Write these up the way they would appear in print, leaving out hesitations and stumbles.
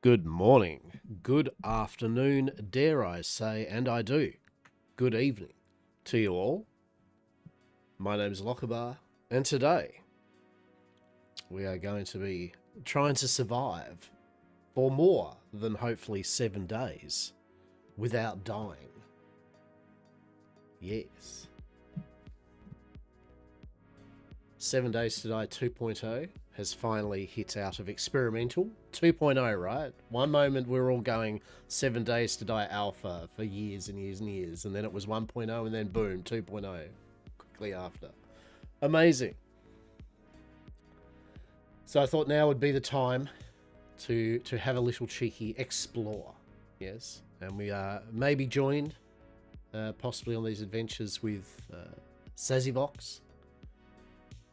Good morning, good afternoon, dare I say, and I do. Good evening to you all. My name is Lockabar, and today we are going to be trying to survive for more than hopefully 7 days without dying. Yes. 7 Days to Die 2.0 has finally hit out of experimental. 2.0, right? One moment we were all going 7 Days to Die alpha for years and years and years, and then it was 1.0, and then boom, 2.0 quickly after. Amazing. So I thought now would be the time to have a little cheeky explore. Yes, and we are maybe joined possibly on these adventures with Sazyvox.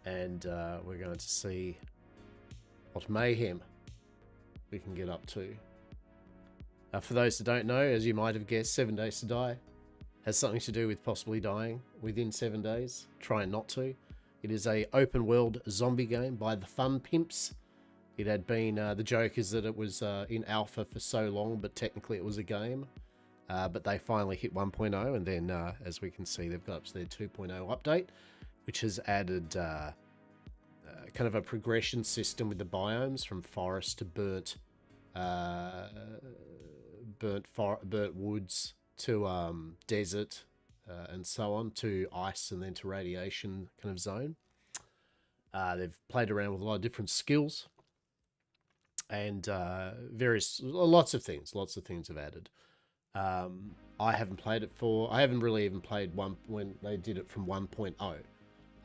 And we're going to see what mayhem we can get up to. For those that don't know, as you might have guessed, 7 Days to Die has something to do with possibly dying within 7 days. Try not to. It is a open world zombie game by the Fun Pimps. It had been, the joke is that it was in alpha for so long, but technically it was a game. But they finally hit 1.0, and then as we can see, they've got up to their 2.0 update, which has added kind of a progression system with the biomes from forest to burnt woods to desert and so on, to ice and then to radiation kind of zone. They've played around with a lot of different skills and lots of things have added. I haven't played it I haven't really even played one when they did it from 1.0.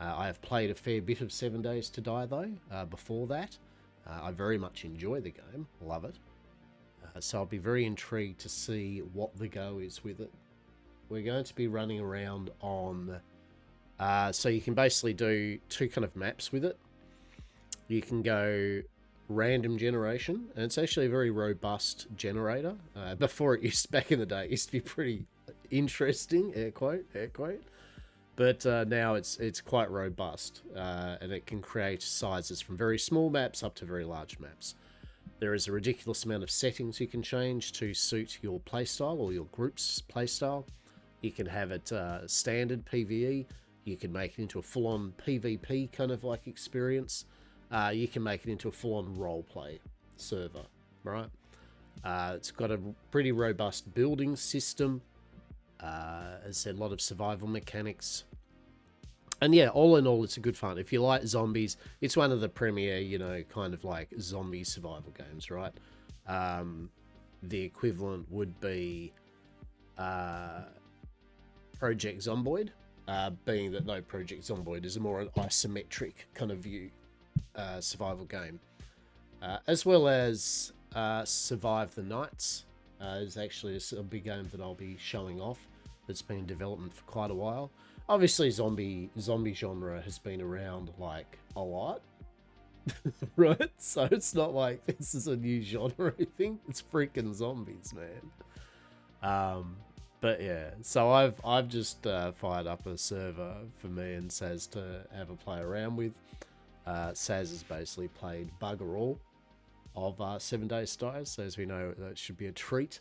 I have played a fair bit of 7 Days to Die though, before that. I very much enjoy the game, love it. So I'll be very intrigued to see what the go is with it. We're going to be running around on, so you can basically do two kind of maps with it. You can go random generation, and it's actually a very robust generator. Before back in the day, it used to be pretty interesting, air quote. But now it's quite robust, and it can create sizes from very small maps up to very large maps. There is a ridiculous amount of settings you can change to suit your playstyle or your group's playstyle. You can have it standard PvE. You can make it into a full-on PvP kind of like experience. You can make it into a full-on roleplay server, right? It's got a pretty robust building system. As I said, a lot of survival mechanics. And yeah, all in all, it's a good fun. If you like zombies, it's one of the premier, kind of like zombie survival games, right? The equivalent would be Project Zomboid, being that no, Project Zomboid is a more an isometric kind of view survival game. As well as Survive the Nights is actually a zombie game that I'll be showing off. That's been in development for quite a while. Obviously, zombie genre has been around like a lot, right? So it's not like this is a new genre or anything. It's freaking zombies, man. But yeah, so I've just fired up a server for me and Saz to have a play around with. Saz has basically played bugger all of 7 Days to Die, so as we know, that should be a treat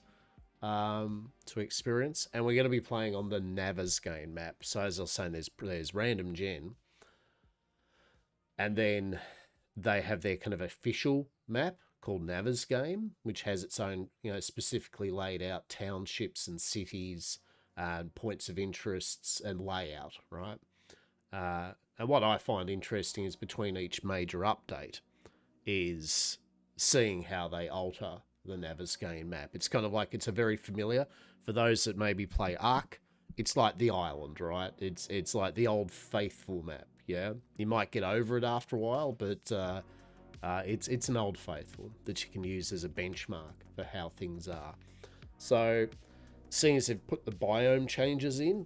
to experience. And we're going to be playing on the Navezgane map. So as I was saying, there's random gen, and then they have their kind of official map called Navezgane, which has its own, specifically laid out townships and cities and points of interests and layout, right? And what I find interesting is between each major update is seeing how they alter the Navezgane map. It's kind of like, it's a very familiar, for those that maybe play Ark, it's like the island, right? It's like the old faithful map, yeah? You might get over it after a while, but it's an old faithful that you can use as a benchmark for how things are. So, seeing as they've put the biome changes in,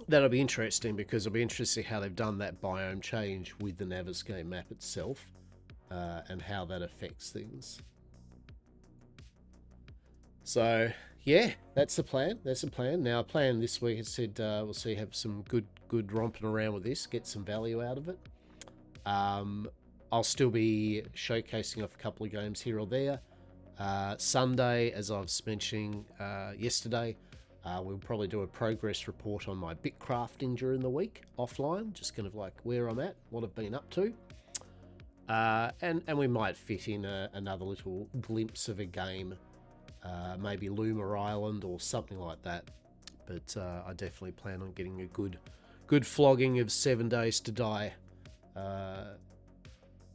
that'll be interesting, because it'll be interesting how they've done that biome change with the Navezgane map itself. And how that affects things. So yeah, that's the plan. Now, plan this week, I said we'll have some good romping around with this, get some value out of it. I'll still be showcasing off a couple of games here or there. Sunday, as I was mentioning yesterday, we'll probably do a progress report on my bit crafting during the week offline, just kind of like where I'm at, what I've been up to. And we might fit in another little glimpse of a game, maybe Luma Island or something like that. But I definitely plan on getting a good flogging of 7 Days to Die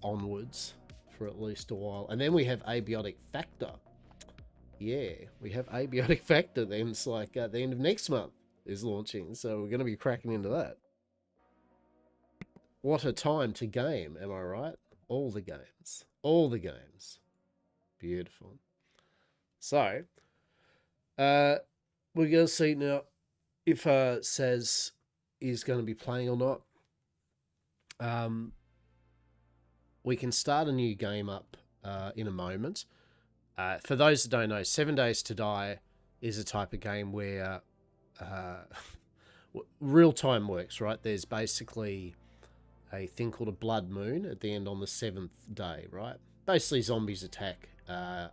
onwards for at least a while. And then we have Abiotic Factor. Yeah, we have Abiotic Factor then. It's like at the end of next month is launching. So we're going to be cracking into that. What a time to game, am I right? All the games. All the games. Beautiful. So, we're going to see now if Saz is going to be playing or not. We can start a new game up in a moment. For those that don't know, 7 Days to Die is a type of game where real time works, right? There's basically a thing called a blood moon at the end on the 7th day, right? Basically, zombies attack a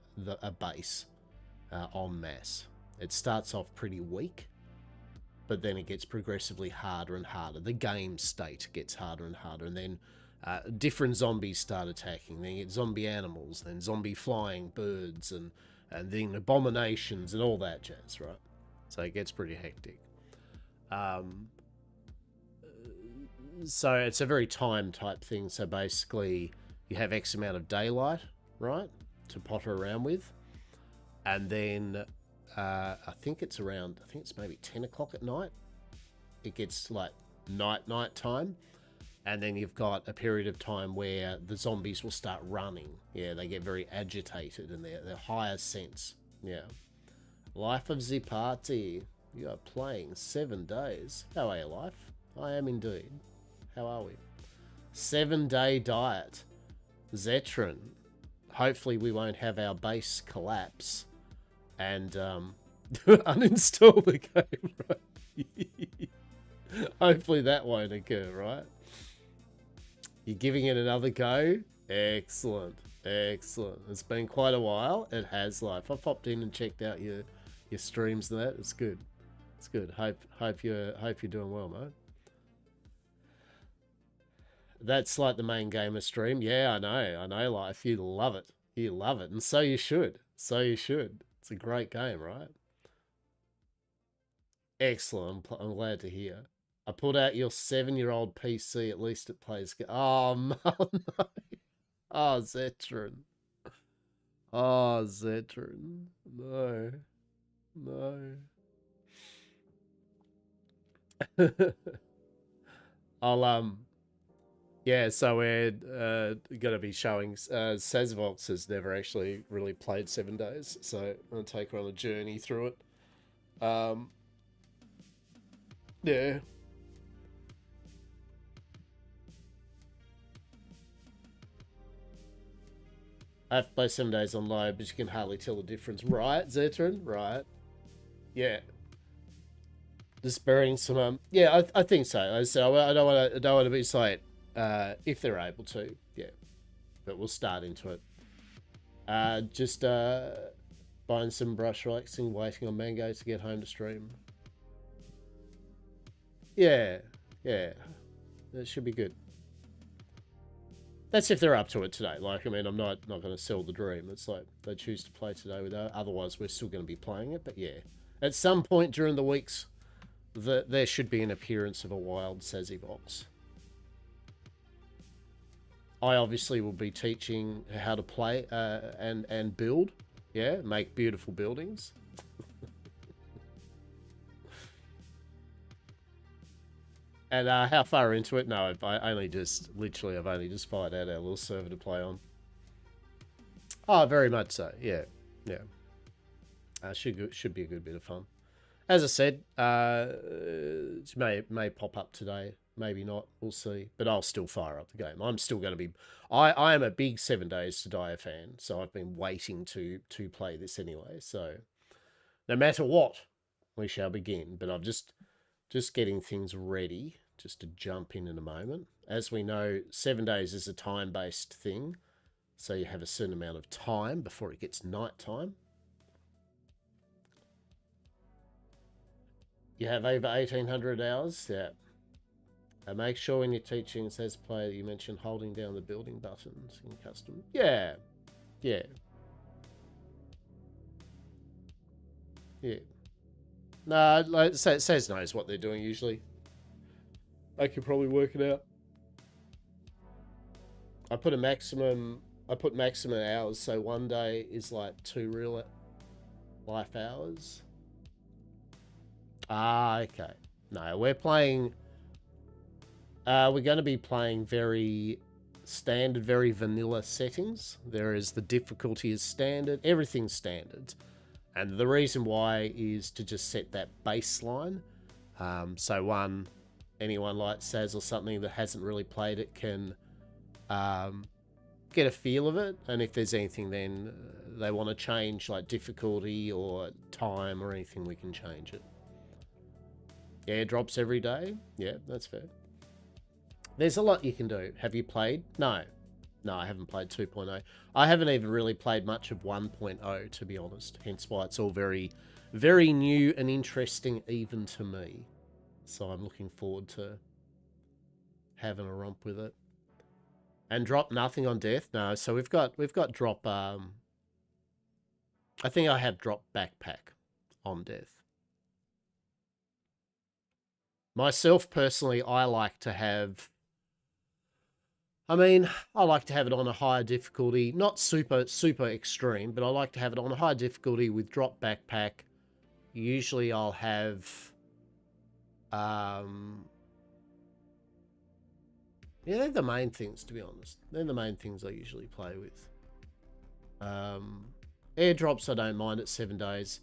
base en masse. It starts off pretty weak, but then it gets progressively harder and harder. The game state gets harder and harder, and then different zombies start attacking. Then you get zombie animals, then zombie flying birds, and then abominations and all that jazz, right? So it gets pretty hectic. So it's a very time type thing. So basically, you have X amount of daylight, right, to potter around with, and then I think it's maybe 10 o'clock at night. It gets like night time. And then you've got a period of time where the zombies will start running. Yeah, they get very agitated and they're higher sense. Yeah. Life of the party. You are playing 7 days. How are you, life? I am indeed. How are we? 7-day diet. Zetron. Hopefully we won't have our base collapse and uninstall the game, right? Hopefully that won't occur, right? You're giving it another go? Excellent. Excellent. It's been quite a while. It has, life. I popped in and checked out your streams and that. It's good. It's good. Hope you're doing well, mate. That's like the main gamer stream. Yeah, I know, life. You love it. You love it. And so you should. So you should. It's a great game, right? Excellent. I'm glad to hear. I pulled out your 7-year-old PC. At least it plays. Oh, no. Oh, Zetron. Oh, Zetron. No. No. I'll, yeah, so we're going to be showing... Sazvox has never actually really played 7 Days, so I'm going to take her on a journey through it. Yeah. I have to play 7 Days on low, but you can hardly tell the difference. Right, Zetron? Right. Yeah. Just burying some... yeah, I think so. So I don't want to be slight if they're able to. Yeah. But we'll start into it. Just buying some brush relaxing, waiting on Mango to get home to stream. Yeah. Yeah. That should be good. That's if they're up to it today. Like, I mean, I'm not going to sell the dream. It's like they choose to play today without. Otherwise, we're still going to be playing it. But yeah, at some point during the weeks, there should be an appearance of a wild Sazvox. I obviously will be teaching how to play and build. Yeah, make beautiful buildings. And how far into it? No, I've only just fired out our little server to play on. Oh, very much so. Yeah, yeah. Should be a good bit of fun. As I said, it may pop up today, maybe not. We'll see. But I'll still fire up the game. I'm still going to be. I am a big 7 Days to Die fan, so I've been waiting to play this anyway. So no matter what, we shall begin. But I'm just getting things ready just to jump in a moment. As we know, 7 days is a time-based thing, so you have a certain amount of time before it gets night time. You have over 1,800 hours, yeah. Make sure when you're teaching, it says player, you mentioned holding down the building buttons in custom. Yeah, yeah. Yeah. Nah, like, says knows what they're doing usually. They can probably work it out. I put maximum hours, so 1 day is like 2 real life hours. Ah, okay. No, we're playing... we're going to be playing very standard, very vanilla settings. There is the difficulty is standard, everything's standard. And the reason why is to just set that baseline. So anyone like Saz or something that hasn't really played it can get a feel of it. And if there's anything then they want to change, like difficulty or time or anything, we can change it. Airdrops every day. Yeah, that's fair. There's a lot you can do. Have you played? No. No, I haven't played 2.0. I haven't even really played much of 1.0, to be honest. Hence why it's all very, very new and interesting even to me. So I'm looking forward to having a romp with it. And drop nothing on death? No, so we've got drop... I think I have drop backpack on death. Myself, personally, I like to have... I mean, I like to have it on a higher difficulty, not super extreme, but I like to have it on a higher difficulty with drop backpack. Usually I'll have, yeah, they're the main things, to be honest. They're the main things I usually play with. Airdrops I don't mind at 7 days.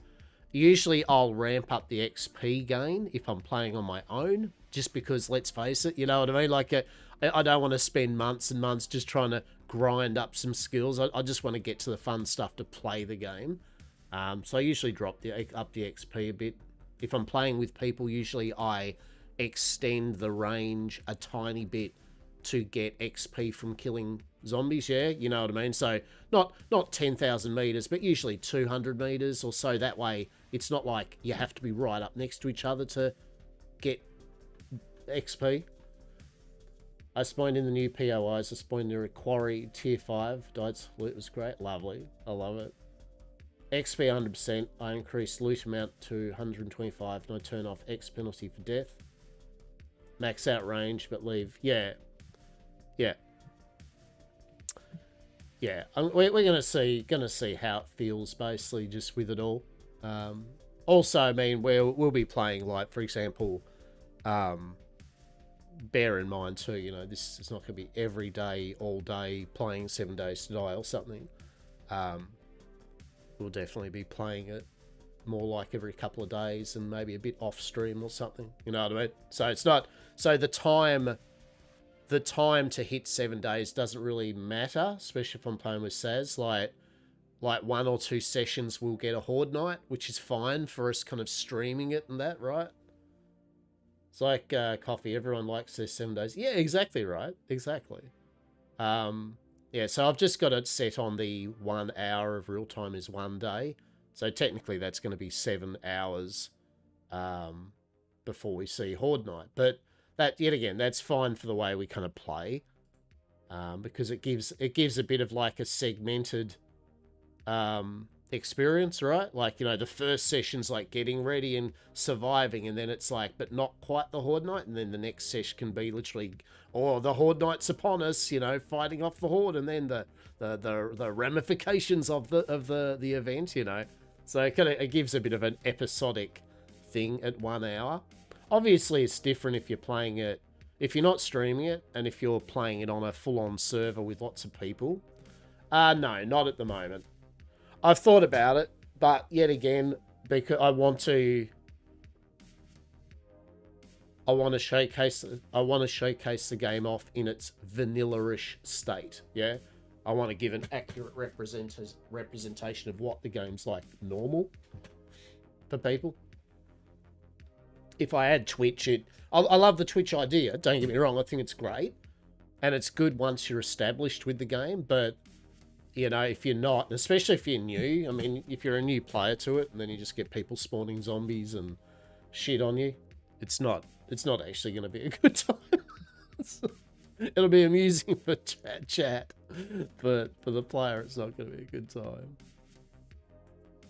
Usually I'll ramp up the XP gain if I'm playing on my own, just because, let's face it, you know what I mean? Like, I don't want to spend months and months just trying to grind up some skills. I just want to get to the fun stuff to play the game. So I usually drop up the XP a bit. If I'm playing with people, usually I extend the range a tiny bit to get XP from killing zombies, yeah? You know what I mean? So not 10,000 meters, but usually 200 meters or so. That way, it's not like you have to be right up next to each other to get XP. I spawned in the new POIs. I spawned in a quarry tier 5. Died loot was great. Lovely. I love it. XP 100%. I increased loot amount to 125 and I turn off X penalty for death. Max out range, but leave. Yeah. Yeah. Yeah. We're gonna see how it feels basically just with it all. Also, I mean, we'll be playing, like, for example, bear in mind too, you know, this is not going to be every day, all day, playing 7 days to die or something. We'll definitely be playing it more like every couple of days and maybe a bit off stream or something, you know what I mean? So it's not, so the time to hit 7 days doesn't really matter, especially if I'm playing with Saz. Like 1 or 2 sessions we'll get a horde night, which is fine for us kind of streaming it and that, right? It's like coffee. Everyone likes their 7 days. Yeah, exactly right. Exactly. Yeah, so I've just got it set on the 1 hour of real time is 1 day. So technically that's going to be 7 hours before we see horde night. But that, yet again, that's fine for the way we kind of play, because it gives a bit of like a segmented experience, right? Like, you know, the first session's like getting ready and surviving, and then it's like, but not quite the horde night, and then the next session can be literally, oh, the horde night's upon us, you know, fighting off the horde, and then the ramifications of the event, you know. So it gives a bit of an episodic thing at 1 hour. Obviously, it's different if you're playing it, if you're not streaming it, and if you're playing it on a full-on server with lots of people. No, not at the moment. I've thought about it, but yet again, because I want to showcase the game off in its vanilla-ish state. Yeah, I want to give an accurate representation of what the game's like normal for people. if I had Twitch, I love the Twitch idea. Don't get me wrong. I think it's great. And it's good once you're established with the game. But, you know, if you're not, especially if you're new, I mean, if you're a new player to it and then you just get people spawning zombies and shit on you, it's not actually going to be a good time. It'll be amusing for chat, but for the player, it's not going to be a good time.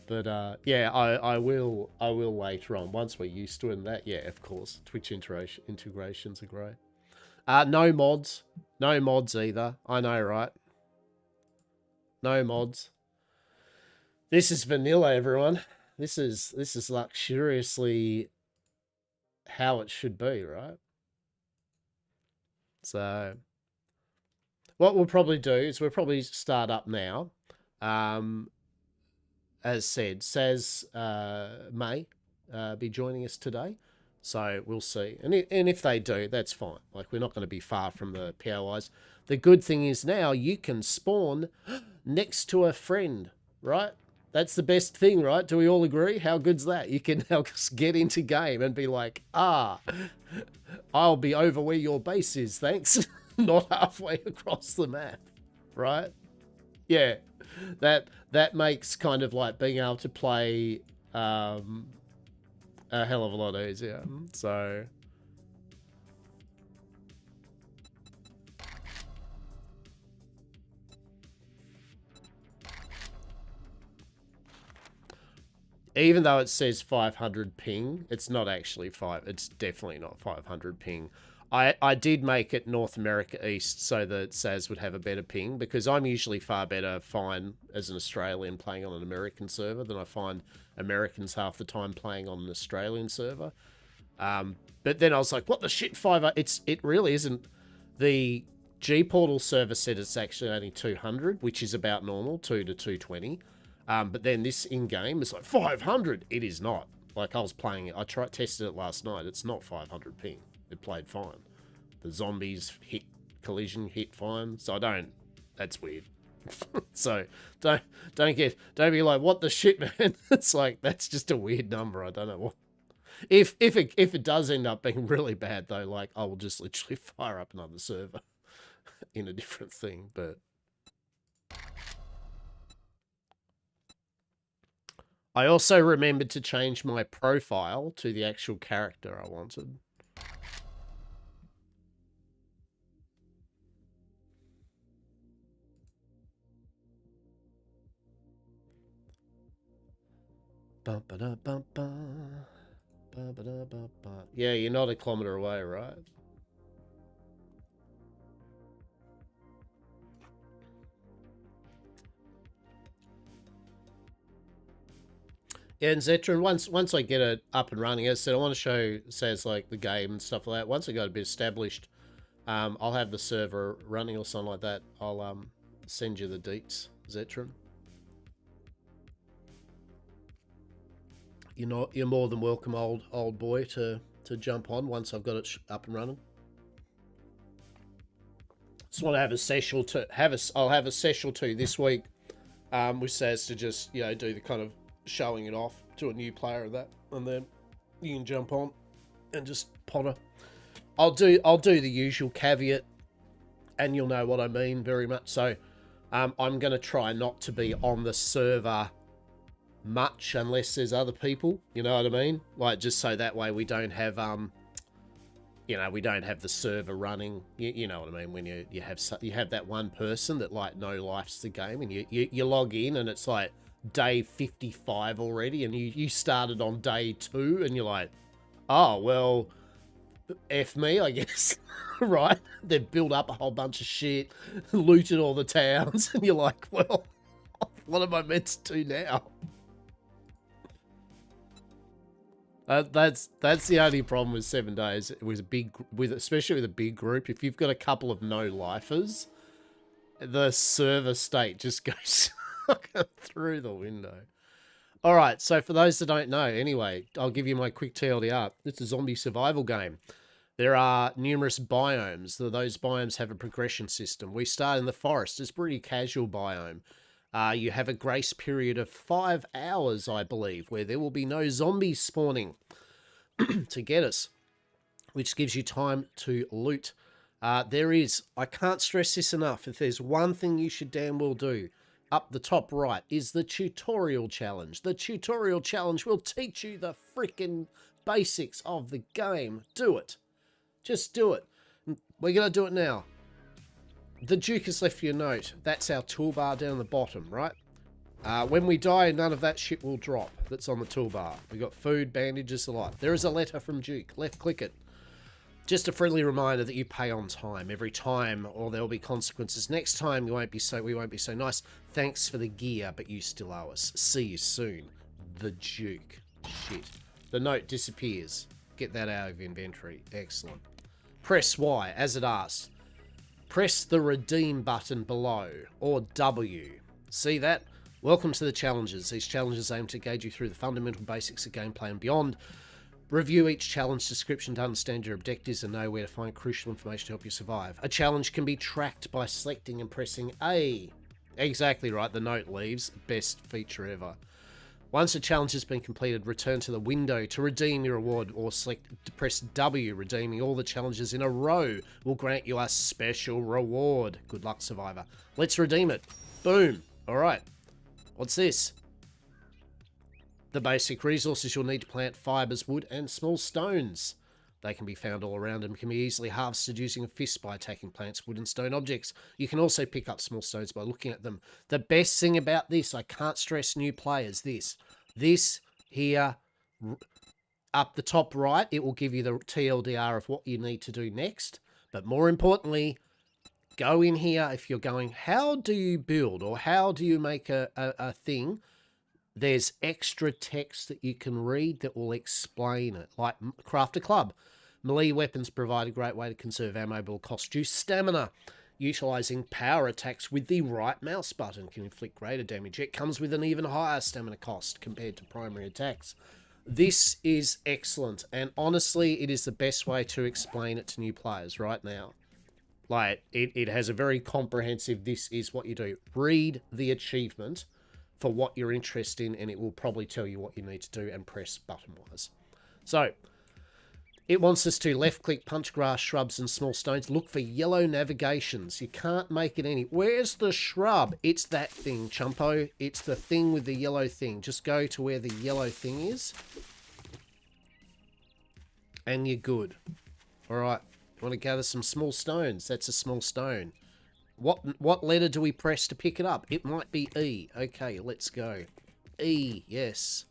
But yeah, I will later on once we're used to it. And that, yeah, of course, Twitch integrations are great. No mods either. I know, right? No mods. This is vanilla, everyone. This is luxuriously how it should be, right? So what we'll probably do is we'll probably start up now. As said, Saz may be joining us today. So we'll see. And if they do, that's fine. Like, we're not going to be far from the POIs. The good thing is now you can spawn next to a friend, right? That's the best thing, right? Do we all agree? How good's that? You can now just get into game and be like, I'll be over where your base is, thanks. Not halfway across the map, right? Yeah, that makes kind of like being able to play a hell of a lot easier. So even though it says 500 ping, it's not actually it's definitely not 500 ping. I did make it North America East so that Saz would have a better ping, because I'm usually far better fine as an Australian playing on an American server than I find Americans half the time playing on an Australian server. But then I was like, what the shit, 5? It really isn't. The G Portal server said it's actually only 200, which is about normal, 2 to 220. But then this in-game is like 500. It is not. Like, I was playing it. I tested it last night. It's not 500 ping. It played fine. The zombies collision hit fine. So that's weird. So don't be like, what the shit, man? It's like, that's just a weird number. I don't know what. If it does end up being really bad though, like, I will just literally fire up another server in a different thing. But I also remembered to change my profile to the actual character I wanted. Yeah, you're not a kilometer away, right? Yeah, and Zetron, once I get it up and running, as I said, I want to show Saz like the game and stuff like that. Once I got a bit established, I'll have the server running or something like that. I'll send you the deets, Zetron. You're more than welcome, old boy, to jump on once I've got it up and running. Just want to have a session I'll have a session or two this week with Saz to just, you know, do the kind of showing it off to a new player of that, and then you can jump on and just potter. I'll do the usual caveat, and you'll know what I mean very much. So I'm going to try not to be on the server much unless there's other people, you know what I mean? Like, just so that way we don't have you know, we don't have the server running. You know what I mean? When you have that one person that, like, no life's the game, and you log in and it's like day 55 already, and you started on day 2, and you're like, oh well, F me, I guess. Right? They've built up a whole bunch of shit, looted all the towns, and you're like, well, what am I meant to do now? That's the only problem with 7 days. It was especially with a big group. If you've got a couple of no-lifers, the server state just goes through the window. All right, so for those that don't know, anyway, I'll give you my quick TLDR. It's a zombie survival game. There are numerous biomes. Those biomes have a progression system. We start in the forest. It's a pretty casual biome. You have a grace period of 5 hours, I believe, where there will be no zombies spawning. to get us, which gives you time to loot. I can't stress this enough, if there's one thing you should damn well do, up the top right is the tutorial challenge. The tutorial challenge will teach you the freaking basics of the game. Do it. Just do it. We're going to do it now. The Duke has left you a note. That's our toolbar down the bottom, right? When we die, none of that shit will drop that's on the toolbar. We got food, bandages, a lot. There is a letter from Duke. Left click it. Just a friendly reminder that you pay on time every time, or there will be consequences. Next time we won't be so nice. Thanks for the gear, but you still owe us. See you soon. The Duke. Shit. The note disappears. Get that out of inventory. Excellent. Press Y, as it asked. Press the redeem button below, or W. See that? Welcome to the challenges. These challenges aim to guide you through the fundamental basics of gameplay and beyond. Review each challenge description to understand your objectives and know where to find crucial information to help you survive. A challenge can be tracked by selecting and pressing A. Exactly right, the note leaves. Best feature ever. Once a challenge has been completed, return to the window to redeem your reward, or press W. Redeeming all the challenges in a row will grant you a special reward. Good luck, survivor. Let's redeem it. Boom. All right. What's this? The basic resources you'll need to plant: fibers, wood, and small stones. They can be found all around and can be easily harvested using a fist by attacking plants, wood, and stone objects. You can also pick up small stones by looking at them. The best thing about this, I can't stress new players, this here, up the top right, it will give you the TLDR of what you need to do next. But more importantly, go in here if you're going, how do you build, or how do you make a thing? There's extra text that you can read that will explain it, like craft a club. Melee weapons provide a great way to conserve ammo, but will cost you stamina. Utilizing power attacks with the right mouse button can inflict greater damage. It comes with an even higher stamina cost compared to primary attacks. This is excellent, and honestly, it is the best way to explain it to new players right now. Like, it has a very comprehensive, this is what you do. Read the achievement for what you're interested in, and it will probably tell you what you need to do, and press button-wise. So, it wants us to left-click, punch grass, shrubs, and small stones. Look for yellow navigations. You can't make it any... Where's the shrub? It's that thing, Chumpo. It's the thing with the yellow thing. Just go to where the yellow thing is, and you're good. All right. You want to gather some small stones. That's a small stone. What letter do we press to pick it up? It might be E. Okay, let's go. E, yes.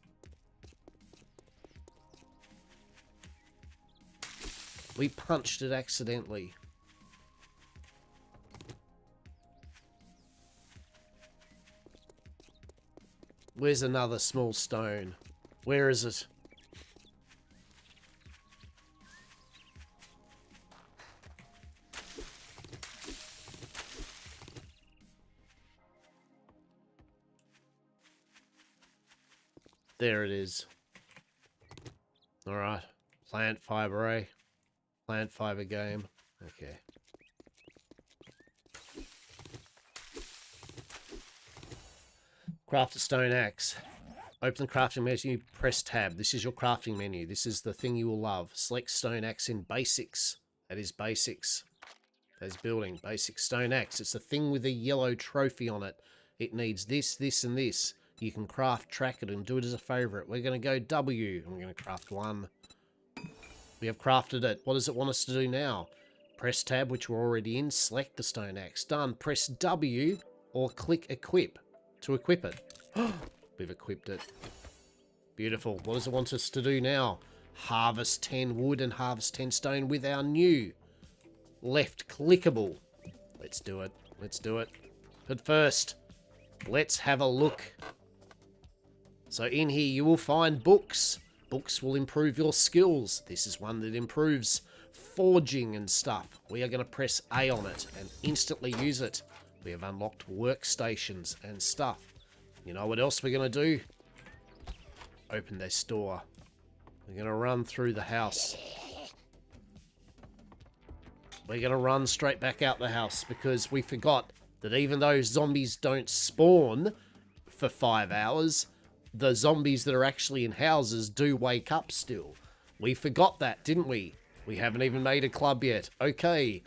We punched it accidentally. Where's another small stone? Where is it? There it is. Alright. Plant fiber, eh? Plant fiber game. Okay. Craft a stone axe. Open the crafting menu, press tab. This is your crafting menu. This is the thing you will love. Select stone axe in basics. That is basics. That is building. Basic stone axe. It's the thing with the yellow trophy on it. It needs this, this, and this. You can craft, track it, and do it as a favorite. We're going to go W. I'm going to craft one. We have crafted it. What does it want us to do now? Press tab, which we're already in. Select the stone axe. Done. Press W or click equip to equip it. We've equipped it. Beautiful. What does it want us to do now? Harvest 10 wood and harvest 10 stone with our new left clickable. Let's do it. Let's do it. But first, let's have a look. So in here you will find books. Books will improve your skills. This is one that improves forging and stuff. We are going to press A on it and instantly use it. We have unlocked workstations and stuff. You know what else we're going to do? Open this door. We're going to run through the house. We're going to run straight back out the house because we forgot that even though zombies don't spawn for 5 hours, the zombies that are actually in houses do wake up still. We forgot that, didn't we? We haven't even made a club yet. Okay,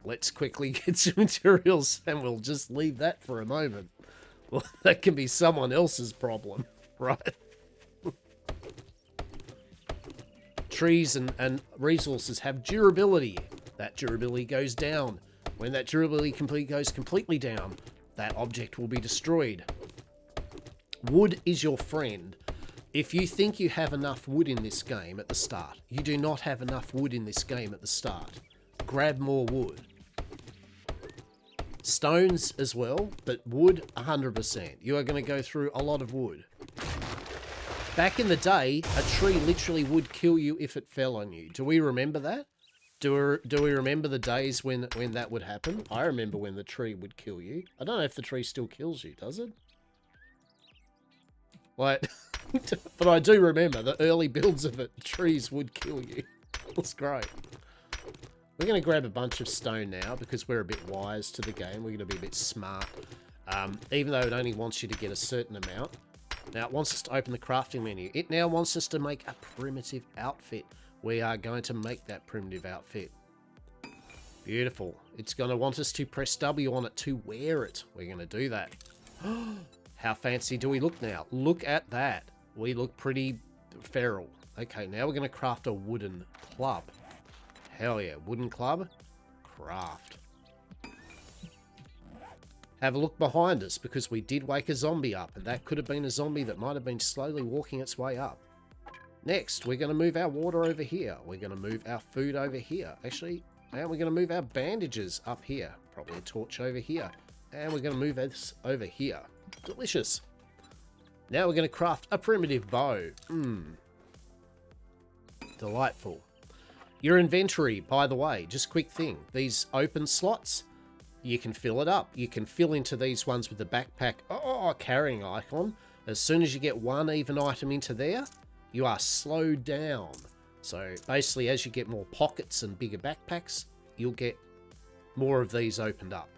let's quickly get some materials and we'll just leave that for a moment. Well, that can be someone else's problem, right? Trees and resources have durability. That durability goes down. When that durability goes completely down, that object will be destroyed. Wood is your friend. If you think you have enough wood in this game at the start, you do not have enough wood in this game at the start. Grab more wood. Stones as well, but wood 100%. You are going to go through a lot of wood. Back in the day, a tree literally would kill you if it fell on you. Do we remember that? Do we remember the days when that would happen? I remember when the tree would kill you. I don't know if the tree still kills you, does it? Like, but I do remember the early builds of it, trees would kill you. That's great. We're going to grab a bunch of stone now because we're a bit wise to the game. We're going to be a bit smart. Even though it only wants you to get a certain amount. Now it wants us to open the crafting menu. It now wants us to make a primitive outfit. We are going to make that primitive outfit. Beautiful. It's going to want us to press W on it to wear it. We're going to do that. How fancy do we look now? Look at that. We look pretty feral. Okay, now we're going to craft a wooden club. Hell yeah, wooden club. Craft. Have a look behind us because we did wake a zombie up, and that could have been a zombie that might have been slowly walking its way up. Next, we're going to move our water over here. We're going to move our food over here. Actually, and we're going to move our bandages up here. Probably a torch over here. And we're going to move this over here. Delicious. Now we're going to craft a primitive bow. Delightful. Your inventory, by the way, just quick thing. These open slots, you can fill it up. You can fill into these ones with the backpack carrying icon. As soon as you get one even item into there, you are slowed down. So basically, as you get more pockets and bigger backpacks, you'll get more of these opened up.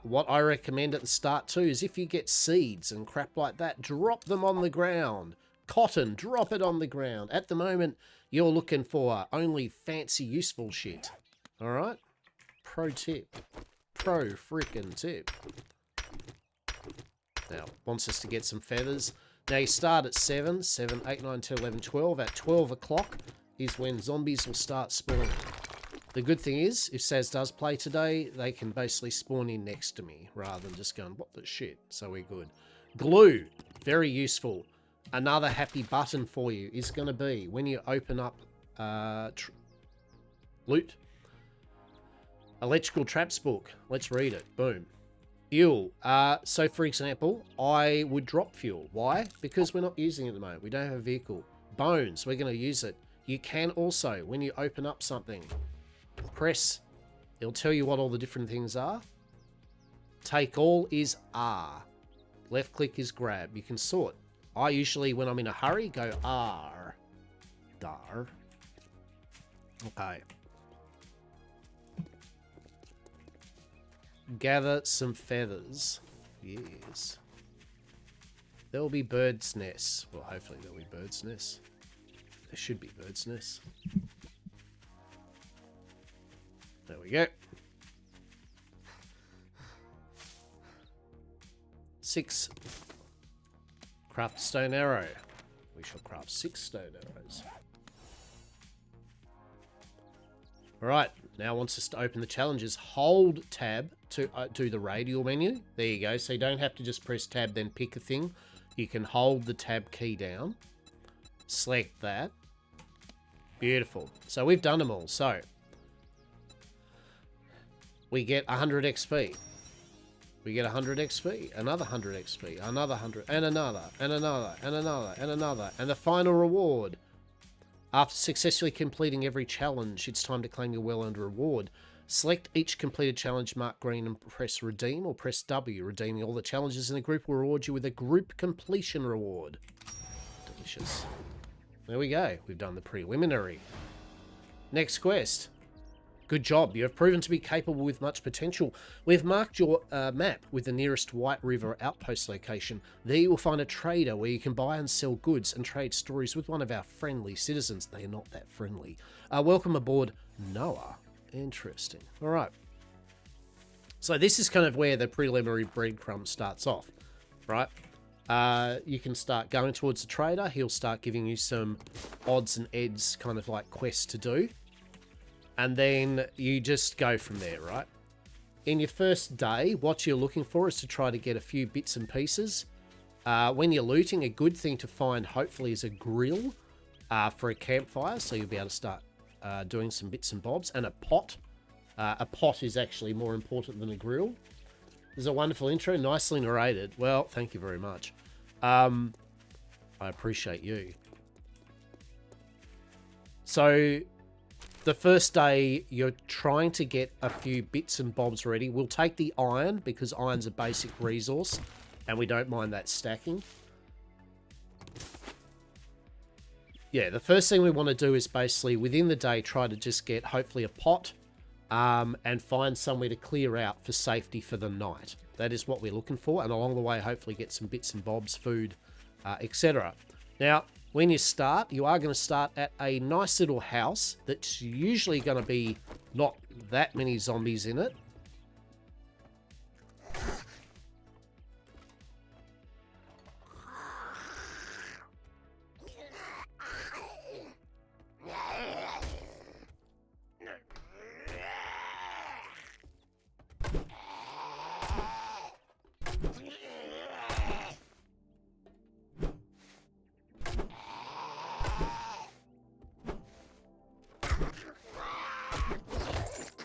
What I recommend at the start too is if you get seeds and crap like that, drop them on the ground. Cotton, drop it on the ground. At the moment, you're looking for only fancy useful shit. Alright? Pro tip. Pro freaking tip. Now, wants us to get some feathers. Now you start at 7, 8, 9, 10, 11, 12. At 12 o'clock is when zombies will start spawning. The good thing is, if Saz does play today, they can basically spawn in next to me rather than just going, what the shit? So we're good. Glue, very useful. Another happy button for you is going to be when you open up loot. Electrical traps book. Let's read it. Boom. Fuel. So for example, I would drop fuel. Why? Because we're not using it at the moment. We don't have a vehicle. Bones. We're going to use it. You can also, when you open up something, press. It'll tell you what all the different things are. Take all is R. Left click is grab. You can sort. I usually, when I'm in a hurry, go R. Dar. Okay. Gather some feathers. Yes. There will be birds' nests. Well, hopefully there will be birds' nests. There should be birds' nests. There we go. 6. Craft a stone arrow. We shall craft 6 stone arrows. Alright, now wants us to open the challenges. Hold tab to do the radial menu. There you go. So you don't have to just press tab then pick a thing. You can hold the tab key down. Select that. Beautiful. So we've done them all. So we get 100 XP. We get 100 XP, another 100 XP, another 100, and another, and another, and another, and another. And the final reward. After successfully completing every challenge, it's time to claim your well-earned reward. Select each completed challenge, mark green, and press redeem, or press W. Redeeming all the challenges in a group will reward you with a group completion reward. Delicious. There we go. We've done the preliminary. Next quest. Good job. You have proven to be capable with much potential. We have marked your map with the nearest White River outpost location. There you will find a trader where you can buy and sell goods and trade stories with one of our friendly citizens. They are not that friendly. Welcome aboard, Noah. Interesting. All right. So this is kind of where the preliminary breadcrumb starts off, right? You can start going towards the trader. He'll start giving you some odds and ends kind of like quests to do. And then you just go from there, right? In your first day, what you're looking for is to try to get a few bits and pieces. When you're looting, a good thing to find, hopefully, is a grill for a campfire. So you'll be able to start doing some bits and bobs. And a pot. A pot is actually more important than a grill. There's a wonderful intro, nicely narrated. Well, thank you very much. I appreciate you. So the first day, you're trying to get a few bits and bobs ready. We'll take the iron, because iron's a basic resource, and we don't mind that stacking. Yeah, the first thing we want to do is basically, within the day, try to just get, hopefully, a pot, and find somewhere to clear out for safety for the night. That is what we're looking for, and along the way, hopefully get some bits and bobs, food, etc. Now, when you start, you are going to start at a nice little house that's usually going to be not that many zombies in it.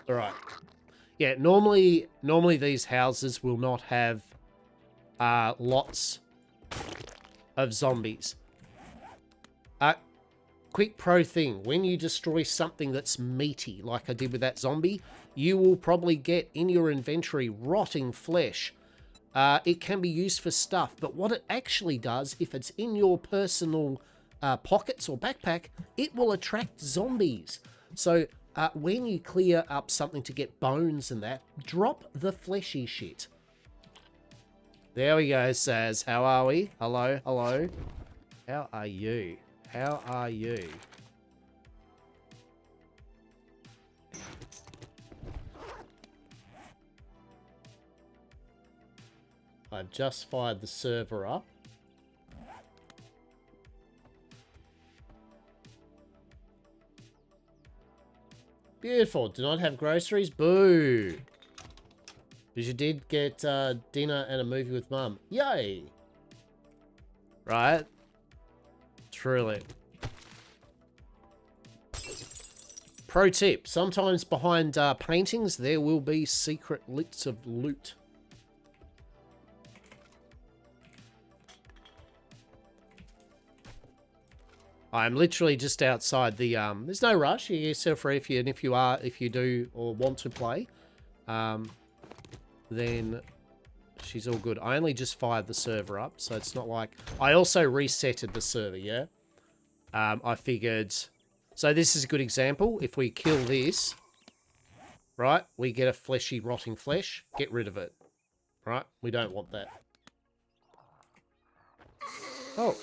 All right. Yeah, normally these houses will not have lots of zombies. Quick pro thing, when you destroy something that's meaty, like I did with that zombie, you will probably get in your inventory rotting flesh. It can be used for stuff, but what it actually does, if it's in your personal pockets or backpack, it will attract zombies. So when you clear up something to get bones and that, drop the fleshy shit. There we go, Saz. How are we? Hello, hello. How are you? How are you? I've just fired the server up. Beautiful. Do not have groceries. Boo. Because you did get dinner and a movie with Mum. Yay. Right? Truly. Pro tip. Sometimes behind paintings, there will be secret lits of loot. I'm literally just outside the, there's no rush. You get yourself ready if you do or want to play, then she's all good. I only just fired the server up, so it's not like, I also resetted the server, yeah? I figured, so this is a good example. If we kill this, right, we get a fleshy, rotting flesh. Get rid of it, right? We don't want that. Oh.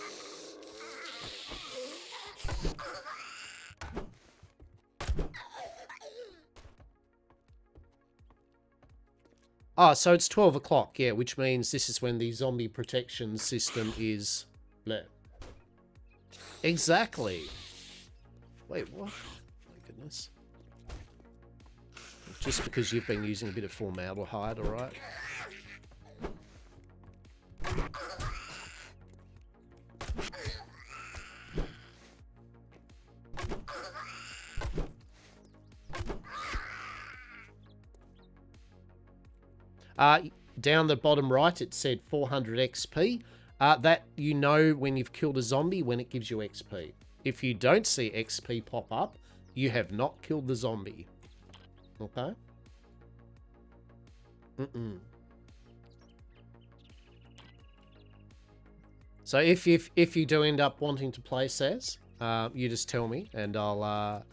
Oh, so it's 12 o'clock, yeah, which means this is when the zombie protection system is lit. Exactly. Wait, what? My goodness. Just because you've been using a bit of formaldehyde, alright? Down the bottom right, it said 400 XP. That you know when you've killed a zombie when it gives you XP. If you don't see XP pop up, you have not killed the zombie. Okay? So if you do end up wanting to play Saz, you just tell me and I'll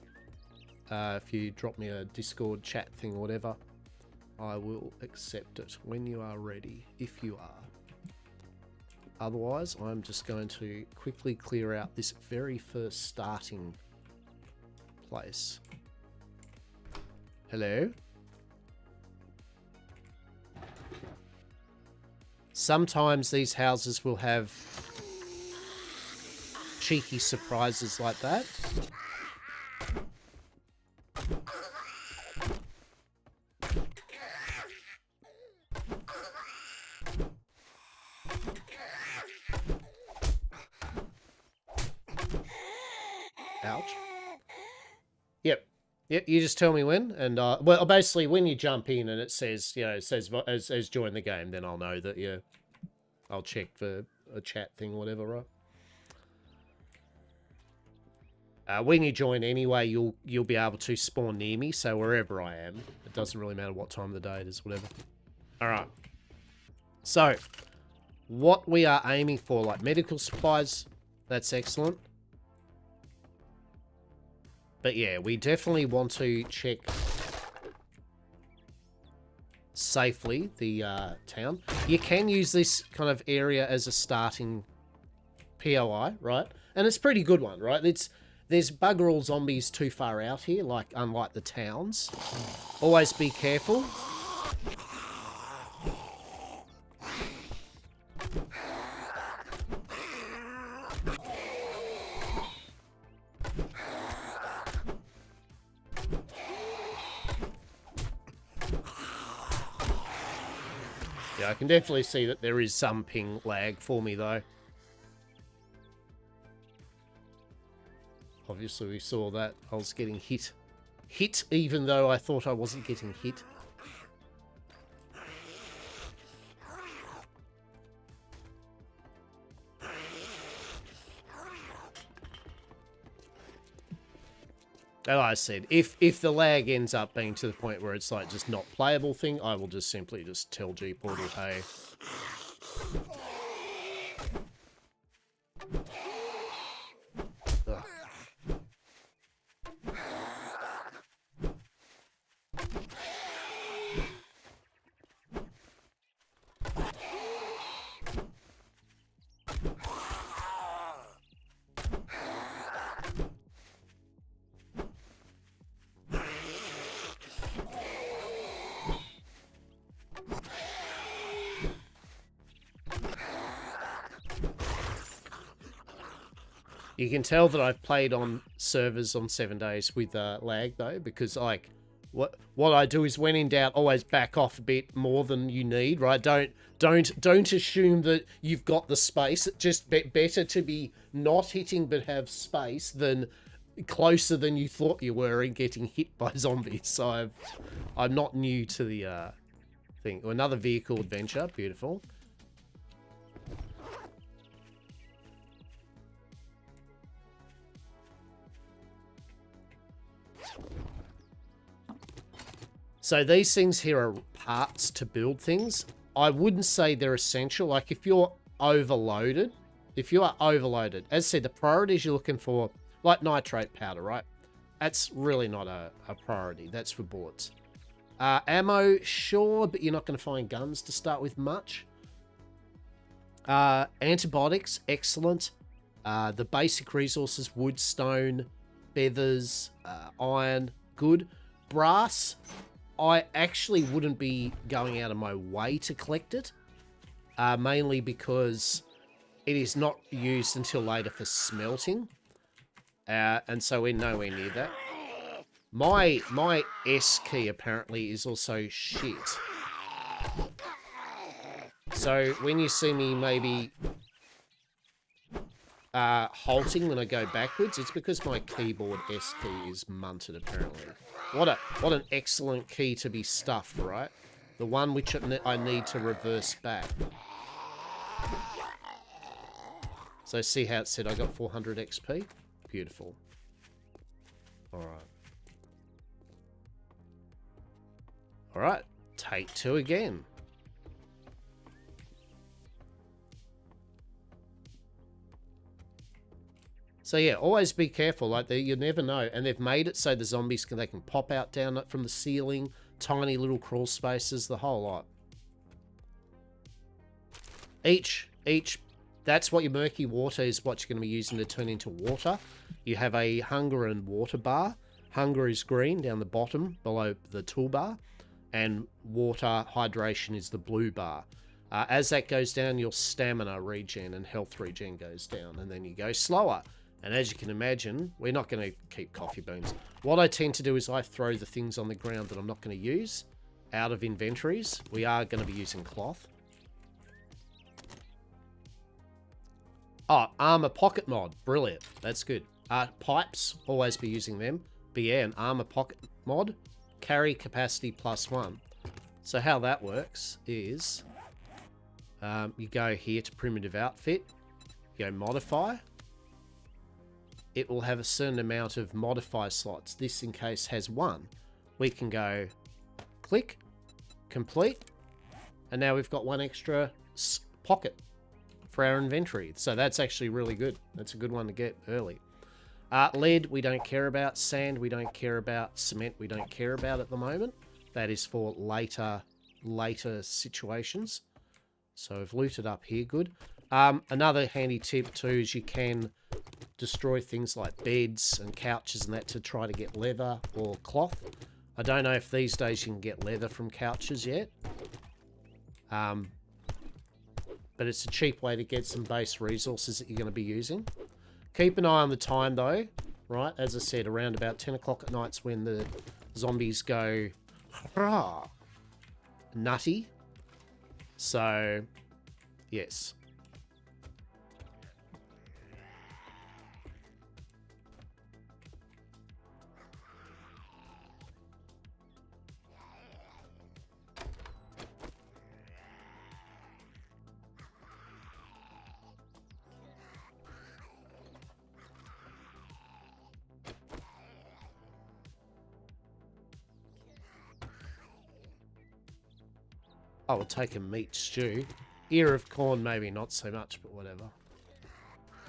if you drop me a Discord chat thing or whatever, I will accept it when you are ready, if you are. Otherwise, I'm just going to quickly clear out this very first starting place. Hello? Sometimes these houses will have cheeky surprises like that. Ouch. Yep. Yep, you just tell me when, and well, basically when you jump in and it says, you know, it says as join the game, then I'll know that, yeah, I'll check for a chat thing or whatever, right? When you join anyway, you'll be able to spawn near me, so wherever I am, it doesn't really matter what time of the day it is, whatever. All right. So, what we are aiming for, like medical supplies, that's excellent. But yeah, we definitely want to check safely the town. You can use this kind of area as a starting POI, right? And it's a pretty good one, right? There's bugger all zombies too far out here, like unlike the towns. Always be careful. Yeah, I can definitely see that there is some ping lag for me, though. Obviously, we saw that. I was getting hit. Hit, even though I thought I wasn't getting hit. And like I said, if the lag ends up being to the point where it's like just not playable thing, I will just simply just tell G-Portal, hey. Ugh. You can tell that I've played on servers on 7 days with lag though, because like what I do is when in doubt, always back off a bit more than you need, right? Don't assume that you've got the space. It's just better to be not hitting but have space than closer than you thought you were and getting hit by zombies. So I'm not new to the thing. Another vehicle adventure, beautiful. So these things here are parts to build things. I wouldn't say they're essential. Like if you're overloaded, as I said, the priorities you're looking for, like nitrate powder, right? That's really not a priority. That's for bullets. Ammo, sure, but you're not going to find guns to start with much. Antibiotics, excellent. The basic resources, wood, stone, feathers, iron, good. Brass, I actually wouldn't be going out of my way to collect it, mainly because it is not used until later for smelting, and so we're nowhere near that. My S key apparently is also shit. So when you see me maybe halting when I go backwards, it's because my keyboard S key is munted apparently. What an excellent key to be stuffed, right? The one which I need to reverse back. So see how it said I got 400 XP? Beautiful. Alright. Alright, take 2 again. So yeah, always be careful. Like you never know. And they've made it so the zombies they can pop out down from the ceiling, tiny little crawl spaces, the whole lot. Each, that's what your murky water is, what you're going to be using to turn into water. You have a hunger and water bar. Hunger is green down the bottom below the toolbar, and water hydration is the blue bar. As that goes down, your stamina regen and health regen goes down, and then you go slower. And as you can imagine, we're not going to keep coffee beans. What I tend to do is I throw the things on the ground that I'm not going to use out of inventories. We are going to be using cloth. Oh, armor pocket mod. Brilliant. That's good. Pipes, always be using them. But yeah, an armor pocket mod. Carry capacity +1. So how that works is you go here to primitive outfit. You go modify. It will have a certain amount of modify slots. This, in case, has 1. We can go click, complete, and now we've got 1 extra pocket for our inventory. So that's actually really good. That's a good one to get early. Lead, we don't care about. Sand, we don't care about. Cement, we don't care about at the moment. That is for later situations. So I've looted up here, good. Another handy tip too is you can destroy things like beds and couches and that to try to get leather or cloth. I don't know if these days you can get leather from couches yet. But it's a cheap way to get some base resources that you're going to be using. Keep an eye on the time though, right? As I said, around about 10 o'clock at night's when the zombies go nutty. So, yes. I will take a meat stew. Ear of corn, maybe not so much, but whatever.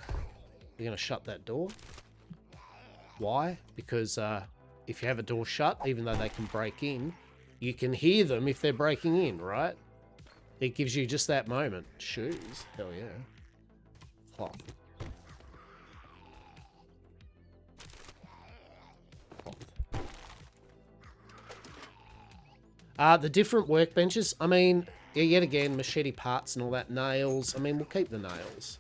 You're going to shut that door. Why? Because if you have a door shut, even though they can break in, you can hear them if they're breaking in, right? It gives you just that moment. Shoes. Hell yeah. Cloth. The different workbenches, I mean, yet again, machete parts and all that, nails. I mean, we'll keep the nails.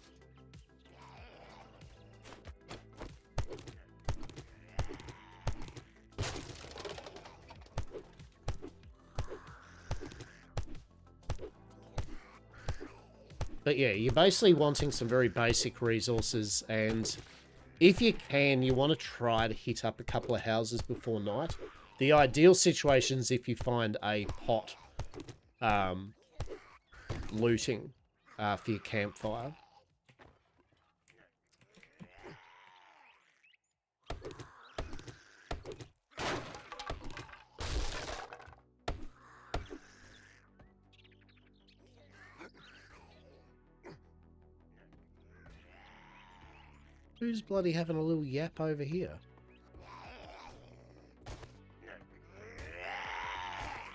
But yeah, you're basically wanting some very basic resources, and if you can, you want to try to hit up a couple of houses before night. The ideal situation is if you find a pot looting for your campfire. Who's bloody having a little yap over here?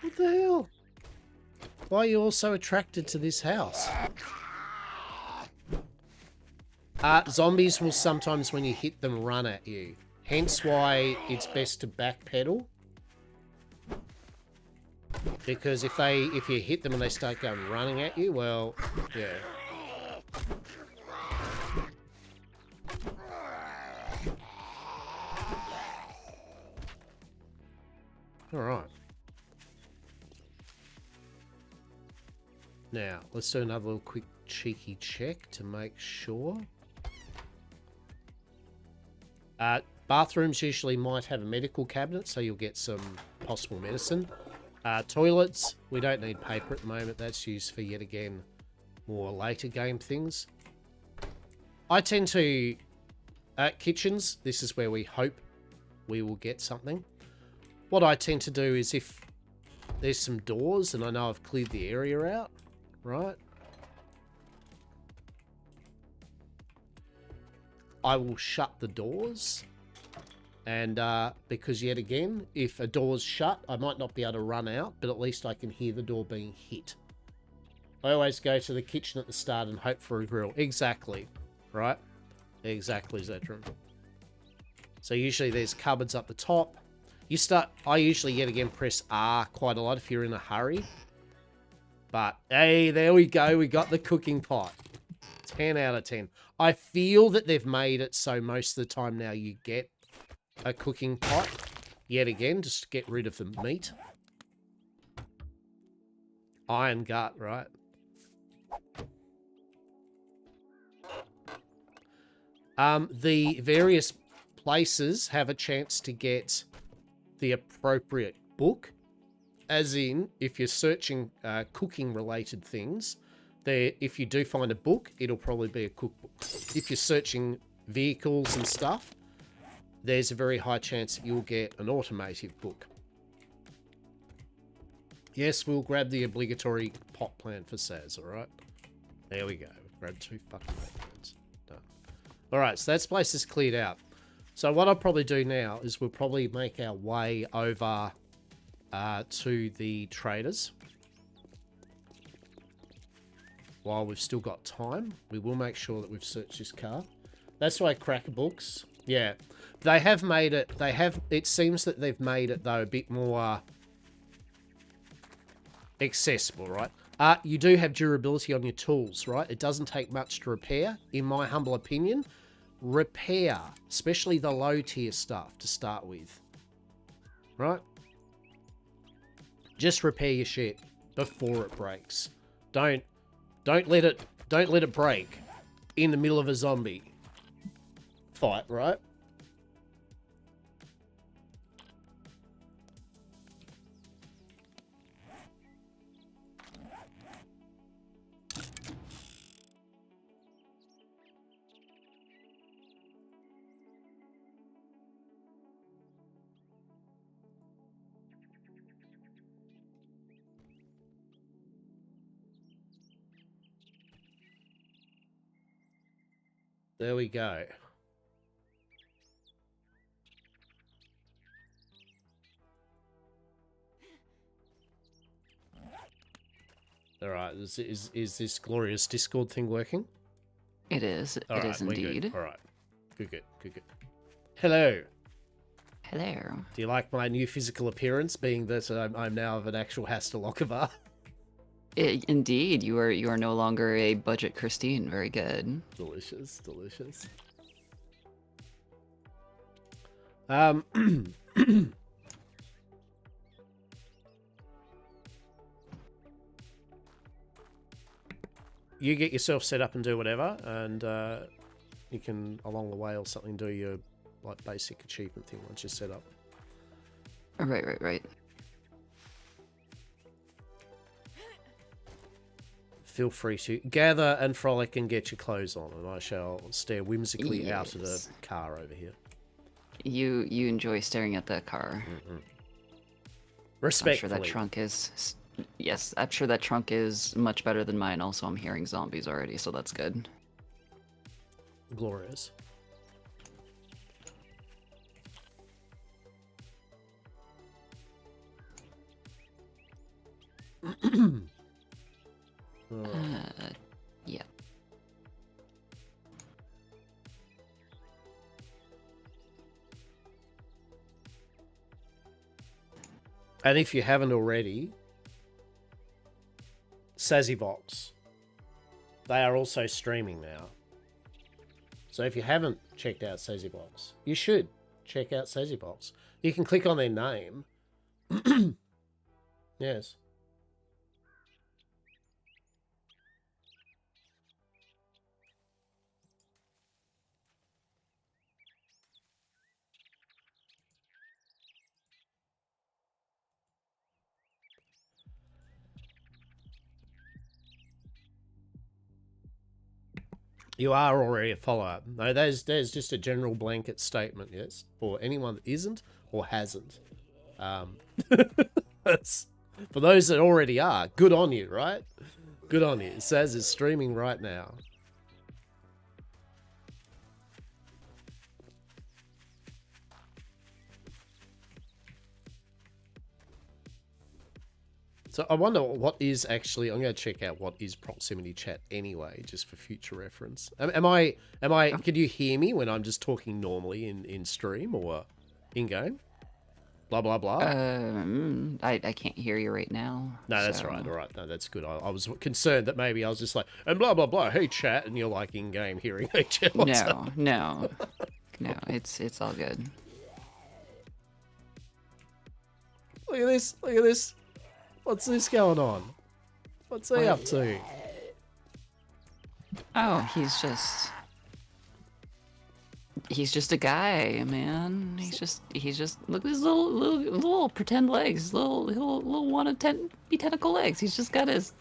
What the hell? Why are you all so attracted to this house? Zombies will sometimes, when you hit them, run at you. Hence why it's best to backpedal. Because if you hit them and they start going running at you, well, yeah. Alright. Now, let's do another little quick cheeky check to make sure. Bathrooms usually might have a medical cabinet, so you'll get some possible medicine. Toilets, we don't need paper at the moment. That's used for, yet again, more later game things. I tend to... kitchens, this is where we hope we will get something. What I tend to do is if there's some doors and I know I've cleared the area out, right? I will shut the doors. And because yet again, if a door's shut, I might not be able to run out, but at least I can hear the door being hit. I always go to the kitchen at the start and hope for a grill. Exactly. Right? Exactly, Zetrum. So usually there's cupboards up the top. I usually yet again press R quite a lot if you're in a hurry. But hey, there we go. We got the cooking pot. 10 out of 10. I feel that they've made it so most of the time now you get a cooking pot. Yet again, just to get rid of the meat. Iron gut, right? The various places have a chance to get the appropriate book. As in, if you're searching cooking-related things, if you do find a book, it'll probably be a cookbook. If you're searching vehicles and stuff, there's a very high chance that you'll get an automotive book. Yes, we'll grab the obligatory pot plant for Saz, alright? There we go. Grab 2 fucking pot plants. Done. Alright, so that place is cleared out. So what I'll probably do now is we'll probably make our way over to the traders. While we've still got time, we will make sure that we've searched this car. That's why Cracker Books, yeah. They have made it, it seems that they've made it, though, a bit more accessible, right? You do have durability on your tools, right? It doesn't take much to repair, in my humble opinion. Repair, especially the low-tier stuff to start with, right? Just repair your shit before it breaks. Don't let it break in the middle of a zombie fight, right? There we go. All right, is this glorious Discord thing working? It is. It is indeed. Good. All right. Good. Hello. Hello. Do you like my new physical appearance, being that I'm now of an actual Hastelokova? Indeed, you are no longer a budget Christine. Very good. Delicious. You get yourself set up and do whatever, and you can along the way or something do your like basic achievement thing once you're set up. Right. Feel free to gather and frolic and get your clothes on, and I shall stare whimsically out of the car over here. You enjoy staring at that car. Respectfully. I'm sure that trunk is... Yes, I'm sure that trunk is much better than mine. Also, I'm hearing zombies already, so that's good. Glorious. Yeah. And if you haven't already, Sazzybox, they are also streaming now. So if you haven't checked out Sazzybox, you should check out Sazzybox. You can click on their name. Yes. You are already a follow-up. No, there's just a general blanket statement, yes, for anyone that isn't or hasn't. For those that already are, good on you, right? Good on you. Saz is streaming right now. So I wonder what is actually. I'm going to check out what is proximity chat anyway, just for future reference. Am I? Can you hear me when I'm just talking normally in stream or in game? Blah blah blah. I can't hear you right now. No, that's right. All right, no, that's good. I was concerned that maybe I was just like and blah blah blah. Hey chat, and you're like in game hearing each other. No, it's all good. Look at this! Look at this! What's this going on? What's he up to? Oh, he's just a guy, man. He's just look at his little pretend legs, little want to be tentacle legs. He's just got his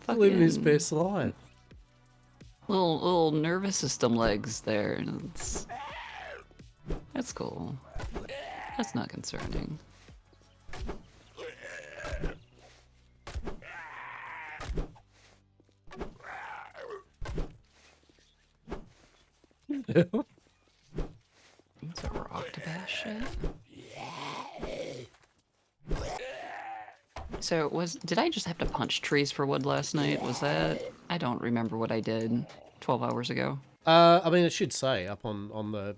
fucking Living his best life. Little nervous system legs there. That's cool. That's not concerning. It's a rock to bash shit. So did I just have to punch trees for wood last night? Was that? I don't remember what I did 12 hours ago. I mean, it should say up on the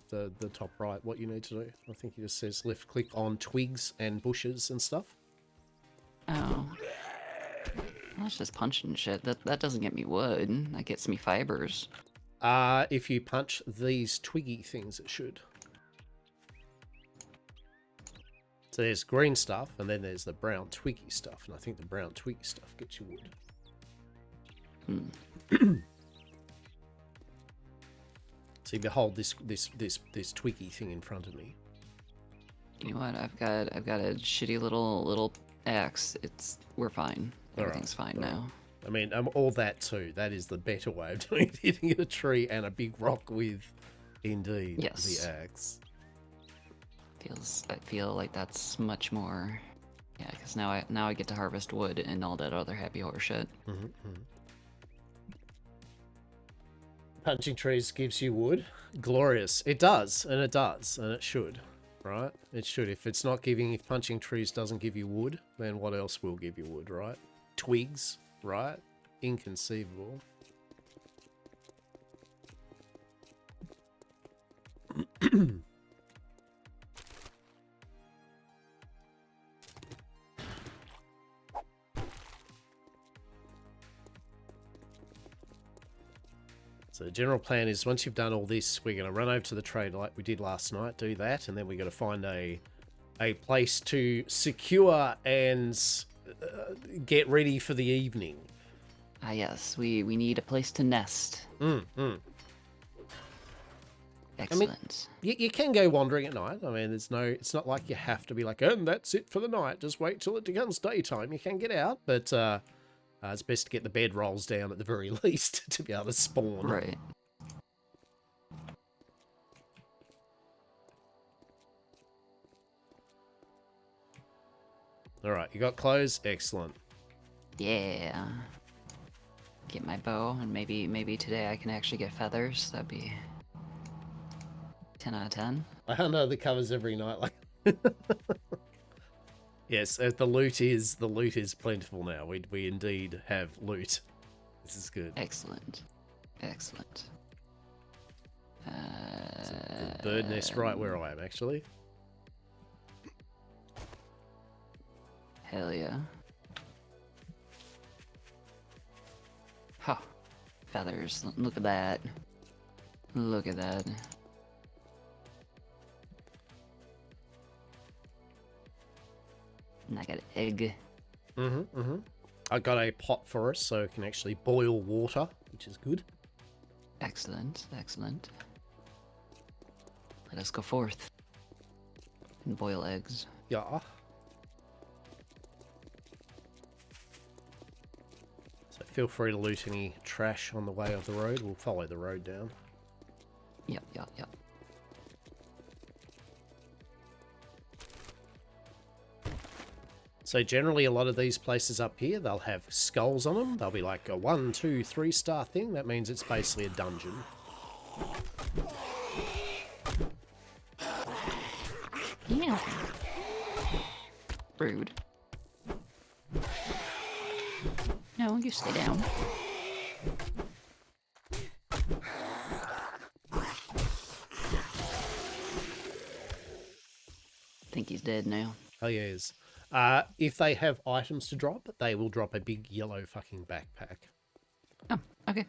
top right what you need to do. I think it just says left click on twigs and bushes and stuff. Oh. That's just punching shit. That doesn't get me wood. That gets me fibers. If you punch these twiggy things, it should. So there's green stuff, and then there's the brown twiggy stuff, and I think the brown twiggy stuff gets you wood. So you behold this twiggy thing in front of me. You know what? I've got a shitty little axe. We're fine. Everything's fine now. I mean, all that too. That is the better way of doing it. Hitting a tree and a big rock with, indeed, the axe. I feel like that's much more. Yeah, because now I get to harvest wood and all that other happy horse shit. Punching trees gives you wood. Glorious. It does, and it should, right? It should. If punching trees doesn't give you wood, then what else will give you wood, right? Twigs, right? Inconceivable. So the general plan is once you've done all this, we're going to run over to the trade like we did last night, do that, and then we're going to find a place to secure and get ready for the evening. Ah, yes, we need a place to nest. Excellent. I mean, you can go wandering at night. I mean, it's not like you have to be like, and that's it for the night. Just wait till it becomes daytime. You can get out, but it's best to get the bed rolls down at the very least to be able to spawn. Right. All right, you got clothes? Excellent. Yeah. Get my bow, and maybe today I can actually get feathers. That'd be 10 out of 10. I don't know the covers every night. Like, yes, the loot is plentiful now. We indeed have loot. This is good. Excellent. Excellent. The bird nest right where I am, actually. Hell yeah. Huh. Feathers. Look at that. Look at that. And I got an egg. I got a pot for us, so it can actually boil water, which is good. Excellent, excellent. Let us go forth and boil eggs. Yeah. So feel free to loot any trash on the way of the road. We'll follow the road down. Yep. So generally a lot of these places up here, they'll have skulls on them. They'll be like a 1, 2, 3 star thing. That means it's basically a dungeon. Yeah. Rude. No, you stay down. I think he's dead now. Oh, yes. If they have items to drop, they will drop a big yellow fucking backpack. Oh, okay.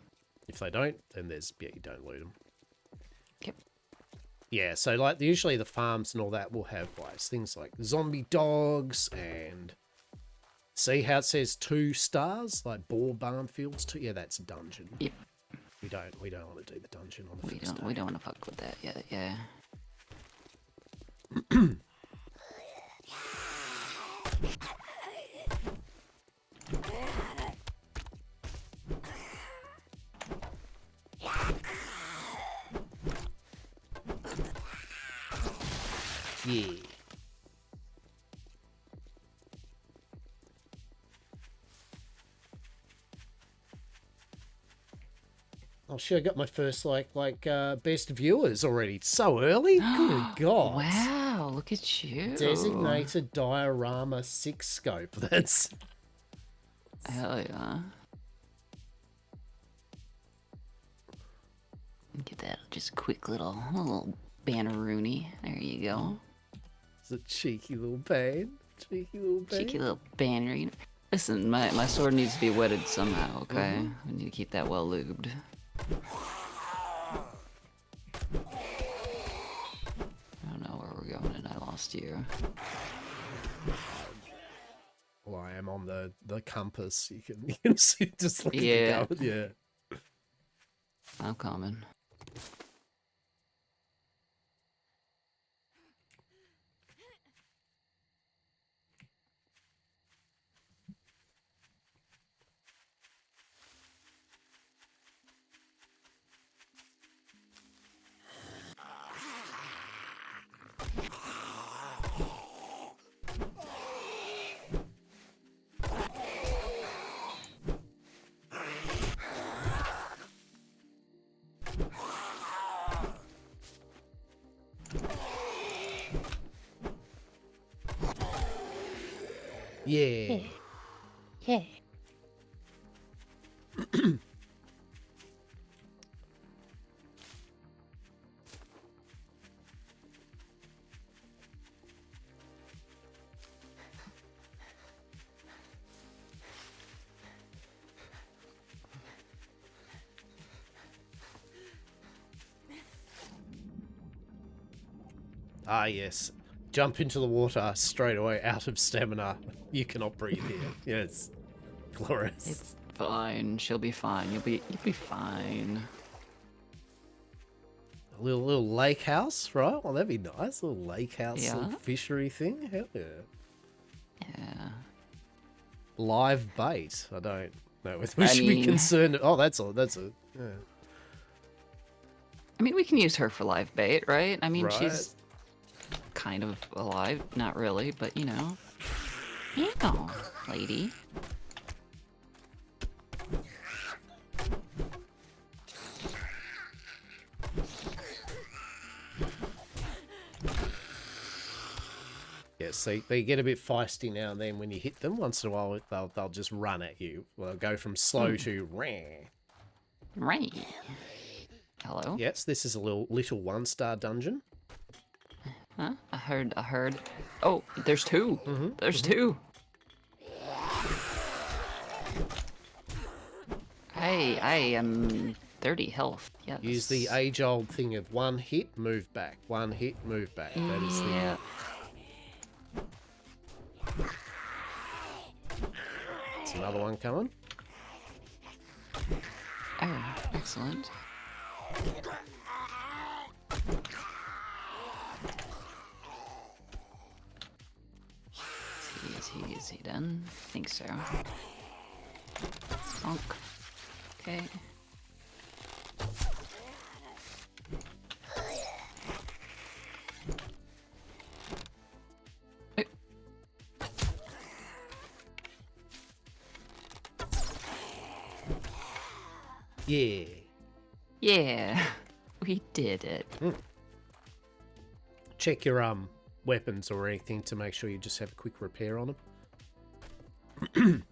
If they don't, then you don't loot them. Yep. Yeah, so like usually the farms and all that will have like things like zombie dogs and see how it says 2 stars, like boar barn fields 2. Yeah, that's a dungeon. Yep. We don't want to do the dungeon on the first day. We don't want to fuck with that yet. Yeah. Yeah. Oh shit, I got my first best viewers already. So early? Good God. Wow, look at you. Designated diorama 6 scope. That's Hell yeah. Get that just quick little banneroony. There you go. it's a cheeky little bane. Cheeky little Banner. Listen, my sword needs to be wetted somehow, okay? We need to keep that well lubed. I don't know where we're going and I lost you. Well, I am on the compass. You can see just like Yeah. the yeah. I'm coming. Yeah. Yeah. Ah, yes. Jump into the water straight away, out of stamina. You cannot breathe here. Yes. Glorious. It's fine. She'll be fine. You'll be fine. A little lake house, right? Well, that'd be nice. A little lake house, Yeah. little fishery thing. Hell yeah. Yeah. Live bait. I don't know whether we I should be mean- concerned. Oh, that's a yeah. I mean, we can use her for live bait, right? I mean, Right. she's kind of alive. Not really, but you know. You know, lady. Yes, they get a bit feisty now and then when you hit them. Once in a while, they'll just run at you. Well, they'll go from slow to rah. Right. Hello? Yes, this is a little 1-star dungeon. Huh? I heard. Oh, there's 2. There's 2. I am 30 health. Yes. Use the age-old thing of 1 hit, move back. 1 hit, move back. That is the... Yeah. It's another one coming. Oh, excellent. Is he done? I think so. Bonk. Okay. Eh. Yeah. Yeah, we did it. Check your weapons or anything to make sure you just have a quick repair on them.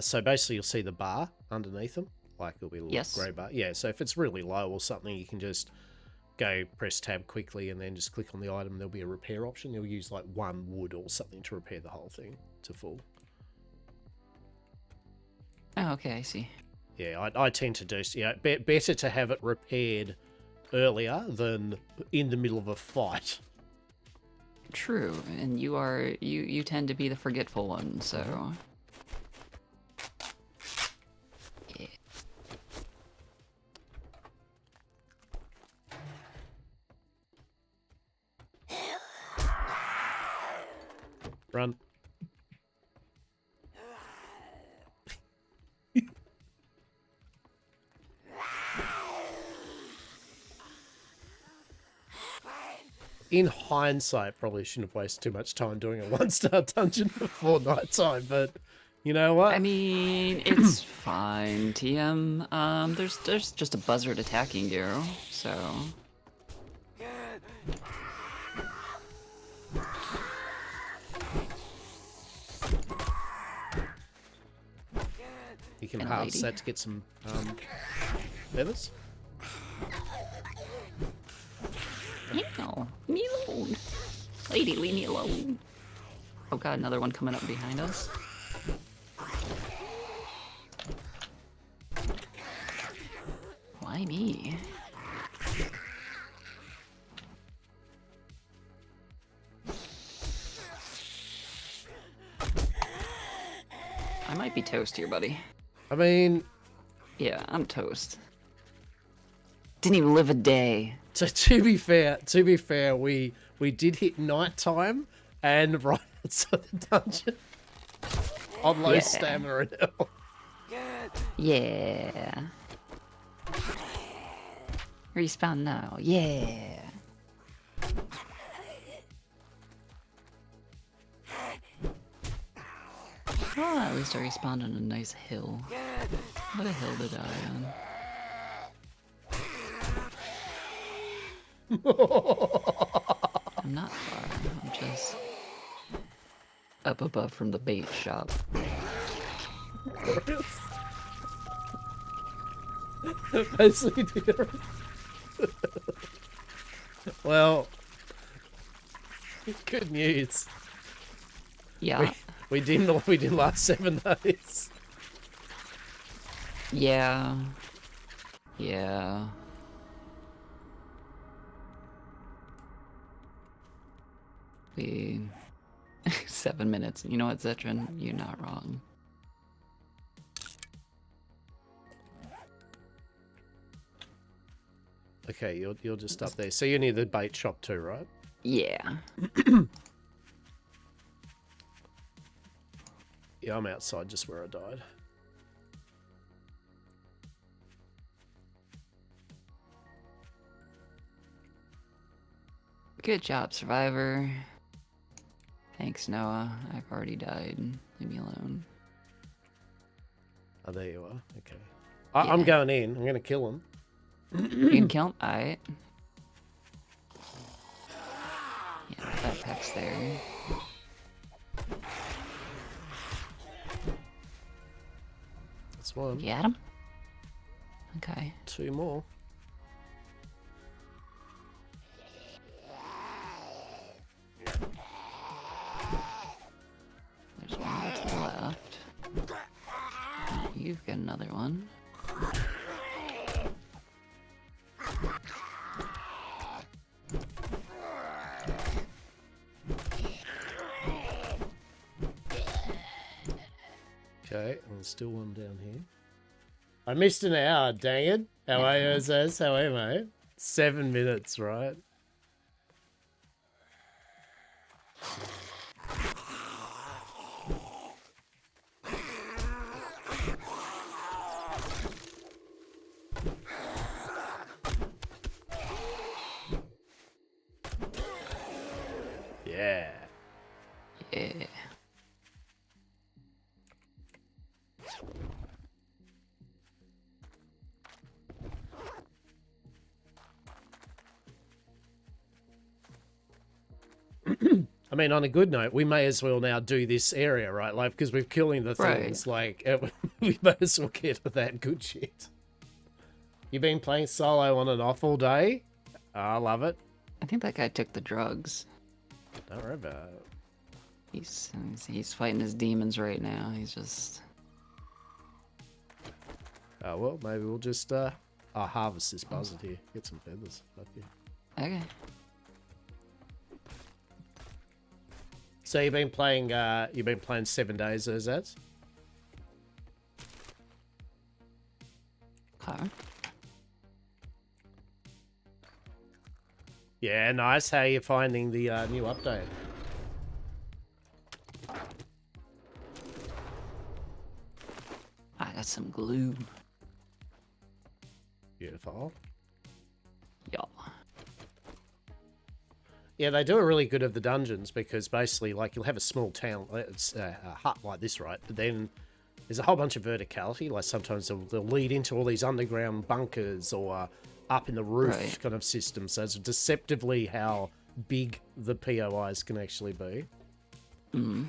So basically you'll see the bar underneath them, like it'll be a little Yes. grey bar. Yeah, so if it's really low or something, you can just go press tab quickly and then just click on the item. There'll be a repair option. You'll use like 1 wood or something to repair the whole thing to full. Oh, okay, I see. Yeah, I tend to do, better to have it repaired earlier than in the middle of a fight. True, and you tend to be the forgetful one, so. Yeah. Run. In hindsight, probably shouldn't have wasted too much time doing a 1-star dungeon before night time, but you know what? I mean, it's fine, TM. There's just a buzzard attacking you, so. You can And a harvest lady. that to get some feathers. No, leave me alone. Lady, leave me alone. Oh god, another one coming up behind us. Why me? I might be toast here, buddy. I mean, Yeah, I'm toast. Didn't even live a day. to be fair, we did hit night time and right outside the dungeon on low Yeah. stamina and health. Yeah. Respawn now. Yeah. Oh, at least I respawned on a nice hill. What a hill to die on. I'm not far. I'm just up above from the bait shop. Basically did everything. Well, good news. Yeah. We didn't last 7 days. Yeah. Yeah. We 7 minutes. You know what, Zetran? You're not wrong. Okay, you're just up there. So you're near the bait shop too, right? Yeah. Yeah, I'm outside just where I died. Good job, Survivor. Thanks, Noah. I've already died. Leave me alone. Oh, there you are. Okay. I'm Yeah. going in. I'm going to kill him. You can kill him? Alright. Yeah, backpack's there. That's one. You got him? Okay. 2 more. There's one to the left. You've got another one. Okay, and there's still one down here. I missed an hour, dang it. How are you, Zaz? How are you, mate? 7 minutes, right? Yeah. Yeah. I mean, on a good note, we may as well now do this area, right? Like, because we're killing the things, like, we may as well get to that good shit. You been playing solo on and off all day? Oh, I love it. I think that guy took the drugs. Don't worry about it. He's fighting his demons right now. He's just... Oh, well, maybe we'll just, harvest this buzzard here. Get some feathers. Fuck yeah. Okay. So you've been playing 7 days, those ads? Okay. Yeah, nice. How are you finding the new update? I got some glue. Beautiful. Yeah. Yeah, they do a really good of the dungeons because basically, like, you'll have a small town, it's a hut like this, right? But then there's a whole bunch of verticality. Like, sometimes they'll lead into all these underground bunkers or up in the roof kind of system. So it's deceptively how big the POIs can actually be. Mm.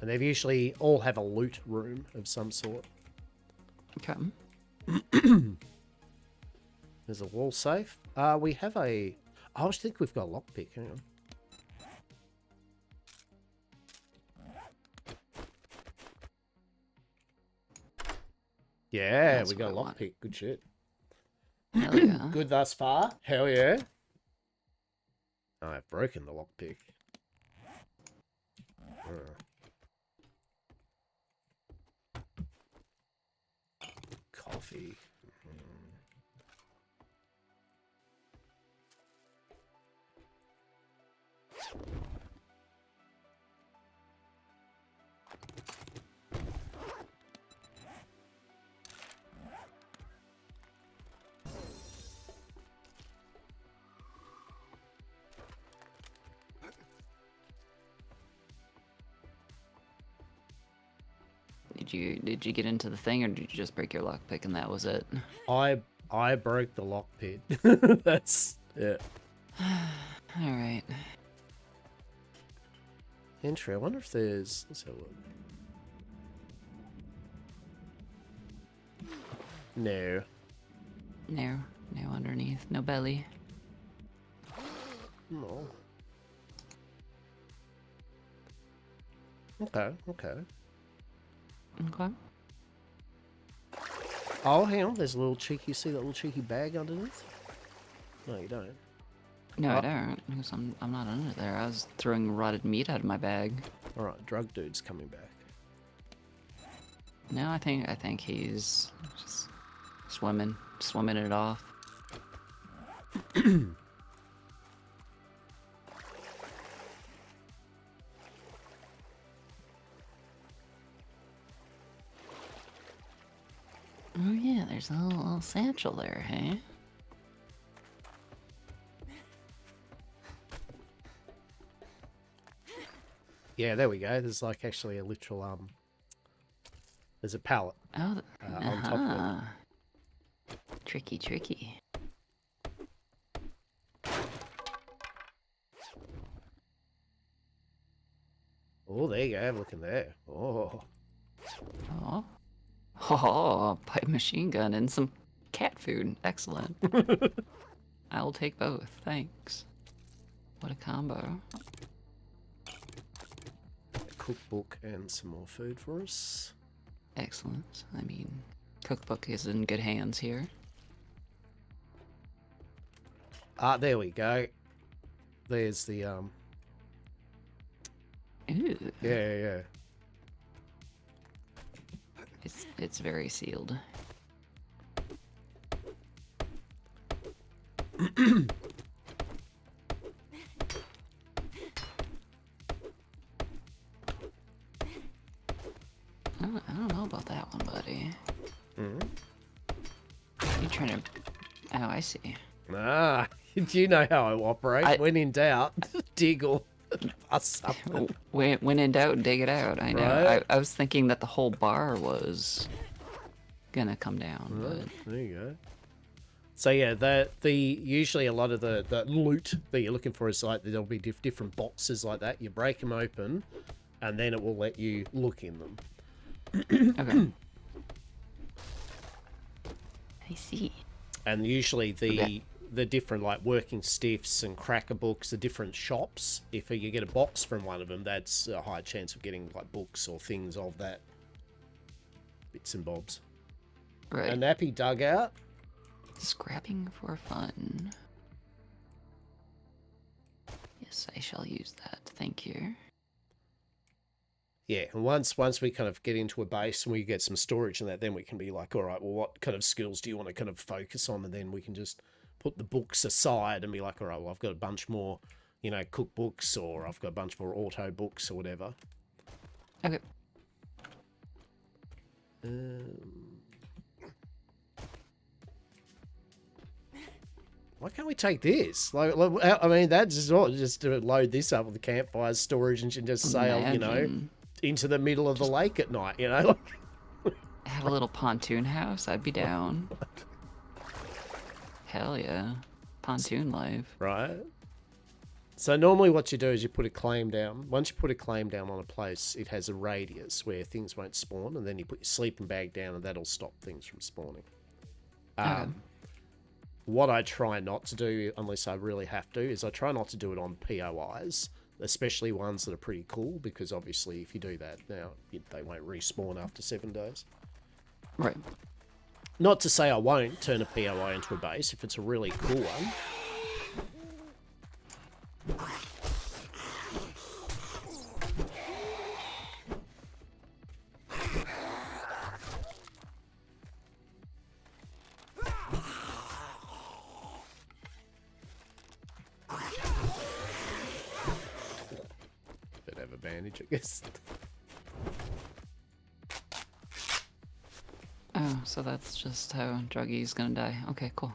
And they usually all have a loot room of some sort. Okay. There's a wall safe. We have a... I think we've got a lockpick. Hang on. Yeah, That's we got a what I lockpick. Good shit. Hell yeah. Good thus far. Hell yeah. Oh, I've broken the lockpick. Coffee. Did you get into the thing, or did you just break your lockpick and that was it? I broke the lockpick. That's yeah. All right. Entry. I wonder if there's. Let's have a look. No. No underneath, no belly. No. Okay. Okay. Oh, hang on. There's a little cheeky. See that little cheeky bag underneath? No, you don't. No, I don't. Because I'm not under there. I was throwing rotted meat out of my bag. All right, drug dude's coming back. No, I think he's just swimming it off. Oh yeah, there's a little satchel there, hey? Yeah, there we go. There's like actually a literal there's a pallet Oh, on top of it. Tricky. Oh, there you go. Have a look in there. Oh. Oh, pipe machine gun and some cat food. Excellent. I'll take both, thanks. What a combo. A cookbook and some more food for us. Excellent. I mean, cookbook is in good hands here. There we go. There's the Ooh. Yeah. It's very sealed. I don't know about that one, buddy. You trying to... Oh, I see. Ah, you know how I operate. When in doubt, dig or bust something. When in doubt, dig it out. I know. Right? I was thinking that the whole bar was gonna come down, Right, but... there you go. So yeah, the usually a lot of the loot that you're looking for is like there'll be different boxes like that. You break them open, and then it will let you look in them. Okay. I see. And usually the different like working stiffs and cracker books, the different shops. If you get a box from one of them, that's a high chance of getting like books or things of that. Bits and bobs. Right. A nappy dugout. Scrapping for fun. Yes, I shall use that. Thank you. Yeah, and once we kind of get into a base and we get some storage and that, then we can be like, all right, well, what kind of skills do you want to kind of focus on? And then we can just put the books aside and be like, all right, well, I've got a bunch more, you know, cookbooks, or I've got a bunch more auto books or whatever. Okay. Why can't we take this? Like, I mean, that's just to load this up with the campfire storage and just sail, you know, into the middle of the lake at night, you know? Have a little pontoon house, I'd be down. Hell yeah. Pontoon life. Right. So normally what you do is you put a claim down. Once you put a claim down on a place, it has a radius where things won't spawn, and then you put your sleeping bag down and that'll stop things from spawning. Okay. What I try not to do, unless I really have to, is I try not to do it on POIs, especially ones that are pretty cool, because obviously if you do that now, they won't respawn after 7 days. Right. Not to say I won't turn a POI into a base if it's a really cool one. Bit of advantage, I guess. Oh, so that's just how Druggy's gonna die. Okay, cool.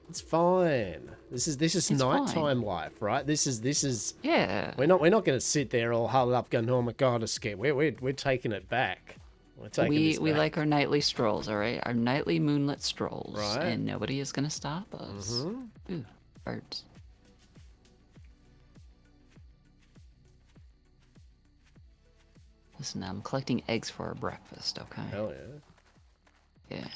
It's fine. This is It's nighttime life, right? This is. Yeah. We're not going to sit there all huddled up going, oh my god, I'm scared. We're taking it back. We're taking this We back. like our nightly strolls, all right? Our nightly moonlit strolls, Right. and nobody is gonna stop us. Ooh, birds. Listen, I'm collecting eggs for our breakfast, okay? Hell yeah. Yeah,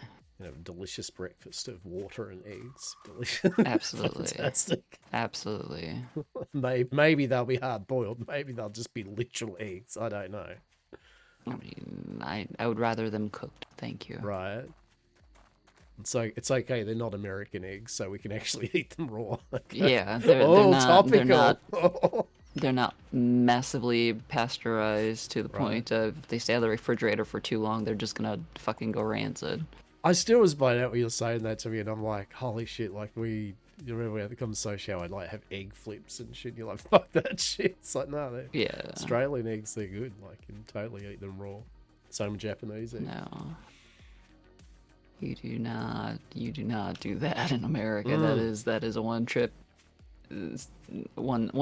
You know, delicious breakfast of water and eggs. Delicious. absolutely. Fantastic. Absolutely. Maybe they'll be hard boiled. Maybe they'll just be literal eggs. I don't know. I mean, I would rather them cooked, thank you. Right. So it's okay. They're not American eggs, so we can actually eat them raw. Okay. Yeah, they're not. Topical. They're not massively pasteurized to the point of if they stay out of the refrigerator for too long, they're just gonna fucking go rancid. I still was blown out when you're saying that to me, and I'm like, holy shit! Like you remember we had the conversation? I'd like have egg flips and shit. And you're like, fuck that shit. It's like, no, they're Yeah. Australian eggs. They're good. Like you can totally eat them raw. Same with Japanese eggs. No. You do not do that in America. That is a one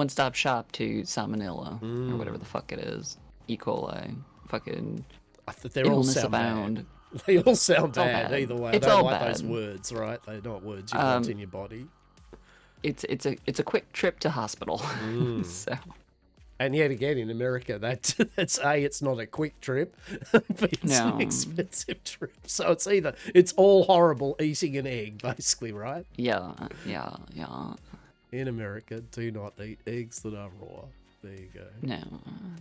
stop shop to salmonella or whatever the fuck it is. E. coli. Fucking They all illness sound abound. bad. They all sound all bad. bad. Either way. It's I don't all like those bad. words, right? They're not words you want in your body. It's a quick trip to hospital. So And yet again, in America, that's it's not a quick trip, but it's an No. expensive trip. So it's all horrible eating an egg, basically, right? yeah. In America, do not eat eggs that are raw. There you go. No,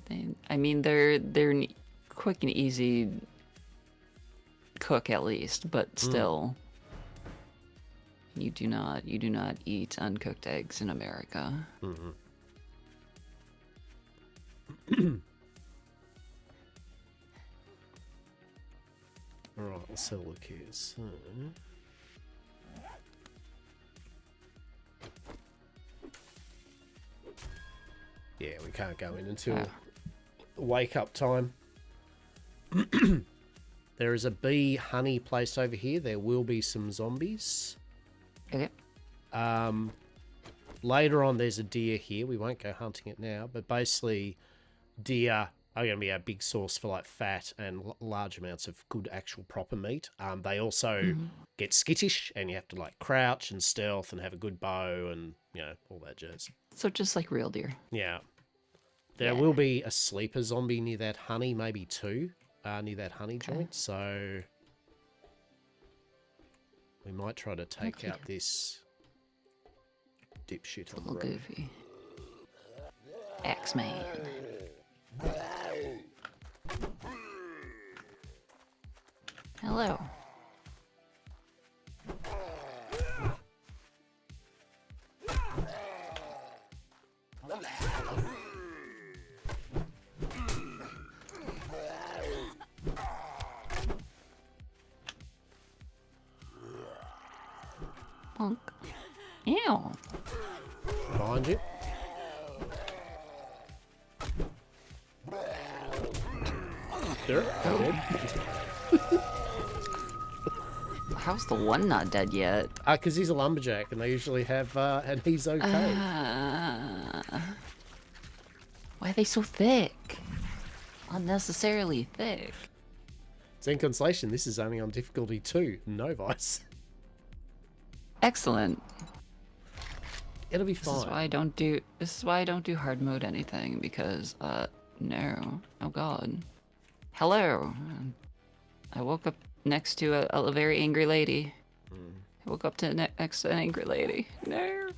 they're quick and easy cook at least, but still, you do not eat uncooked eggs in America. All right, let's have a look here. So, yeah, we can't go in until wake up time. There is a bee honey place over here. There will be some zombies. Okay. Later on, there's a deer here. We won't go hunting it now, but basically, deer are going to be a big source for like fat and large amounts of good actual proper meat. They also get skittish, and you have to like crouch and stealth and have a good bow and all that jazz. So just like real deer. Yeah. There will be a sleeper zombie near that honey, maybe two, near that honey joint. So we might try to take out this dipshit on the road. Goofy. Axeman. Hello. Punk. Ew. Behind you. There. How's the one not dead yet? Because he's a lumberjack, and they usually have, and he's okay. Why are they so thick? Unnecessarily thick. Zen Consolation, this is only on difficulty 2, no vice. Excellent. It'll be fine. This is why I don't do hard mode anything, because no. Oh god. Hello. I woke up next to a very angry lady. I woke up next to an angry lady. No.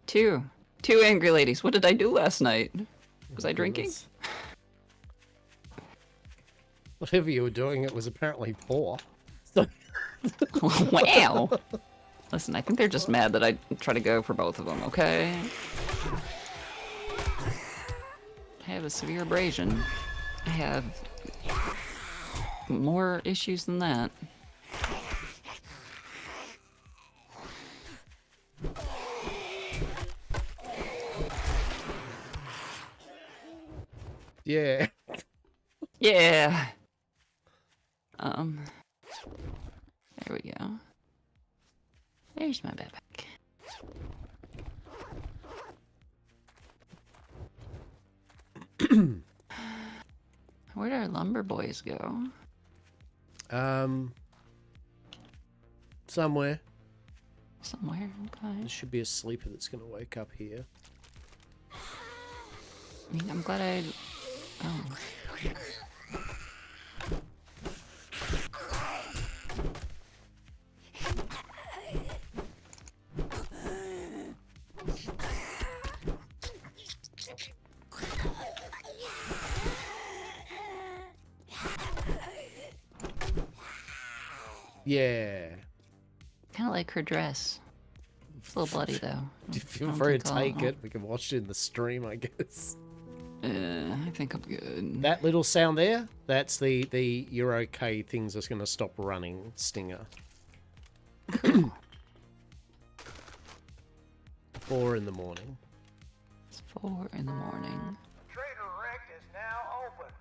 Two angry ladies. What did I do last night? Was I drinking? Whatever you were doing, it was apparently poor. So... Wow. Listen, I think they're just mad that I try to go for both of them, okay? I have a severe abrasion. I have more issues than that. Yeah. Yeah. There we go. There's my backpack. Where'd our lumber boys go? Somewhere. Somewhere, okay. There should be a sleeper that's going to wake up here. I mean, I'm glad I... Oh. Yeah. Kind of like her dress. It's a little bloody though. Feel free to take it. We can watch it in the stream, I guess. I think I'm good. That little sound there, that's the you're okay things that's going to stop running stinger. 4 in the morning. It's 4 in the morning. Trader Rick is now open.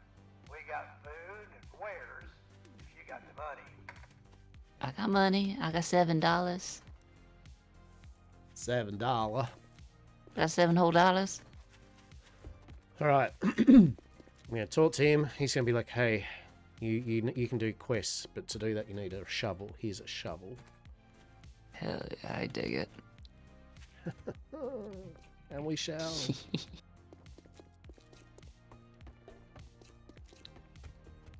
We got food and wares if you got the money. I got money. I got $7. $7. Got $7 whole dollars. All right. I'm going to talk to him. He's going to be like, hey, you can do quests, but to do that you need a shovel. Here's a shovel. Hell yeah, I dig it. And we shall.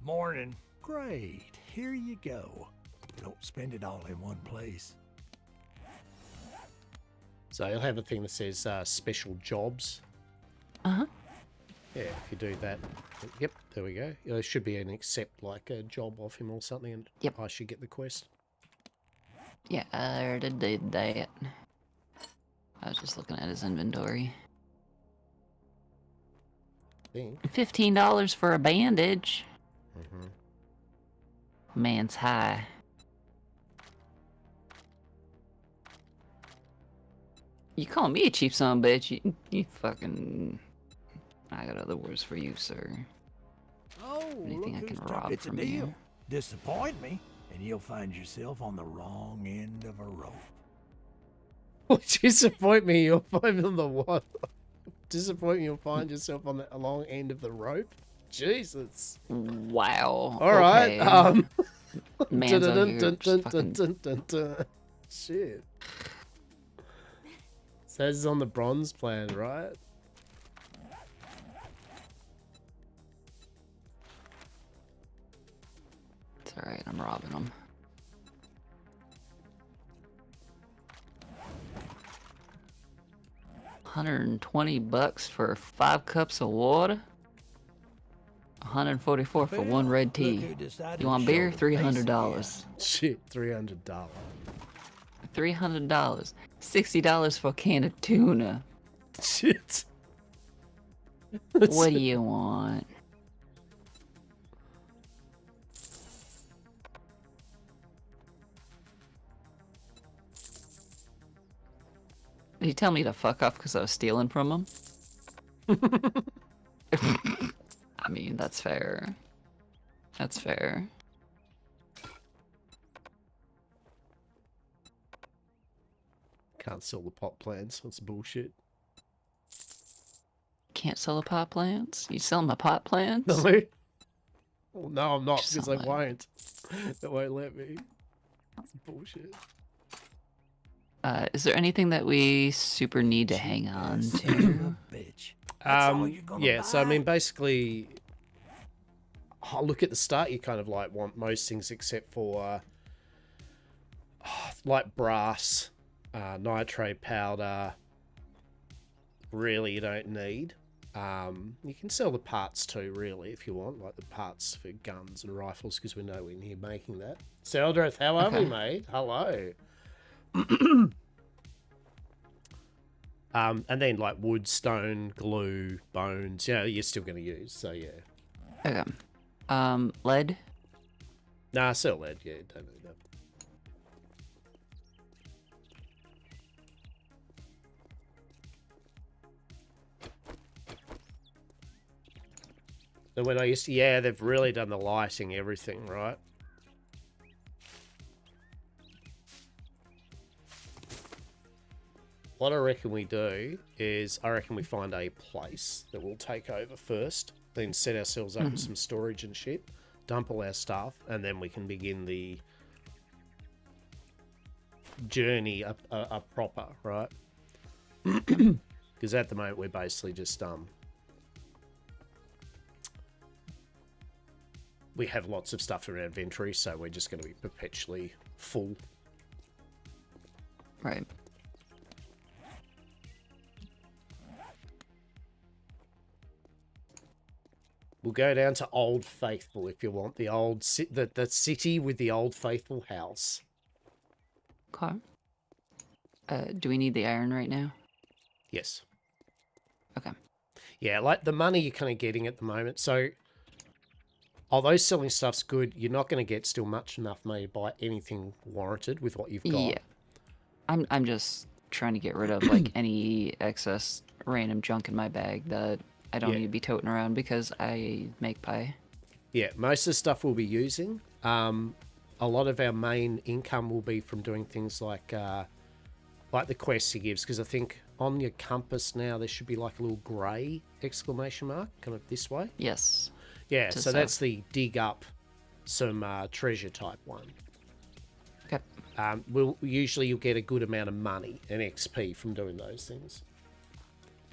Morning. Great. Here you go. Don't spend it all in one place. So you'll have a thing that says special jobs. Uh-huh. Yeah, if you do that. Yep, there we go. There should be an accept like a job of him or something, and yep. I should get the quest. Yeah, I already did that. I was just looking at his inventory. $15 for a bandage. Man's high. You call me a cheap son of a bitch? You fucking... I got other words for you, sir. Oh, Anything I look can who's rob it's a from deal. you. Disappoint me, and you'll find yourself on the wrong end of a rope. Disappoint me, you'll find me on the what? disappointing you'll find yourself on the long end of the rope. Jesus. Wow. All right. Okay. Man's out here dun, just fucking... dun. Shit. Says on the bronze plan, right? It's alright, I'm robbing them. $120 for 5 cups of water. 144 for one red Look tea. who decided You want to beer? show the face $300. Shit, $300. $300. $60 for a can of tuna. Shit. What do you want? Did he tell me to fuck off because I was stealing from him? I mean, that's fair. That's fair. Can't sell the pot plants. That's bullshit. Can't sell the pot plants? You selling my pot plants? No. Well, no, I'm not, Just because sound they like- won't. They won't let me. That's bullshit. Is there anything that we super need to hang on Son of to? a bitch. That's all you're gonna Yeah, so I buy? mean, basically, look at the start, you kind of like want most things except for like brass, nitrate powder. Really, you don't need. You can sell the parts too, really, if you want, like the parts for guns and rifles, because we're nowhere near making that. Seldreth, how are we, Okay. mate? Hello. And then like wood, stone, glue, bones, you're still going to use, so yeah. Okay. Lead? Nah, sell lead, yeah, don't need that. And when I used to, yeah, they've really done the lighting, everything, right? What I reckon we do is, I reckon we find a place that we'll take over first, then set ourselves up with some storage and shit, dump all our stuff, and then we can begin the journey up proper, right? Because at the moment we're basically just we have lots of stuff in our inventory, so we're just going to be perpetually full. Right. We'll go down to Old Faithful if you want, the old the city with the Old Faithful house. Okay. Do we need the iron right now? Yes. Okay. Yeah, like the money you're kind of getting at the moment. So, although selling stuff's good, you're not going to get still much enough money to buy anything warranted with what you've got. Yeah. I'm just trying to get rid of like any excess random junk in my bag that I don't Yeah. need to be toting around because I make pie. Yeah, most of the stuff we'll be using. A lot of our main income will be from doing things like the quests he gives, because I think on your compass now there should be like a little grey exclamation mark, kind of this way. Yes. Yeah, To so that's south. the dig up some treasure type one. Okay. Usually you'll get a good amount of money and XP from doing those things.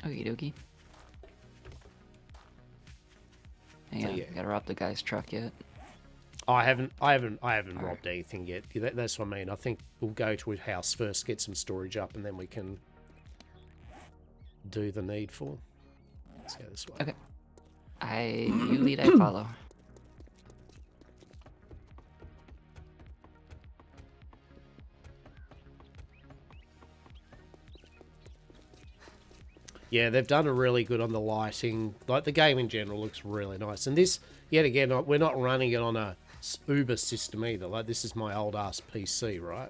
Okie dokie. Hang on, yeah. gotta rob the guy's truck yet. I haven't Alright. robbed anything yet. That's what I mean. I think we'll go to a house first, get some storage up, and then we can do the needful. Let's go this way. Okay. You lead, I follow. Yeah, they've done a really good on the lighting. Like the game in general looks really nice. And this, yet again, we're not running it on a Uber system either. Like this is my old ass PC, right?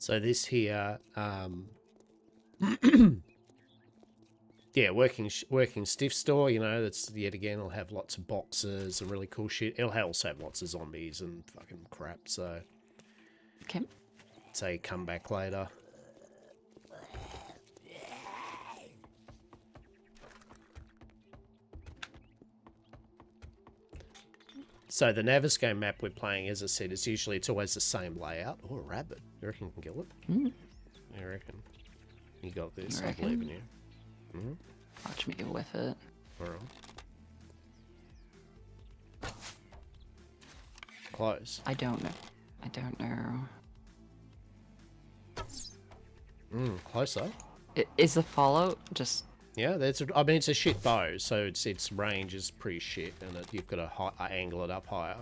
So this here, yeah, working stiff store, you know, that's yet again, it'll have lots of boxes and really cool shit. It'll also have lots of zombies and fucking crap, so Okay. say come back later. So the Navisco map we're playing, as I said, is usually, it's always the same layout. Oh, a rabbit. You reckon you can kill it? Mm. I reckon. You got this, You I reckon? believe in you. Mm-hmm. Watch me whiff it. Alright. Close. I don't know. I don't know. Closer. Is the fallout just... Yeah, I mean, it's a shit bow, so its range is pretty shit, and you've got to angle it up higher.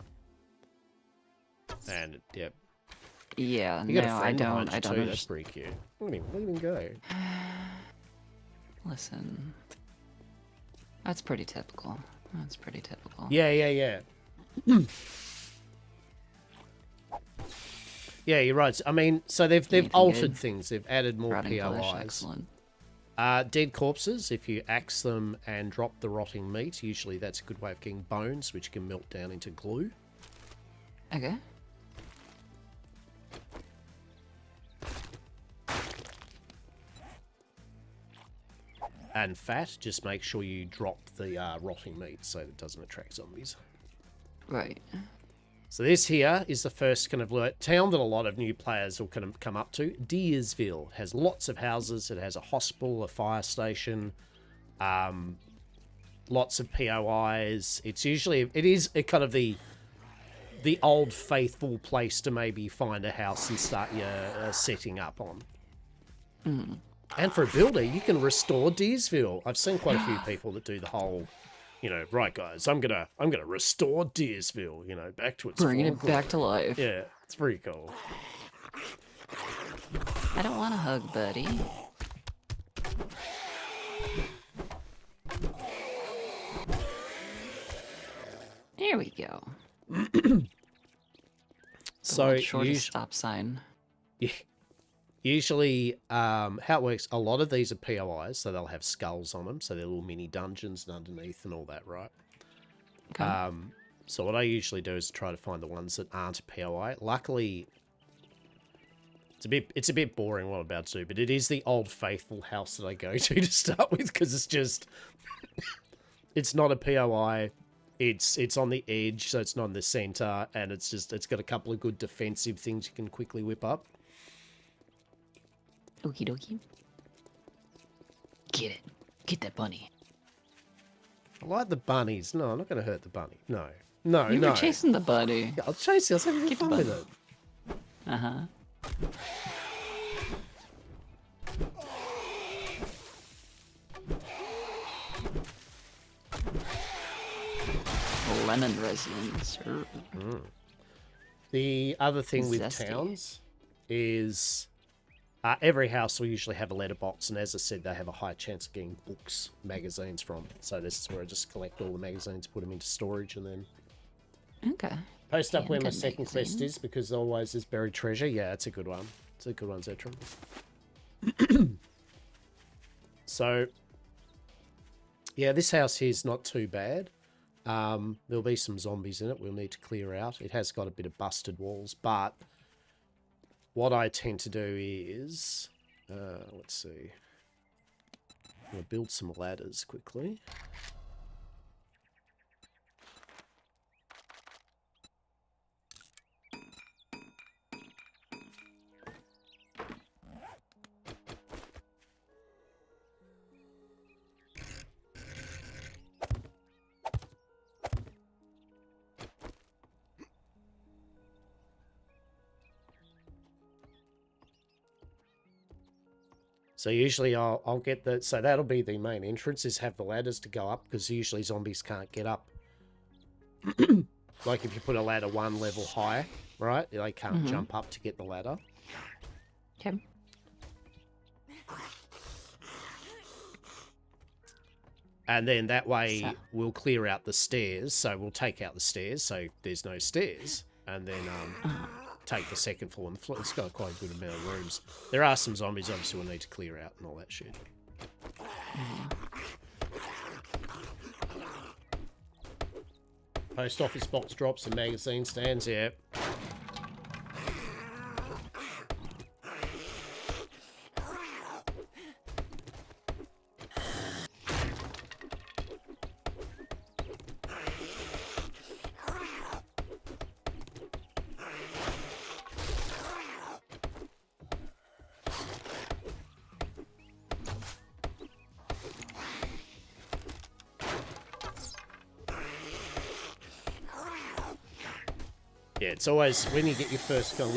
And, yep. Yeah, You got no, a friend behind you I don't too, that's understand. pretty cute. Look at him go. Listen. That's pretty typical. That's pretty typical. Yeah. Yeah, you're right. I mean, so they've Anything altered good? things. They've added more Rotting flesh, POIs. excellent. Dead corpses, if you axe them and drop the rotting meat, usually that's a good way of getting bones, which can melt down into glue. Okay. And fat, just make sure you drop the rotting meat so that it doesn't attract zombies. Right. So this here is the first kind of town that a lot of new players will kind of come up to. Deersville has lots of houses. It has a hospital, a fire station, lots of POIs. It is a kind of the old faithful place to maybe find a house and start your setting up on. Mm. And for a builder, you can restore Deersville. I've seen quite a few people that do the whole, you know, right guys, I'm gonna restore Deersville, you know, back to its Bringing former it back to life. Yeah, it's pretty cool. I don't want a hug, buddy. There we go. So shortest stop sign. usually, how it works, a lot of these are POIs, so they'll have skulls on them, so they're little mini dungeons and underneath and all that, right? Okay. So what I usually do is try to find the ones that aren't a POI. Luckily, it's a bit boring what I'm about to do, but it is the old faithful house that I go to start with, because it's just, it's not a POI. It's on the edge, so it's not in the center, and it's got a couple of good defensive things you can quickly whip up. Okie dokie. Get it. Get that bunny. I like the bunnies. No, I'm not going to hurt the bunny. No. No, You no. were chasing the bunny. Yeah, I'll chase you. I'll have Get the fun with bunny. it. Uh-huh. Lemon residence. The other thing with Zesty. towns is every house will usually have a letterbox, and as I said, they have a high chance of getting books, magazines from. So this is where I just collect all the magazines, put them into storage, and then Okay. post up Yeah, where my good second quest magazine. is, because always there's buried treasure. Yeah, it's a good one. It's a good one, Zetram. So, yeah, this house here is not too bad. There'll be some zombies in it we'll need to clear out. It has got a bit of busted walls, but what I tend to do is, let's see, I'm going to build some ladders quickly. So usually I'll get the, so that'll be the main entrance, is have the ladders to go up, because usually zombies can't get up. Like if you put a ladder one level higher, right? They can't jump up to get the ladder. Okay. And then that way So- we'll clear out the stairs. So we'll take out the stairs, so there's no stairs. And then take the second floor, and the floor, it's got quite a good amount of rooms. There are some zombies, obviously, we'll need to clear out and all that shit. Post office box drops and magazine stands, yeah. Yeah, it's always when you get your first kind of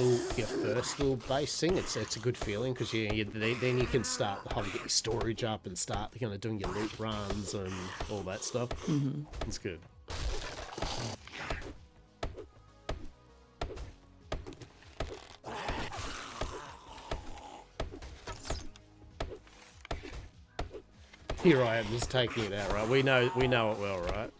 little base thing. It's a good feeling because then you can start how to get your storage up and start kind of doing your loot runs and all that stuff. Mm-hmm. It's good. Here I am, just taking it out, right? We know it well, right?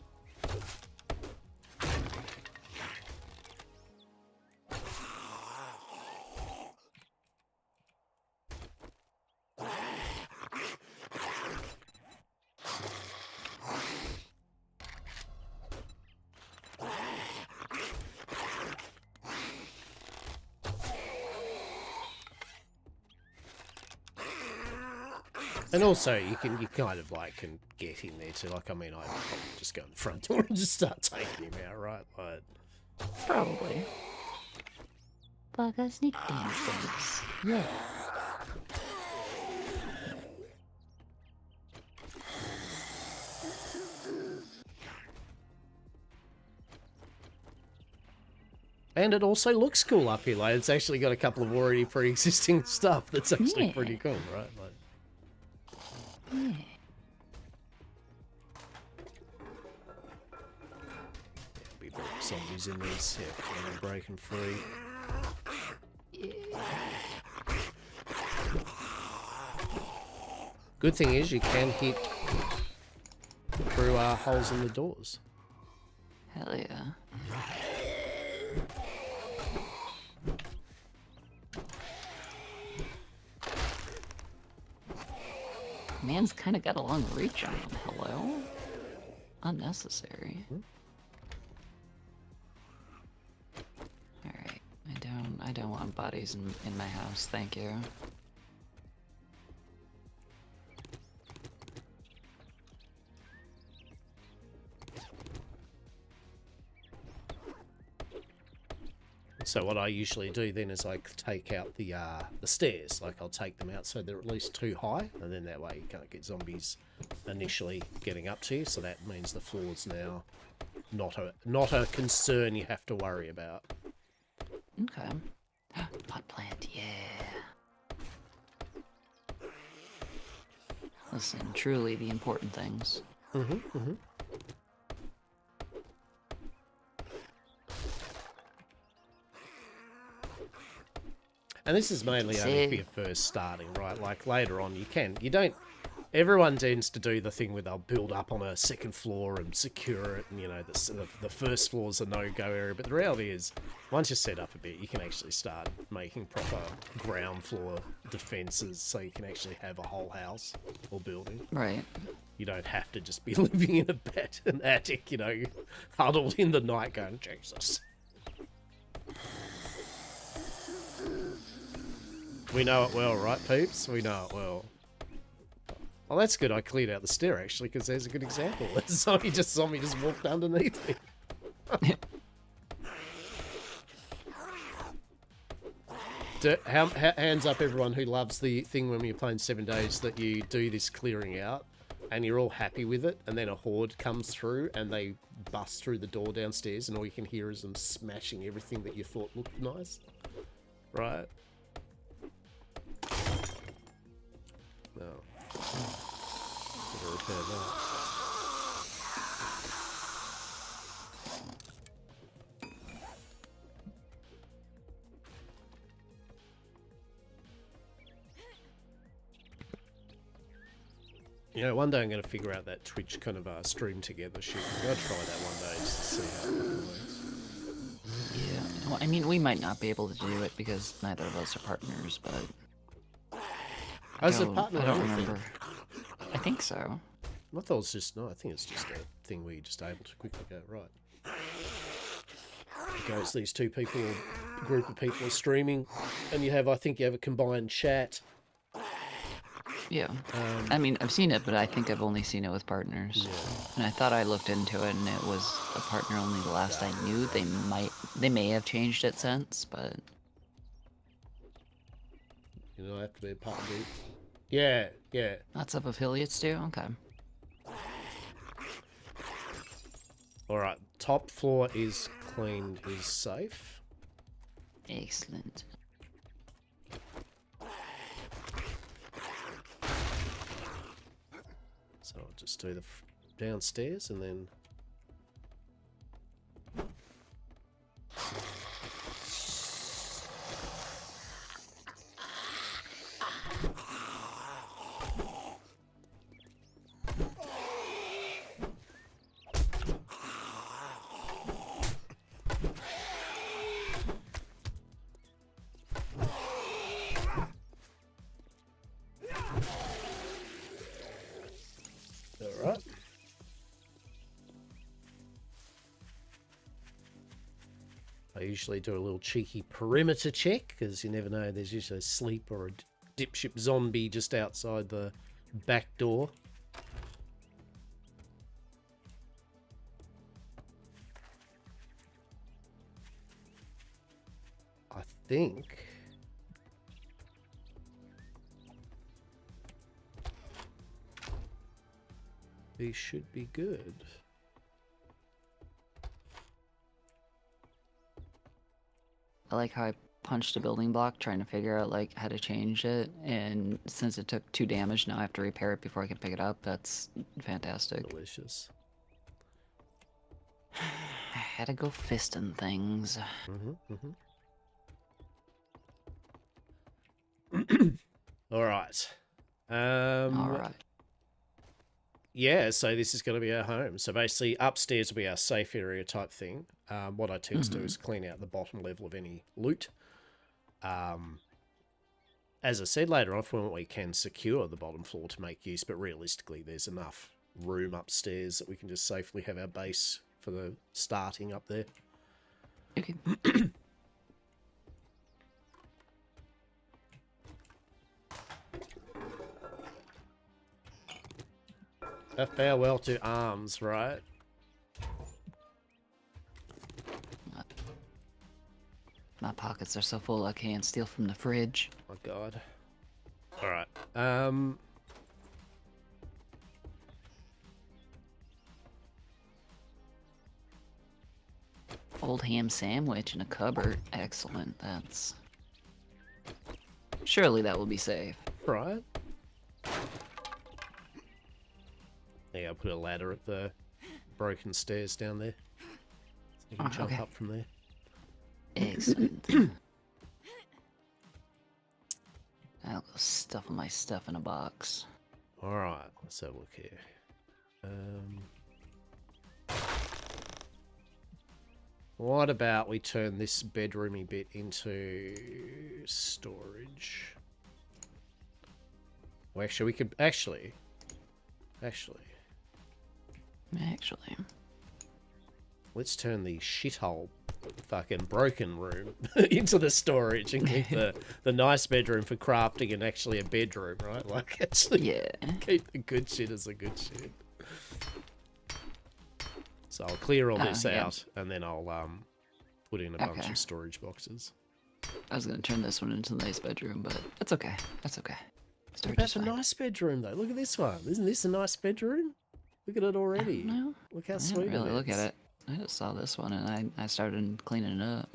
And also, you kind of like can get in there too. Like, I mean, I'd probably just go in the front door and just start taking him out, right? Like, Probably. But I sneak damage things. Yeah. and it also looks cool up here. Like, it's actually got a couple of already pre-existing stuff that's actually pretty cool, right? Like, Yeah. be a bit of zombies in these. Yeah, and breaking free. Good thing is you can hit through holes in the doors. Hell yeah. Man's kind of got a long reach on him. Hello? Unnecessary. Alright. I don't want bodies in my house, thank you. So what I usually do then is I take out the stairs. Like, I'll take them out so they're at least too high, and then that way you can't get zombies initially getting up to you. So that means the floor's now not a concern you have to worry about. Okay. Pot plant, yeah. Listen, truly the important things. And this is mainly only if you're first starting, right? Like, later on, you don't... Everyone tends to do the thing where they'll build up on a second floor and secure it, and, you know, the first floor's a no-go area. But the reality is, once you set up a bit, you can actually start making proper ground floor defenses, so you can actually have a whole house or building. Right. You don't have to just be living in an attic, you know, huddled in the night going, Jesus. We know it well, right, peeps? We know it well. Oh, that's good. I cleared out the stair, actually, because there's a good example. Zombie just walked underneath me. Hands up, everyone who loves the thing when you're playing 7 Days, that you do this clearing out, and you're all happy with it, and then a horde comes through, and they bust through the door downstairs, and all you can hear is them smashing everything that you thought looked nice. Right? No. Better repair that. You know, one day I'm going to figure out that Twitch kind of stream together shit. I'm going to try that one day just to see how it works. Yeah. Well, I mean, we might not be able to do it because neither of us are partners, but As a partner, I don't anything. remember. I think so. I thought it was just, no, I think it's just a thing where you're just able to quickly go, right. Goes these two people, group of people are streaming, and you have, I think you have a combined chat. Yeah. I mean, I've seen it, but I think I've only seen it with partners. And I thought I looked into it, and it was a partner only the last I knew. They may have changed it since, but You know, I have to be a partner. Yeah, yeah. lots of affiliates do. Okay. All right, top floor is cleaned, is safe. Excellent. So I'll just do the downstairs and then... All right. I usually do a little cheeky perimeter check because you never know, there's usually a sleep or a dipshit zombie just outside the back door. I think these should be good. I like how I punched a building block trying to figure out like how to change it, and since it took 2 damage, now I have to repair it before I can pick it up. That's fantastic. Delicious. I had to go fisting things. All right. All right. Yeah, so this is going to be our home. So basically, upstairs will be our safe area type thing. What I tend to do is clean out the bottom level of any loot. As I said later on, we can secure the bottom floor to make use, but realistically, there's enough room upstairs that we can just safely have our base for the starting up there. Okay. A farewell to arms, right? My pockets are so full I can't steal from the fridge. Oh god. All right. Old ham sandwich in a cupboard. Excellent. That's... Surely that will be safe. Right. Yeah, I'll put a ladder at the broken stairs down there. So you can jump okay. up from there. Excellent. I'll go stuff my stuff in a box. Alright, let's have a look here. What about we turn this bedroomy bit into storage? Well, actually, we could... Actually... Let's turn the shithole fucking broken room into the storage and keep the nice bedroom for crafting and actually a bedroom, right? Like, actually, Yeah. keep the good shit as the good shit. So I'll clear all this yeah. out and then I'll put in a bunch of storage boxes. I was gonna turn this one into a nice bedroom, but that's okay. That's okay. Storage That's is a fine. nice bedroom, though. Look at this one. Isn't this a nice bedroom? Look at it already. No, Look how I sweet didn't really it look is. at it. I just saw this one and I started cleaning it up.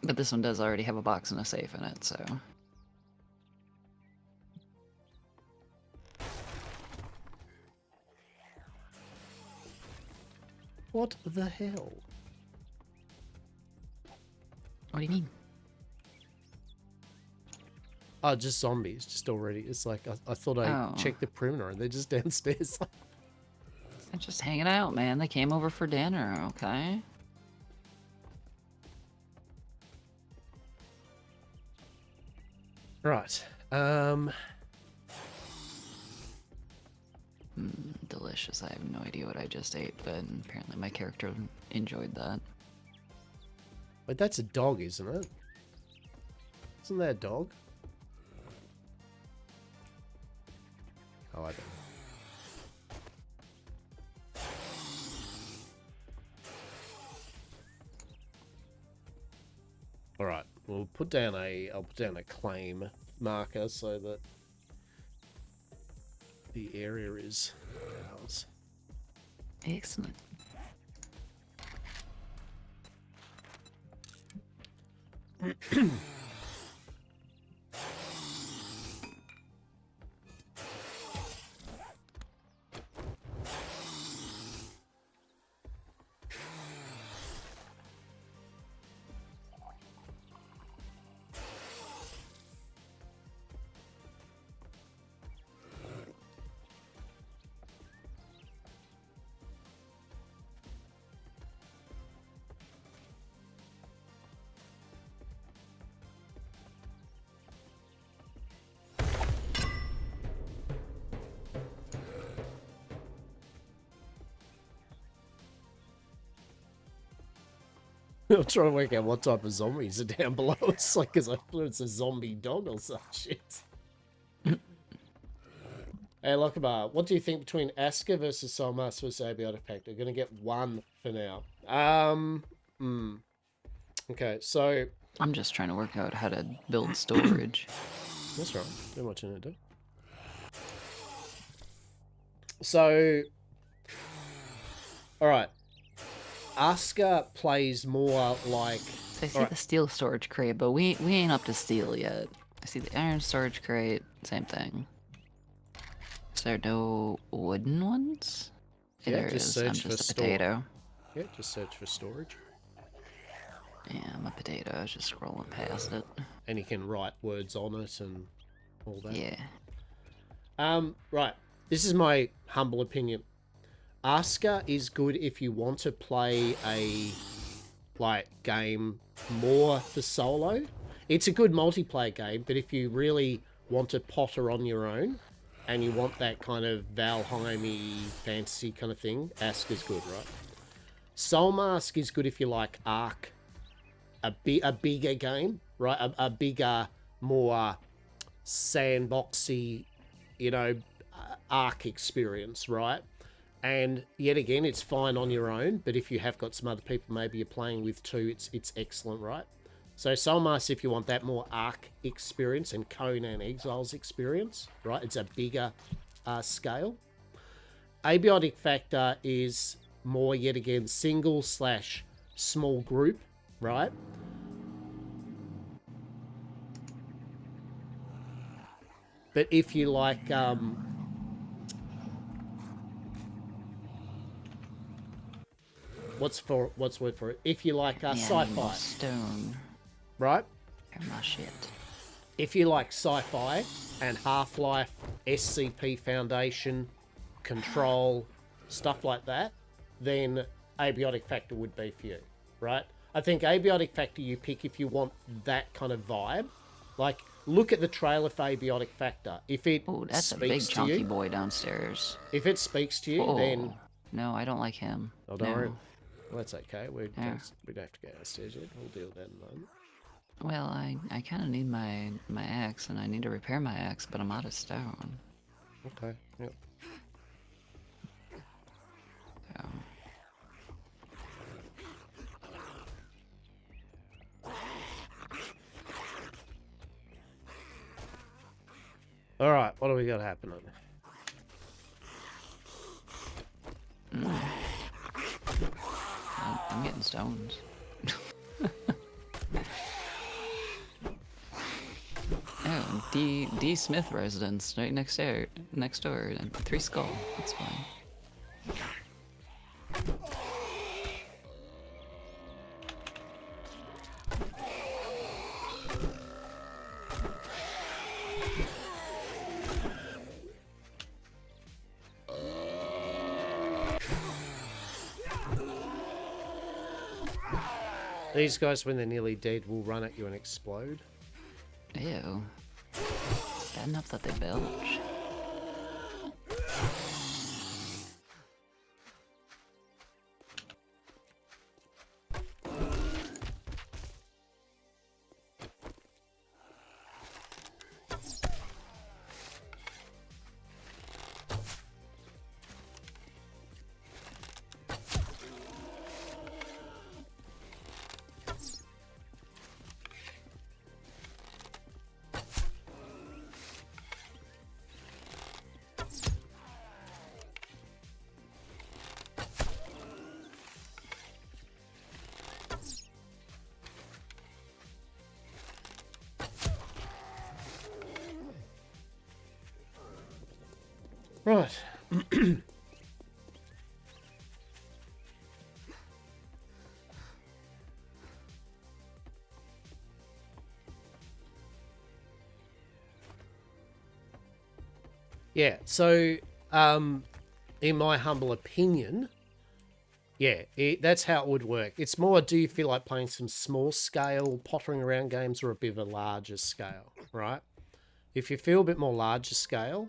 But this one does already have a box and a safe in it, so... What the hell? What do you mean? Oh, just zombies, just already. It's like, I thought I checked the perimeter and they're just downstairs. They're just hanging out, man. They came over for dinner, okay? Right. Delicious. I have no idea what I just ate, but apparently my character enjoyed that. Wait, that's a dog, isn't it? Isn't that a dog? Oh, I don't know. All right, we'll put down I'll put down a claim marker so that the area is ours. Excellent. I'm trying to work out what type of zombies are down below. It's like, because I thought it's a zombie dog or some shit. Hey, Lockabar, what do you think between Aska versus Solmas versus Abiotic Pact? We're going to get one for now. Okay, so... I'm just trying to work out how to build storage. That's right. Too much in it, dude. So... Alright. Aska plays more like... So I see the steel storage crate, but we ain't up to steel yet. I see the iron storage crate, same thing. Is there no wooden ones? Yeah, There just is. search I'm for just a store. potato. Yeah, just search for storage. Yeah, I'm a potato. I was just scrolling past it. And you can write words on it and all that. Yeah. Right. This is my humble opinion. Aska is good if you want to play a game more for solo. It's a good multiplayer game, but if you really want to potter on your own and you want that kind of Valheim-y fantasy kind of thing, Aska's good, right? Soulmask is good if you like Ark, a bigger game, right? A bigger, more sandboxy, Ark experience, right? And yet again, it's fine on your own, but if you have got some other people maybe you're playing with too, it's excellent, right? So Soulmask, if you want that more Ark experience and Conan Exiles experience, right? It's a bigger scale. Abiotic Factor is more, yet again, single/small group, right? But if you like... what's word for it? If you like sci-fi, Stone. right? They're my shit. If you like sci-fi and Half-Life, SCP Foundation, Control, stuff like that, then Abiotic Factor would be for you, right? I think Abiotic Factor you pick if you want that kind of vibe. Like, look at the trailer for Abiotic Factor. If it Oh, that's a big speaks to chunky you, boy downstairs. if it speaks to you, Oh, then... no, I don't like him. Oh, don't no. worry. Well, that's okay. We Yeah. don't have to go downstairs yet. We'll deal with that in a moment. Well, I kind of need my axe, and I need to repair my axe, but I'm out of stone. Okay, yep. So. Alright, what do we got happening? I'm getting stones. Oh, D Smith residence right next door, and 3 skull. That's fine. These guys, when they're nearly dead, will run at you and explode. Ew. Bad enough that they belch. Right. Yeah, so, in my humble opinion, yeah, that's how it would work. It's more, do you feel like playing some small scale pottering around games or a bit of a larger scale, right? If you feel a bit more larger scale,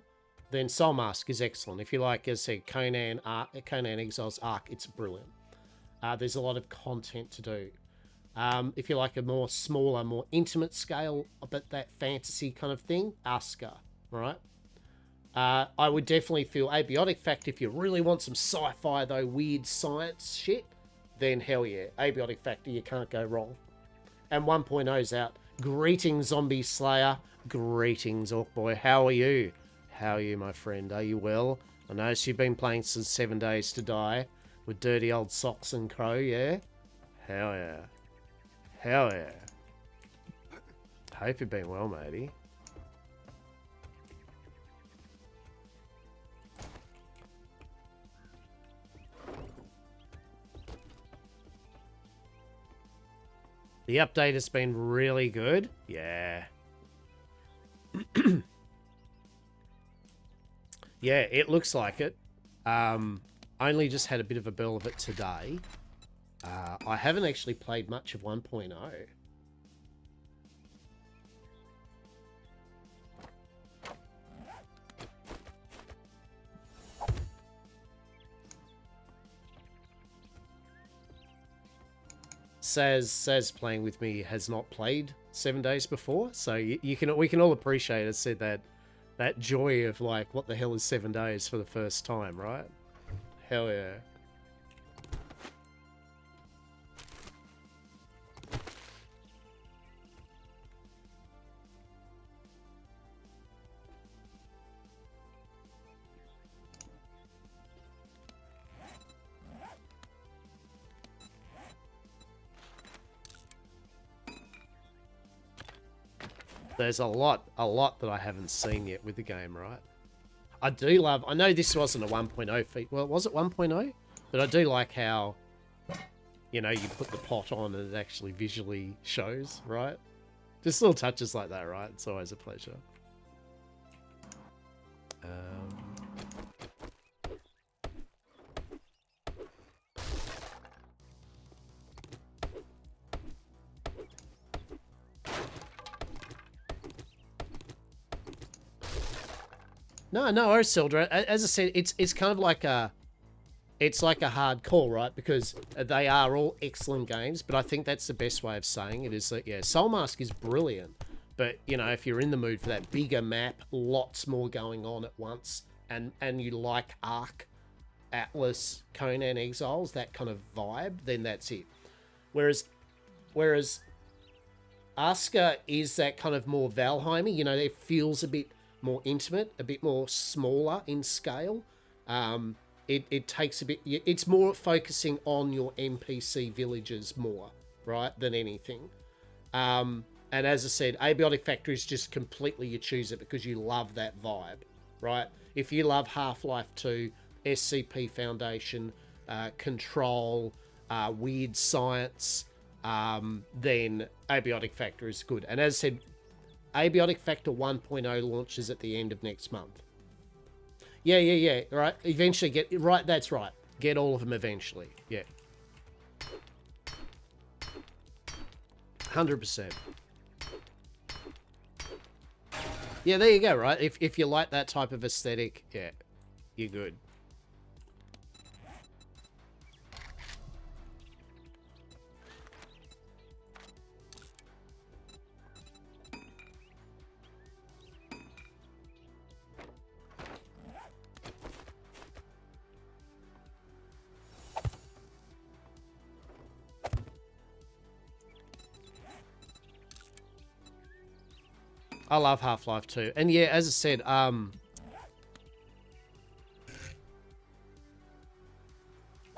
then Soul Mask is excellent. If you like, as I said, Conan Exile's Arc, it's brilliant. There's a lot of content to do. If you like a more smaller, more intimate scale, but that fantasy kind of thing, Asuka, right? I would definitely feel Abiotic Fact if you really want some sci-fi, though, weird science shit, then hell yeah. Abiotic Factor, you can't go wrong. And 1.0's out. Greetings, Zombie Slayer. Greetings, Orc Boy. How are you? How are you, my friend? Are you well? I noticed you've been playing since 7 Days to Die with dirty old Socks and Crow, yeah? Hell yeah. Hell yeah. Hope you've been well, matey. The update has been really good. Yeah. Yeah, it looks like it. Only just had a bit of a bell of it today. I haven't actually played much of 1.0. Saz playing with me has not played 7 Days before, so we can all appreciate, as said, that joy of like, what the hell is 7 Days for the first time, right? Hell yeah. There's a lot that I haven't seen yet with the game, right? I know this wasn't a 1.0 feat. Well, was it 1.0? But I do like how, you know, you put the pot on and it actually visually shows, right? Just little touches like that, right? It's always a pleasure. No, Sildra. As I said, it's kind of like it's like a hard call, right? Because they are all excellent games, but I think that's the best way of saying it is that, yeah, Soul Mask is brilliant, but, you know, if you're in the mood for that bigger map, lots more going on at once, and you like Ark, Atlas, Conan Exiles, that kind of vibe, then that's it. Whereas Asuka is that kind of more Valheim-y, you know, it feels a bit more intimate, a bit more smaller in scale. It takes a bit, it's more focusing on your NPC villages more, right, than anything. And as I said, Abiotic Factory is just completely, you choose it because you love that vibe, right? If you love Half-Life 2, SCP Foundation, Control, weird science, then Abiotic Factor is good. And as I said, Abiotic Factor 1.0 launches at the end of next month. Yeah. Right. Eventually get right. That's right. Get all of them eventually. Yeah. 100%. Yeah, there you go, right? If you like that type of aesthetic, yeah, you're good. I love Half-Life 2. And yeah, as I said,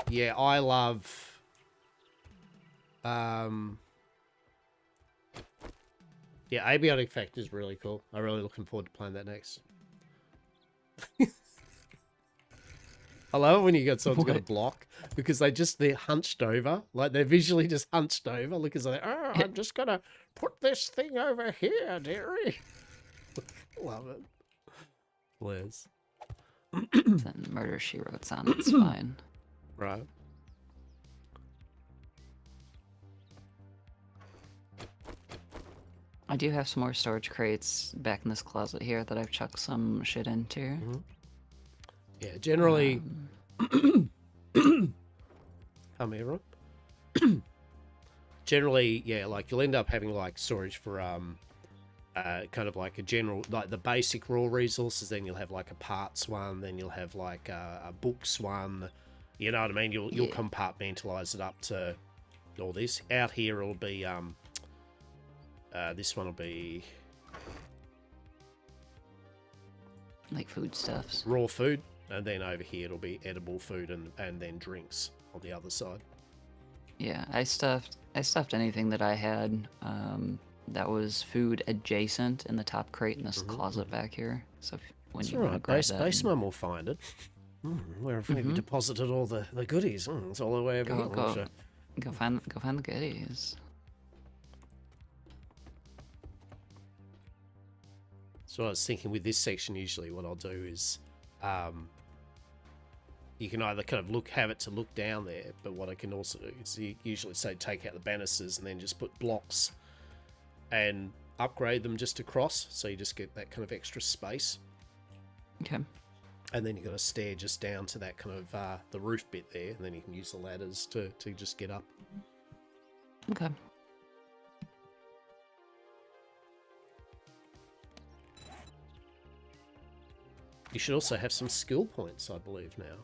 yeah, I love yeah, Abiotic Fact is really cool. I'm really looking forward to playing that next. I love it when you got someone's got a block because they're hunched over. Like they're visually just hunched over. Look as though, oh, I'm just gonna put this thing over here, dearie. Love it. Liz. Then Murder She Wrote sound, it's fine. Right. I do have some more storage crates back in this closet here that I've chucked some shit into. Mm-hmm. Yeah, generally. Come here, Ron. Generally, yeah, like you'll end up having like storage for kind of like a general, like the basic raw resources. Then you'll have like a parts one. Then you'll have like a books one. You know what I mean? You'll compartmentalize it up to all this. Out here it'll be this one will be like foodstuffs. Raw food, and then over here it'll be edible food and then drinks on the other side. Yeah, I stuffed anything that I had that was food adjacent in the top crate in this closet back here. So when That's you all want to right. grab Base Mum will find it. Where have we deposited all the goodies? It's all the way over here. Go find the goodies. So I was thinking with this section, usually what I'll do is you can either kind of have it to look down there, but what I can also do is usually say take out the banisters and then just put blocks and upgrade them just across, so you just get that kind of extra space. Okay. And then you've got a stair just down to that kind of the roof bit there, and then you can use the ladders to just get up. Okay. You should also have some skill points, I believe, now.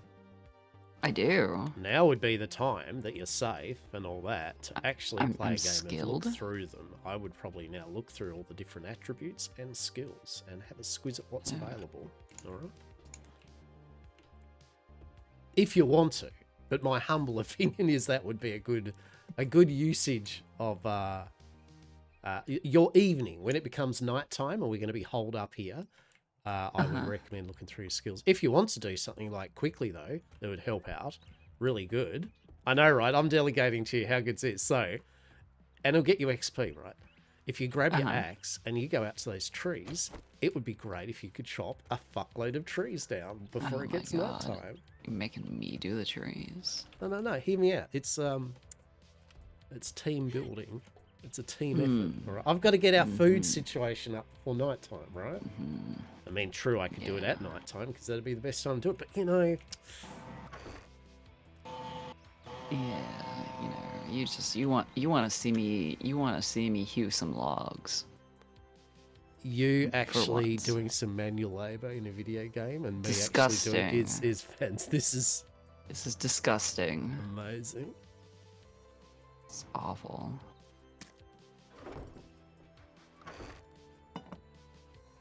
I do. Now would be the time that you're safe and all that to actually play a game skilled. and look through them. I would probably now look through all the different attributes and skills and have a squiz at what's available. All right. If you want to, but my humble opinion is that would be a good usage of your evening when it becomes nighttime, and we're going to be holed up here. I would recommend looking through your skills. If you want to do something like quickly, though, that would help out really good. I know, right? I'm delegating to you. How good's this? So, and it'll get you XP, right? If you grab your axe and you go out to those trees, it would be great if you could chop a fuckload of trees down before it gets nighttime. You're making me do the trees. No. Hear me out. It's team building. It's a team effort. All right? I've got to get our food situation up before nighttime, right? I mean, true, I could do it at nighttime because that'd be the best time to do it. But you know, you want to see me hew some logs. You actually doing some manual labor in a video game and me disgusting. Actually doing it is fans. This is disgusting. Amazing. It's awful.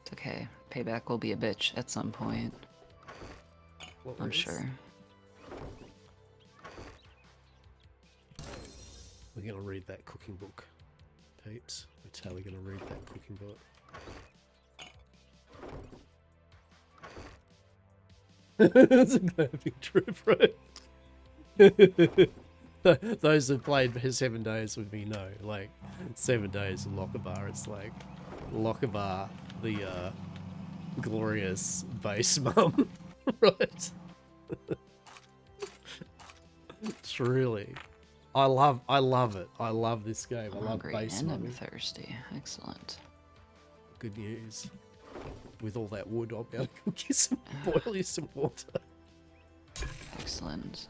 It's okay. Payback will be a bitch at some point. I'm sure. We're going to read that cooking book, peeps. That's how we're going to read that cooking book. That's a glamping trip, right? Those who've played for 7 days with me know, like, 7 days in Lochabar, it's like Lochabar, the glorious base mum, right? Truly. I love it. I love this game. I I'm love hungry base and I'm money. thirsty. Excellent. Good news. With all that wood, I'll be able to cook you some, boil you some water. Excellent.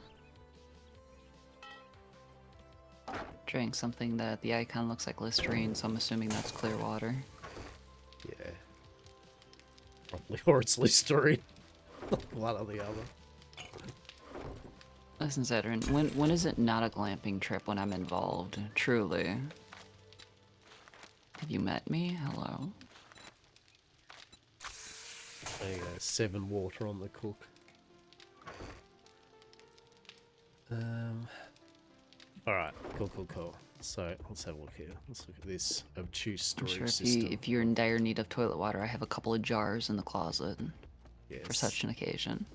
Drank something that the icon looks like Listerine, so I'm assuming that's clear water. Yeah. Probably, or it's Listerine. One or the other. Listen, Saturn, when is it not a glamping trip when I'm involved? Truly. Have you met me? Hello? There you go. 7 water on the cook. Alright, cool. So, let's have a look here. Let's look at this obtuse I'm storage sure system. if you're in dire need of toilet water, I have a couple of jars in the closet Yes. for such an occasion.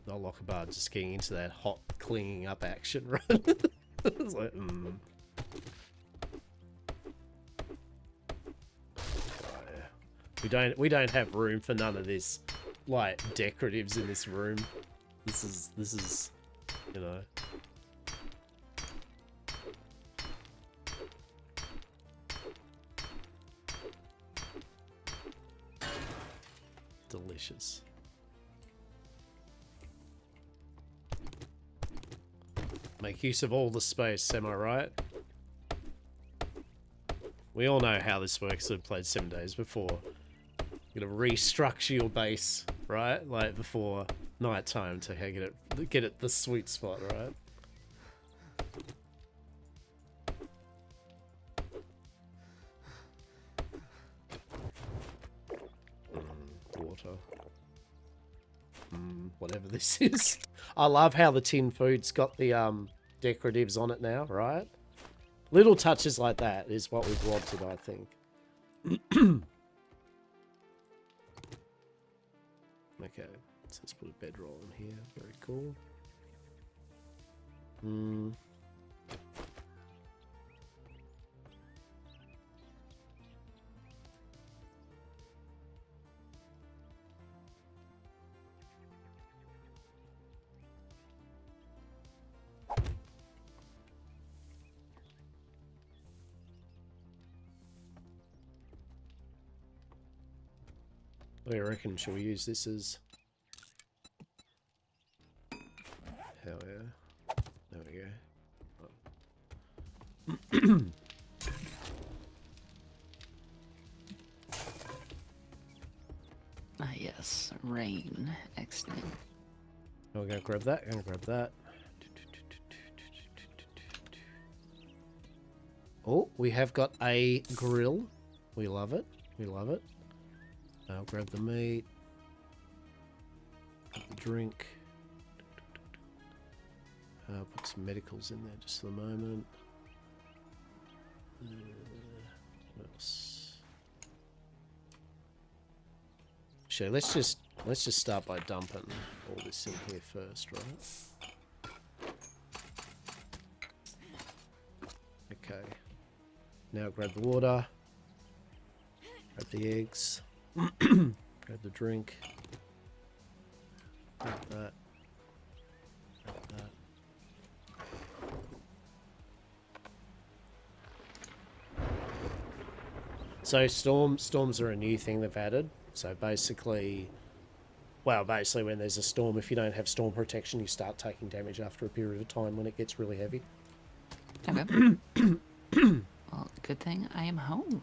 Not Lockabar just getting into that hot cleaning up action, right? It's like, Oh, yeah. We don't have room for none of this, like, decoratives in this room. This is, you know. Delicious. Make use of all the space, am I right? We all know how this works. I've played 7 days before. You're gonna restructure your base, right? Like before night time to get it the sweet spot, right? Water. Whatever this is. I love how the tin food's got the decoratives on it now, right? Little touches like that is what we've wanted, I think. Okay, so let's put a bedroll in here. Very cool. What do you reckon? Shall we use this as... Hell yeah. There we go. Ah, yes. Rain. Excellent. I'm gonna grab that. Oh, we have got a grill. We love it. I'll grab the meat. Grab the drink. I'll put some medicals in there just for the moment. What else? Sure, let's just start by dumping all this in here first, right? Okay. Now grab the water. Grab the eggs. Grab the drink. Grab that. Grab that. So storms are a new thing they've added. So basically when there's a storm, if you don't have storm protection, you start taking damage after a period of time when it gets really heavy. Okay. Well, good thing I am home.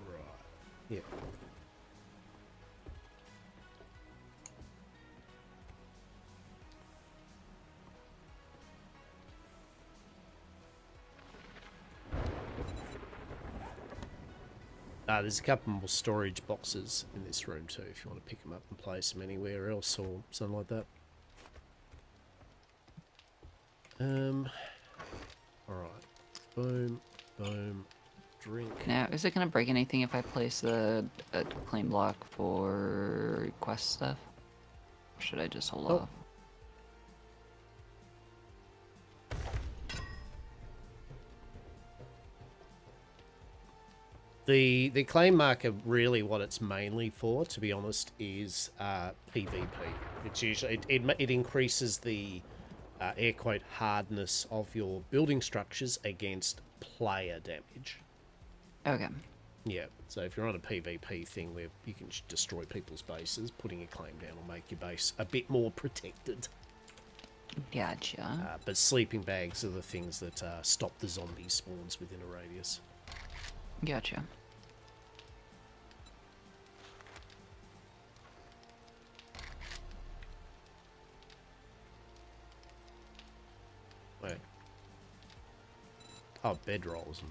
Right. Yeah. There's a couple more storage boxes in this room too, if you want to pick them up and place them anywhere else or something like that. Alright. Boom, boom, drink. Now, is it gonna break anything if I place a claim block for quest stuff? Or should I just hold off? The claim marker, really what it's mainly for, to be honest, is PvP. It's usually it increases the air quote hardness of your building structures against player damage. Okay. Yeah, so if you're on a PvP thing where you can destroy people's bases, putting a claim down will make your base a bit more protected. Gotcha. But sleeping bags are the things that stop the zombie spawns within a radius. Gotcha. Wait. Oh, bedrolls.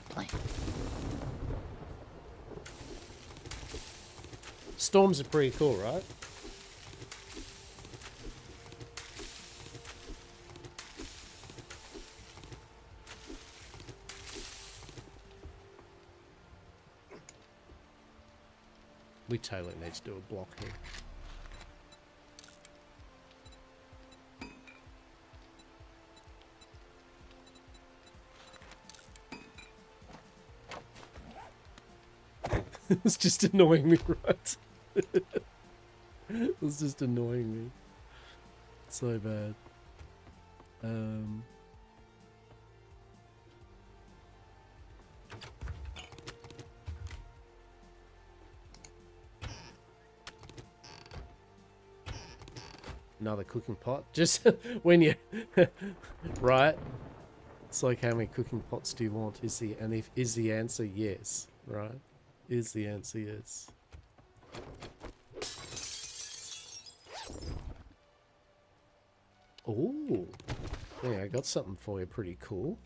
Plane. Storms are pretty cool, right? We totally need to do a block here. It's just annoying me, right? It's just annoying me. So bad. Another cooking pot. Just when you right. It's like, how many cooking pots do you want? Is the answer yes, right? Is the answer yes? Oh, yeah, I got something for you pretty cool.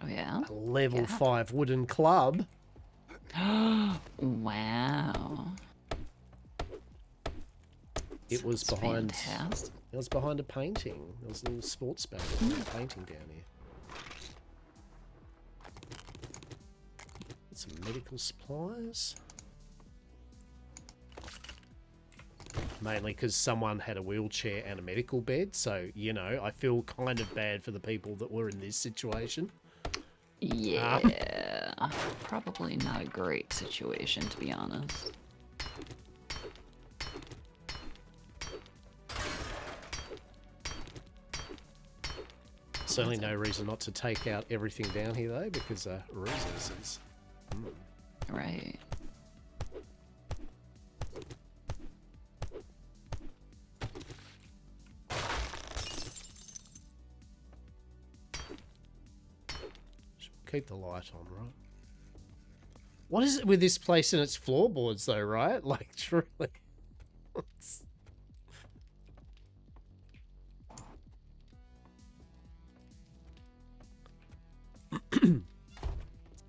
Oh yeah. A level 5 wooden club. Wow. It was That's behind. fantastic. It was behind a painting. There was a little sports banner painting down here. Got some medical supplies. Mainly because someone had a wheelchair and a medical bed, so, you know, I feel kind of bad for the people that were in this situation. Yeah. Probably not a great situation, to be honest. Certainly no reason not to take out everything down here, though, because resources. Right. Keep the light on, right? What is it with this place and its floorboards, though, right? Like, truly.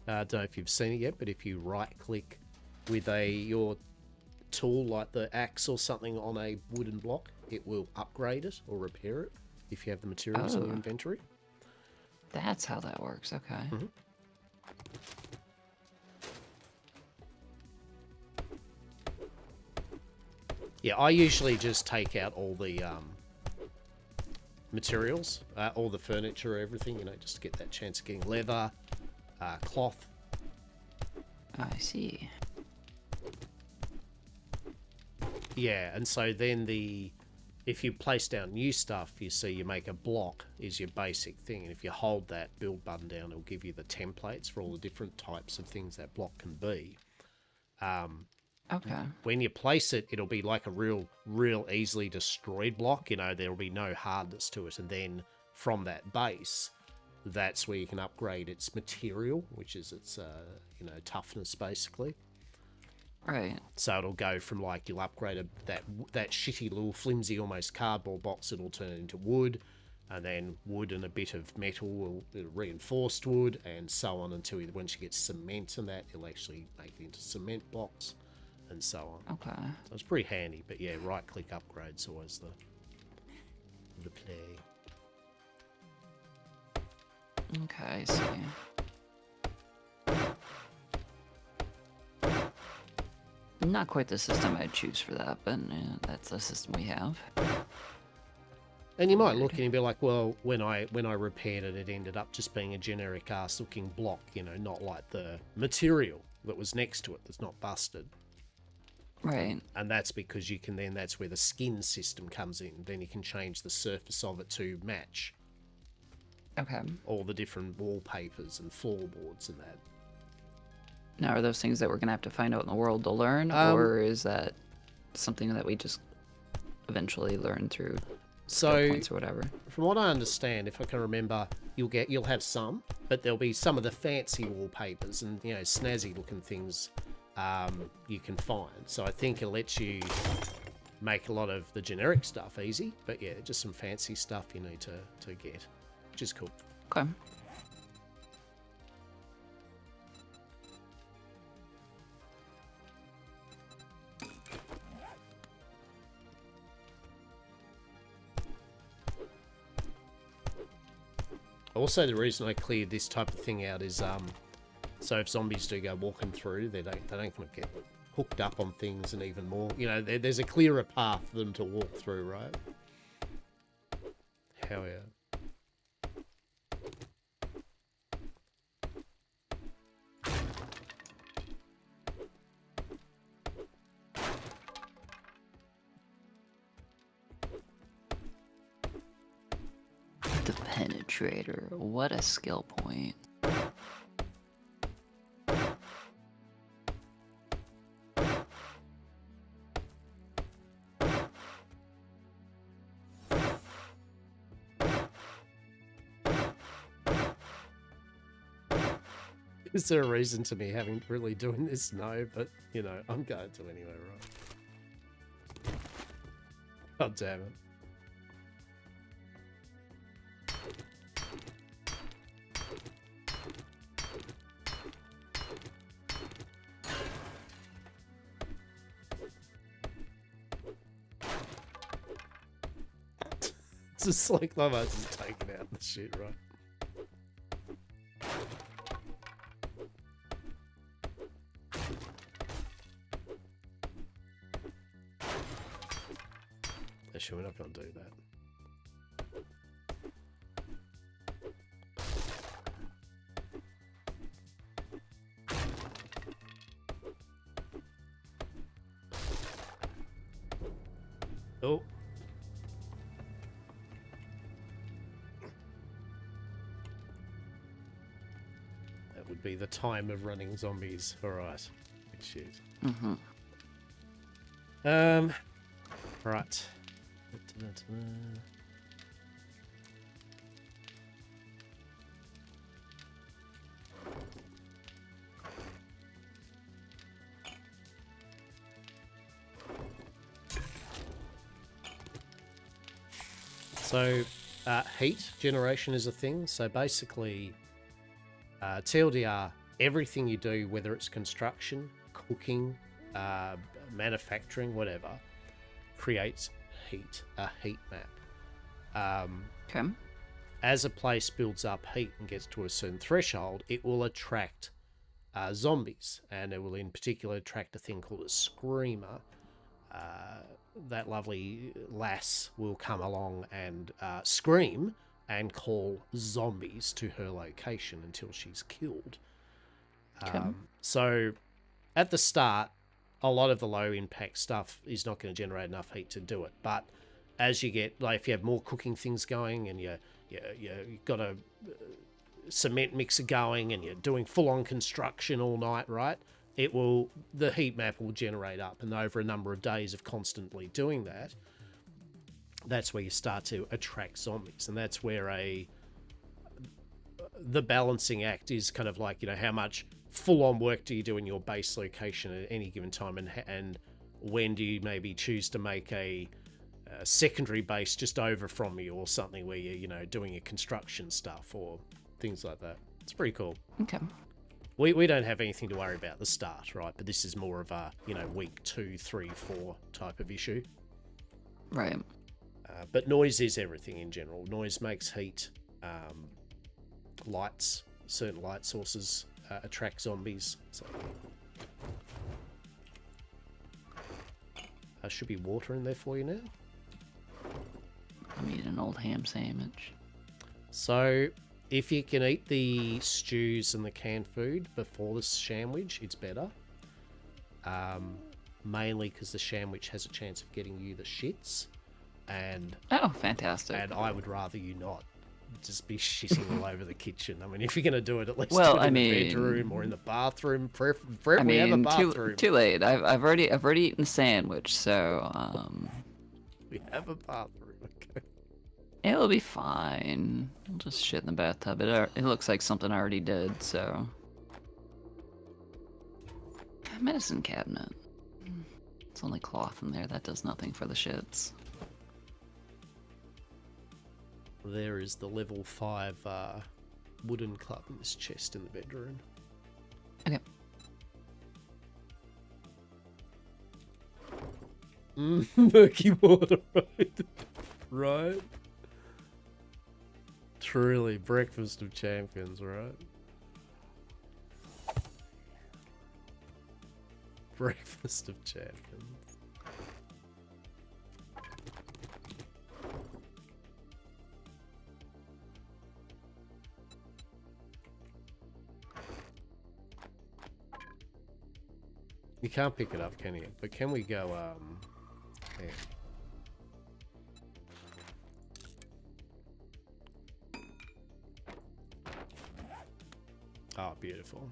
I don't know if you've seen it yet, but if you right-click with your tool, like the axe or something, on a wooden block, it will upgrade it or repair it if you have the materials in your inventory. That's how that works, okay. Mm-hmm. Yeah, I usually just take out all the materials, all the furniture, everything, you know, just to get that chance of getting leather, cloth. I see. Yeah, and so then if you place down new stuff, you see you make a block is your basic thing, and if you hold that build button down, it'll give you the templates for all the different types of things that block can be. Okay. When you place it, it'll be like a real easily destroyed block. You know, there'll be no hardness to it, and then from that base, that's where you can upgrade its material, which is its you know, toughness basically. Right. So it'll go from like you'll upgrade that shitty little flimsy almost cardboard box, it'll turn into wood, and then wood and a bit of metal will reinforced wood, and so on until once you get cement and that, it'll actually make it into cement blocks, and so on. Okay. So it's pretty handy, but yeah, right click upgrade's always the play. Okay, I see. Not quite the system I'd choose for that, but yeah, that's the system we have. And you might look and you'd be like, well, when I repaired it, it ended up just being a generic ass looking block, you know, not like the material that was next to it that's not busted. Right. And that's because you can then, that's where the skin system comes in. Then you can change the surface of it to match Okay. all the different wallpapers and floorboards and that. Now, are those things that we're gonna have to find out in the world to learn, or is that something that we just eventually learn through skill points or whatever? From what I understand, if I can remember, you'll have some, but there'll be some of the fancy wallpapers and, you know, snazzy looking things you can find. So I think it lets you make a lot of the generic stuff easy, but yeah, just some fancy stuff you need to get, which is cool. Okay. Also, the reason I cleared this type of thing out is so if zombies do go walking through, they don't kind of get hooked up on things, and even more, you know, there's a clearer path for them to walk through, right? Hell yeah. The penetrator. What a skill point. Is there a reason to me having really doing this? No, but you know, I'm going to anyway, right? God damn it. It's just like my mind's just taking out the shit, right? Actually, we're not going to do that. Oh. That would be the time of running zombies. Alright. Good shit. Mm-hmm. Right. So, heat generation is a thing. So basically, TLDR, everything you do, whether it's construction, cooking, manufacturing, whatever, creates heat, a heat map. Okay. As a place builds up heat and gets to a certain threshold, it will attract zombies, and it will in particular attract a thing called a screamer. That lovely lass will come along and scream and call zombies to her location until she's killed. So at the start, a lot of the low impact stuff is not going to generate enough heat to do it. But as you get, like, if you have more cooking things going and you've got a cement mixer going and you're doing full on construction all night, right? The heat map will generate up, and over a number of days of constantly doing that, that's where you start to attract zombies. And that's where the balancing act is kind of like, you know, how much full-on work do you do in your base location at any given time, and when do you maybe choose to make a secondary base just over from you, or something where you're, you know, doing your construction stuff or things like that. It's pretty cool. Okay. We don't have anything to worry about at the start, right? But this is more of a, you know, week 2, 3, 4 type of issue. Right. But noise is everything in general. Noise makes heat. Lights, certain light sources attract zombies. So. Should be water in there for you now. I'm eating an old ham sandwich. So, if you can eat the stews and the canned food before the sandwich, it's better. Mainly because the sandwich has a chance of getting you the shits. And Oh, fantastic. And I would rather you not just be shitting all over the kitchen. I mean, if you're going to do it, at least Well, do it in I the mean- bedroom or in the bathroom. I Preferably have a mean, bathroom. too late. I've already eaten the sandwich, so We have a bathroom. Okay. it'll be fine. I'll just shit in the bathtub. It looks like something I already did, so. Medicine cabinet. It's only cloth in there. That does nothing for the shits. There is the level 5 wooden club in this chest in the bedroom. Okay. Murky water, right? Right? Truly, breakfast of champions, right? Breakfast of champions. You can't pick it up, can you? But can we go, here. Oh, beautiful.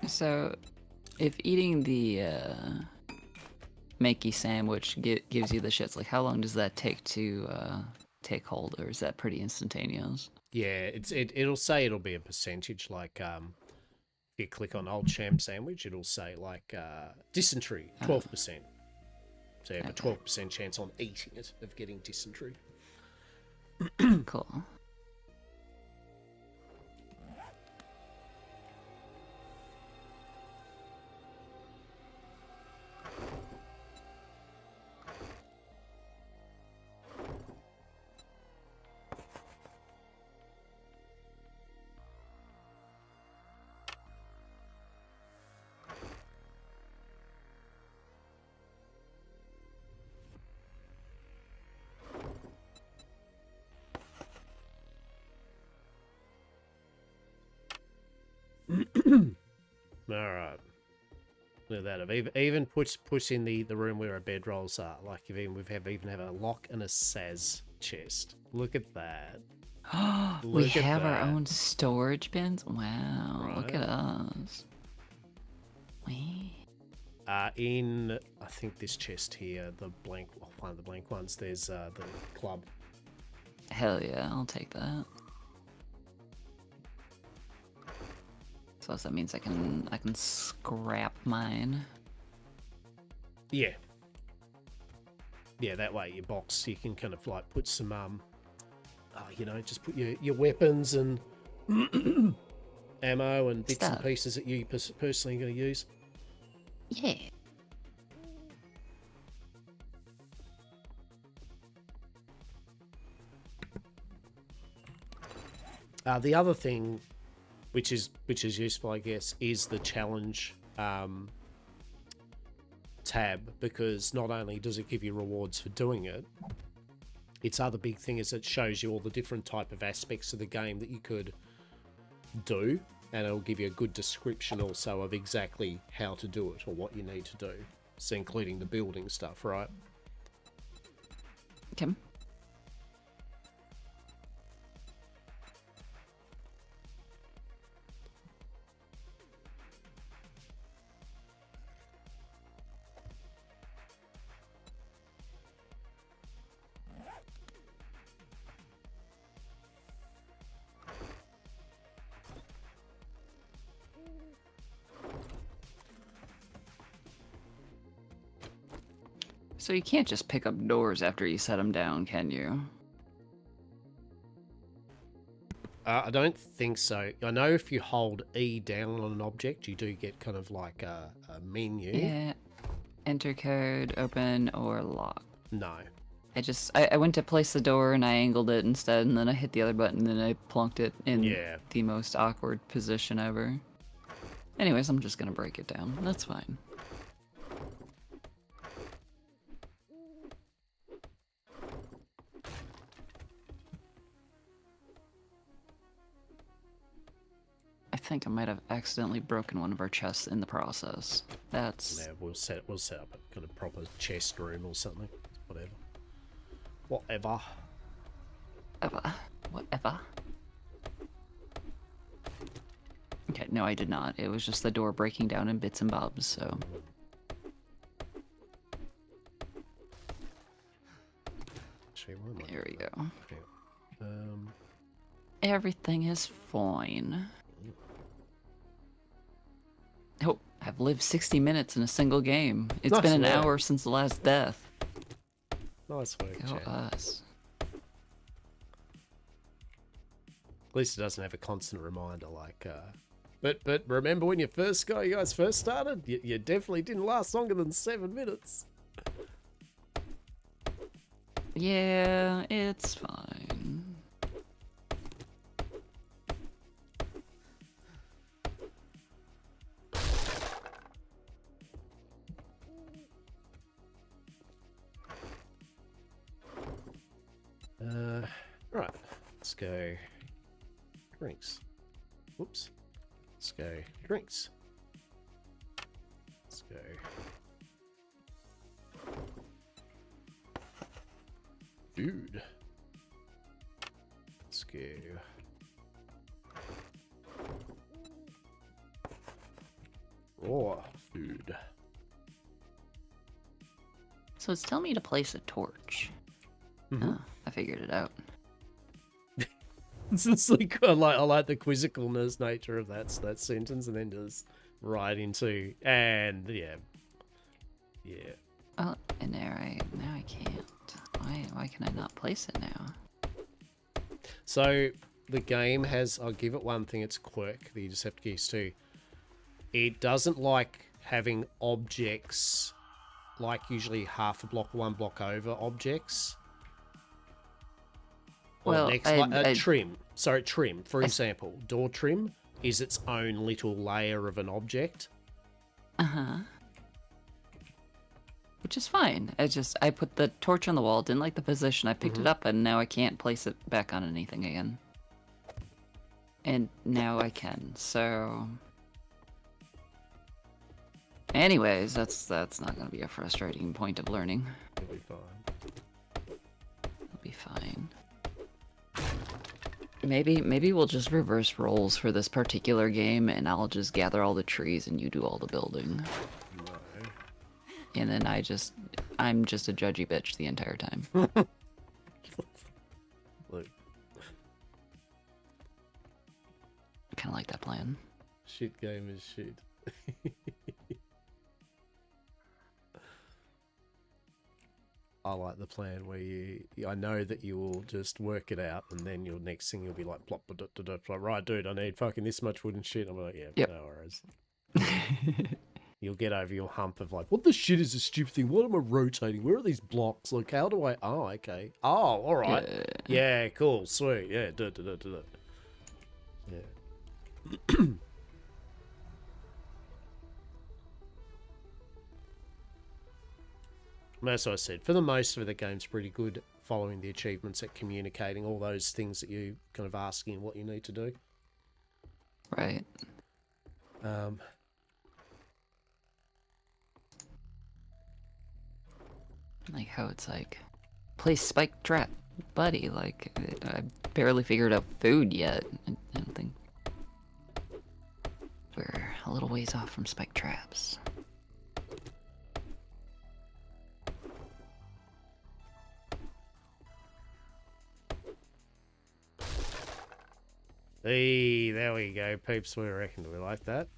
So, if eating the makey sandwich gives you the shits, like how long does that take to take hold, or is that pretty instantaneous? Yeah, it'll say it'll be a percentage, like if you click on old sham sandwich, it'll say like dysentery, 12%. So you have a 12% chance on eating it of getting dysentery. Cool. Alright. Look at that. I've even put in the room where our bedrolls are. Like we even have a lock and a Saz chest. Look at that. We Look at have our that. own storage bins? Wow, look Right. at us. We. In I think this chest here, one of the blank ones, there's the club. Hell yeah, I'll take that. So that means I can scrap mine. Yeah. Yeah, that way your box you can kind of like put some just put your weapons and ammo and bits and Stuff. pieces that you personally going to use. Yeah. The other thing, which is useful, I guess, is the challenge tab, because not only does it give you rewards for doing it, its other big thing is it shows you all the different type of aspects of the game that you could do, and it'll give you a good description also of exactly how to do it or what you need to do. So including the building stuff, right? Okay. So you can't just pick up doors after you set them down, can you? I don't think so. I know if you hold E down on an object, you do get kind of like a menu. Yeah. Enter code, open, or lock. No. I went to place the door and I angled it instead, and then I hit the other button, and then I plunked it in the most awkward position ever. Anyways, I'm just gonna break it down. That's fine. I think I might have accidentally broken one of our chests in the process. That's... Yeah, we'll set up a kind of proper chest room or something. Whatever. Whatever. Whatever. Okay, no, I did not. It was just the door breaking down in bits and bobs, so... Actually, where am I? There we go. Yeah. Everything is fine. Oh, I've lived 60 minutes in a single game. It's Nice been an work. hour since the last death. Nice work, Go Chad. us. At least it doesn't have a constant reminder like, but remember when you guys first started? You definitely didn't last longer than 7 minutes. Yeah, it's fine. Right. Let's go drinks. Whoops. Let's go drinks. Let's go. Food. Let's go. Raw food. So it's telling me to place a torch. Mhm. Oh, I figured it out. It's just like I like the quizzicalness nature of that sentence, and then just right into yeah. Oh, and now I can't. Why can I not place it now? So the game has, I'll give it one thing, it's a quirk that you just have to get used to. It doesn't like having objects like usually half a block, 1 block over objects. Or Well, next, trim. Sorry, trim. For example, door trim is its own little layer of an object. Uh-huh. Which is fine. I put the torch on the wall, didn't like the position, I picked it up, and now I can't place it back on anything again. And now I can, so... Anyways, that's not gonna be a frustrating point of learning. It'll be fine. It'll be fine. Maybe we'll just reverse roles for this particular game, and I'll just gather all the trees and you do all the building. No. And then I'm just a judgy bitch the entire time. Look, Kind of like that plan. shit game is shit. I like the plan where I know that you will just work it out, and then your next thing you'll be like, plop, plop, plop, plop, right, dude, I need fucking this much wood and shit. I'm like, yeah, Yep. no worries. You'll get over your hump of like, what the shit is this stupid thing? What am I rotating? Where are these blocks? Like, how do I? Oh, okay. Oh, all right. Yeah, cool, sweet. Yeah, do. Yeah. That's what I said. For the most of it, the game's pretty good following the achievements at communicating all those things that you kind of asking what you need to do. Right. Like how it's like, place spike trap, buddy. Like I barely figured out food yet. I don't think we're a little ways off from spike traps. Hey, there we go, peeps. We reckon we like that.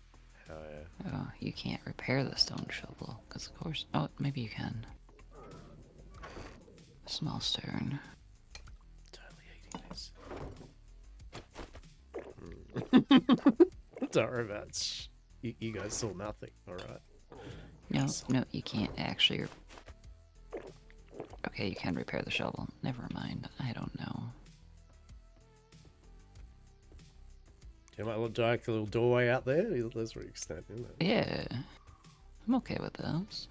Hell yeah. Oh, you can't repair the stone shovel, because of course... Oh, maybe you can. Small stone. Totally eating this. Don't worry about it. You guys saw nothing, alright? No, no, you can't actually. Okay, you can repair the shovel. Never mind. I don't know. Do you might look like a little doorway out there? That's where you stand, isn't it? Yeah, I'm okay with those.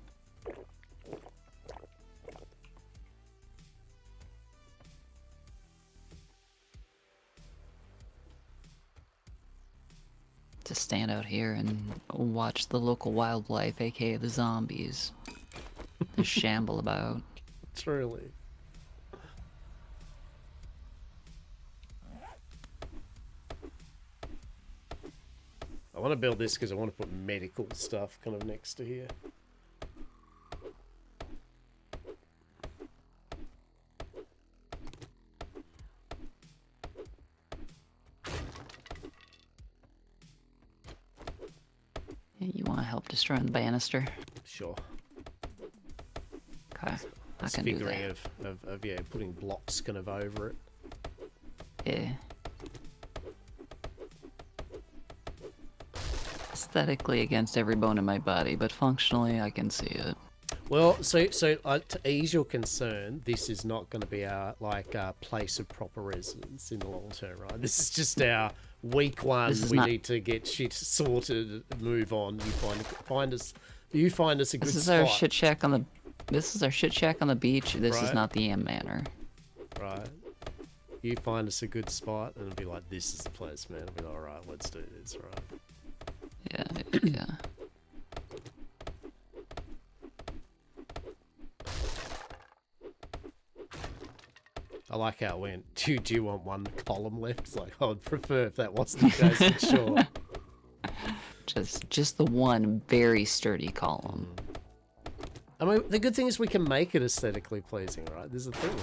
To stand out here and watch the local wildlife, aka the zombies, just shamble about. Truly. I want to build this because I want to put medical stuff kind of next to here. You want to help destroying the banister? Sure. Okay, I It's can do figuring that. of yeah, putting blocks kind of over it. Yeah. Aesthetically against every bone in my body, but functionally I can see it. Well, so to ease your concern, this is not going to be our place of proper residence in the long term, right? This is just our week one. This is We not- need to get shit sorted, move on. You find us a good This is spot. our shit shack on the. This is our shit shack on the beach. This is Right. not the Yam Manor. Right. You find us a good spot, and it'll be like, this is the place, man. It'll be like, all right, let's do this, right? Yeah, yeah. I like how it went. Do you want one column left? It's like, I would prefer if that wasn't the case, but sure. Just the one very sturdy column. I mean, the good thing is we can make it aesthetically pleasing, right? There's a thing,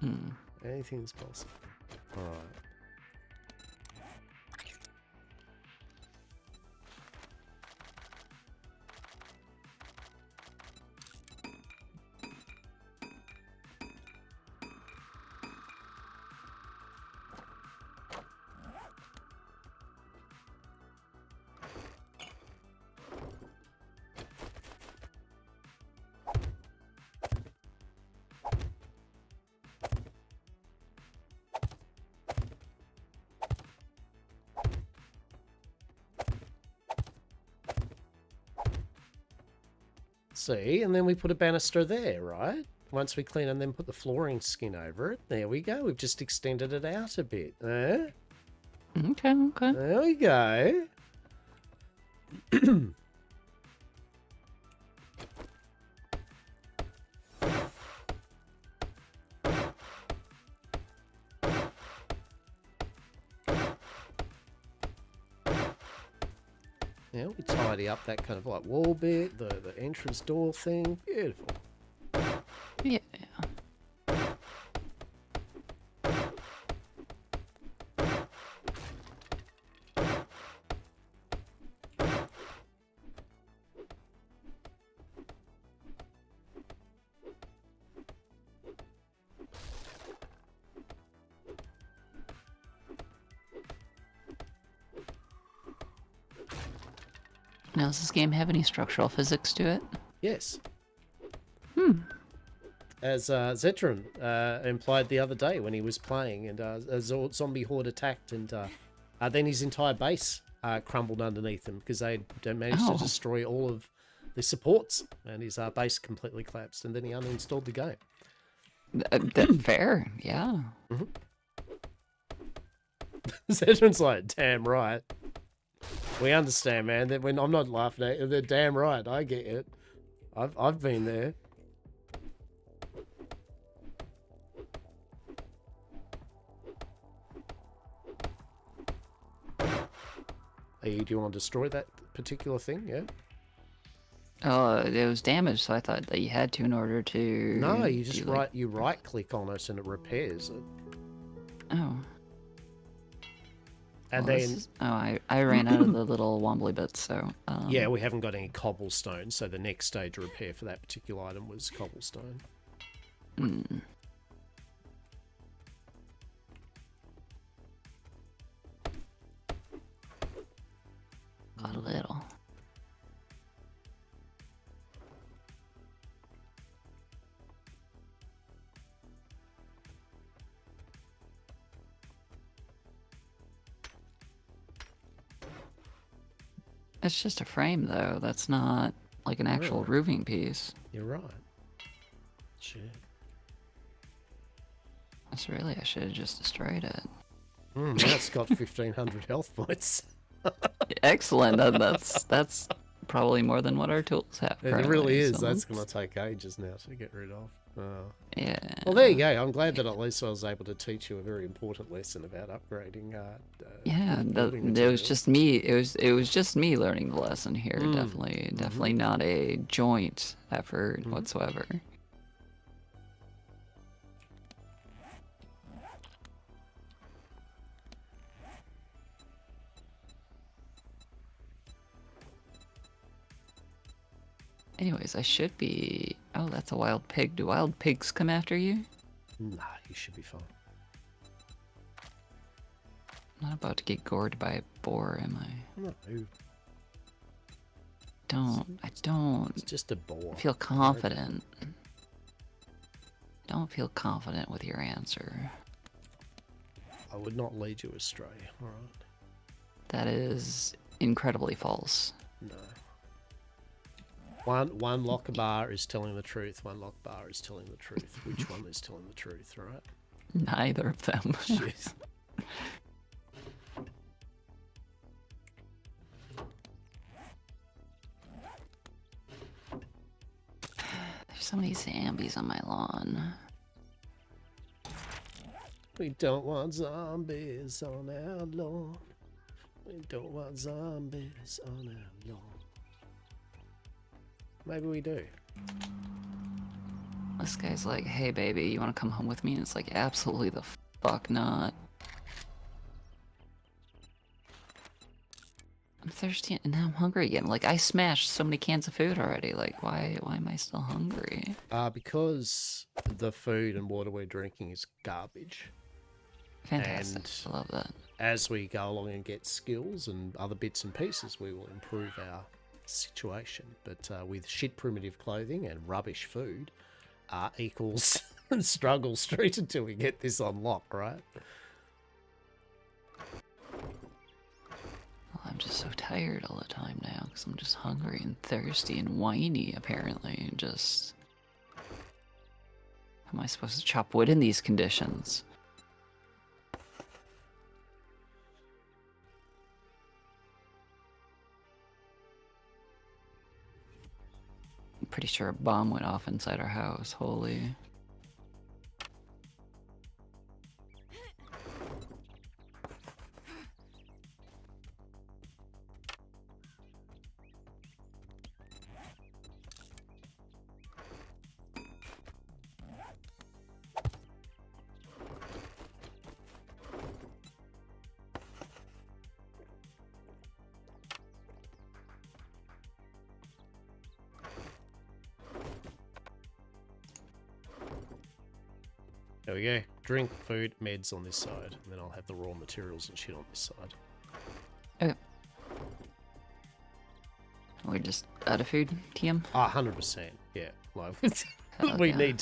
right? Anything's possible. All right. See, and then we put a banister there, right? Once we clean and then put the flooring skin over it. There we go. We've just extended it out a bit. Eh? Okay, okay. There we go. Yeah, we tidy up that kind of like wall bit, the entrance door thing. Beautiful. Yeah. Now, does this game have any structural physics to it? Yes. As Zetron implied the other day when he was playing, and a zombie horde attacked, and then his entire base crumbled underneath him because they managed to Oh. destroy all of the supports, and his base completely collapsed, and then he uninstalled the game. Fair, yeah. Zetron's like, damn right. We understand, man. That when I'm not laughing at you, they're damn right. I get it. I've been there. Do you want to destroy that particular thing? Yeah. It was damaged, so I thought that you had to in order to. No, you just do, like- right click on it and it repairs it. Oh. And Well, then I ran out of the little wobbly bits, so. yeah, we haven't got any cobblestone, so the next stage of repair for that particular item was cobblestone. Mm. Got a little. It's just a frame, though. That's not like an actual Really? roofing piece. You're right. Shit. That's really, I should have just destroyed it. Now it's got 1,500 health points. Excellent. That's probably more than what our tools have. It currently, really is. so That's let's- going to take ages now to get rid of. Yeah. Well, there you go. I'm glad that at least I was able to teach you a very important lesson about upgrading. Yeah, building it was materials. just me. It was just me learning the lesson here. Definitely not a joint effort whatsoever. Anyways, I should be. Oh, that's a wild pig. Do wild pigs come after you? Nah, you should be fine. I'm not about to get gored by a boar, am I? No, I don't it's just a bore. feel confident. Don't feel confident with your answer. I would not lead you astray. All right. That is incredibly false. No. One lock bar is telling the truth. One lock bar is telling the truth. Which one is telling the truth? Right? Neither of them. Shit. There's so many zombies on my lawn. We don't want zombies on our lawn. We don't want zombies on our lawn. Maybe we do. This guy's like, hey baby, you wanna come home with me? And it's like, absolutely the fuck not. I'm thirsty and now I'm hungry again. Like, I smashed so many cans of food already. Like, why am I still hungry? Because the food and water we're drinking is garbage. Fantastic. And I love that. as we go along and get skills and other bits and pieces, we will improve our situation. But with shit primitive clothing and rubbish food, equals struggle street until we get this on lock, right? Well, I'm just so tired all the time now because I'm just hungry and thirsty and whiny, apparently. And just. How am I supposed to chop wood in these conditions? I'm pretty sure a bomb went off inside our house. Holy. There we go. Drink, food, meds on this side. And then I'll have the raw materials and shit on this side. Okay. We're just out of food, TM? 100%. Yeah. Like, Hell we yeah. need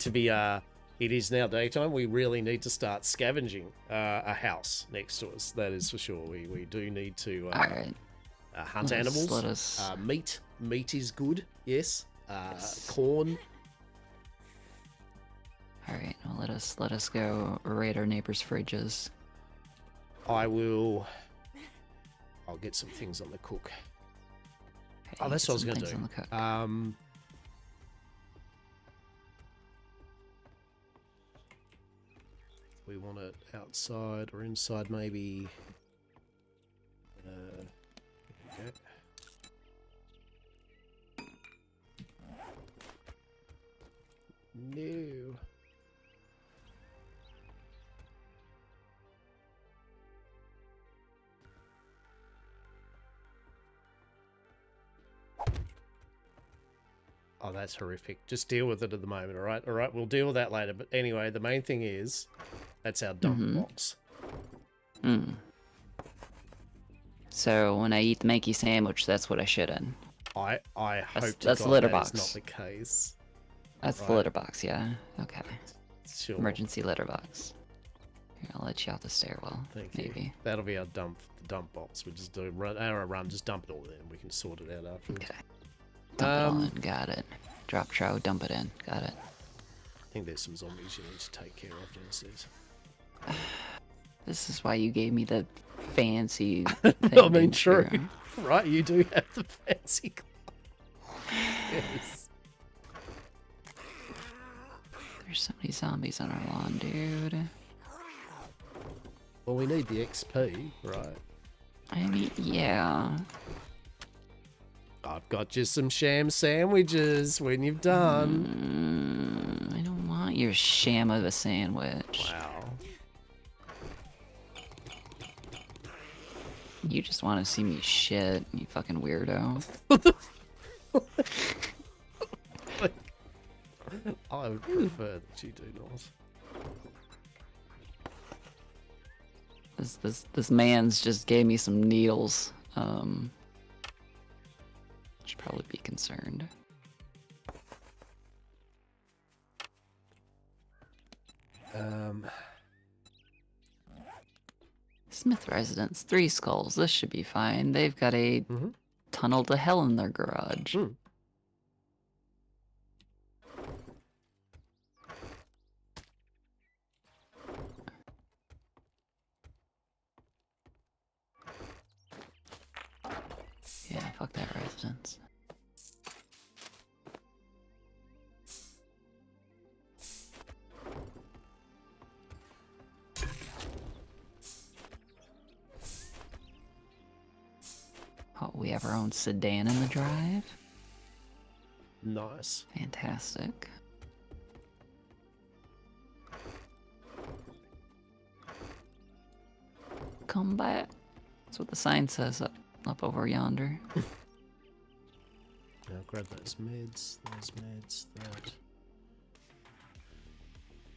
to be, it is now daytime. We really need to start scavenging a house next to us. That is for sure. We do need to Alright. hunt Let us- animals. let us- Meat is good. Yes. Corn. Alright, well let us go raid our neighbors' fridges. I'll get some things on the cook. Okay, Oh, that's get what I was some going things to on do. the cook. We want it outside or inside, maybe. Okay. No. Oh, that's horrific. Just deal with it at the moment, all right? All right, we'll deal with that later. But anyway, the main thing is, that's our dump box. Hmm. So when I eat the Makey sandwich, that's what I should in. I hope to that's God litter that box. is not the case. That's the Right. litter box, yeah. Okay. Sure. Emergency litter box. Here, I'll let you out the stairwell. Thank maybe. you. That'll be our dump box. We just do a run, just dump it all in. We can sort it out afterwards. Okay. Dump it all in. Got it. Drop trow, dump it in. Got it. I think there's some zombies you need to take care of downstairs. This is why you gave me the fancy I thing, mean, didn't true. you? Right, you do have the fancy glove. Yes. There's so many zombies on our lawn, dude. Well, we need the XP, right? I mean, yeah. I've got you some sham sandwiches when you've done. I don't want your sham of a sandwich. Wow. You just want to see me shit, you fucking weirdo. I would prefer that you do not. This man's just gave me some needles. Should probably be concerned. Smith residence, 3 skulls. This should be fine. They've got a tunnel to hell in their garage. Yeah, fuck that residence. Oh, we have our own sedan in the drive. Nice. Fantastic. Come back. That's what the sign says up over yonder. Now grab those meds,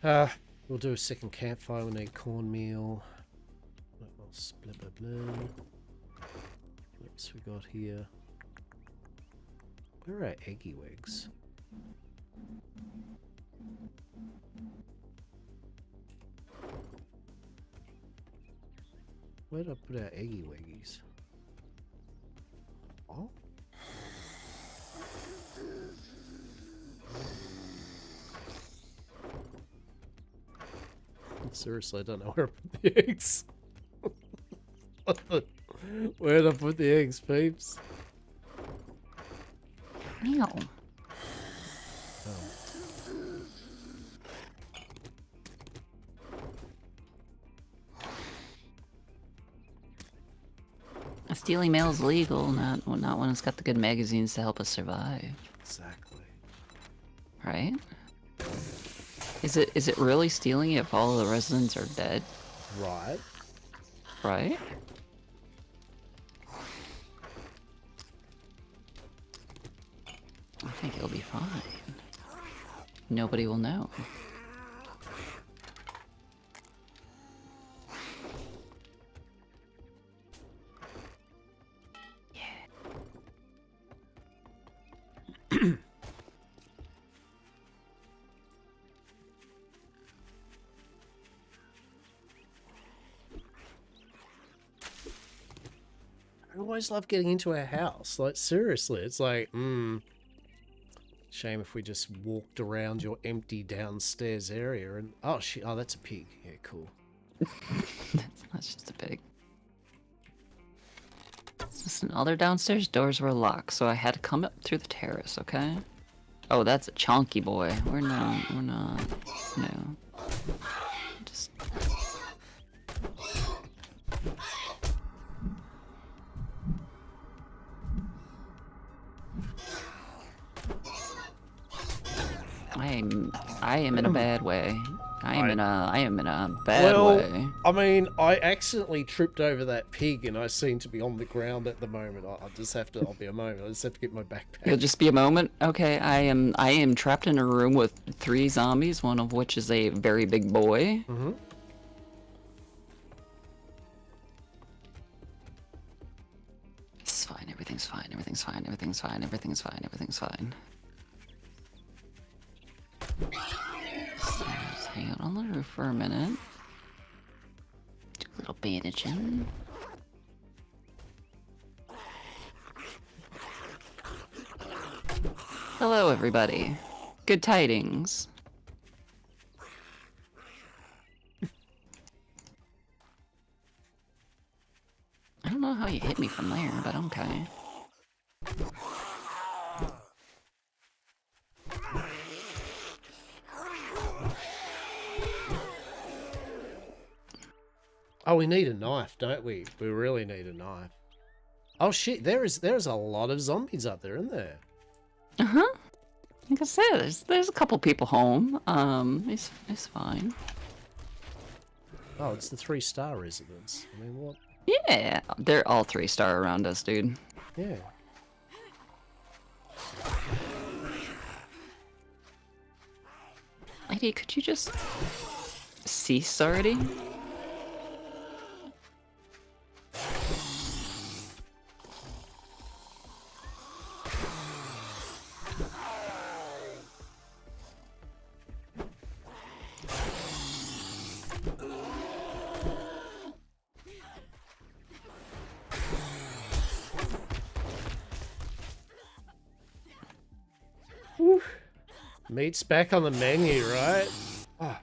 that. We'll do a second campfire. We need cornmeal. What else? Blah, blah, blah. What else we got here? Where are our eggy wigs? Where did I put our eggy wiggies? Oh. Seriously, I don't know where I put the eggs. Where did I put the eggs, peeps? Meow. Stealing mail is legal, not when it's got the good magazines to help us survive. Exactly. Right? Is it really stealing if all of the residents are dead? Right. Right? I think it'll be fine. Nobody will know. I always love getting into our house. Like, seriously, it's like, shame if we just walked around your empty downstairs area and... Oh, shit. Oh, that's a pig. Yeah, cool. That's just a pig. Listen, all their downstairs doors were locked, so I had to come up through the terrace, okay? Oh, that's a chonky boy. We're not, no. Just... I am in a bad way. I am in a bad way. I mean, I accidentally tripped over that pig, and I seem to be on the ground at the moment. I'll just have to. I'll be a moment. I just have to get my backpack. It'll just be a moment. Okay, I am trapped in a room with 3 zombies, one of which is a very big boy. Mm-hmm. It's fine. Everything's fine. Everything's fine. Everything's fine. Everything's fine. Everything's fine. Just hang out on the roof for a minute. Do a little bandaging. Hello, everybody. Good tidings. I don't know how you hit me from there, but okay. Oh, we need a knife, don't we? We really need a knife. Oh shit! There's a lot of zombies up there, isn't there? Uh-huh. Like I said, there's a couple people home. It's fine. Oh, it's the 3-star residence. I mean, what? Yeah, they're all 3-star around us, dude. Yeah. Lady, could you just cease already? Meat's back on the menu, right? Oh. I'll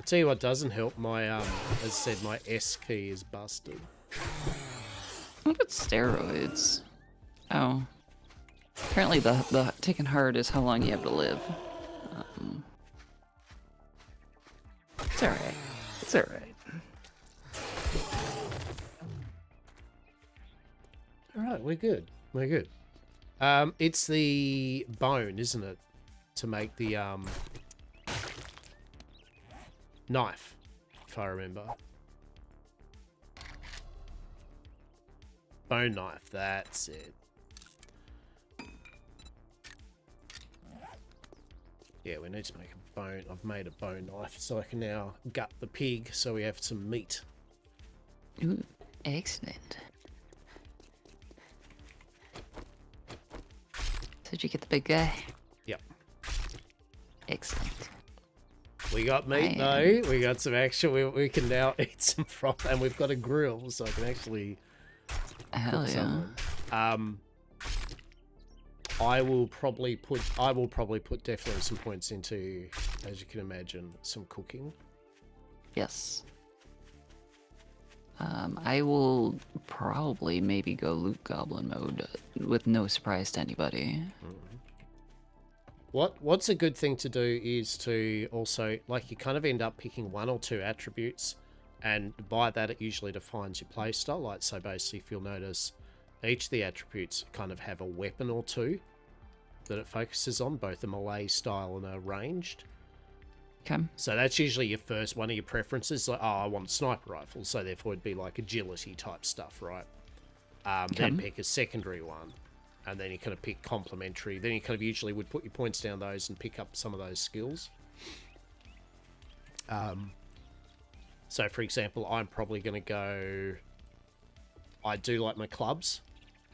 tell you what doesn't help. My as I said, my S key is busted. What about steroids? Oh. Apparently the taking hard is how long you have to live. It's alright. It's alright. Alright, we're good. We're good. It's the bone, isn't it? To make the knife, if I remember. Bone knife, that's it. Yeah, we need to make a bone. I've made a bone knife, so I can now gut the pig, so we have some meat. Ooh, excellent. So did you get the big guy? Yep. Excellent. We got meat though. We got some action. We can now eat some from, and we've got a grill, so I can actually. Hell yeah. I will probably put definitely some points into, as you can imagine, some cooking. Yes. I will probably maybe go loot goblin mode with no surprise to anybody. What's a good thing to do is to also, like, you kind of end up picking 1 or 2 attributes, and by that it usually defines your playstyle. Like, so basically, if you'll notice, each of the attributes kind of have a weapon or 2 that it focuses on, both a melee style and a ranged. Okay. So that's usually your first one of your preferences. Like, oh, I want sniper rifle, so therefore it'd be like agility type stuff, right? Then pick a secondary one, and then you kind of pick complementary. Then you kind of usually would put your points down those and pick up some of those skills. So for example, I'm probably going to go. I do like my clubs,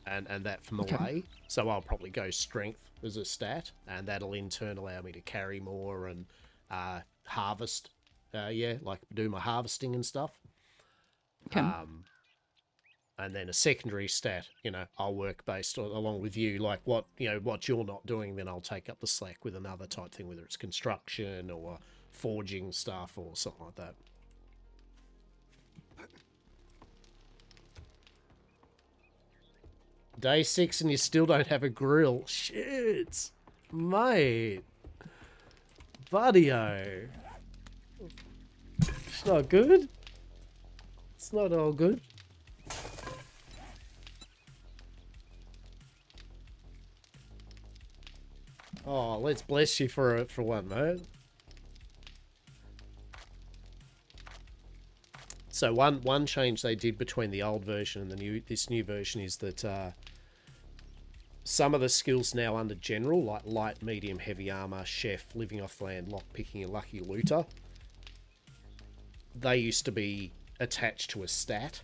and that for melee. So I'll probably go strength as a stat, and that'll in turn allow me to carry more and harvest. Like do my harvesting and stuff. Okay. And then a secondary stat, I'll work based along with you, like what you're not doing, then I'll take up the slack with another type thing, whether it's construction or forging stuff or something like that. Day 6 and you still don't have a grill. Shit, mate. Buddy-o. It's not good. It's not all good. Oh, let's bless you for one, mate. So one change they did between the old version and this new version is that some of the skills now under general, like light, medium, heavy armor, chef, living off land, lock picking, and lucky looter, they used to be attached to a stat,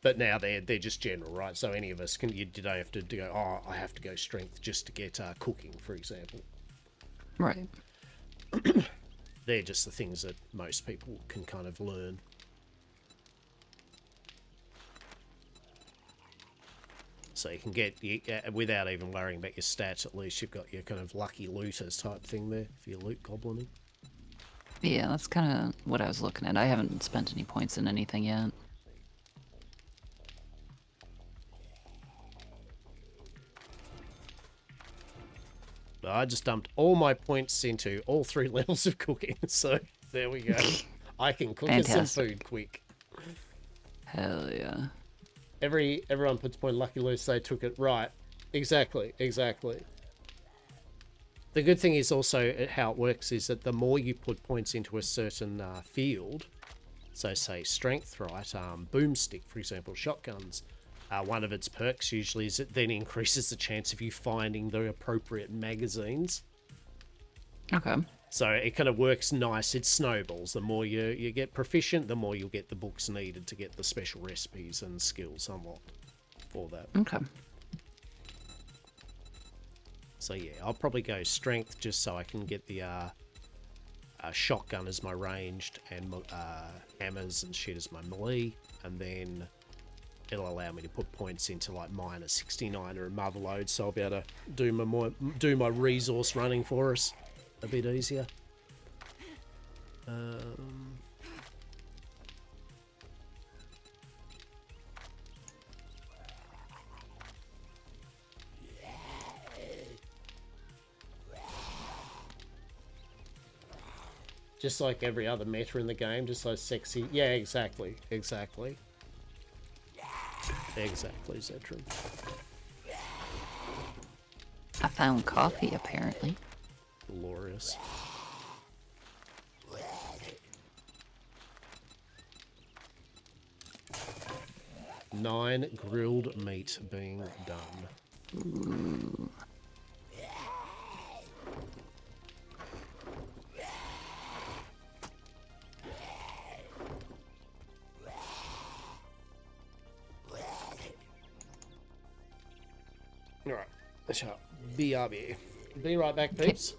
but now they're just general, right? So any of us you don't have to go, oh, I have to go strength just to get cooking, for example. Right. They're just the things that most people can kind of learn. So you can get, without even worrying about your stats, at least you've got your kind of lucky looters type thing there for your loot goblining. Yeah, that's kind of what I was looking at. I haven't spent any points in anything yet. I just dumped all my points into all 3 levels of cooking, so there we go. I can cook us some food quick. Hell yeah. Everyone puts point lucky loose, they took it right. Exactly. The good thing is also how it works is that the more you put points into a certain field, so say strength, right? Boomstick, for example, shotguns. One of its perks usually is it then increases the chance of you finding the appropriate magazines. Okay. So it kind of works nice. It snowballs. The more you get proficient, the more you'll get the books needed to get the special recipes and skills unlocked for that. Okay. So yeah, I'll probably go strength just so I can get the shotgun as my ranged and hammers and shit as my melee, and then it'll allow me to put points into like minor 69 or mother load, so I'll be able to do my resource running for us a bit easier. Just like every other meta in the game, just so sexy. Yeah, exactly, Zetron. I found coffee, apparently. Glorious. Nine grilled meat being done. Ooh. Alright, let's go. BRB. Be right back, peeps.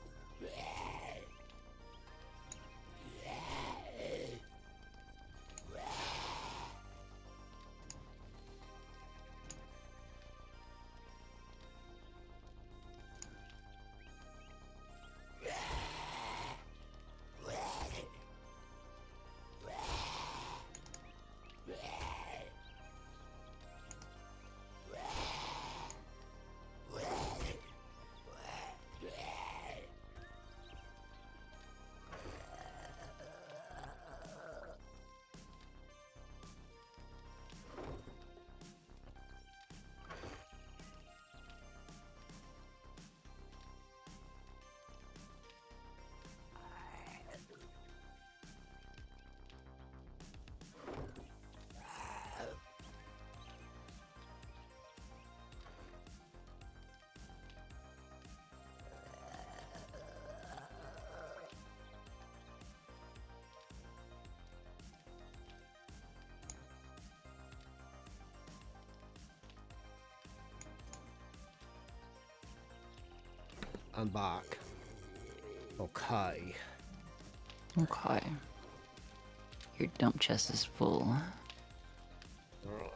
Unbark. Okay. Okay. Your dump chest is full. Alright.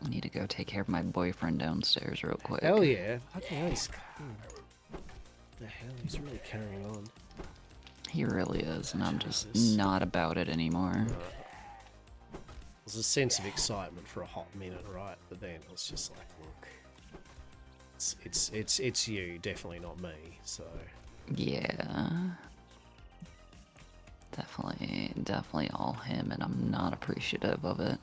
I need to go take care of my boyfriend downstairs real quick. Hell yeah. Okay, he's... The hell, he's really carrying on. He really is, and I'm just Jesus. not about it anymore. There's a sense of excitement for a hot minute, right? But then it's just like, look, it's you, definitely not me. So Yeah. Definitely all him, and I'm not appreciative of it.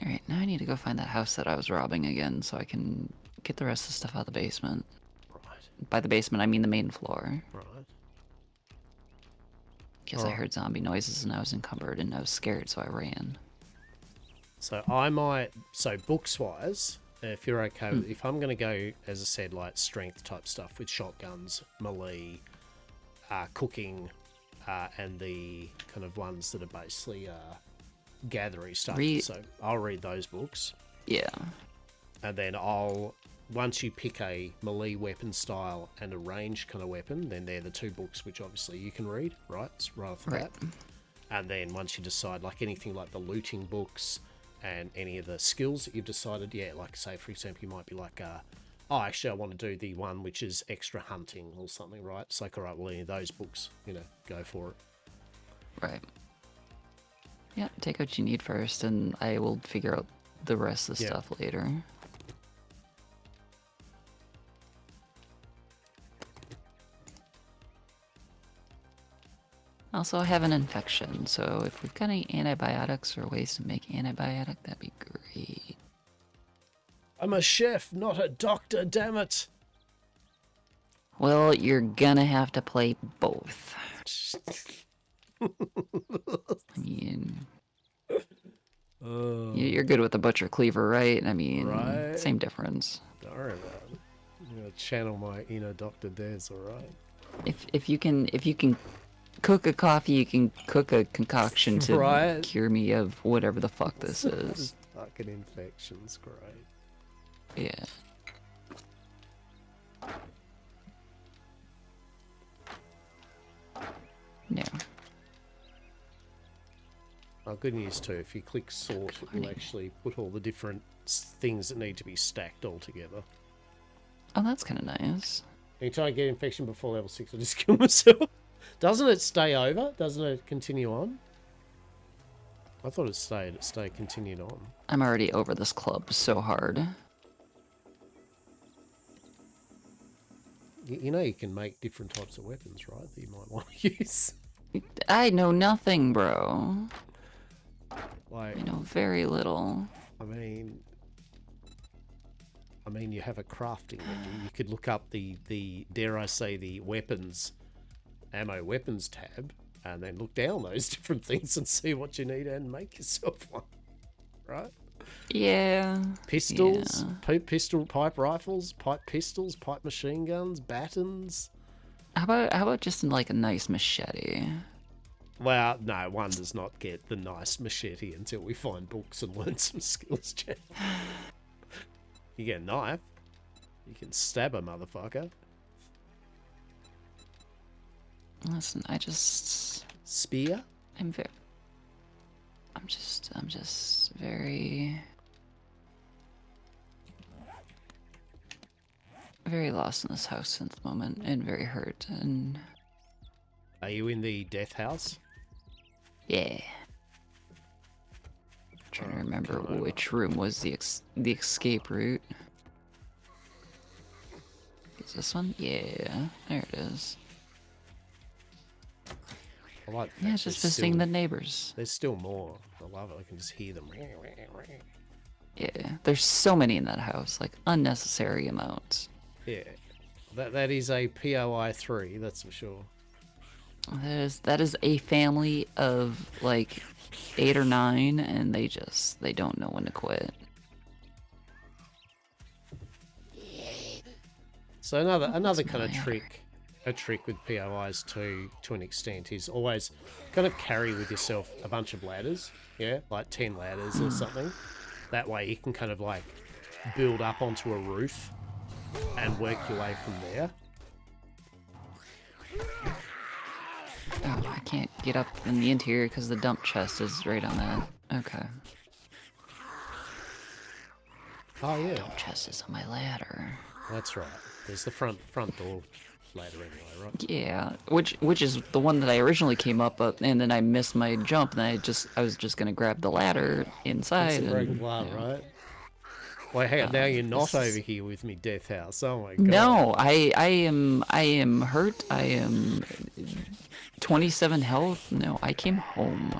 Alright, Alright, now I need to go find that house that I was robbing again so I can get the rest of the stuff out of the basement. Right. By the basement, I mean the main floor. Right. Because I heard zombie noises and I was encumbered and I was scared, so I ran. So I might. So books wise, if you're okay with, if I'm going to go, as I said, like strength type stuff with shotguns, melee, cooking, and the kind of ones that are basically gathery stuff. So I'll read those books. Yeah. And then once you pick a melee weapon style and a range kind of weapon, then they're the two books which obviously you can read, right? Right off the bat. And then once you decide, like anything like the looting books and any of the skills that you've decided, yeah, like say for example, you might be like, actually I want to do the one which is extra hunting or something, right? It's like, all right, well, any of those books, go for it. Right. Yeah, take what you need first, and I will figure out the rest of the stuff later. Also, I have an infection, so if we've got any antibiotics or ways to make antibiotic, that'd be great. I'm a chef, not a doctor, damn it. Well, you're gonna have to play both. I mean, you're good with the butcher cleaver, right? I mean, right. Same difference. Don't worry about it. I'm gonna channel my inner Dr. Des, alright? If you can cook a coffee, you can cook a concoction to cure me of whatever the fuck this is. Fucking infections, great. Yeah. No. Oh, good news too. If you click sort, it will actually put all the different things that need to be stacked all together. Oh, that's kind of nice. Anytime I get infection before level 6, I just kill myself. Doesn't it stay over? Doesn't it continue on? I thought it stayed. It stayed continued on. I'm already over this club so hard. You know you can make different types of weapons, right? That you might want to use. I know nothing, bro. Like, I know very little. I mean, you have a crafting menu. You could look up the dare I say the ammo weapons tab, and then look down those different things and see what you need and make yourself one, right? Yeah. Pistols, pistol, pipe rifles, pipe pistols, pipe machine guns, batons. How about just like a nice machete? Well, no, one does not get the nice machete until we find books and learn some skills, Jeff. You get a knife. You can stab a motherfucker. Listen, I just... Spear? I'm just very lost in this house at the moment, and very hurt, and... Are you in the death house? Yeah. Trying to remember which room was the escape route. Is this one? Yeah, there it is. I like that. Yeah, just visiting the neighbors. There's still more. I love it. I can just hear them. Yeah, there's so many in that house, like unnecessary amounts. Yeah, that is a POI 3, that's for sure. That is a family of like 8 or 9, and they don't know when to quit. So another kind of trick with POIs to an extent is always kind of carry with yourself a bunch of ladders, yeah, like 10 ladders or something. That way you can kind of like build up onto a roof and work your way from there. Oh, I can't get up in the interior because the dump chest is right on that. Okay. Oh yeah. Dump chest is on my ladder. That's right. There's the front door ladder anyway, right? Yeah, which is the one that I originally came up, and then I missed my jump, and I was just gonna grab the ladder inside. That's right? Well, hang on, now you're not over here with me, Death House. Oh my god. No, I am hurt. I am 27 health. No, I came home.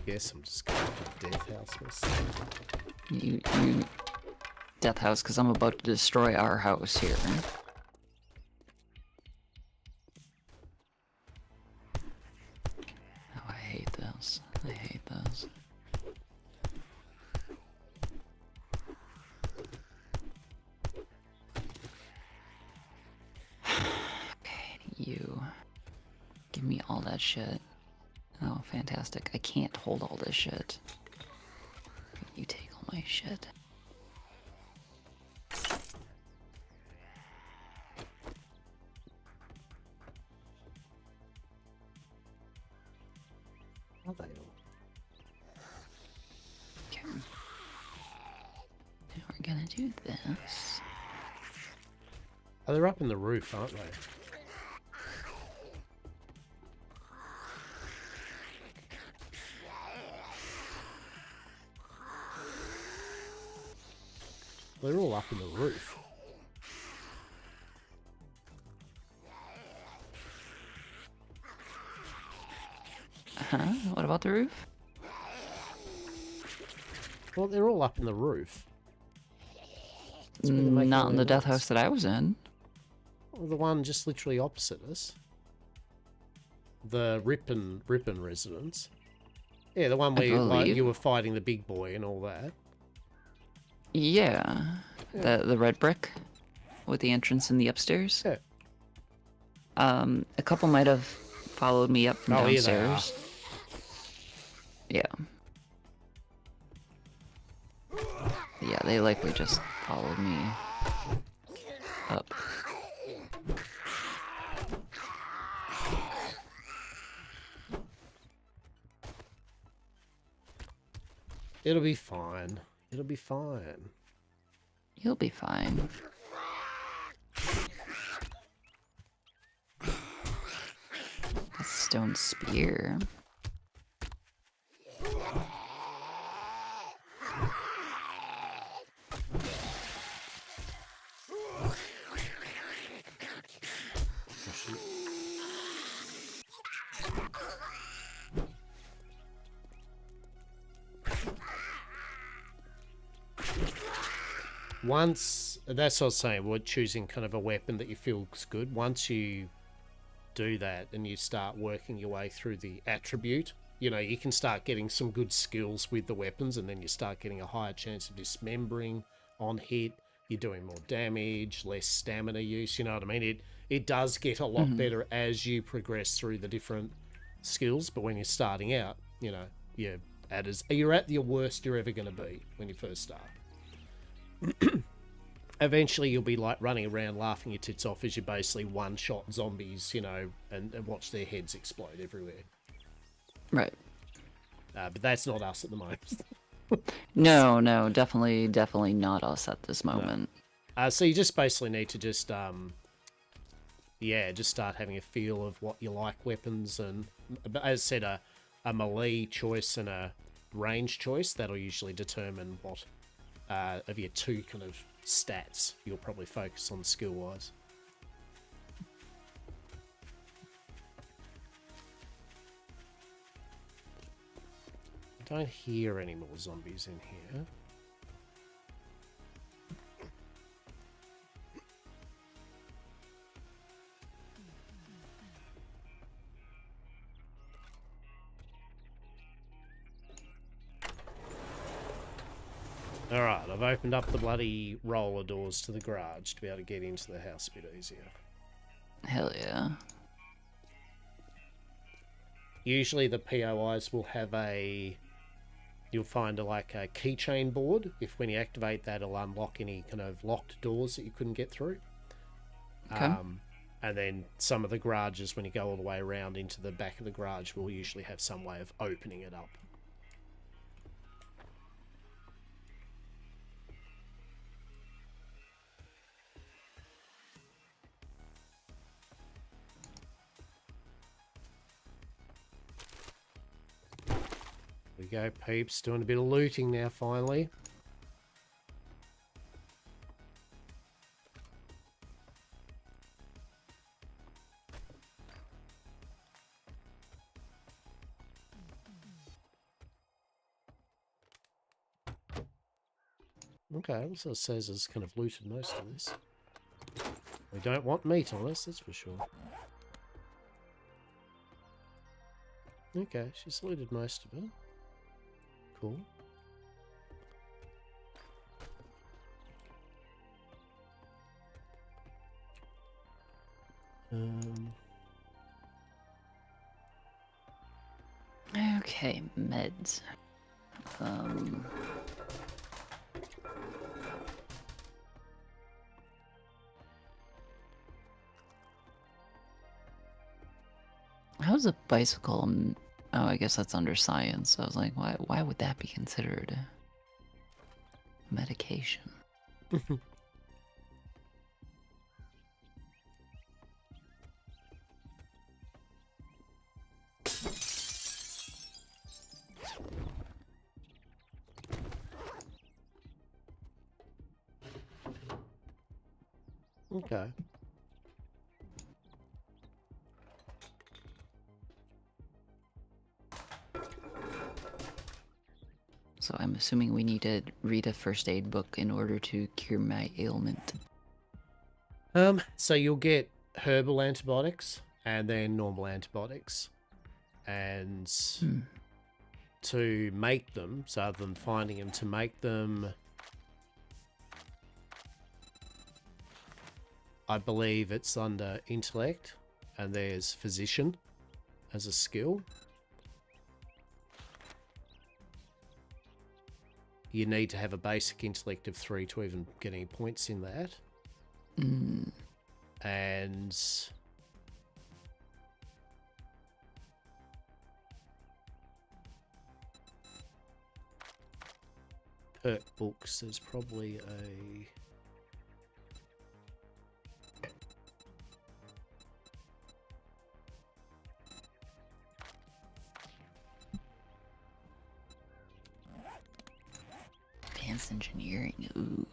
guess I'm just going to Death House myself. You death house, because I'm about to destroy our house here. Oh, I hate this. I hate this. Okay, you. Give me all that shit. Oh, fantastic. I can't hold all this shit. You take all my shit. Are they all? Okay. Now we're gonna do this. Oh, they're up in the roof, aren't they? They're all up in the roof. Huh? What about the roof? Well, they're all up in the roof. That's where they're making Not all in the their death house noise. that I was in. Well, the one just literally opposite us. The Ripon residence. Yeah, the one I where like, believe. you were fighting the big boy and all that. Yeah. Yeah. The red brick with the entrance in the upstairs. Yeah. A couple might have followed me up from Oh, here they are. downstairs. Yeah. Yeah, they likely just followed me up. It'll be fine. It'll be fine. You'll be fine. A stone spear. Once, that's what I was saying, we're choosing kind of a weapon that you feel's good. Once you do that and you start working your way through the attribute, you know, you can start getting some good skills with the weapons, and then you start getting a higher chance of dismembering on hit. You're doing more damage, less stamina use, you know what I mean? It does get a lot better as you progress through the different skills, but when you're starting out, you know, you're at your worst you're ever going to be when you first start. Eventually you'll be like running around laughing your tits off as you basically one-shot zombies, you know, and watch their heads explode everywhere. Right. But that's not us at the moment. No, definitely not us at this moment. So you just basically need to just start having a feel of what you like weapons, and as I said, a melee choice and a range choice, that'll usually determine what of your two kind of stats you'll probably focus on skill wise. I don't hear any more zombies in here. Alright, I've opened up the bloody roller doors to the garage to be able to get into the house a bit easier. Hell yeah. Usually the POIs will have you'll find like a keychain board. If when you activate that, it'll unlock any kind of locked doors that you couldn't get through. Okay. And then some of the garages, when you go all the way around into the back of the garage, will usually have some way of opening it up. We go, peeps, doing a bit of looting now finally. Okay, so it says it's kind of looted most of this. We don't want meat on us, that's for sure. Okay, she's looted most of it. Cool. Okay, meds. How's a bicycle? Oh, I guess that's under science. I was like, why would that be considered medication? Okay. So I'm assuming we need to read a first aid book in order to cure my ailment. So you'll get herbal antibiotics and then normal antibiotics. And to make them, so other than finding them, to make them, I believe it's under intellect, and there's physician as a skill. You need to have a basic intellect of 3 to even get any points in that. And perk books, there's probably a... Advanced engineering, ooh.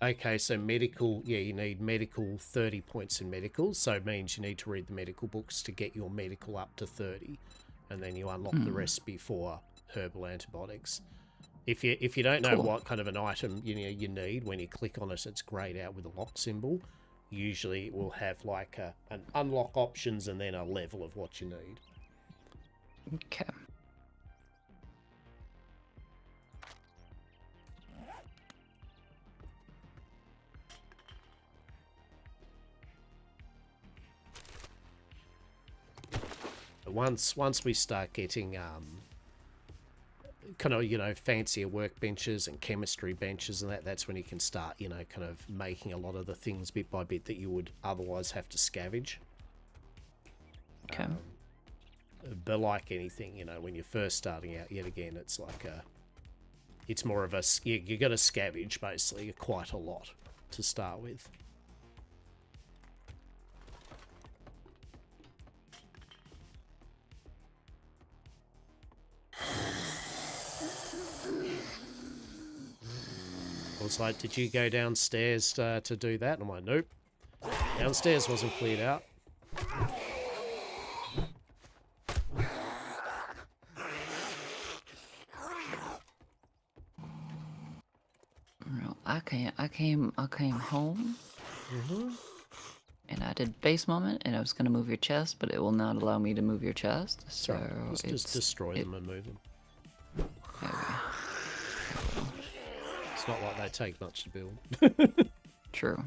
Okay, so medical, yeah, you need medical 30 points in medical, so it means you need to read the medical books to get your medical up to 30, and then you unlock the rest before herbal antibiotics. If you don't know what kind of an item you need, when you click on it, it's grayed out with a lock symbol. Usually it will have like an unlock options and then a level of what you need. Okay. Once we start getting kind of fancier workbenches and chemistry benches and that's when you can start kind of making a lot of the things bit by bit that you would otherwise have to scavenge. Okay. But like anything, when you're first starting out, yet again, it's like it's more of a you got to scavenge basically quite a lot to start with. I was like, did you go downstairs to do that? And I'm like, nope. Downstairs wasn't cleared out. Well, I came home. And I did base moment, and I was gonna move your chest, but it will not allow me to move your chest. So just destroy them and move them. Okay. It's not like they take much to build. True.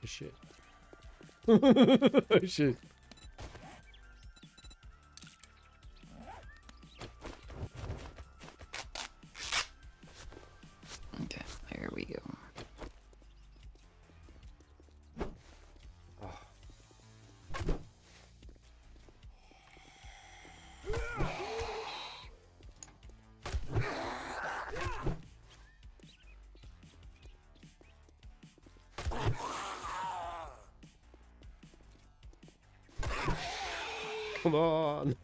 Shit. Oh, shit. Okay, there we go. Come on.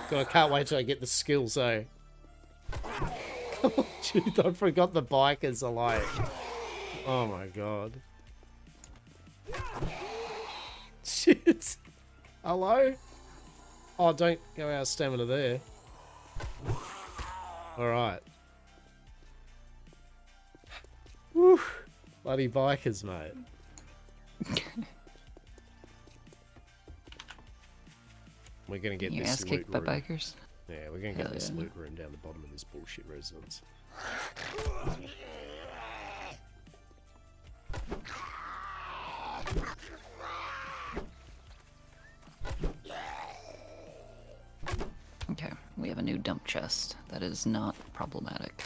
God, I can't wait till I get the skills, though. Dude, I forgot the bikers are like... Oh my god. Shit. Hello? Oh, don't go out of stamina there. Alright. Woo. Bloody bikers, mate. We're gonna get Your this ass loot kicked by room. bikers? Yeah, we're gonna get Hell this yeah. loot room down the bottom of this bullshit residence. Okay, we have a new dump chest. That is not problematic.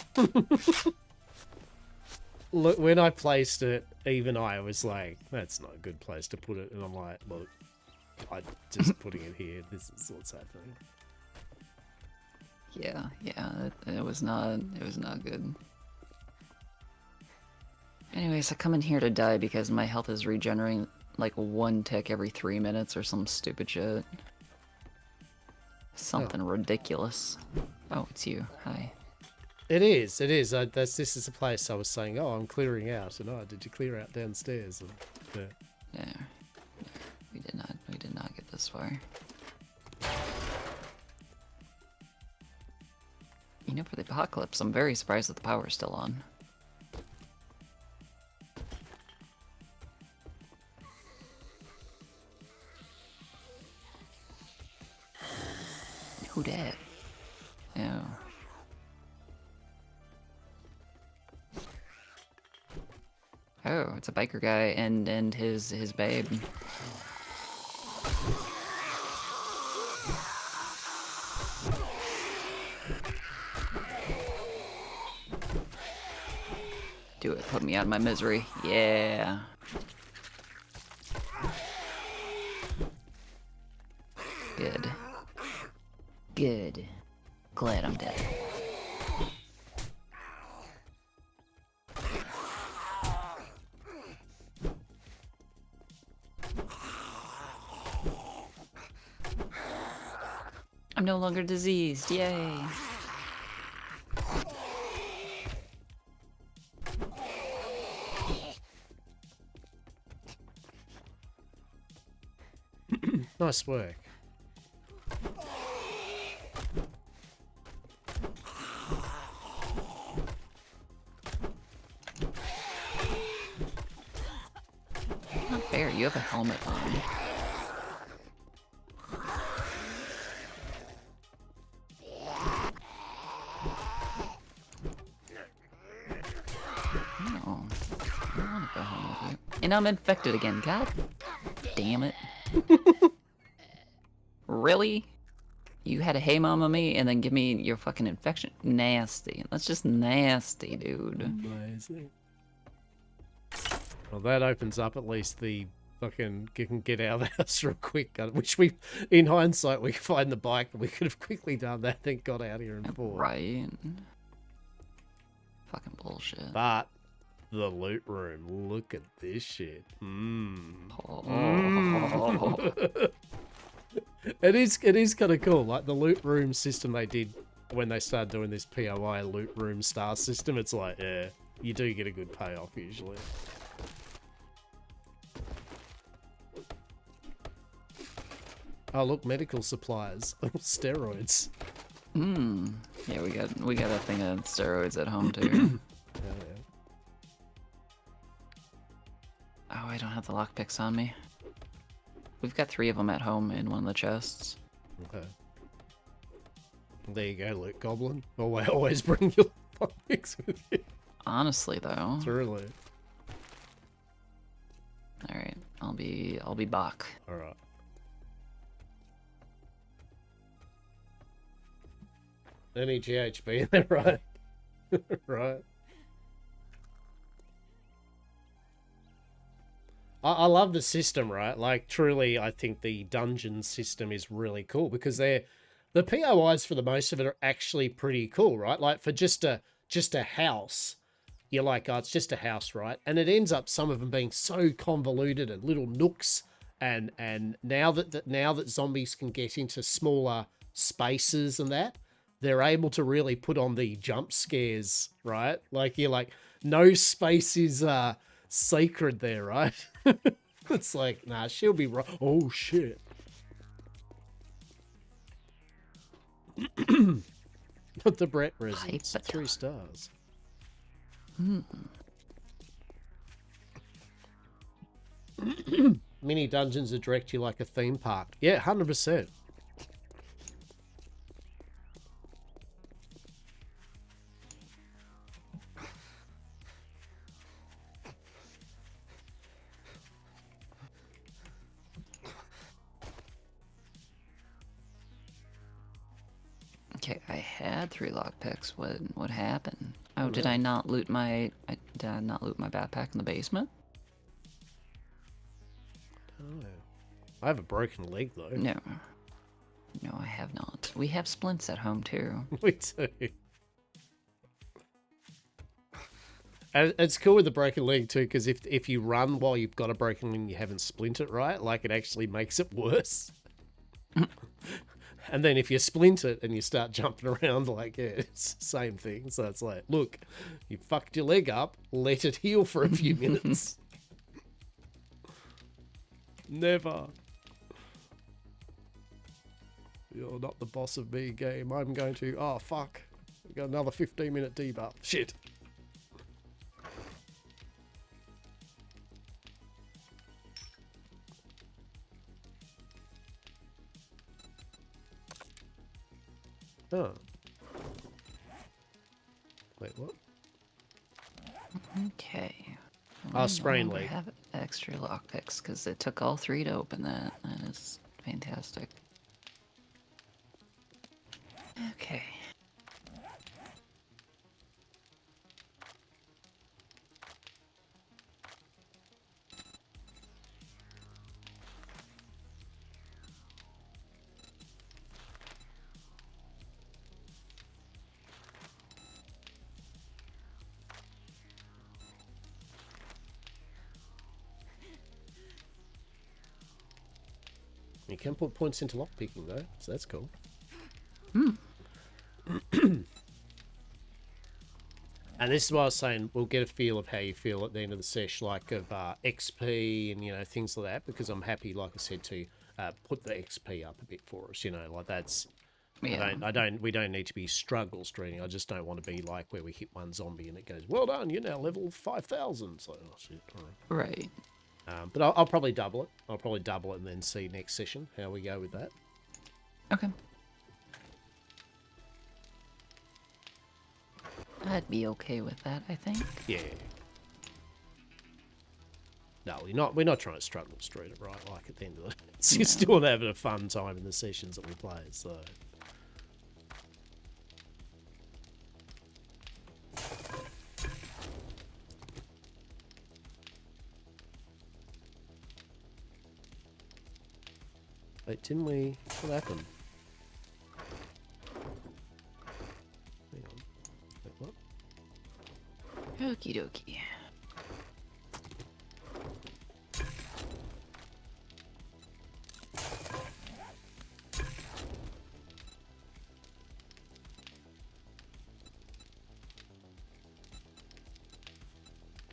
Look, when I placed it, even I was like, that's not a good place to put it. And I'm like, look, I'm just putting it here. This is what's happening. Yeah, it was not good. Anyways, I come in here to die because my health is regenerating like 1 tick every 3 minutes or some stupid shit. Something ridiculous. Oh, it's you. Hi. It is. It is. This is the place I was saying, oh, I'm clearing out. And oh, did you clear out downstairs? And, yeah. Yeah. We did not get this far. You know, for the apocalypse, I'm very surprised that the power's still on. Who dat? Oh. Oh, it's a biker guy and his babe. Do it, put me out of my misery. Yeah. Good. Good. Glad I'm dead. I'm no longer diseased, yay! Nice work. Not fair, you have a helmet on. No. I don't wanna go home with you. And I'm infected again, god damn it. Really? You had a hey mama me and then give me your fucking infection? Nasty. That's just nasty, dude. Amazing. Well, that opens up at least the fucking you can get out of the house real quick. Which we, in hindsight, we find the bike. We could have quickly done that. Then got out here and fought. Right. Fucking bullshit. But the loot room. Look at this shit. Oh. It is kind of cool. Like the loot room system they did when they started doing this POI loot room star system. It's like, yeah, you do get a good payoff usually. Oh look, medical supplies, steroids. Yeah, we got a thing of steroids at home too. Yeah. Oh, I don't have the lockpicks on me. We've got 3 of them at home in one of the chests. Okay. There you go, Luke Goblin. Always bring your lockpicks with you. Honestly, though. Truly. All right, I'll be back. All right. Any GHB in there, right? Right. I love the system, right? Like, truly, I think the dungeon system is really cool because the POIs for the most of it are actually pretty cool, right? Like for just a house, you're like, oh, it's just a house, right? And it ends up some of them being so convoluted and little nooks. And now that zombies can get into smaller spaces and that, they're able to really put on the jump scares, right? Like you're like, no space is sacred there, right? It's like, nah, she'll be right. Oh shit. But the Brett residence, 3 stars. Mini dungeons that direct you like a theme park. Yeah, 100%. Okay, I had 3 lockpicks. What happened? Oh, did I not loot my backpack in the basement? Oh. I have a broken leg though. No. No, I have not. We have splints at home too. We do. And it's cool with the broken leg too, because if you run while you've got a broken leg and you haven't splint it right, like it actually makes it worse. And then if you splint it and you start jumping around, like, yeah, it's the same thing. So it's like, look, you fucked your leg up, let it heal for a few minutes. Never. You're not the boss of me, game. I'm going to... Oh, fuck. We've got another 15-minute debuff. Shit. Oh. Wait, what? Okay. Sprain leg. I have extra lockpicks because it took all 3 to open that. That is fantastic. Okay. You can put points into lockpicking though, so that's cool. And this is why I was saying we'll get a feel of how you feel at the end of the session, like of XP and, you know, things like that, because I'm happy, like I said, to put the XP up a bit for us, you know, like that's... Yeah. we don't need to be struggle streaming. I just don't want to be like where we hit one zombie and it goes, well done, you're now level 5,000. So, oh shit, all right. Right. But I'll probably double it. I'll probably double it and then see next session how we go with that. Okay. I'd be okay with that, I think. Yeah. No, we're not trying to struggle street it, right? Like at the end of the you're still having a fun time in the sessions that we play, so. Wait, didn't we? What happened? Hang on. Wait, what? Okie dokie.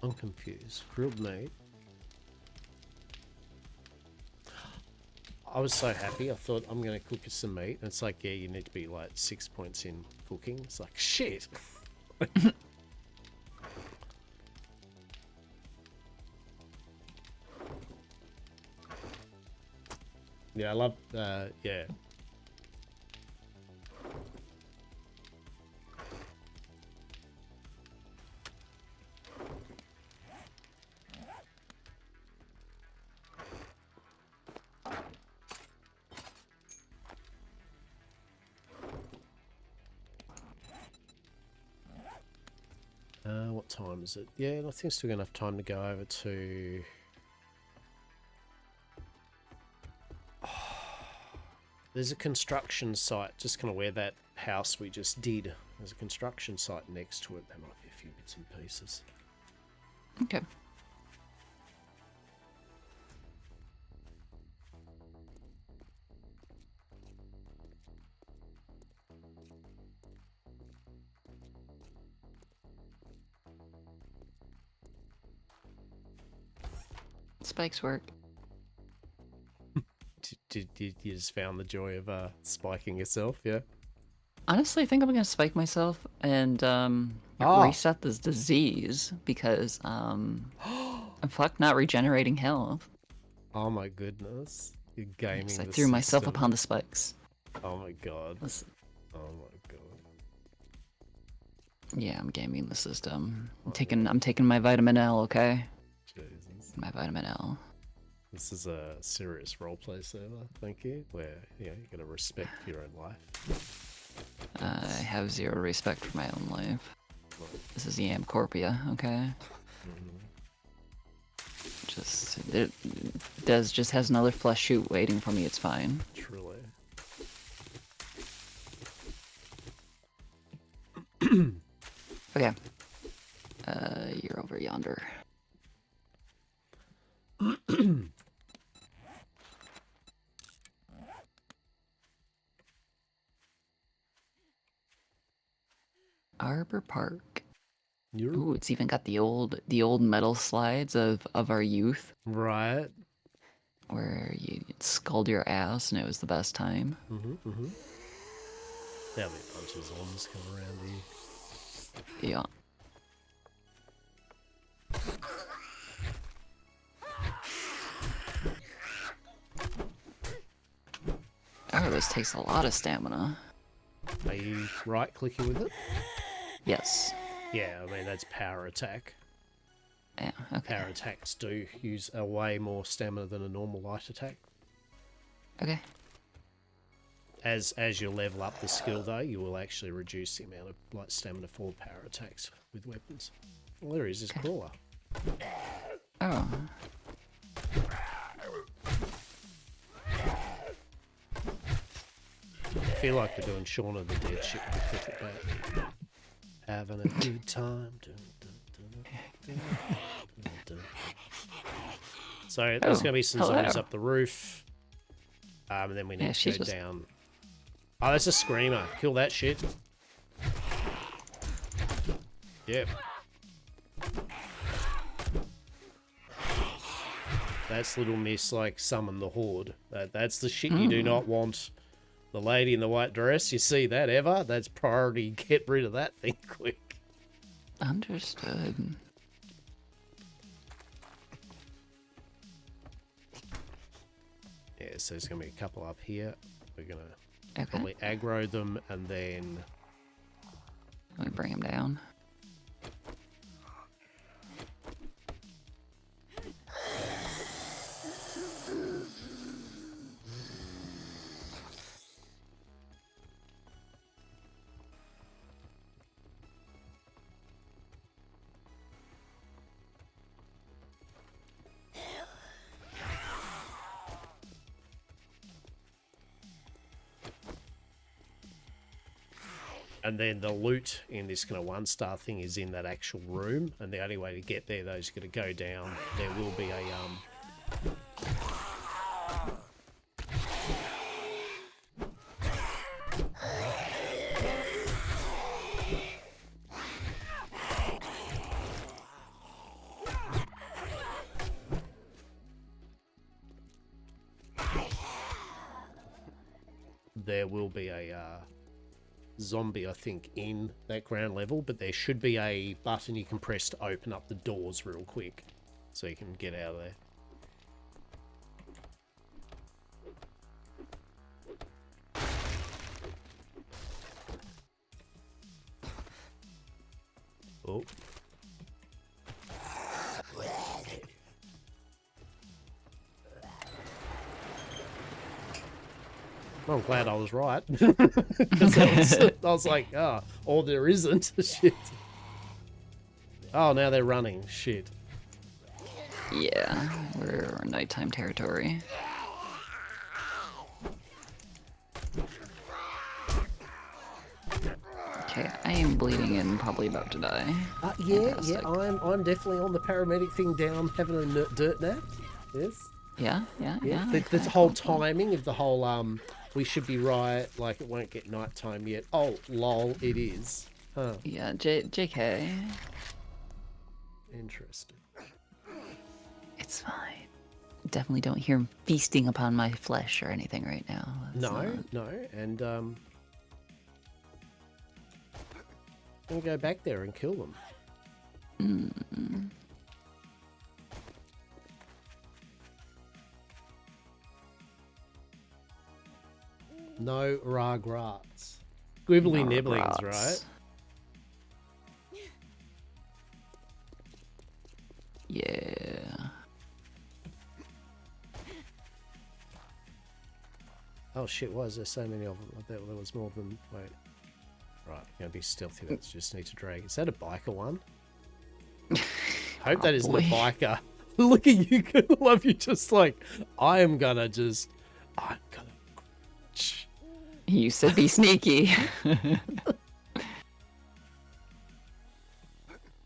I'm confused. Grilled meat. I was so happy. I thought I'm going to cook us some meat. And it's like, yeah, you need to be like 6 points in cooking. It's like, shit. Yeah, I love, yeah. What time is it? Yeah, I think it's still enough time to go over to... There's a construction site, just kind of where that house we just did. There's a construction site next to it. That might be a few bits and pieces. Okay. Spikes work. Did you just found the joy of spiking yourself? Yeah. Honestly, I think I'm gonna spike myself and reset this disease because I'm fuck not regenerating health. Oh my goodness. You're gaming Yes, I the threw myself system. upon the spikes. Oh my god. Listen, Oh my god. yeah, I'm gaming the system. I'm taking my vitamin L, okay? Jesus. My vitamin L. This is a serious roleplay server, thank you, where you gotta respect your own life. I have zero respect for my own life. This is YamCorp, okay? Des just has another flesh shoot waiting for me, it's fine. Truly. Okay. You're over yonder. Arbor Park. Ooh, it's even got the old metal slides of our youth. Right. Where you sculled your ass and it was the best time. There'll be a bunch of zombies coming around here. Yeah. Oh, this takes a lot of stamina. Are you right-clicking with it? Yes. Yeah, I mean, that's power attack. Yeah, okay. Power attacks do use a way more stamina than a normal light attack. Okay. As you level up the skill, though, you will actually reduce the amount of light stamina for power attacks with weapons. Well, there is this crawler. Oh. I feel like we're doing Shaun of the Dead shit when we click it back. Having a good time. Dun, dun, dun, dun, dun, dun. So there's going to be some zombies up the roof. And then we need to go down. Oh, that's a screamer. Kill that shit. Yep. That's Little Miss, like, summon the horde. That's the shit you do not want. The lady in the white dress, you see that ever? That's priority. Get rid of that thing quick. Understood. Yeah, so there's going to be a couple up here. We're going to Okay. probably aggro them and then... Let me bring him down. And then the loot in this kind of 1-star thing is in that actual room. And the only way to get there, though, is you're going to go down. There will be a... There will be a zombie, I think, in that ground level, but there should be a button you can press to open up the doors real quick, so you can get out of there. Oh. I'm glad I was right. 'Cause I was like, oh, or there isn't. Shit. Oh, now they're running. Shit. Yeah, we're nighttime territory. Okay, I am bleeding and probably about to die. Yeah, Fantastic. I'm definitely on the paramedic thing down, having a dirt nap. Yes. Yeah. Yeah. The Okay, whole cool. timing of the whole we should be right, like it won't get nighttime yet. Oh, lol, it is. Huh. Yeah, JK. Interesting. It's fine. Definitely don't hear him feasting upon my flesh or anything right now. That's No, and I'm gonna go back there and kill them. No regrets. Squibbly nibblings, right? Yeah. Oh shit, why is there so many of them? I thought there was more than... Wait. Right, I'm gonna be stealthy. That's just need to drag. Is that a biker one? Hope that isn't a Probably. biker. Look at you, love you just like, I'm gonna... You said be sneaky.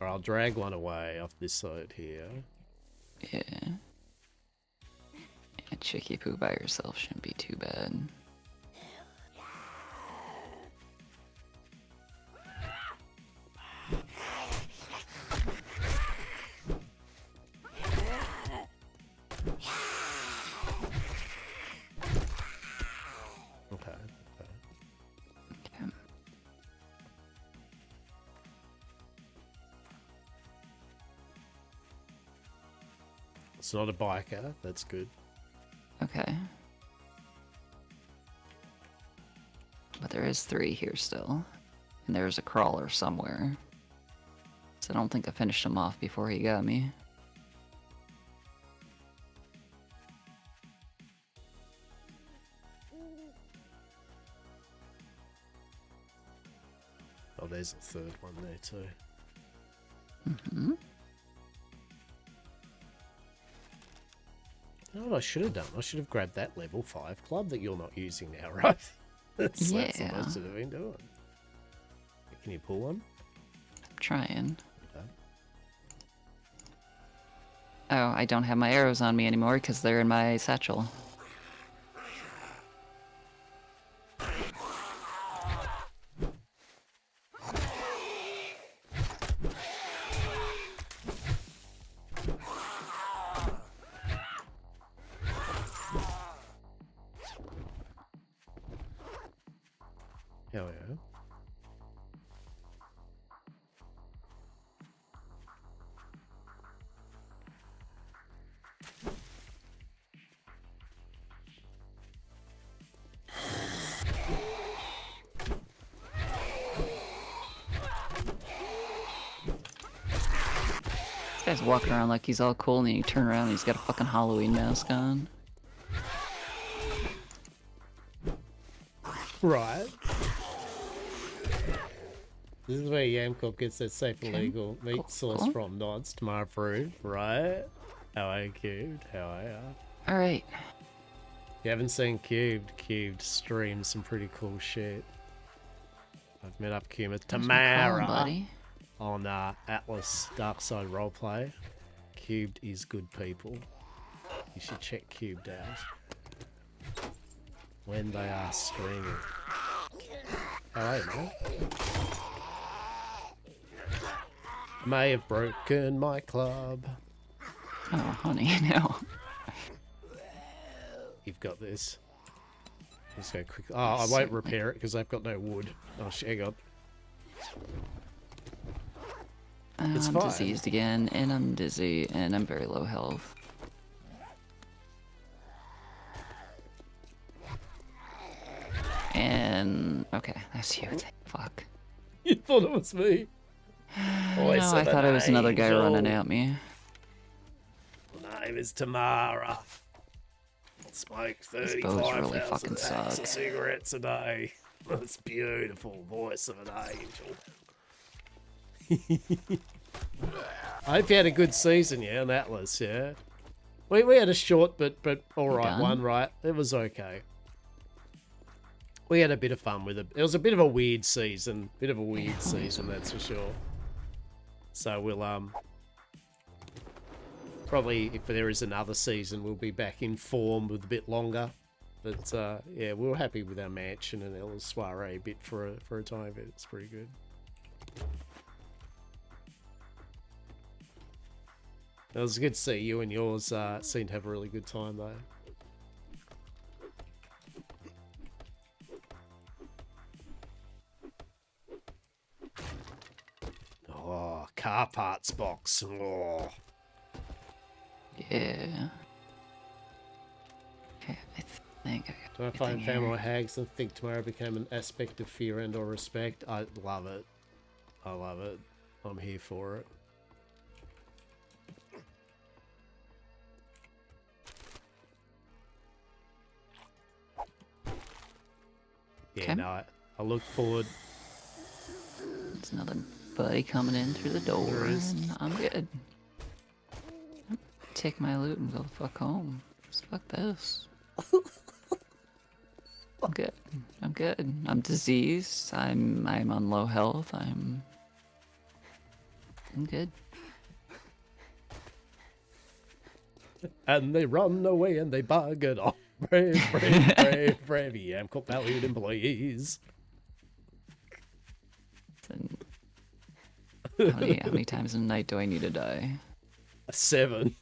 Or I'll drag one away off this side here. Yeah. A chicky poo by yourself shouldn't be too bad. Okay. Okay. It's not a biker. That's good. Okay. But there is 3 here still. And there's a crawler somewhere. So I don't think I finished him off before he got me. Oh, there's a third one there too. Mm-hmm. You know what I should have done? I should have grabbed that level 5 club that you're not using now, right? That's what I Yeah. should have been doing. Can you pull one? I'm trying. Okay. Oh, I don't have my arrows on me anymore because they're in my satchel. Hell yeah. This guy's walking around like he's all cool, and then you turn around and he's got a fucking Halloween mask on. Right. This is where YamCorp gets their safe and legal meat Cool, source cool. from. Nods to my approved, right? How are you, Cubed? How are you? Alright. If you haven't seen Cubed streams some pretty cool shit. I've met up Cubed with Tamara buddy. on Atlas Darkside Roleplay. Cubed is good people. You should check Cubed out when they are streaming. How are you, man? May have broken my club. Oh, honey, no. You've got this. Let's go quick. Oh, I won't repair it because I've got no wood. Oh, hang on. It's I'm fine. diseased again, and I'm dizzy, and I'm very low health. And okay, that's you. Fuck. You thought it was me. No, I thought it was another guy running at me. My name is Tamara. Smoke These bows really 35,000 fucking packs suck. of cigarettes a day. That's beautiful voice of an angel. I hope you had a good season, yeah, on Atlas, yeah. We had a short but all right done? one, right? It was okay. we had a bit of fun with it. It was a bit of a weird season. That's for sure. So we'll probably, if there is another season, we'll be back in form with a bit longer. But yeah, we were happy with our mansion and our little soiree bit for a time. But it's pretty good. It was good to see you and yours seemed to have a really good time though. Oh, car parts box. Oh. Yeah. Okay, I think I got Do I find family hags and think tomorrow became an aspect of fear and or respect? I love it. I love it. I'm here for it. Yeah, Okay. no, I look forward. There's another buddy coming in through the door, There is. and I'm good. Take my loot and go the fuck home. Just fuck this. I'm good. I'm good. I'm diseased. I'm on low health. I'm good. And they run away and they buggered off. Brave, brave, brave, brave. YamCorp valued employees. And how many times a night do I need to die? 7.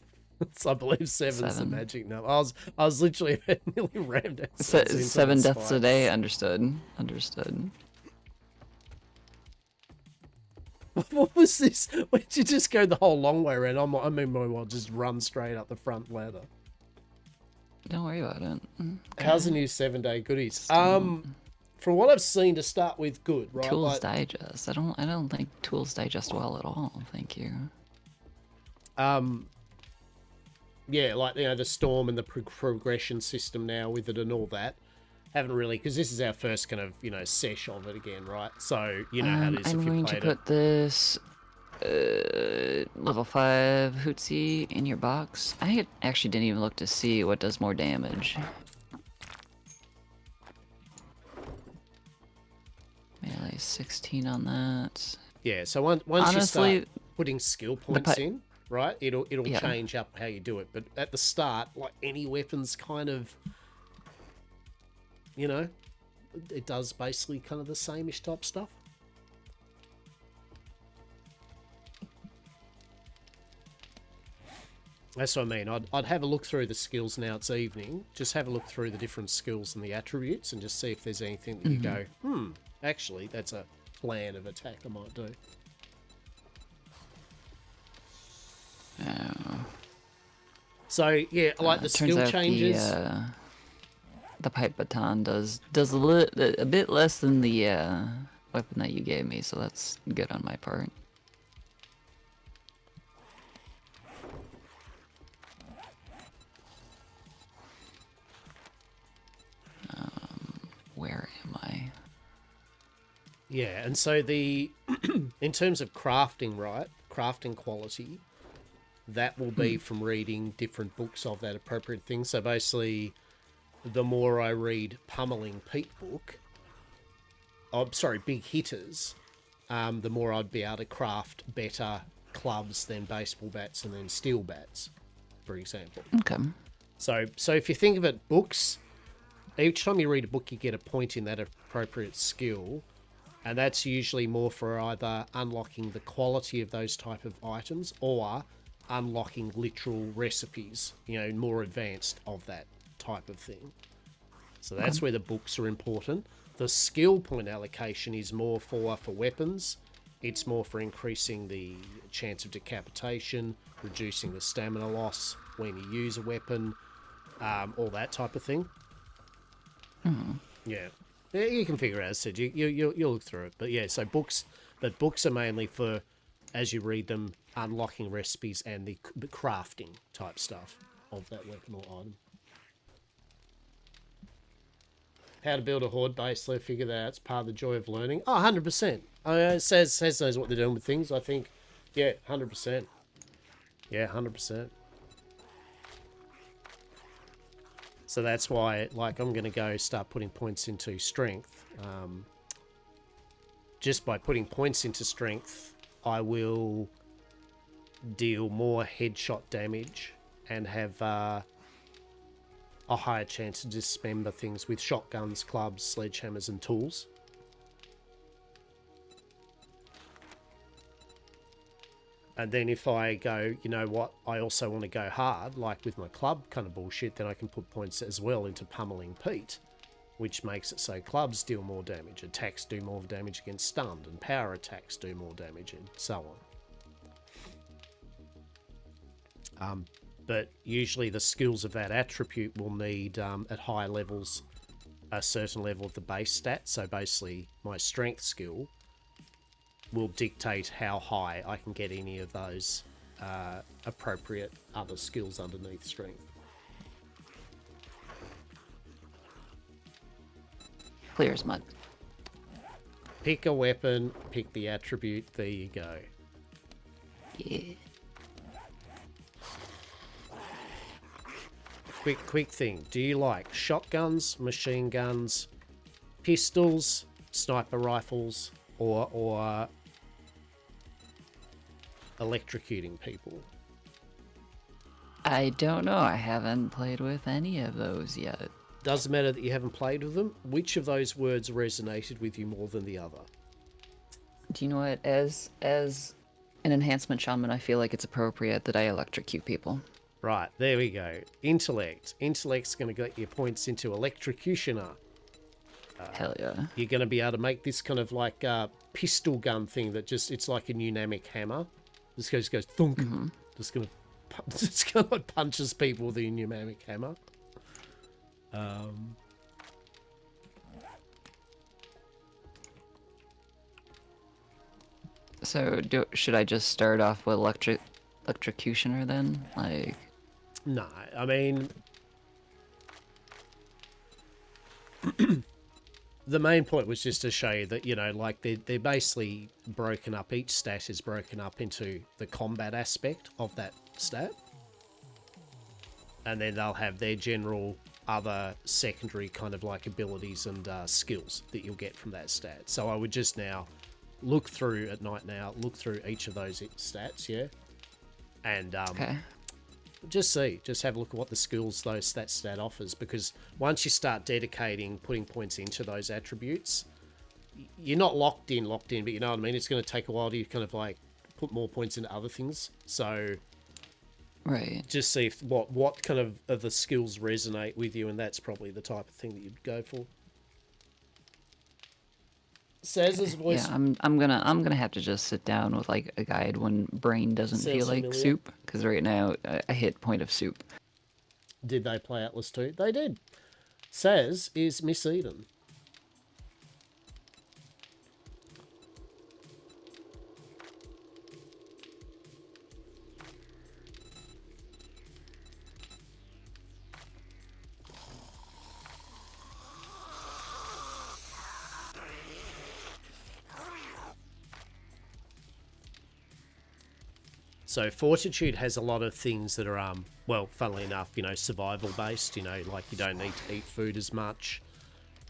I believe 7's the 7. magic number. I was literally nearly rammed out. Seven deaths a day. Understood. Understood. What was this? Why did you just go the whole long way around? I mean, I'll just run straight up the front ladder. Don't worry about it. How's the new 7-day goodies? From what I've seen to start with, good, right? Tools Digest. I don't think Tools Digest well at all. Thank you. Yeah, like, you know, the storm and the progression system now with it and all that. Haven't really, because this is our first kind of, you know, sesh of it again, right? So, you know how it is if I'm you going to played put this level 5 Hootsie in your box. I actually didn't even look to see what does more damage. Melee 16 on that. Yeah, so once Honestly, you start putting skill points in, right, it'll Yeah. change up how you do it. But at the start, like any weapon's kind of, you know, it does basically kind of the same-ish type stuff. That's what I mean. I'd have a look through the skills now. It's evening. Just have a look through the different skills and the attributes and just see if there's anything that you go, actually, that's a plan of attack I might do. So, yeah, like the turns skill out changes. The pipe baton does a bit less than the weapon that you gave me, so that's good on my part. Where am I? Yeah, and so the in terms of crafting, right? Crafting quality, that will be from reading different books of that appropriate thing. So basically, the more I read Pummeling Pete book, Big Hitters, the more I'd be able to craft better clubs than baseball bats and then steel bats, for example. Okay. So if you think of it, books, each time you read a book, you get a point in that appropriate skill, and that's usually more for either unlocking the quality of those type of items or unlocking literal recipes, you know, more advanced of that type of thing. So that's where the books are important. The skill point allocation is more for weapons. It's more for increasing the chance of decapitation, reducing the stamina loss when you use a weapon, all that type of thing. Yeah, you can figure it out. As I said, you'll look through it. But yeah, so books are mainly for, as you read them, unlocking recipes and the crafting type stuff of that weapon or item. How to build a horde base, let's figure that out. It's part of the joy of learning. Oh, 100%. It says knows what they're doing with things, I think. Yeah, 100%. Yeah, 100%. So that's why, like, I'm going to go start putting points into strength. Just by putting points into strength, I will deal more headshot damage and have a higher chance to dismember things with shotguns, clubs, sledgehammers, and tools. And then if I go, you know what, I also want to go hard, like with my club kind of bullshit, then I can put points as well into pummeling Pete, which makes it so clubs deal more damage, attacks do more damage against stunned, and power attacks do more damage, and so on. But usually the skills of that attribute will need, at high levels, a certain level of the base stat. So basically, my strength skill will dictate how high I can get any of those appropriate other skills underneath strength. Clear as mud. Pick a weapon, pick the attribute, there you go. Yeah. Quick thing. Do you like shotguns, machine guns, pistols, sniper rifles, or electrocuting people? I don't know. I haven't played with any of those yet. Doesn't matter that you haven't played with them. Which of those words resonated with you more than the other? Do you know what? As an enhancement shaman, I feel like it's appropriate that I electrocute people. Right, there we go. Intellect. Intellect's going to get your points into electrocutioner. Hell yeah. You're going to be able to make this kind of like pistol gun thing that just, it's like a pneumatics hammer. This goes thunk. Mm-hmm. Just going to punches people with a pneumatic hammer. So should I just start off with electrocutioner then? Like, No, I mean, the main point was just to show you that, you know, like they're basically broken up. Each stat is broken up into the combat aspect of that stat. And then they'll have their general other secondary kind of like abilities and skills that you'll get from that stat. So I would just now look through at night now, look through each of those stats, yeah? And okay. just have a look at what the skills that stat offers, because once you start dedicating, putting points into those attributes, you're not locked in, but you know what I mean? It's going to take a while to kind of like put more points into other things. So Right. just see if what kind of the skills resonate with you, and that's probably the type of thing that you'd go for. Saz's voice. Yeah, I'm gonna have to just sit down with like a guide when brain doesn't Sounds feel like familiar. soup, because right now I hit point of soup. Did they play Atlas 2? They did. Saz is Miss Eden. So Fortitude has a lot of things that are, well, funnily enough, you know, survival based, you know, like you don't need to eat food as much,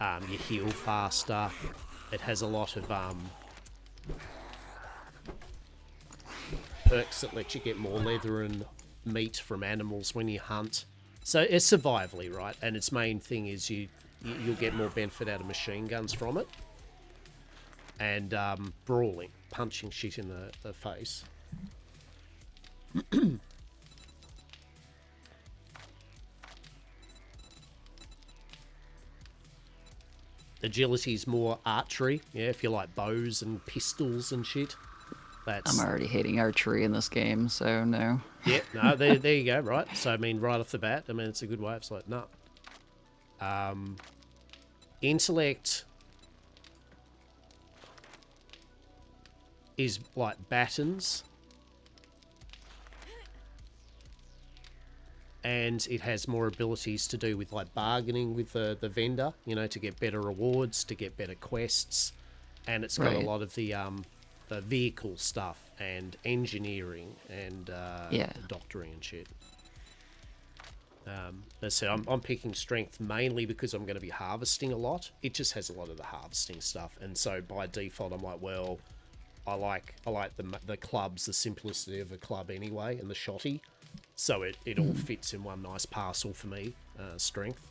you heal faster. It has a lot of perks that let you get more leather and meat from animals when you hunt. So it's survivally, right? And its main thing is you'll get more benefit out of machine guns from it. And brawling, punching shit in the face. Agility is more archery, yeah, if you like bows and pistols and shit. That's... I'm already hating archery in this game, so no. Yeah, no, there you go, right? So, I mean, right off the bat, I mean, it's a good way of like, no. Intellect is like battens. And it has more abilities to do with like bargaining with the vendor, you know, to get better rewards, to get better quests. And it's got a lot of the vehicle stuff and engineering and Yeah. doctoring and shit. As I said, I'm picking strength mainly because I'm going to be harvesting a lot. It just has a lot of the harvesting stuff, and so by default, I'm like, well, I like the clubs, the simplicity of a club anyway, and the shotty, so it all fits in one nice parcel for me. Strength.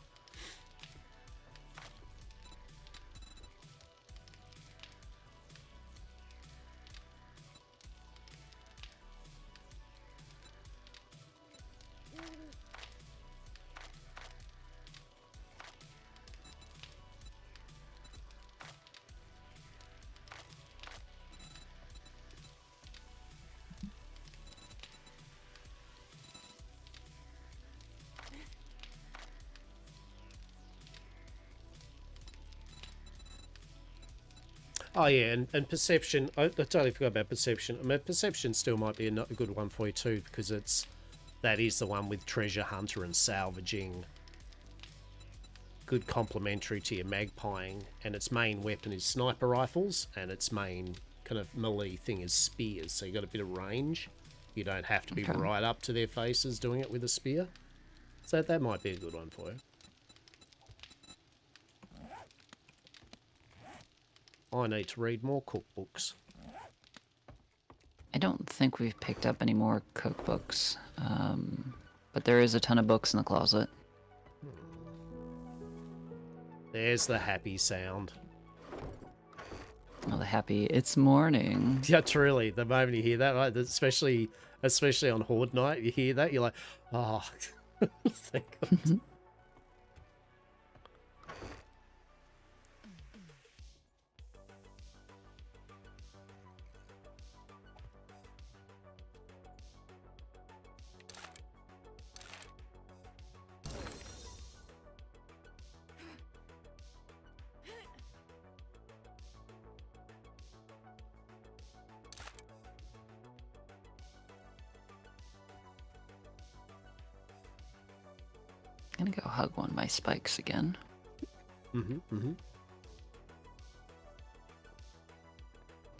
Oh yeah, and perception. I totally forgot about perception. I mean, perception still might be a good one for you too, because that is the one with treasure hunter and salvaging. Good complementary to your magpieing, and its main weapon is sniper rifles, and its main kind of melee thing is spears. So you got a bit of range. You don't have to be right up to their faces doing it with a spear. So that might be a good one for you. I need to read more cookbooks. I don't think we've picked up any more cookbooks, but there is a ton of books in the closet. There's the happy sound. Oh, the happy, it's morning. Yeah, truly. The moment you hear that, right, especially on Horde night, you hear that, you're like, oh, thank God. I'm gonna go hug one of my spikes again.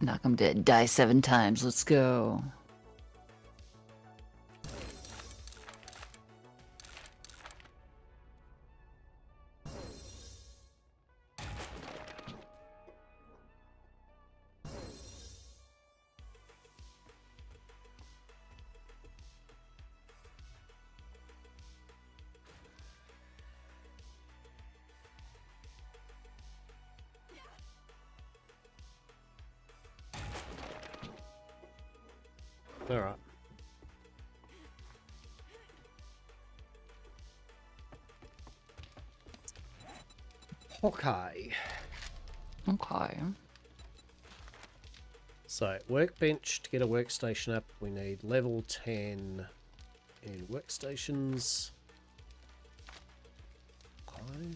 Knock 'em dead. Die 7 times. Let's go. All right. Okay. Okay. So, workbench, to get a workstation up, we need level 10 in workstations. Okay.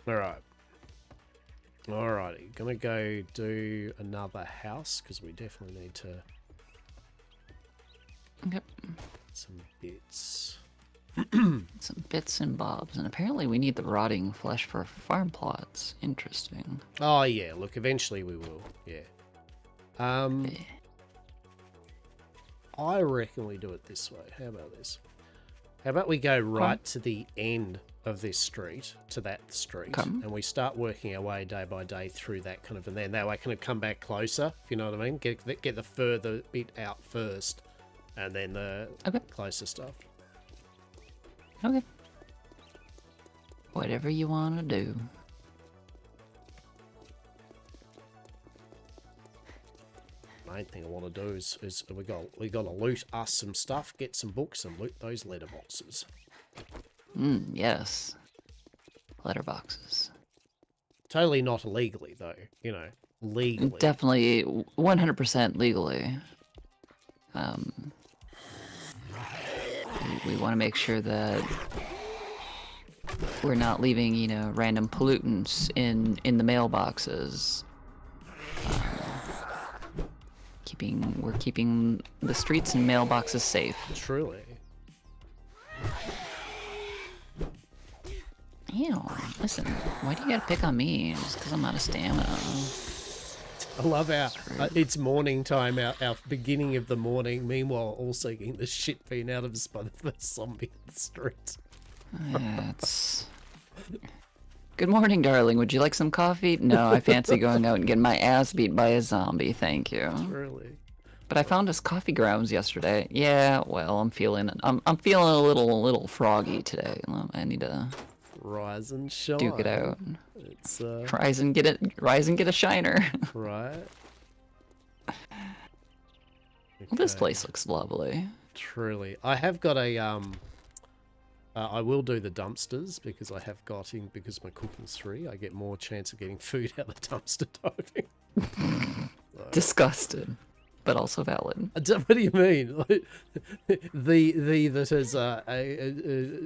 Alright. Alrighty. Gonna go do another house, because we definitely need to... Yep. Some bits. Some bits and bobs. And apparently we need the rotting flesh for farm plots. Interesting. Oh, yeah. Look, eventually we will. Yeah. Yeah. I reckon we do it this way. How about this? How about we go right to the end of this street, to that street, and we start working our way day by day through that kind of, and then that way kind of come back closer, if you know what I mean? Get the further bit out first, and then the closer stuff. Okay. Whatever you want to do. Main thing I want to do is we got to loot us some stuff, get some books, and loot those letterboxes. Yes. Letterboxes. Totally not illegally, though. You know, legally. Definitely 100% legally. We want to make sure that we're not leaving, you know, random pollutants in the mailboxes. We're keeping the streets and mailboxes safe. Truly. Ew, listen, why do you gotta pick on me just because I'm out of stamina? I love it's morning time, our beginning of the morning, meanwhile also getting the shit beaten out of us by the first zombie in the street. It's... Good morning, darling. Would you like some coffee? No, I fancy going out and getting my ass beat by a zombie, thank you. Really? But I found us coffee grounds yesterday. Yeah, well, I'm feeling a little froggy today. I need to Rise and shine. duke it out. It's Rise and get a shiner. right. Well, this Okay. place looks lovely. Truly. I have got a I will do the dumpsters because I have got in, because my cooking's 3, I get more chance of getting food out of the dumpster diving. Disgusted, but also valid. What do you mean? Like, the that has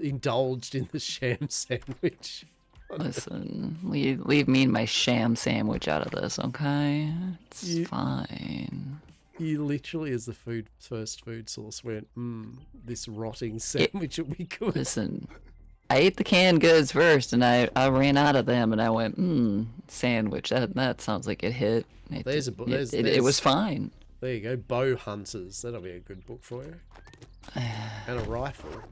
indulged in the sham sandwich. Listen, leave me and my sham sandwich out of this, okay? It's fine. You literally, as the first food source, went, this rotting sandwich will be good. Listen, I ate the canned goods first, and I ran out of them, and I went, sandwich. That sounds like it hit. It was fine. There you go, bow hunters. That'll be a good book for you. And a rifle.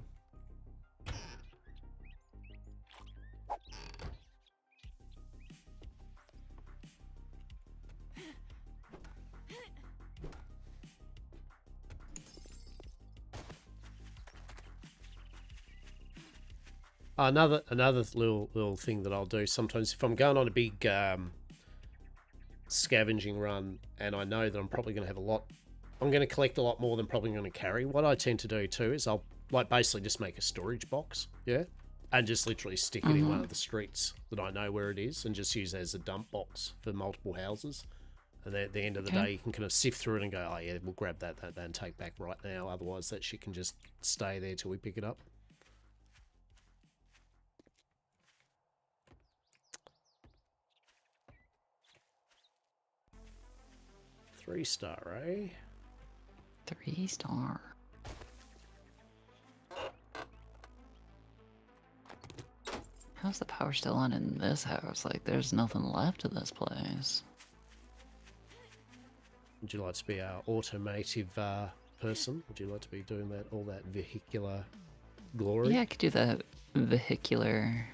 Another little thing that I'll do sometimes if I'm going on a big scavenging run and I know that I'm probably going to have I'm going to collect a lot more than probably going to carry. What I tend to do too is I'll basically just make a storage box, yeah, and just literally stick it in one of the streets that I know where it is, and just use it as a dump box for multiple houses. And then at the end of the day, you can kind of sift through it and go, oh yeah, we'll grab that and take back right now. Otherwise, that shit can just stay there till we pick it up. Three-star, eh? 3-star. How's the power still on in this house? Like, there's nothing left of this place. Would you like to be our automotive person? Would you like to be doing all that vehicular glory? Yeah, I could do that vehicular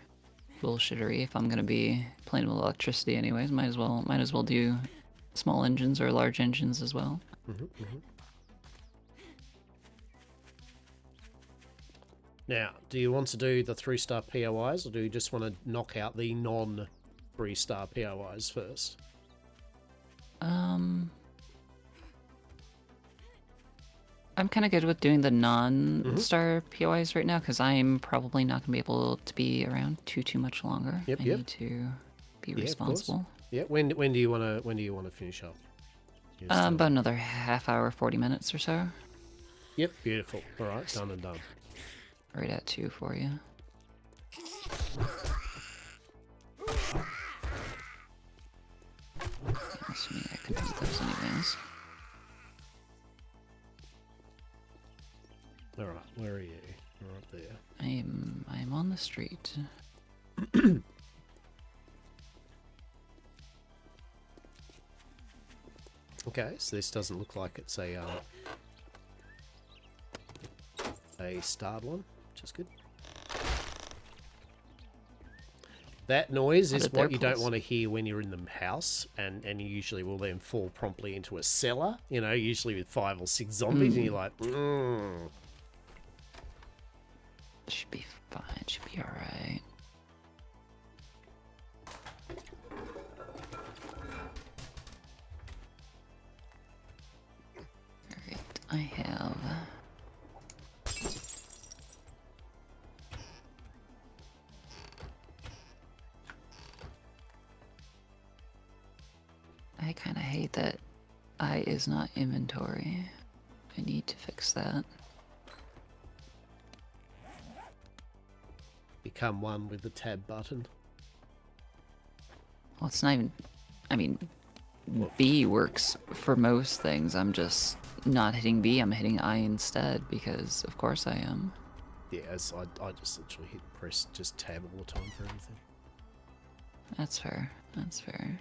bullshittery if I'm gonna be playing with electricity anyways. Might as well do small engines or large engines as well. Now, do you want to do the 3-star POIs, or do you just want to knock out the non-3-star POIs first? I'm kind of good with doing the non-star POIs right now because I'm probably not gonna be able to be around too much longer. I need to be responsible. Yeah. When do you want to finish up? About another half hour, 40 minutes or so. Yep. Beautiful. All right. Done and done. Right at 2 for you. That's me. I could do those anyways. All right. Where are you? You're up there. I'm on the street. Okay, so this doesn't look like it's a starred one, which is good. That noise is what you don't want to hear when you're in the house, and you usually will then fall promptly into a cellar, you know, usually with 5 or 6 zombies, and you're like, Should be fine, should be alright. Alright, I have... I kind of hate that I is not inventory. I need to fix that. become one with the tab button. Well, it's not even. I mean, B works for most things. I'm just not hitting B. I'm hitting I instead because, of course, I am. Yeah, I just literally hit press just tab all the time for everything. That's fair. That's fair.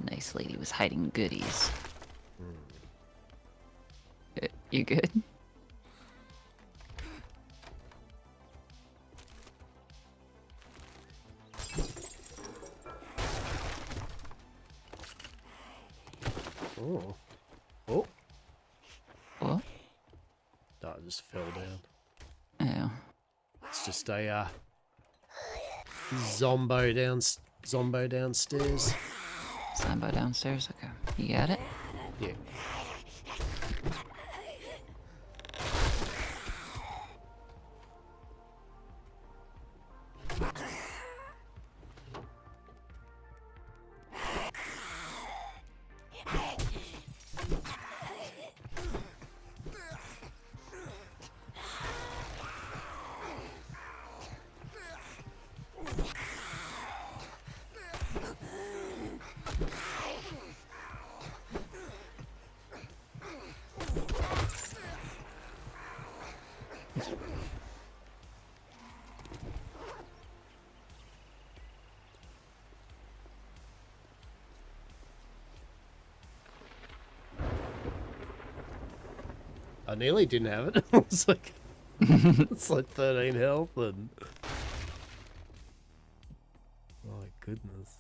Nice lady was hiding goodies. You good? Oh. Oh. What? That just fell down. Oh. It's just a zombo downstairs. Sambo downstairs. Okay. You got it? Yeah. I nearly didn't have it. It's like 13 health and my goodness.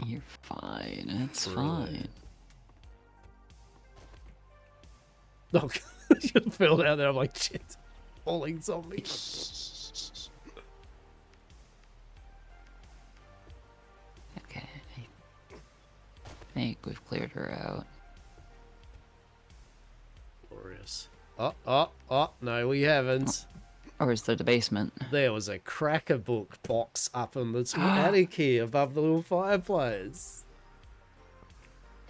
You're fine. It's Brilliant. fine. Oh, I should have fell down there. I'm like, shit, falling zombie. Okay. I think we've cleared her out. Glorious. Oh, no, we haven't. Or is there the basement? There was a cracker book box up in the attic here above the little fireplace.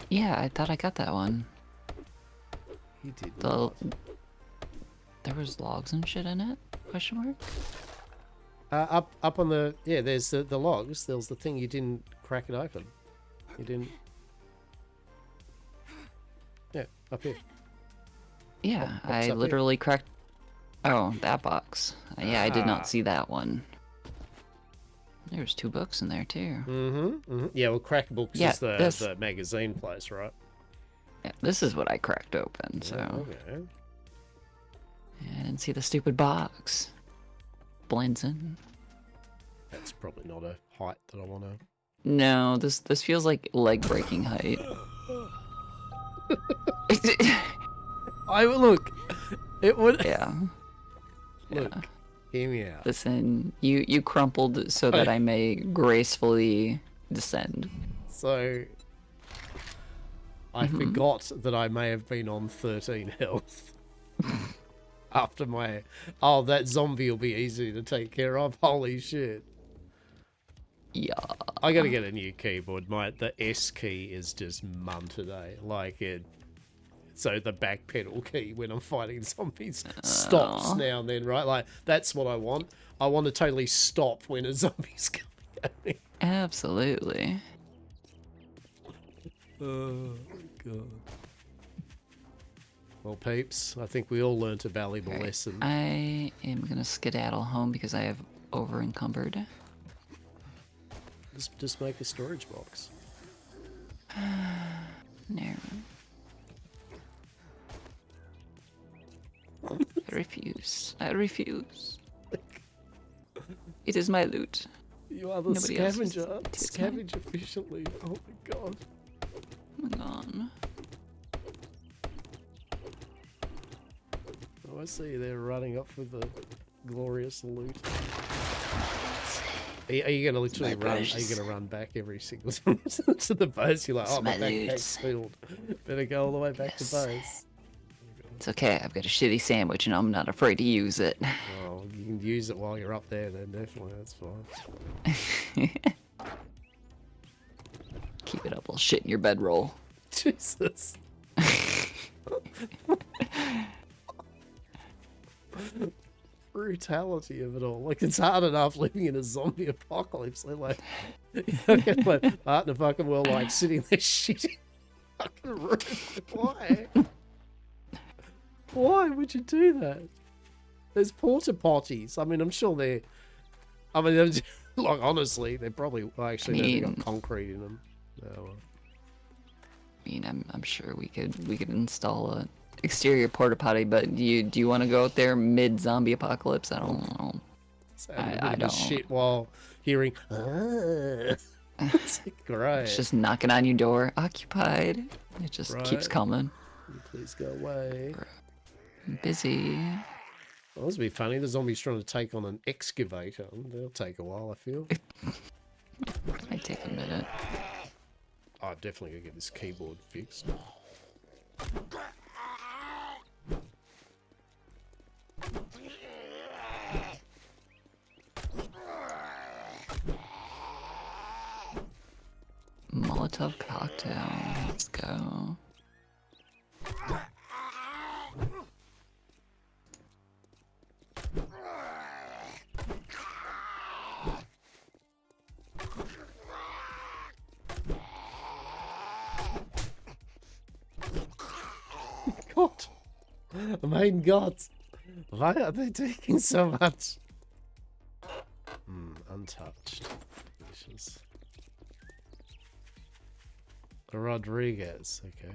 Yeah, I thought I got that one. You did The not. there was logs and shit in it? Question mark? Up on the, yeah, there's the logs. There was the thing, you didn't crack it open. You didn't. Yeah, up here. Yeah, Box I up here. literally cracked. Oh, that box. Yeah, I did Ah. not see that one. There's 2 books in there too. Mm-hmm. Yeah, well, crack books Yeah, is the, this- the magazine place, right? Yeah, this is what I cracked open, so. Yeah, okay. Yeah, I didn't see the stupid box. Blends in. That's probably not a height that I want to. No, this feels like leg breaking height. I look. It would. Yeah. Look. Yeah. Hear me out. Listen, you crumpled so that I may gracefully descend. So. I forgot that I may have been on 13 health. After my. Oh, that zombie will be easy to take care of. Holy shit. Yeah. I gotta get a new keyboard. The S key is just mum today. Like it. So the back pedal key when I'm fighting zombies stops now and then, right? Like that's what I want. I want to totally stop when a zombie's coming at me. Absolutely. Oh god. Well, peeps, I think we all learnt a valuable Alright, lesson. I am gonna skedaddle home because I have over encumbered. Just make a storage box. No. I refuse. I refuse. It is my loot. You are the Nobody else is- scavenger. it's mine. Scavenge efficiently. Oh my god. Hang on. Oh, I see you there running up with the glorious loot. Are you going to literally my run? Are you precious. going to run back every single time to the base? You're like, It's oh, my my backpack's filled. Better go all the way back Yes. to base. It's okay. I've got a shitty sandwich and I'm not afraid to use it. Oh, you can use it while you're up there then, definitely. That's fine. Keep it up. I'll shit in your bedroll. Jesus. Brutality of it all. Like, it's hard enough living in a zombie apocalypse. They're like, fucking like part in the fucking world, like sitting there shitting fucking room. Why? Why would you do that? There's porta potties. I mean, I'm sure they're. I mean, like honestly, they're probably well, actually they've got concrete in them. Oh, well. I mean, I'm sure we could install a exterior porta potty, but do you want to go out there mid zombie apocalypse? I don't know. I don't. Shit while hearing. It's great. It's just knocking on your door, occupied. It just keeps coming. Please go away. I'm busy. Well, this would be funny. The zombies trying to take on an excavator. They'll take a while, I feel. Might take a minute. Oh, definitely gonna get this keyboard fixed. Molotov cocktail. Let's go. God. Mein Gott. Why are they taking so much? Untouched. Delicious. Rodriguez, okay.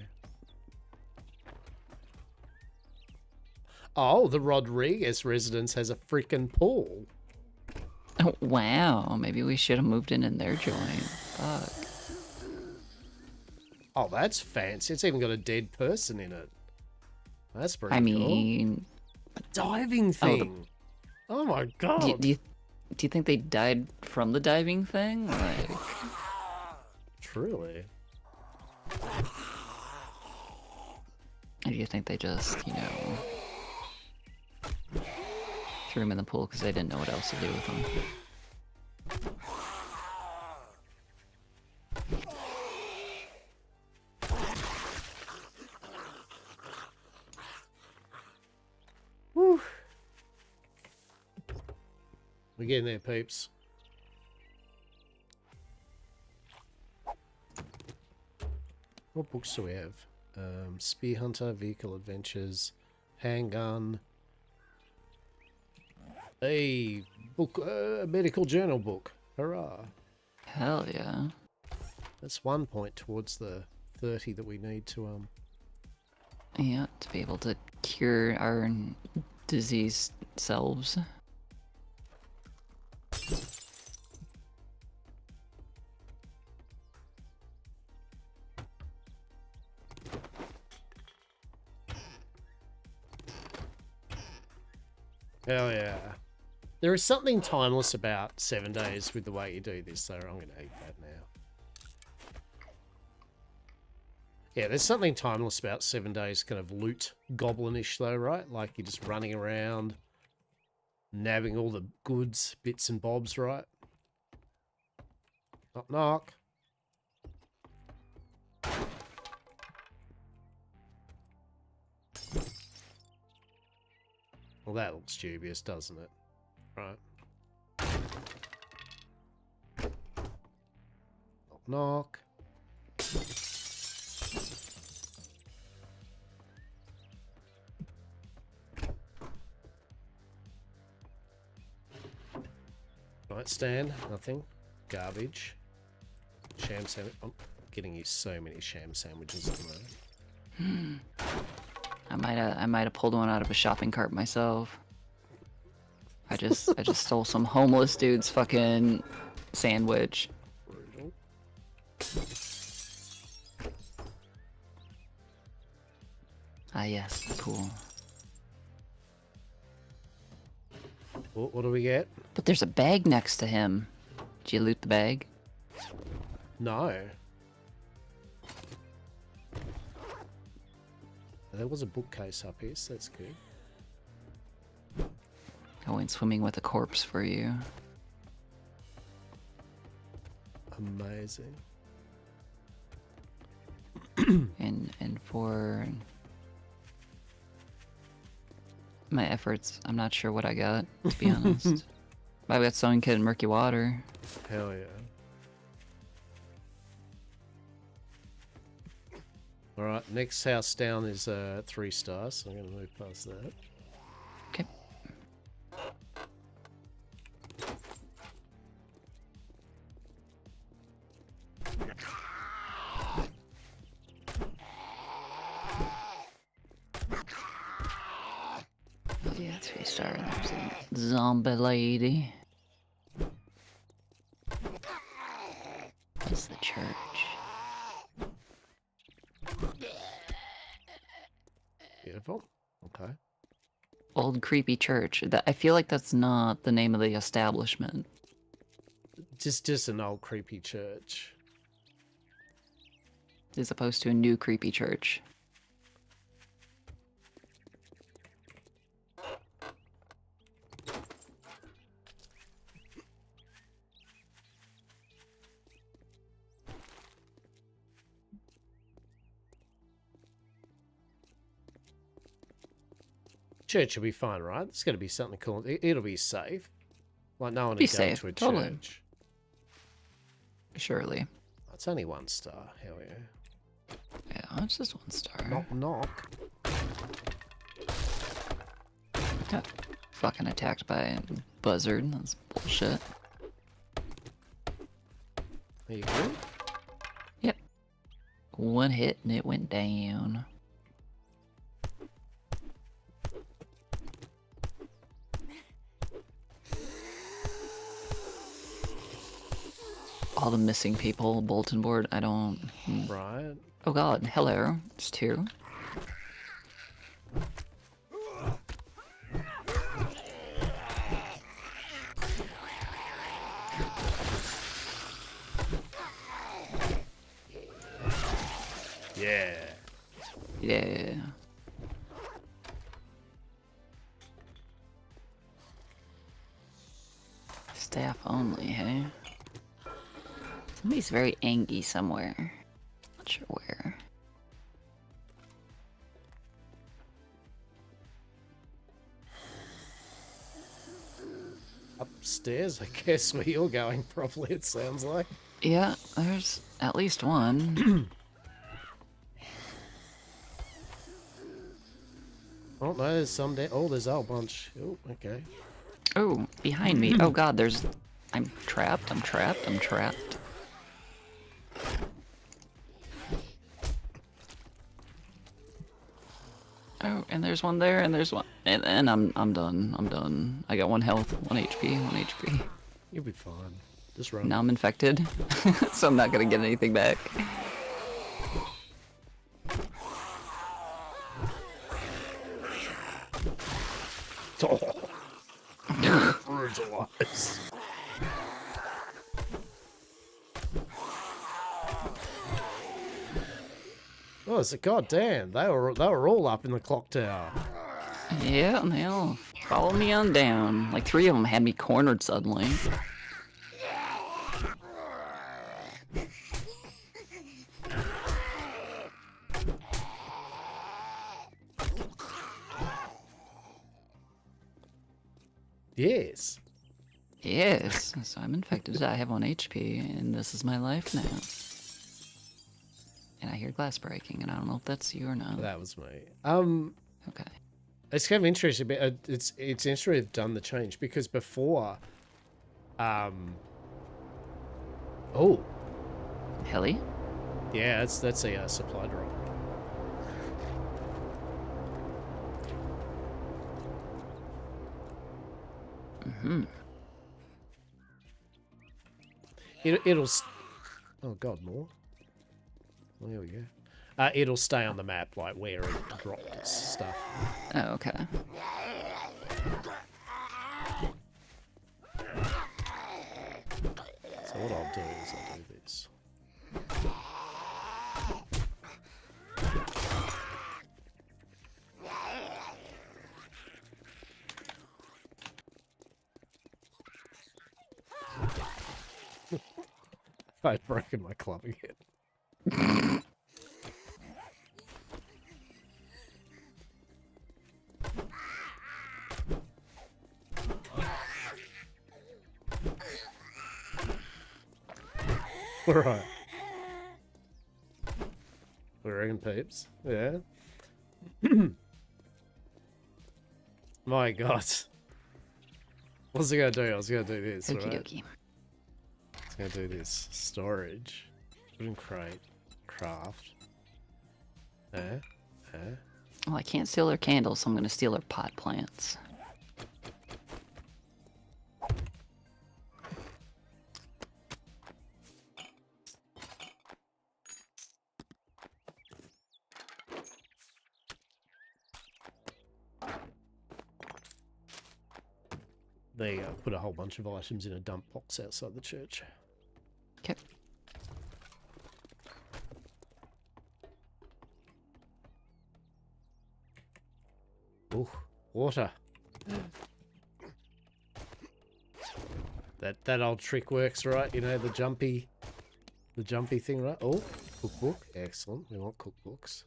Oh, the Rodriguez residence has a freaking pool. Oh, wow. Maybe we should have moved in their joint. Fuck. Oh, that's fancy. It's even got a dead person in it. That's pretty I cool. mean, A diving thing. Oh my god. do you think they died from the diving thing? Like, Truly. or do you think they just, threw him in the pool because they didn't know what else to do with him? Whew. We're getting there, peeps. What books do we have? Spear Hunter, Vehicle Adventures, Handgun. A book, a medical journal book. Hurrah. Hell yeah. That's 1 point towards the 30 that we need to, Yeah, to be able to cure our diseased selves. Hell yeah. There is something timeless about 7 days with the way you do this, so I'm going to eat that now. Yeah, there's something timeless about 7 days kind of loot goblinish though, right? Like you're just running around, nabbing all the goods, bits and bobs, right? Knock knock. Well, that looks dubious, doesn't it? Right. Knock knock. Nightstand, nothing. Garbage. Sham sandwich. I'm getting you so many sham sandwiches at the moment. I might have pulled one out of a shopping cart myself. I just stole some homeless dude's fucking sandwich. Brutal. Ah yes, cool. What do we get? But there's a bag next to him. Did you loot the bag? No. There was a bookcase up here, so that's good. I went swimming with a corpse for you. Amazing. And for my efforts. I'm not sure what I got, to be honest. I got Sewing Kit and Murky Water. Hell yeah. Alright, next house down is 3 stars, so I'm going to move past that. Okay. Oh yeah, 3-star. There's a zombie lady. What's the church? Beautiful. Okay. Old creepy church. I feel like that's not the name of the establishment. Just an old creepy church. As opposed to a new creepy church. Church will be fine, right? There's going to be something cool. It'll be safe. Like no one Be would go safe, to a totally. church. Surely. It's only 1 star. Hell yeah. Yeah, it's just 1 star. Knock knock. Got fucking attacked by a buzzard. That's bullshit. Are you good? Yep. 1 hit and it went down. All the missing people, bulletin board, I don't... Right. Oh god, hello. It's 2. Yeah. Yeah. Staff only, hey? Somebody's very angry somewhere. Not sure where. Upstairs, I guess, where you're going, probably, it sounds like. Yeah, there's at least one. Oh, no, there's some there. Oh, there's a whole bunch. Oh, okay. Oh, behind me. Oh god, there's... I'm trapped, I'm trapped, I'm trapped. Oh, and there's one there, and there's one... And I'm done, I'm done. I got 1 health, 1 HP, 1 HP. You'll be fine. Just run. Now I'm infected, so I'm not gonna get anything back. Brutalized. Oh, it's a goddamn. They were all up in the clock tower. Yeah, and they all follow me on down. Like 3 of them had me cornered suddenly. Yes. Yes, so I'm infected. I have 1 HP, and this is my life now. And I hear glass breaking, and I don't know if that's you or not. That was me. Okay. It's kind of interesting, but it's interesting they've done the change because before, oh, Heli? yeah, that's a supply drop. Mm-hmm. Oh god, more. Well, there we go. It'll stay on the map, like where it drops stuff. Oh, okay. So what I'll do is I'll do this. I've broken my club again. Right. We reckon, peeps. Yeah. My God. What's it gonna do? I was gonna do this, Okie right? dokie. It's gonna do this. Storage. Put in crate. Craft. Well, I can't steal her candles, so I'm gonna steal her pot plants. There you go. Put a whole bunch of items in a dump box outside the church. Okay. Ooh, water. That old trick works, right? You know, the jumpy thing, right? Oh, cookbook. Excellent. We want cookbooks.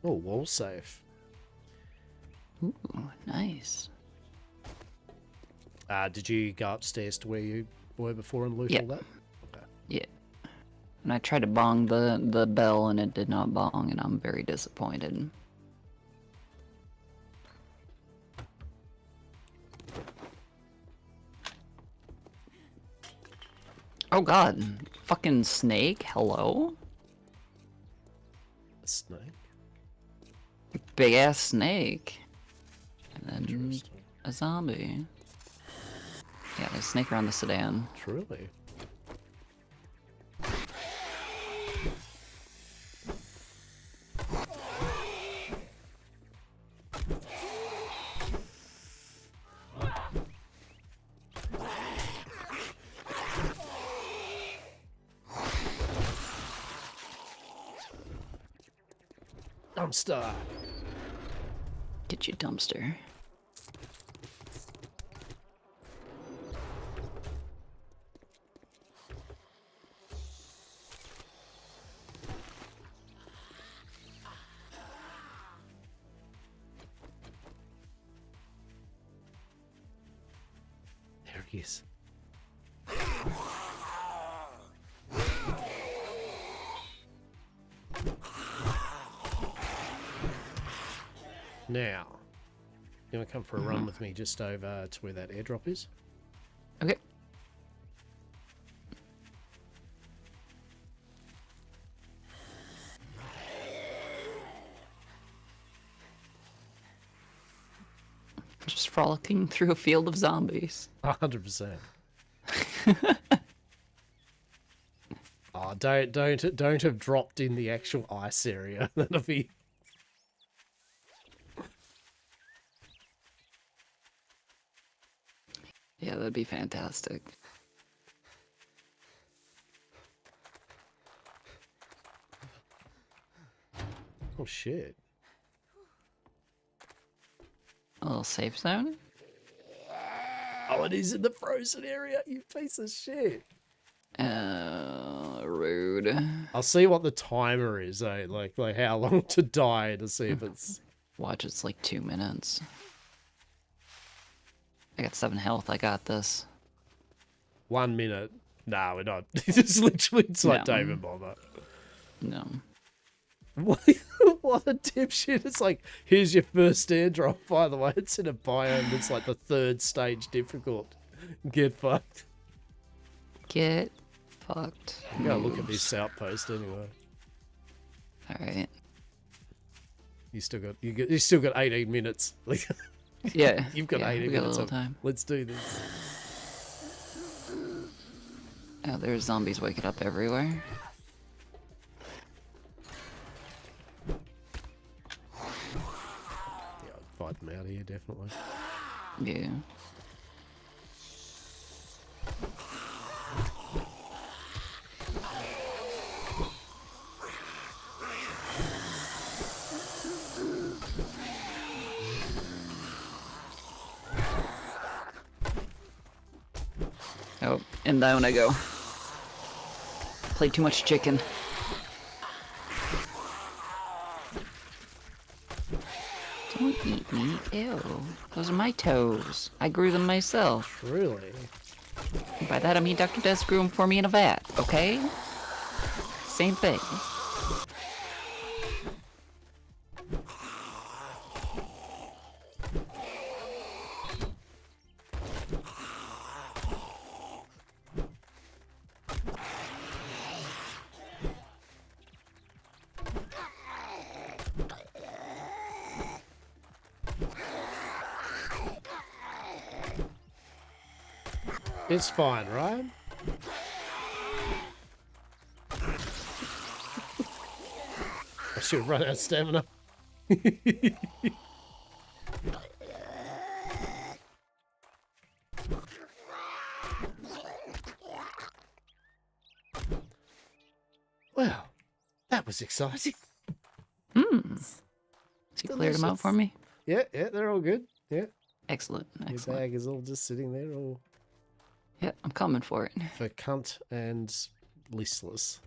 Oh, wall safe. Ooh, nice. Did you go upstairs to where you were before and loot Yeah. all that? Okay. Yeah. And I tried to bong the bell and it did not bong, and I'm very disappointed. Oh god. Fucking snake? Hello? A snake. Big ass snake. And then Interesting. a zombie. Yeah, there's a snake around the sedan. Truly. Dumpster. Get you dumpster. There he is. Now, you want to come for a run with me just over to where that airdrop is? Okay. Just frolicking through a field of zombies. 100%. Oh, don't have dropped in the actual ice area. That'll be. Yeah, that'd be fantastic. Oh shit. A little safe zone? Oh, it is in the frozen area. You piece of shit. Rude. I'll see what the timer is, eh? Like how long to die to see if it's. Watch, it's like 2 minutes. I got 7 health. I got this. 1 minute. Nah, we're not. It's literally it's like No. don't even bother. No. What a dipshit. It's like, here's your first airdrop, by the way. It's in a biome that's like the 3rd stage difficult. Get fucked. Get fucked. I'm gonna look at this outpost anyway. Alright. You still got 18 minutes. Like Yeah. you've got yeah, 18 we got a minutes. little time. Let's do this. Oh, there's zombies waking up everywhere. Yeah, I'd fight them out here definitely. Yeah. Oh, and down I go. Played too much chicken. eat me? Ew. Those are my toes. I grew them myself. Really? By that I mean Dr. Des grew them for me in a vat, okay? Same thing. It's fine, right? I should have run out of stamina. Well, that was exciting. Has he cleared them out for me? Yeah, they're all good. Yeah. Excellent, Your excellent. bag is all just sitting there, all Yeah, I'm coming for it. for cunt and listless.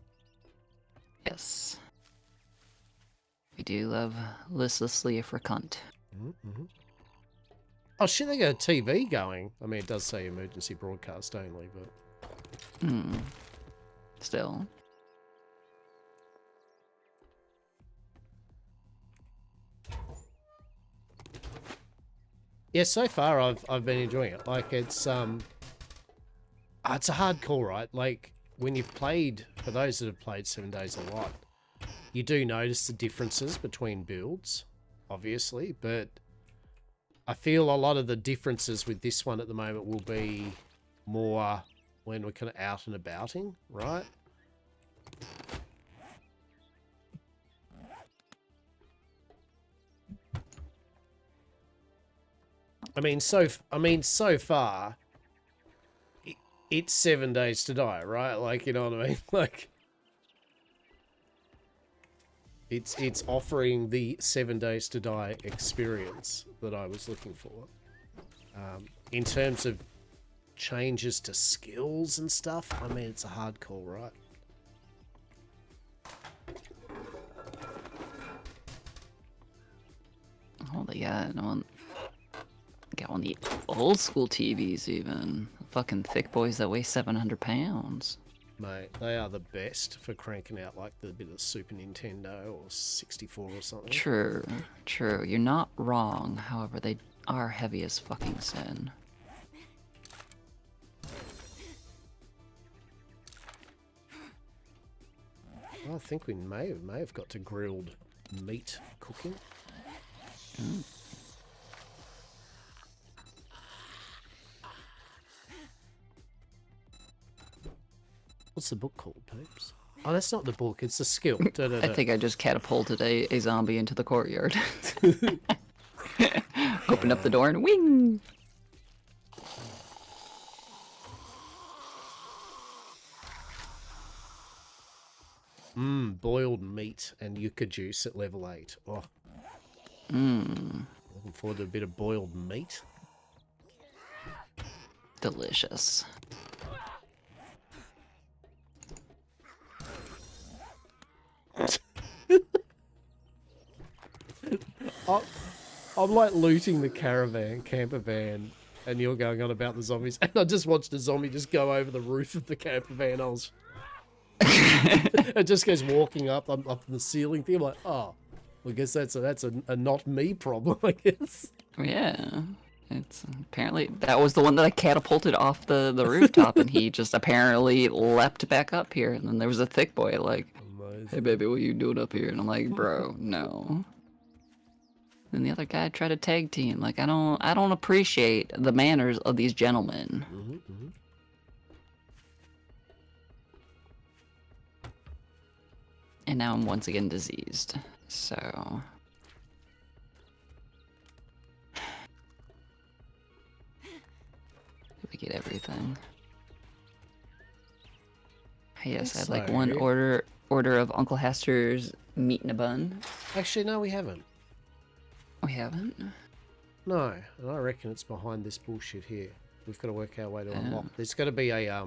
Yes. We do love listlessly for cunt. Mm-hmm. Oh shit, they got a TV going. I mean, it does say emergency broadcast only, but... Still. Yeah, so far I've been enjoying it. Like it's a hard call, right? Like when you've played, for those that have played 7 Days a lot, you do notice the differences between builds, obviously, but I feel a lot of the differences with this one at the moment will be more when we're kind of out and abouting, right? I mean, so far, it's 7 days to die, right? Like, you know what I mean? Like, it's offering the 7 days to die experience that I was looking for. In terms of changes to skills and stuff, I mean, it's a hard call, right? Oh, they got one of the old school TVs even. Fucking thick boys that weigh 700 pounds. Mate, they are the best for cranking out like the bit of Super Nintendo or 64 or something. True, true. You're not wrong. However, they are heavy as fucking sin. I think we may have got to grilled meat cooking. What's the book called, peeps? Oh, that's not the book. It's the skill. I think I just catapulted a zombie into the courtyard. Open up the door and wing! Boiled meat and yucca juice at level 8. Oh. Looking forward to a bit of boiled meat. Delicious. I'm like looting the camper van, and you're going on about the zombies. And I just watched a zombie just go over the roof of the camper van. It just goes walking up the ceiling thing. I'm like, oh, well, I guess that's a not me problem, I guess. Yeah. It's apparently that was the one that I catapulted off the rooftop, and he just apparently leapt back up here. And then there was a thick boy like, "Hey baby, what are you doing up here?" And I'm like, "Bro, no." Then the other guy tried to tag team. Like I don't appreciate the manners of these gentlemen. And now I'm once again diseased. So. Did we get everything? Yes, I'd like one order of Uncle Hester's meat in a bun. Actually, no, we haven't. We haven't? No, and I reckon it's behind this bullshit here. We've got to work our way to unlock. There's got to be a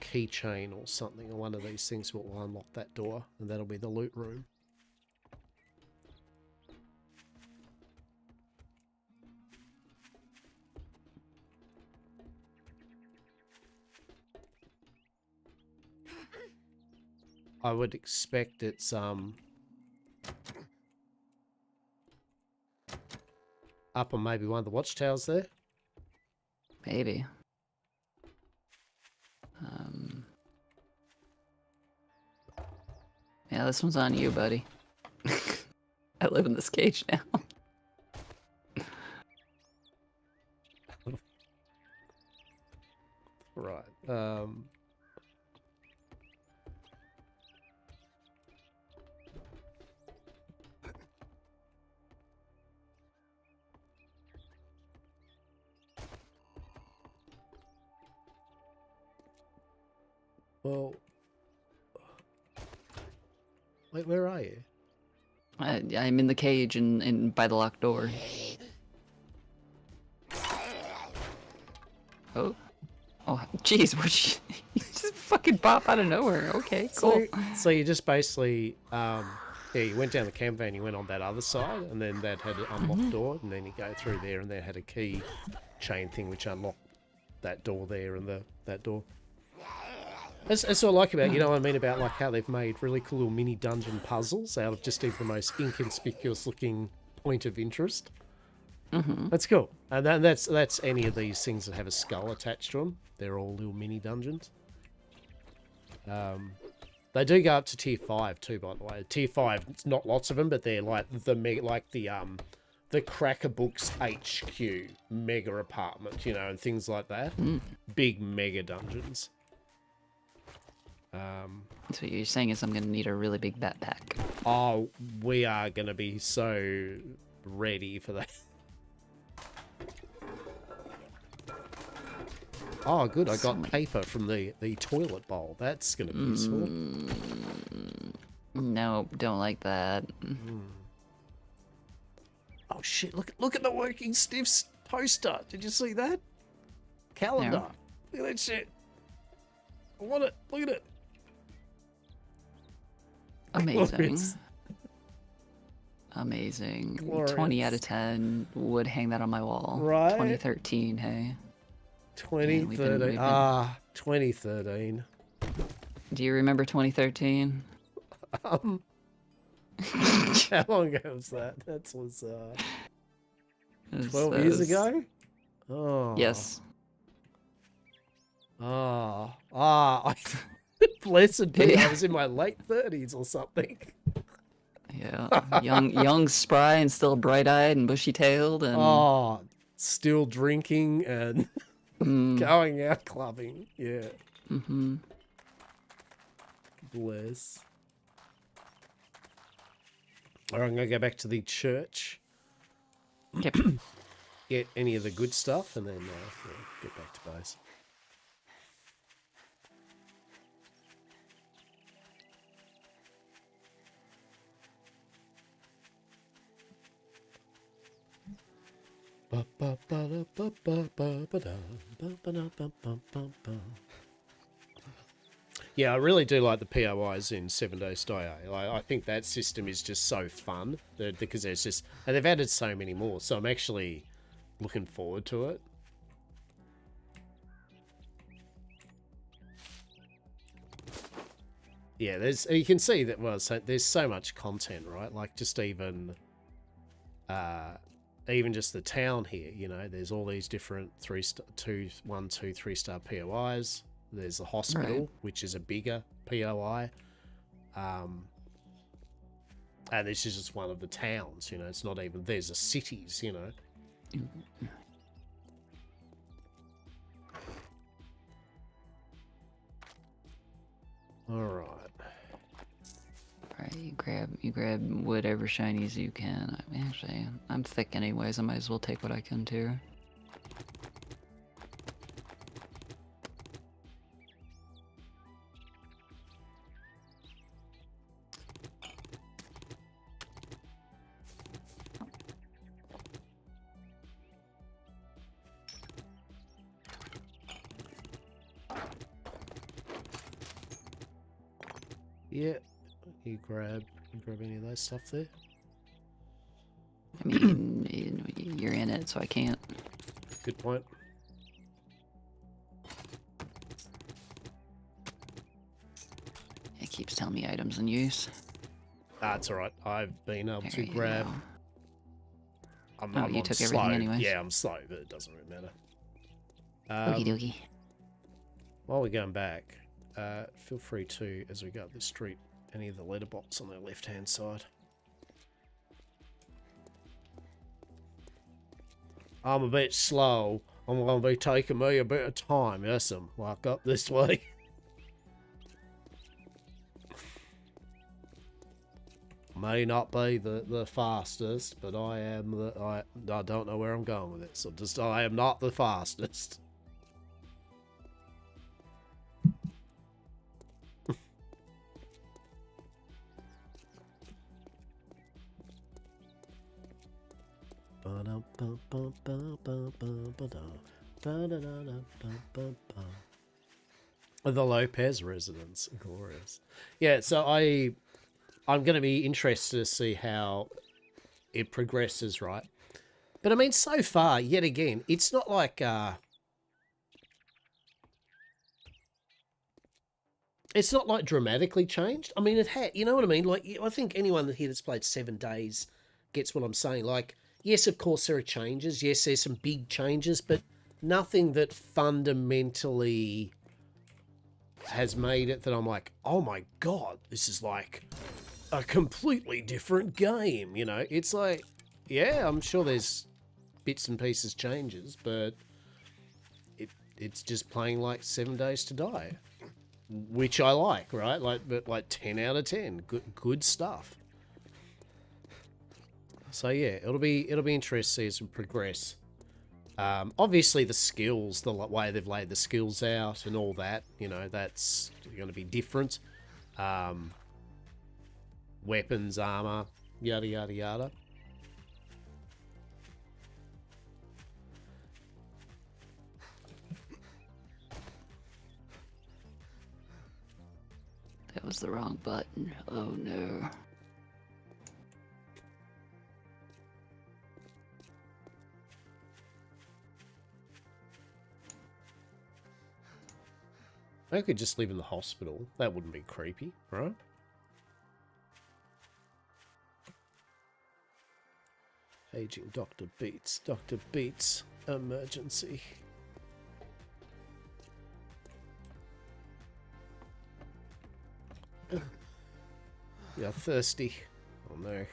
keychain or something, or one of these things will unlock that door, and that'll be the loot room. I would expect it's up on maybe one of the watchtowers there. Maybe. Yeah, this one's on you, buddy. I live in this cage now. Right. Well, wait, where are you? I'm in the cage and by the locked door. Oh. Oh, jeez, where'd you just fucking pop out of nowhere. Okay, cool. So you just basically, yeah, you went down the camp van, you went on that other side, and then that had an unlocked door, and then you go through there, and that had a key chain thing which unlocked that door there and that door. That's what I like about, you know what I mean, about like how they've made really cool little mini dungeon puzzles out of just even the most inconspicuous looking point of interest. That's cool. And that's any of these things that have a skull attached to them. They're all little mini dungeons. They do go up to tier 5 too, by the way. Tier 5, it's not lots of them, but they're like the Cracker Books HQ mega apartment, you know, and things like that. Big mega dungeons. So what you're saying is I'm gonna need a really big backpack. Oh, we are gonna be so ready for that. Oh, good. I got paper from the toilet bowl. That's gonna be useful. No, don't like that. Oh shit! Look at the Working Stiffs poster. Did you see that? Calendar. No. Look at that shit. I want it. Look at it. Amazing. Glorious. Amazing. Glorious. 20 out of 10 would hang that on my wall. Right. 2013, hey. 2013. 2013. Do you remember 2013? How long ago was that? That was It was- 12 that years was- ago? Oh. Yes. Blessed be, I was in my late 30s or something. Yeah. young, spry, and still bright-eyed and bushy-tailed, and Oh, still drinking and going out clubbing. Yeah. Bless. All right, I'm going to go back to the church, Yep. get any of the good stuff, and then yeah, get back to base. Yeah, I really do like the POIs in 7 Days to Die. I think that system is just so fun because there's just, and they've added so many more. So I'm actually looking forward to it. Yeah, you can see that. Well, so there's so much content, right? Like just even just the town here. You know, there's all these different 1, 2, 3 star POIs. There's the hospital, Right. which is a bigger POI. And this is just one of the towns, you know, it's not even, there's the cities, you know. Alright. Right, you grab whatever shinies you can. Actually, I'm thick anyways, I might as well take what I can too. Yeah, you grab any of those stuff there. I mean, you're in it, so I can't. Good point. keeps telling me items in use. That's all right. I've been able There to you grab. go. I'm You on took slow. everything anyways. Yeah, I'm slow, but it doesn't really matter. Okie dokie. While we're going back, feel free to, as we go up the street, any of the letterbox on the left-hand side. I'm a bit slow. I'm going to be taking me a bit of time. Yes, I'm like up this way. May not be the fastest, but I am I don't know where I'm going with it. So just I am not the fastest. The Lopez residence, glorious. Yeah, so I'm going to be interested to see how it progresses, right? But I mean, so far, yet again, it's not like it's not like dramatically changed. I mean, it had, you know what I mean? Like, I think anyone here that's played 7 days gets what I'm saying. Like, yes, of course there are changes. Yes, there's some big changes, but nothing that fundamentally has made it that I'm like, oh my God, this is like a completely different game. You know, it's like, yeah, I'm sure there's bits and pieces changes, but it's just playing like 7 Days to Die, which I like, right? Like 10 out of 10, good stuff. So yeah, it'll be interesting to see it progress. Obviously the skills, the way they've laid the skills out and all that, you know, that's going to be different. Weapons, armor, yada, yada, yada. That was the wrong button. Oh no. I could just live in the hospital. That wouldn't be creepy, right? Paging Dr. Beats. Dr. Beats, emergency. You're thirsty. Oh no.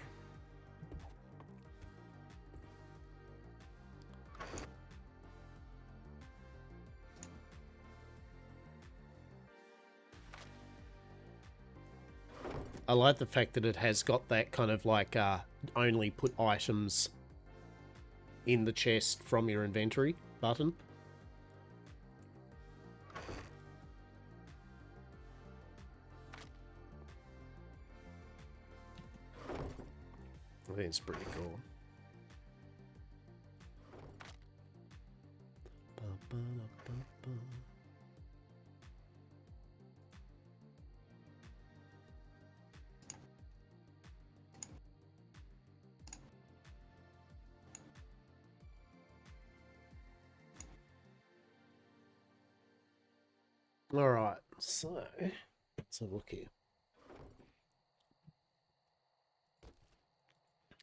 I like the fact that it has got that kind of like only put items in the chest from your inventory button. I think it's pretty cool. All right, so let's have a look here.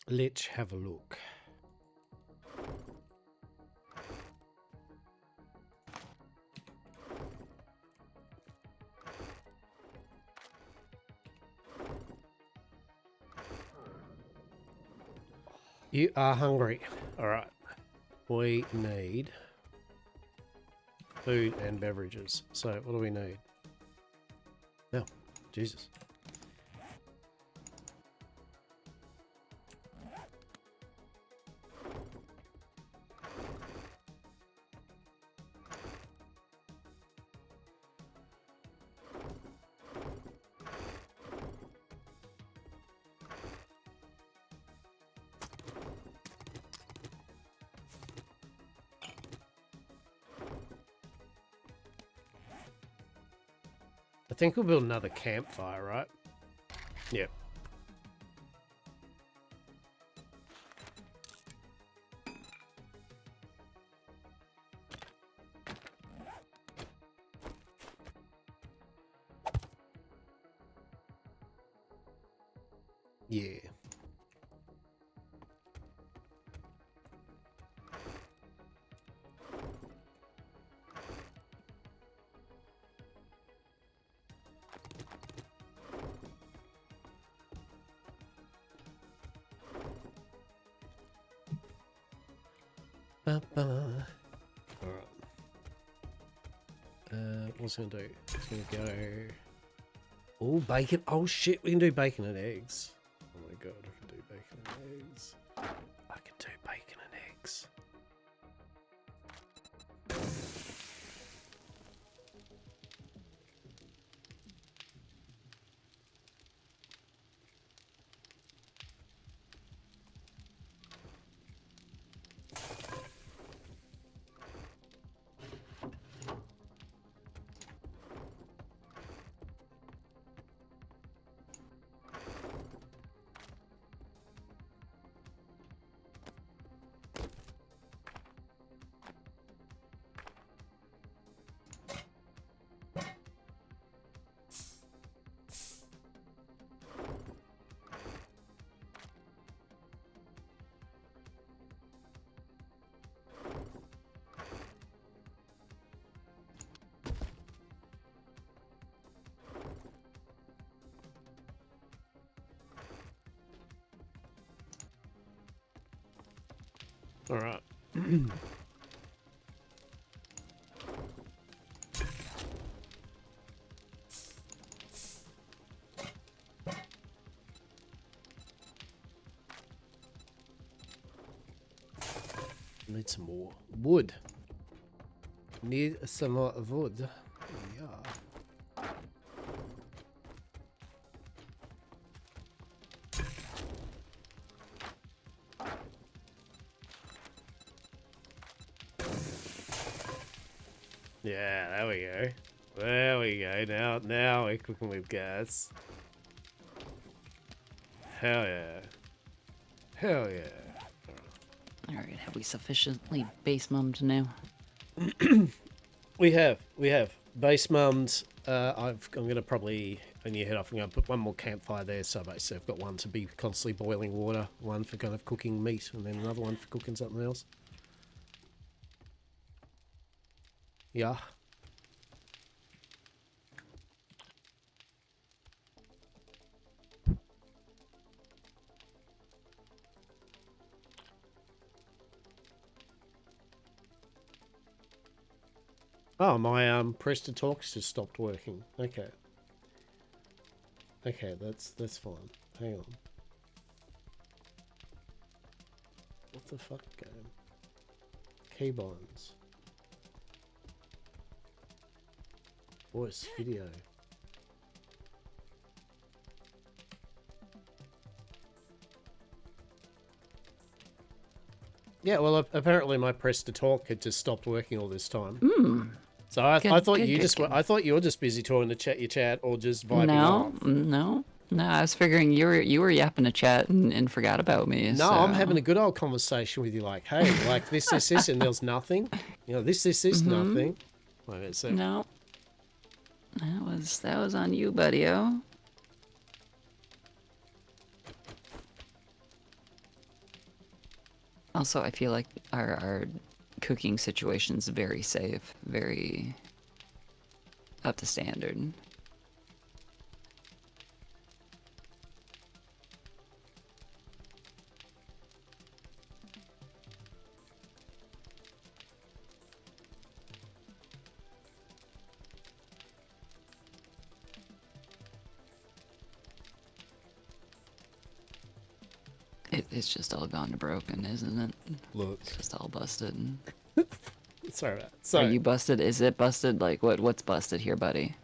Let's have a look. You are hungry. All right. We need food and beverages. So what do we need? No, Jesus. I think we'll build another campfire, right? Yeah. Yeah. Ba-ba. Alright. What's it gonna do? It's gonna go. Oh, bacon. Oh shit, we can do bacon and eggs. Oh my god, I can do bacon and eggs. I can do bacon and eggs. All right. Need some more wood. Need some more wood. Yeah. Yeah, there we go. There we go. Now we're cooking with gas. Hell yeah. Hell yeah. Alright, have we sufficiently base mummed now? We have. Base mummed. I'm gonna probably, when you head off, I'm gonna put one more campfire there. So basically I've got one to be constantly boiling water, one for kind of cooking meat, and then another one for cooking something else. Yeah. Oh, my press to talk's just stopped working. Okay. Okay, that's fine. Hang on. What the fuck game? Keybinds. Voice video. Yeah, well, apparently my press to talk had just stopped working all this time. So I thought I thought you were just busy talking to your chat or just vibing off. No. I was figuring you were yapping to chat and forgot about me. No, so. I'm having a good old conversation with you. Like, hey, like this, and there's nothing. You know, this, nothing. Wait a minute, so No. That was on you, buddy-o. Also, I feel like our cooking situation's very safe, very up to standard. It's just all gone to broken, isn't it? look, It's just all busted. sorry about that. Are So you busted? Is it busted? Like, what's busted here, buddy?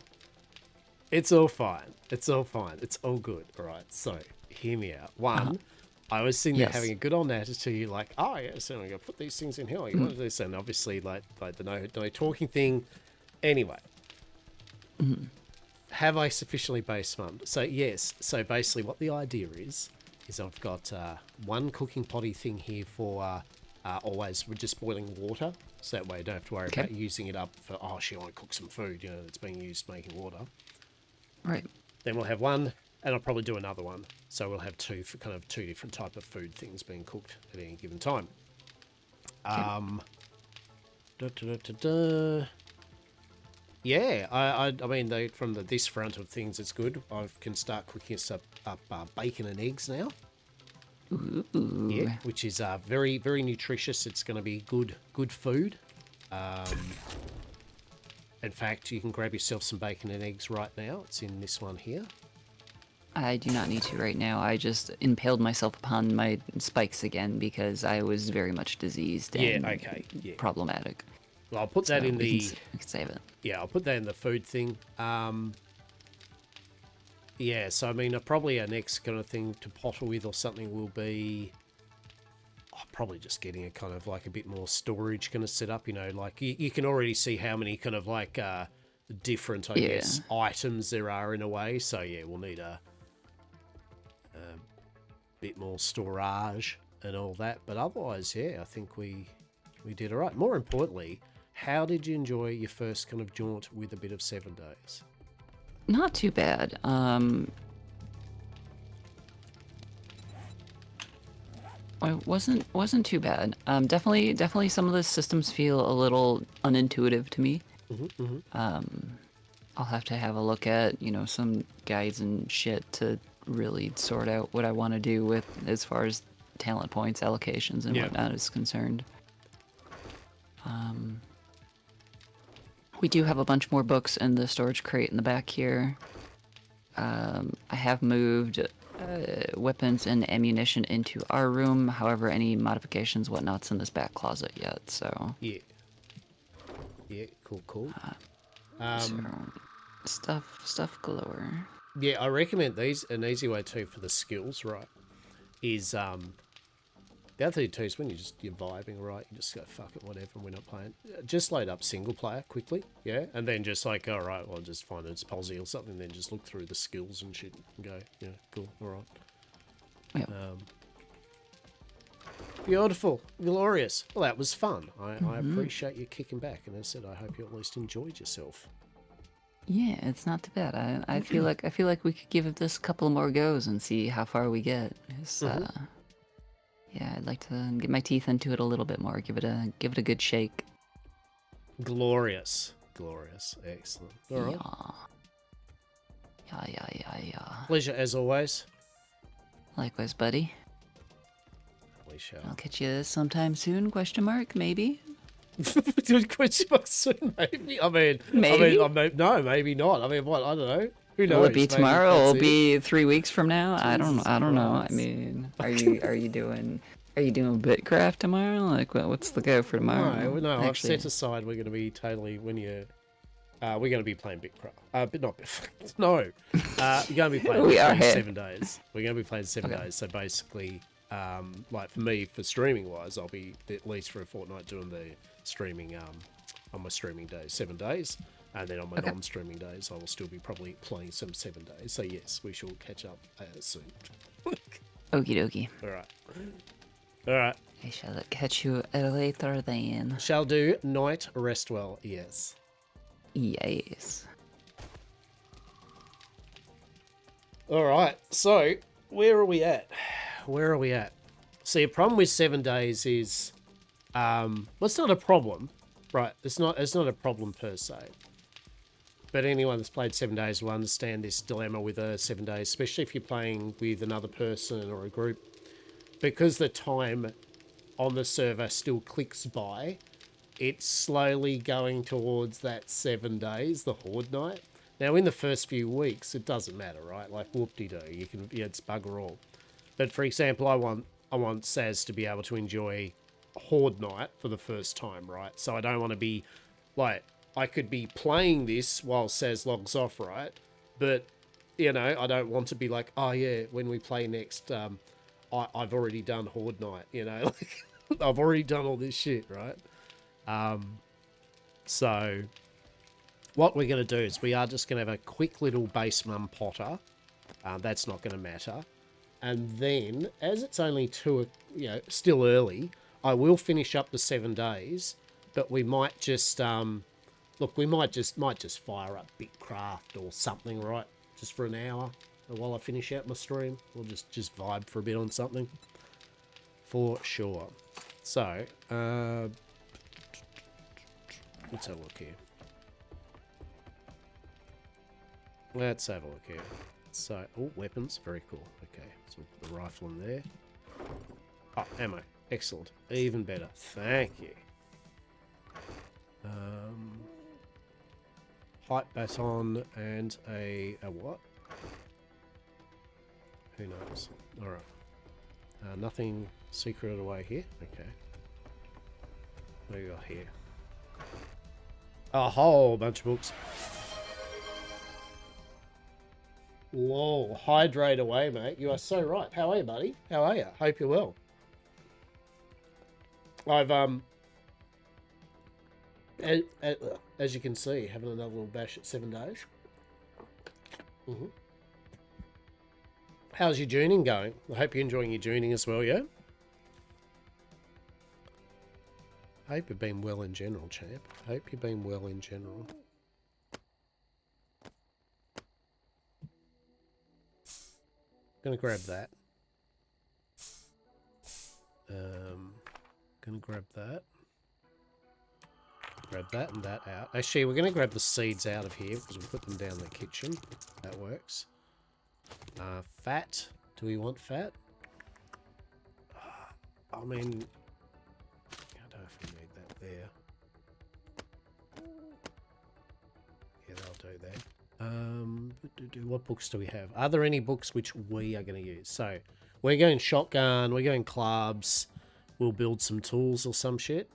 it's all fine. It's all fine. It's all good. All right. So hear me out. One, I was sitting there Yes. having a good old natter to you, like, oh yeah, so I'm gonna put these things in here. You want to do this, and obviously like the no talking thing. Anyway, have I sufficiently base mummed? So yes. So basically, what the idea is I've got one cooking potty thing here for always we're just boiling water, so that way I don't have to worry Okay. about using it up for she want to cook some food, you know, that's being used making water. Right. Then we'll have one And I'll probably do another one. So we'll have two different type of food things being cooked at any given time. Yeah, I mean, from this front of things, it's good. I can start cooking us up bacon and eggs now. Ooh. Yeah, which is very, very nutritious. It's going to be good food. In fact, you can grab yourself some bacon and eggs right now. It's in this one here. I do not need to right now. I just impaled myself upon my spikes again because I was very much diseased and problematic. Well, I'll put that in we can save it. Yeah, I'll put that in the food thing. Yeah, so I mean, probably our next kind of thing to potter with or something will be probably just getting a kind of like a bit more storage kind of set up. You know, like you can already see how many kind of like different, I guess, items there are in a way. So yeah, we'll need a bit more storage and all that. But otherwise, yeah, I think we did all right. More importantly, how did you enjoy your first kind of jaunt with a bit of 7 days? Not too bad. It wasn't too bad. Definitely some of the systems feel a little unintuitive to me. I'll have to have a look at, you know, some guides and shit to really sort out what I want to do with as far as talent points, allocations, and whatnot is concerned. We do have a bunch more books in the storage crate in the back here. I have moved weapons and ammunition into our room. However, any modifications, whatnot's in this back closet yet. So yeah, cool. So, stuff galore. Yeah, I recommend these. An easy way too for the skills, right? Is the other thing too is when you're vibing, right? You just go fuck it, whatever. We're not playing. Just load up single player quickly, yeah, and then just like, all right, well, just find it's Posy or something. And then just look through the skills and shit and go, yeah, cool, all right. Yeah. Beautiful, glorious. Well, that was fun. I appreciate you kicking back, and as I said, I hope you at least enjoyed yourself. Yeah, it's not too bad. I feel like we could give this a couple more goes and see how far we get. Yeah, I'd like to get my teeth into it a little bit more. Give it a good shake. Glorious, excellent. All right. Yeah. Pleasure as always. Likewise, buddy. We shall. I'll catch you sometime soon? Question mark? Maybe. Question mark soon? Maybe. I mean, no, maybe not. I mean, what? I don't know. Who knows? Will it be Maybe tomorrow? Will it it. be 3 weeks from now? I don't know. I Christ. mean, are you doing Bitcraft tomorrow? Like, what's the go for tomorrow? No. I've set aside. We're going to be totally we're going to be playing Bitcraft. But not. No. We're going to be playing. We are 7 days. We're going to be playing 7 days. So basically, like for me, for streaming wise, I'll be at least for a fortnight doing the streaming on my streaming days, 7 days. And then on my non-streaming days, I will still be probably playing some 7 days. So yes, we shall catch up soon. Okie dokie. All right. I shall catch you later then. Shall do. Night. Rest well. Yes. Yes. All right. So where are we at? See, a problem with 7 days is, well, it's not a problem, right? It's not a problem per se. But anyone that's played 7 days will understand this dilemma with 7 days, especially if you're playing with another person or a group. Because the time on the server still clicks by, it's slowly going towards that 7 days, the Horde night. Now, in the first few weeks, it doesn't matter, right? Like, whoop-de-doo, it's bugger all. But for example, I want Saz to be able to enjoy Horde night for the first time, right? So I don't want to be like, I could be playing this while Saz logs off, right? But, you know, I don't want to be like, oh yeah, when we play next, I've already done Horde night, you know? Like, I've already done all this shit, right? So what we're going to do is we are just going to have a quick little base mum potter. That's not going to matter. And then, as it's only still early, I will finish up the 7 days, but we might just, we might just fire up Bitcraft or something, right? Just for an hour, while I finish out my stream. We'll just vibe for a bit on something. For sure. So, let's have a look here. Let's have a look here. So, oh, weapons. Very cool. Okay, so we'll put the rifle in there. Oh, ammo. Excellent. Even better. Thank you. Height baton and a what? Who knows? Alright. Nothing secreted away here. Okay. What do we got here? A whole bunch of books. Whoa, hydrate away, mate. You are so right. How are you, buddy? How are you? Hope you're well. I've, as you can see, having another little bash at 7 days. How's your tuning going? I hope you're enjoying your tuning as well, yeah? I hope you've been well in general, champ. I hope you've been well in general. Gonna grab that. Gonna grab that. Grab that and that out. Actually, we're gonna grab the seeds out of here because we'll put them down in the kitchen. That works. Fat. Do we want fat? I mean, I don't know if we need that there. Yeah, that'll do that. What books do we have? Are there any books which we are going to use? So, we're going shotgun, we're going clubs, we'll build some tools or some shit.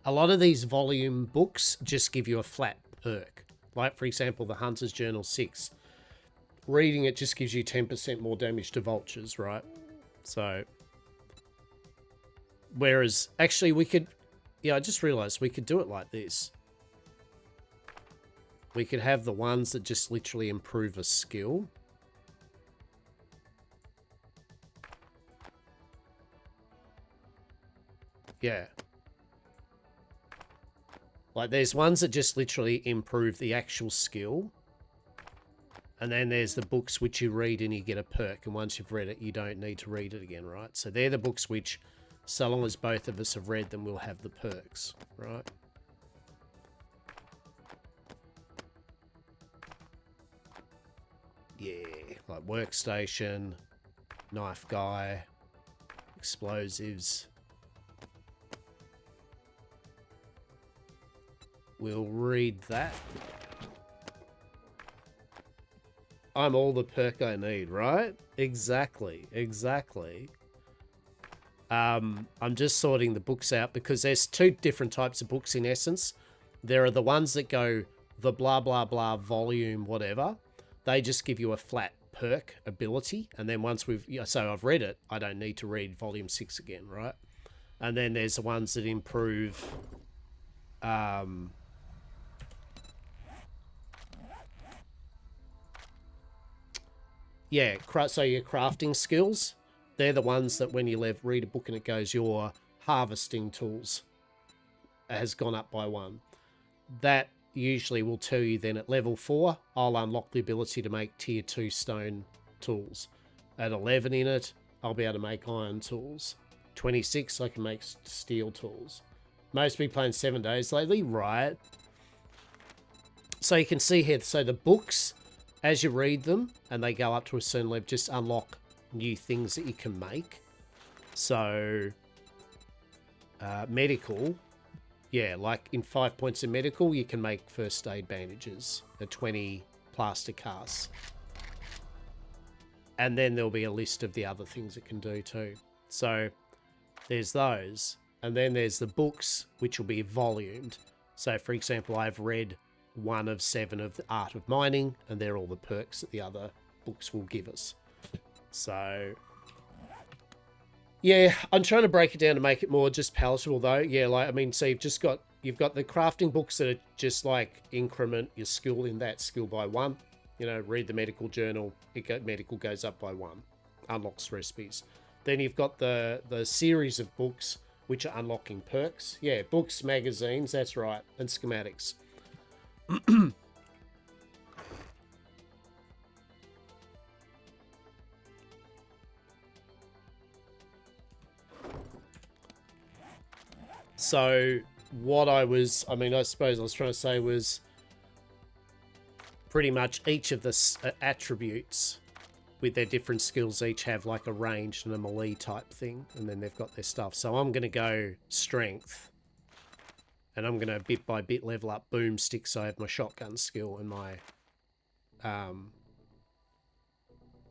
A lot of these volume books just give you a flat perk. Like, for example, the Hunter's Journal 6. Reading it just gives you 10% more damage to vultures, right? So, whereas, actually, we could... Yeah, I just realised we could do it like this. We could have the ones that just literally improve a skill. Yeah. Like, there's ones that just literally improve the actual skill. And then there's the books which you read and you get a perk. And once you've read it, you don't need to read it again, right? So they're the books which, so long as both of us have read them, we'll have the perks, right? Yeah, like workstation, knife guy, explosives. We'll read that. I'm all the perk I need, right? Exactly, exactly. I'm just sorting the books out because there's two different types of books in essence. There are the ones that go the blah, blah, blah, volume, whatever. They just give you a flat perk ability. And then once we've... So I've read it, I don't need to read volume 6 again, right? And then there's the ones that improve... yeah, so your crafting skills, they're the ones that when you read a book and it goes, your harvesting tools has gone up by 1. That usually will tell you then at level 4, I'll unlock the ability to make tier 2 stone tools. At 11 in it, I'll be able to make iron tools. 26, I can make steel tools. Most people playing 7 days lately, right? So you can see here, so the books, as you read them and they go up to a certain level, just unlock new things that you can make. So, medical, yeah, like in 5 points in medical, you can make first aid bandages, a 20 plaster casts. And then there'll be a list of the other things it can do too. So, there's those. And then there's the books, which will be volumed. So, for example, I've read 1 of 7 of the Art of Mining, and they're all the perks that the other books will give us. So, yeah, I'm trying to break it down to make it more just palatable, though. Yeah, like, I mean, so you've got the crafting books that are just like increment your skill in that skill by 1. You know, read the medical journal, medical goes up by 1, unlocks recipes. Then you've got the series of books which are unlocking perks. Yeah, books, magazines, that's right, and schematics. So what I suppose I was trying to say was pretty much each of the attributes with their different skills each have like a ranged and a melee type thing, and then they've got their stuff. So I'm going to go strength, and I'm going to bit by bit level up boomstick, so I have my shotgun skill and my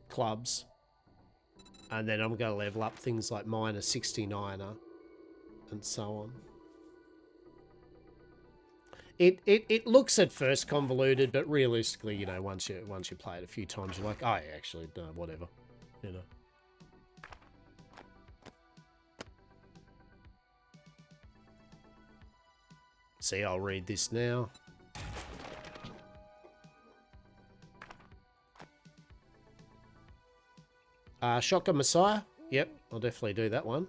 clubs. And then I'm going to level up things like minor 69er and so on. It looks at first convoluted, but realistically, you know, once you play it a few times, you're like, oh, yeah, actually, no, whatever, you know. See, I'll read this now. Shotgun Messiah. Yep, I'll definitely do that one.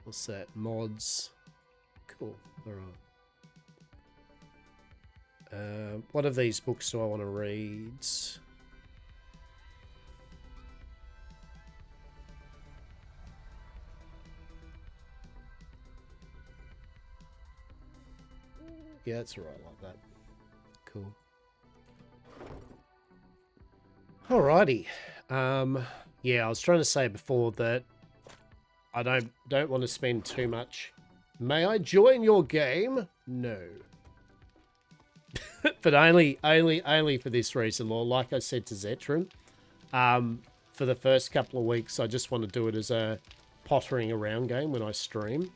What's that? Mods. Cool. Alright. What of these books do I want to read? Yeah, that's alright like that. Cool. Alrighty. Yeah, I was trying to say before that I don't want to spend too much. May I join your game? No. But only for this reason, Lord. Like I said to Zetron, for the first couple of weeks, I just want to do it as a pottering around game when I stream.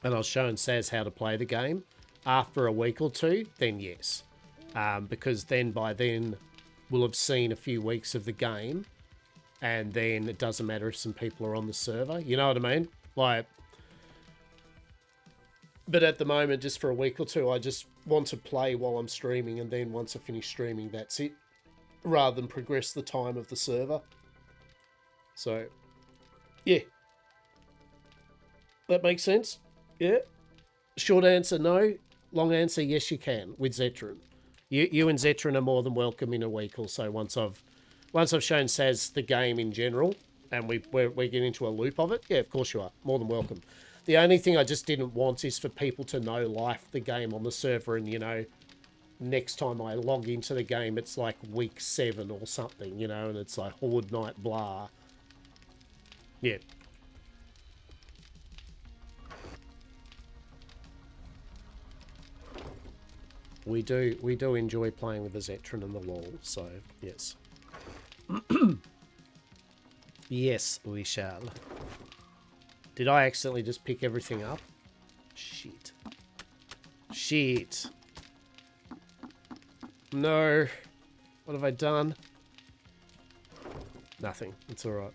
And I'll show Saz how to play the game. After a week or two, then yes. Because then by then, we'll have seen a few weeks of the game. And then it doesn't matter if some people are on the server. You know what I mean? Like, but at the moment, just for a week or two, I just want to play while I'm streaming. And then once I finish streaming, that's it. Rather than progress the time of the server. So, yeah. That makes sense? Yeah. Short answer, no. Long answer, yes, you can with Zetron. You and Zetron are more than welcome in a week or so once I've shown Saz the game in general and we're getting into a loop of it. Yeah, of course you are. More than welcome. The only thing I just didn't want is for people to know life the game on the server and, you know, next time I log into the game, it's like week 7 or something, you know, and it's like Horde Night, blah. Yeah. We do enjoy playing with the Zetron and the LOL, so yes. Yes, we shall. Did I accidentally just pick everything up? Shit. Shit. No. What have I done? Nothing. It's alright.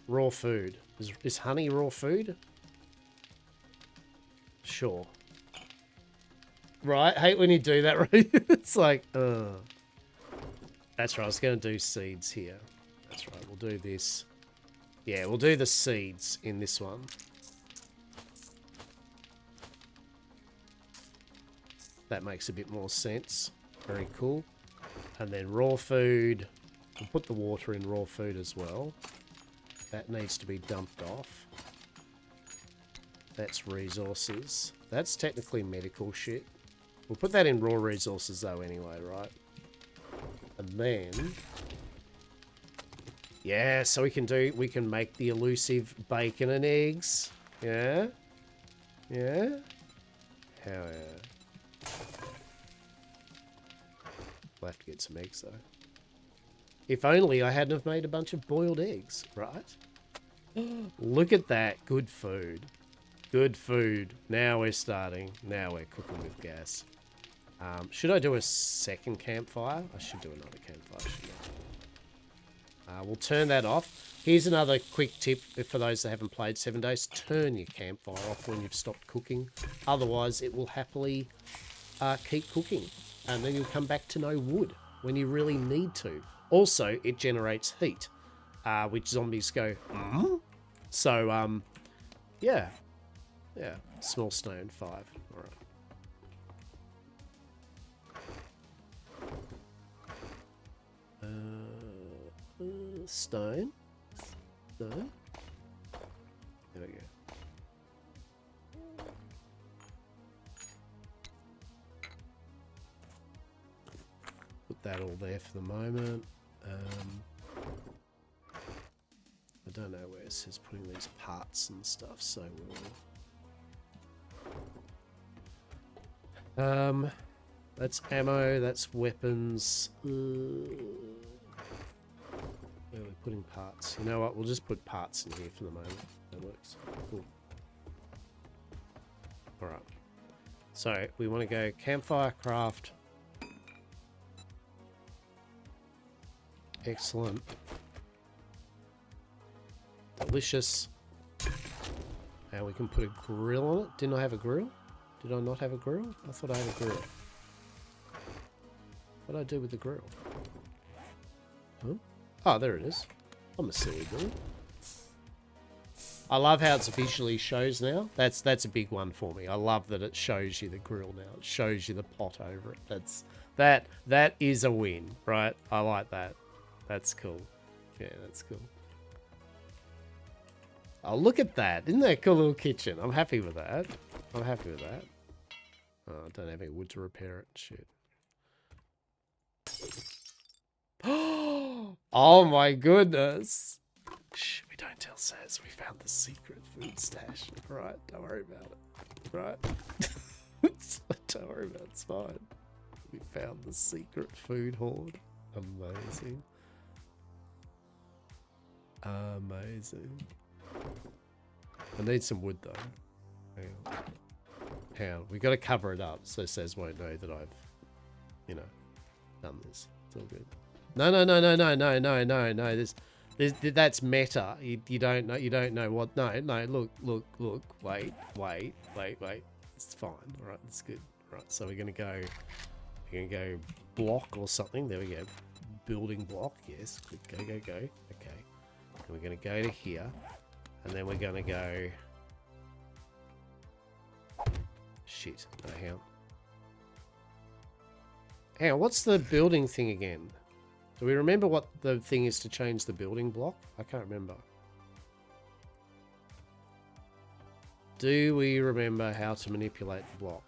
Raw food. Is honey raw food? Sure. Right, hate when you do that, right? It's like, That's right, I was going to do seeds here. That's right, we'll do this. Yeah, we'll do the seeds in this one. That makes a bit more sense. Very cool. And then raw food. We'll put the water in raw food as well. That needs to be dumped off. That's resources. That's technically medical shit. We'll put that in raw resources though anyway, right? And then... yeah, so we can make the elusive bacon and eggs. Yeah? Yeah? Hell yeah. We'll have to get some eggs though. If only I hadn't have made a bunch of boiled eggs, right? Look at that. Good food. Good food. Now we're starting. Now we're cooking with gas. Should I do a second campfire? I should do another campfire, shouldn't I? We'll turn that off. Here's another quick tip for those that haven't played 7 Days. Turn your campfire off when you've stopped cooking. Otherwise, it will happily keep cooking. And then you'll come back to no wood when you really need to. Also, it generates heat, which zombies go, So, yeah. Yeah, small stone, 5. All right. stone. Stone. There we go. Put that all there for the moment. I don't know where it says putting these parts and stuff, so we'll... that's ammo, that's weapons. Where are we putting parts? You know what, we'll just put parts in here for the moment. That works. Cool. Alright. So, we want to go campfire craft. Excellent. Delicious. And we can put a grill on it. Didn't I have a grill? Did I not have a grill? I thought I had a grill. What did I do with the grill? Huh? Oh, there it is. I'm a silly dude. I love how it's visually shows now. That's a big one for me. I love that it shows you the grill now. It shows you the pot over it. That is a win, right? I like that. That's cool. Yeah, that's cool. Oh, look at that. Isn't that a cool little kitchen? I'm happy with that. I'm happy with that. Oh, I don't have any wood to repair it. Shit. Oh my goodness. Shh, we don't tell Saz we found the secret food stash. Right, don't worry about it. Right? Don't worry about it. It's fine. We found the secret food hoard. Amazing. Amazing. I need some wood though. Hang on. Hang on. We got to cover it up so Saz won't know that I've, you know, done this. It's all good. No. That's meta. You don't know. You don't know what. No. Look. Wait. It's fine. All right. It's good. Right. So we're gonna go. We're gonna go block or something. There we go. Building block. Yes. Good. Go. Okay. And we're gonna go to here, and then we're gonna go. Shit. No, hang on. Hang on. What's the building thing again? Do we remember what the thing is to change the building block? I can't remember. Do we remember how to manipulate the block?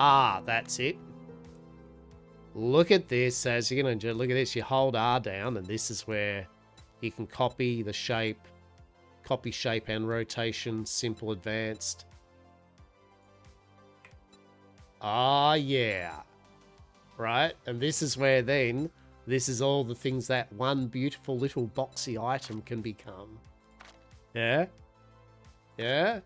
Ah, that's it. Look at this. As you're going to look at this, you hold R down, and this is where you can copy the shape, copy shape and rotation, simple advanced. Ah, yeah. Right? And this is where then, this is all the things that one beautiful little boxy item can become. Yeah? Yeah?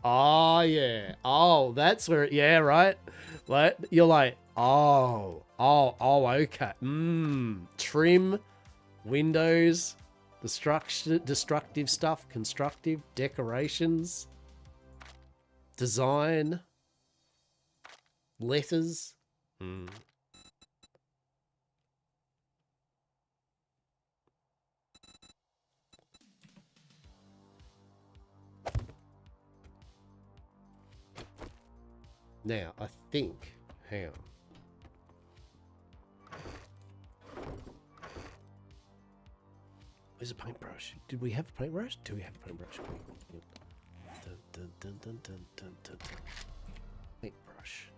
Oh, yeah. Oh, that's where, yeah, right? Like, you're like, oh, okay. Trim, windows, destructive stuff, constructive, decorations, design, letters. Now, I think, hang on. Where's a paintbrush? Did we have a paintbrush? Do we have a paintbrush? Paintbrush.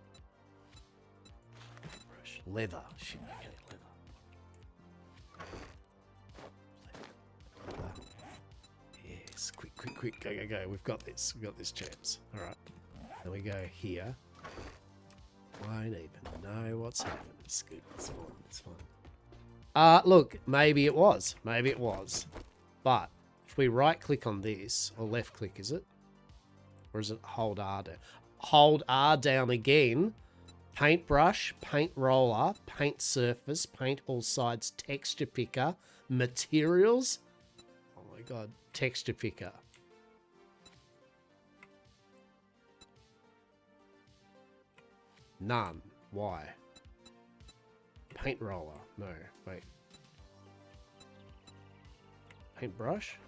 Leather. Shit, okay, leather. Yes, quick. Go. We've got this, champs. Alright. Then we go here. Won't even know what's happened. It's good, it's fine. Look, maybe it was. But, if we right click on this, or left click, is it? Or is it hold R down? Hold R down again. Paintbrush, paint roller, paint surface, paint all sides, texture picker, materials. Oh my god, texture picker. None. Why? Paint roller. No, wait. Paintbrush.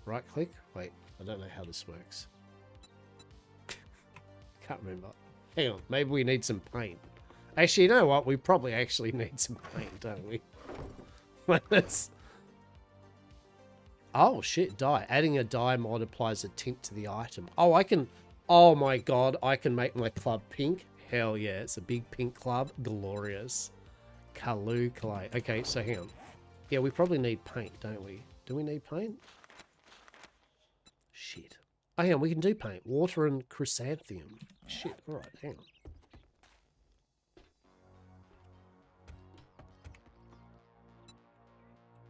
Right click. Wait, I don't know how this works. Can't remember. Hang on, maybe we need some paint. Actually, you know what? We probably actually need some paint, don't we? Let's... Oh, shit, dye. Adding a dye mod applies a tint to the item. Oh, I can... Oh, my God. I can make my club pink. Hell yeah. It's a big pink club. Glorious. Kalu clay. Okay, so hang on. Yeah, we probably need paint, don't we? Do we need paint? Shit. Oh, hang on. We can do paint. Water and chrysanthemum. Shit. All right, hang on.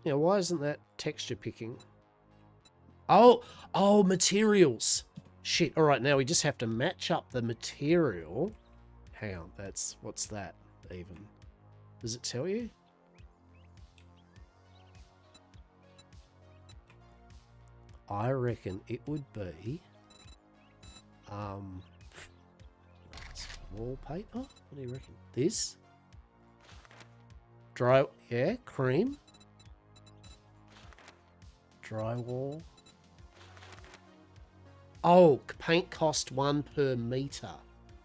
Yeah, why isn't that texture picking? Oh, materials. Shit. All right, now we just have to match up the material. Hang on, what's that even? Does it tell you? I reckon it would be wallpaper. What do you reckon? This? Cream. Drywall. Oh, paint cost 1 per meter.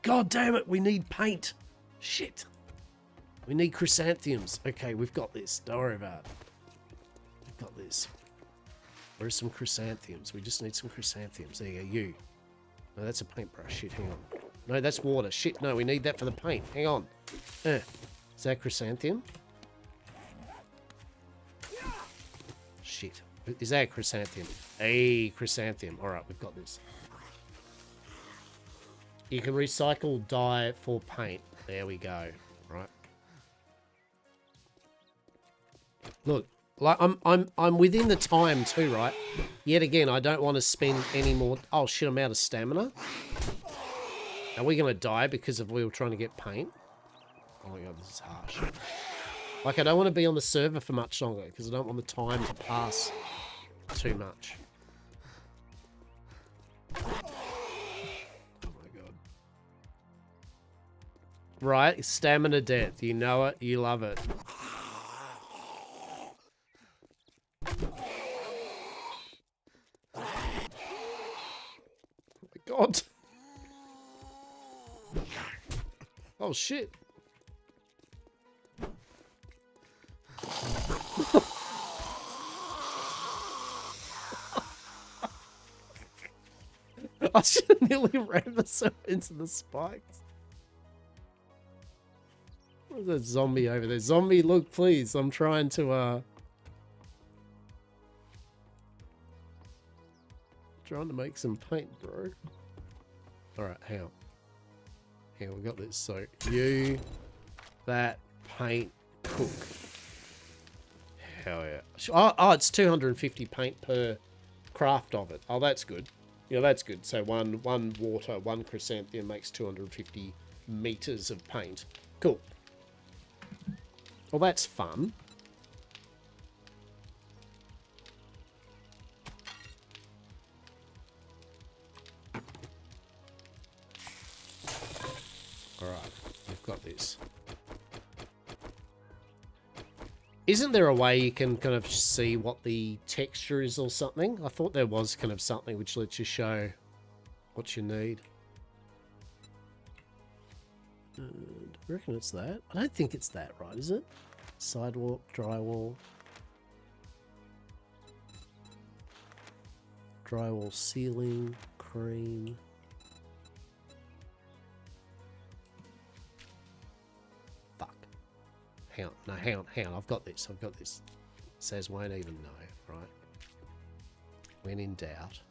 God damn it, we need paint. Shit. We need chrysanthemums. Okay, we've got this. Don't worry about it. We've got this. Where's some chrysanthemums? We just need some chrysanthemums. There you go, you. No, that's a paintbrush. Shit, hang on. No, that's water. Shit, no, we need that for the paint. Hang on. Is that chrysanthemum? Shit. Is that a chrysanthemum? Hey, chrysanthemum. All right, we've got this. You can recycle dye for paint. There we go. Right. Look, like I'm within the time too, right? Yet again, I don't want to spend any more. Oh shit, I'm out of stamina. Are we gonna die because we were trying to get paint? Oh my god, this is harsh. Like, I don't want to be on the server for much longer because I don't want the time to pass too much. Oh my god. Right, stamina death. You know it, you love it. Oh my god. Oh shit. I should have nearly ran myself into the spikes. Where's that zombie over there? Zombie, look, please. I'm trying to, trying to make some paint, bro. Alright, hang on. Hang on, we got this. So, you, that, paint, cook. Hell yeah. Oh, it's 250 paint per craft of it. Oh, that's good. Yeah, that's good. So one water, one chrysanthemum makes 250 meters of paint. Cool. Well, that's fun. All right, we've got this. Isn't there a way you can kind of see what the texture is or something? I thought there was kind of something which lets you show what you need. Do you reckon it's that? I don't think it's that, right? Is it? Sidewalk, drywall. Drywall, ceiling, cream. Hang on, no, hang on, I've got this. Says won't even know, right? When in doubt.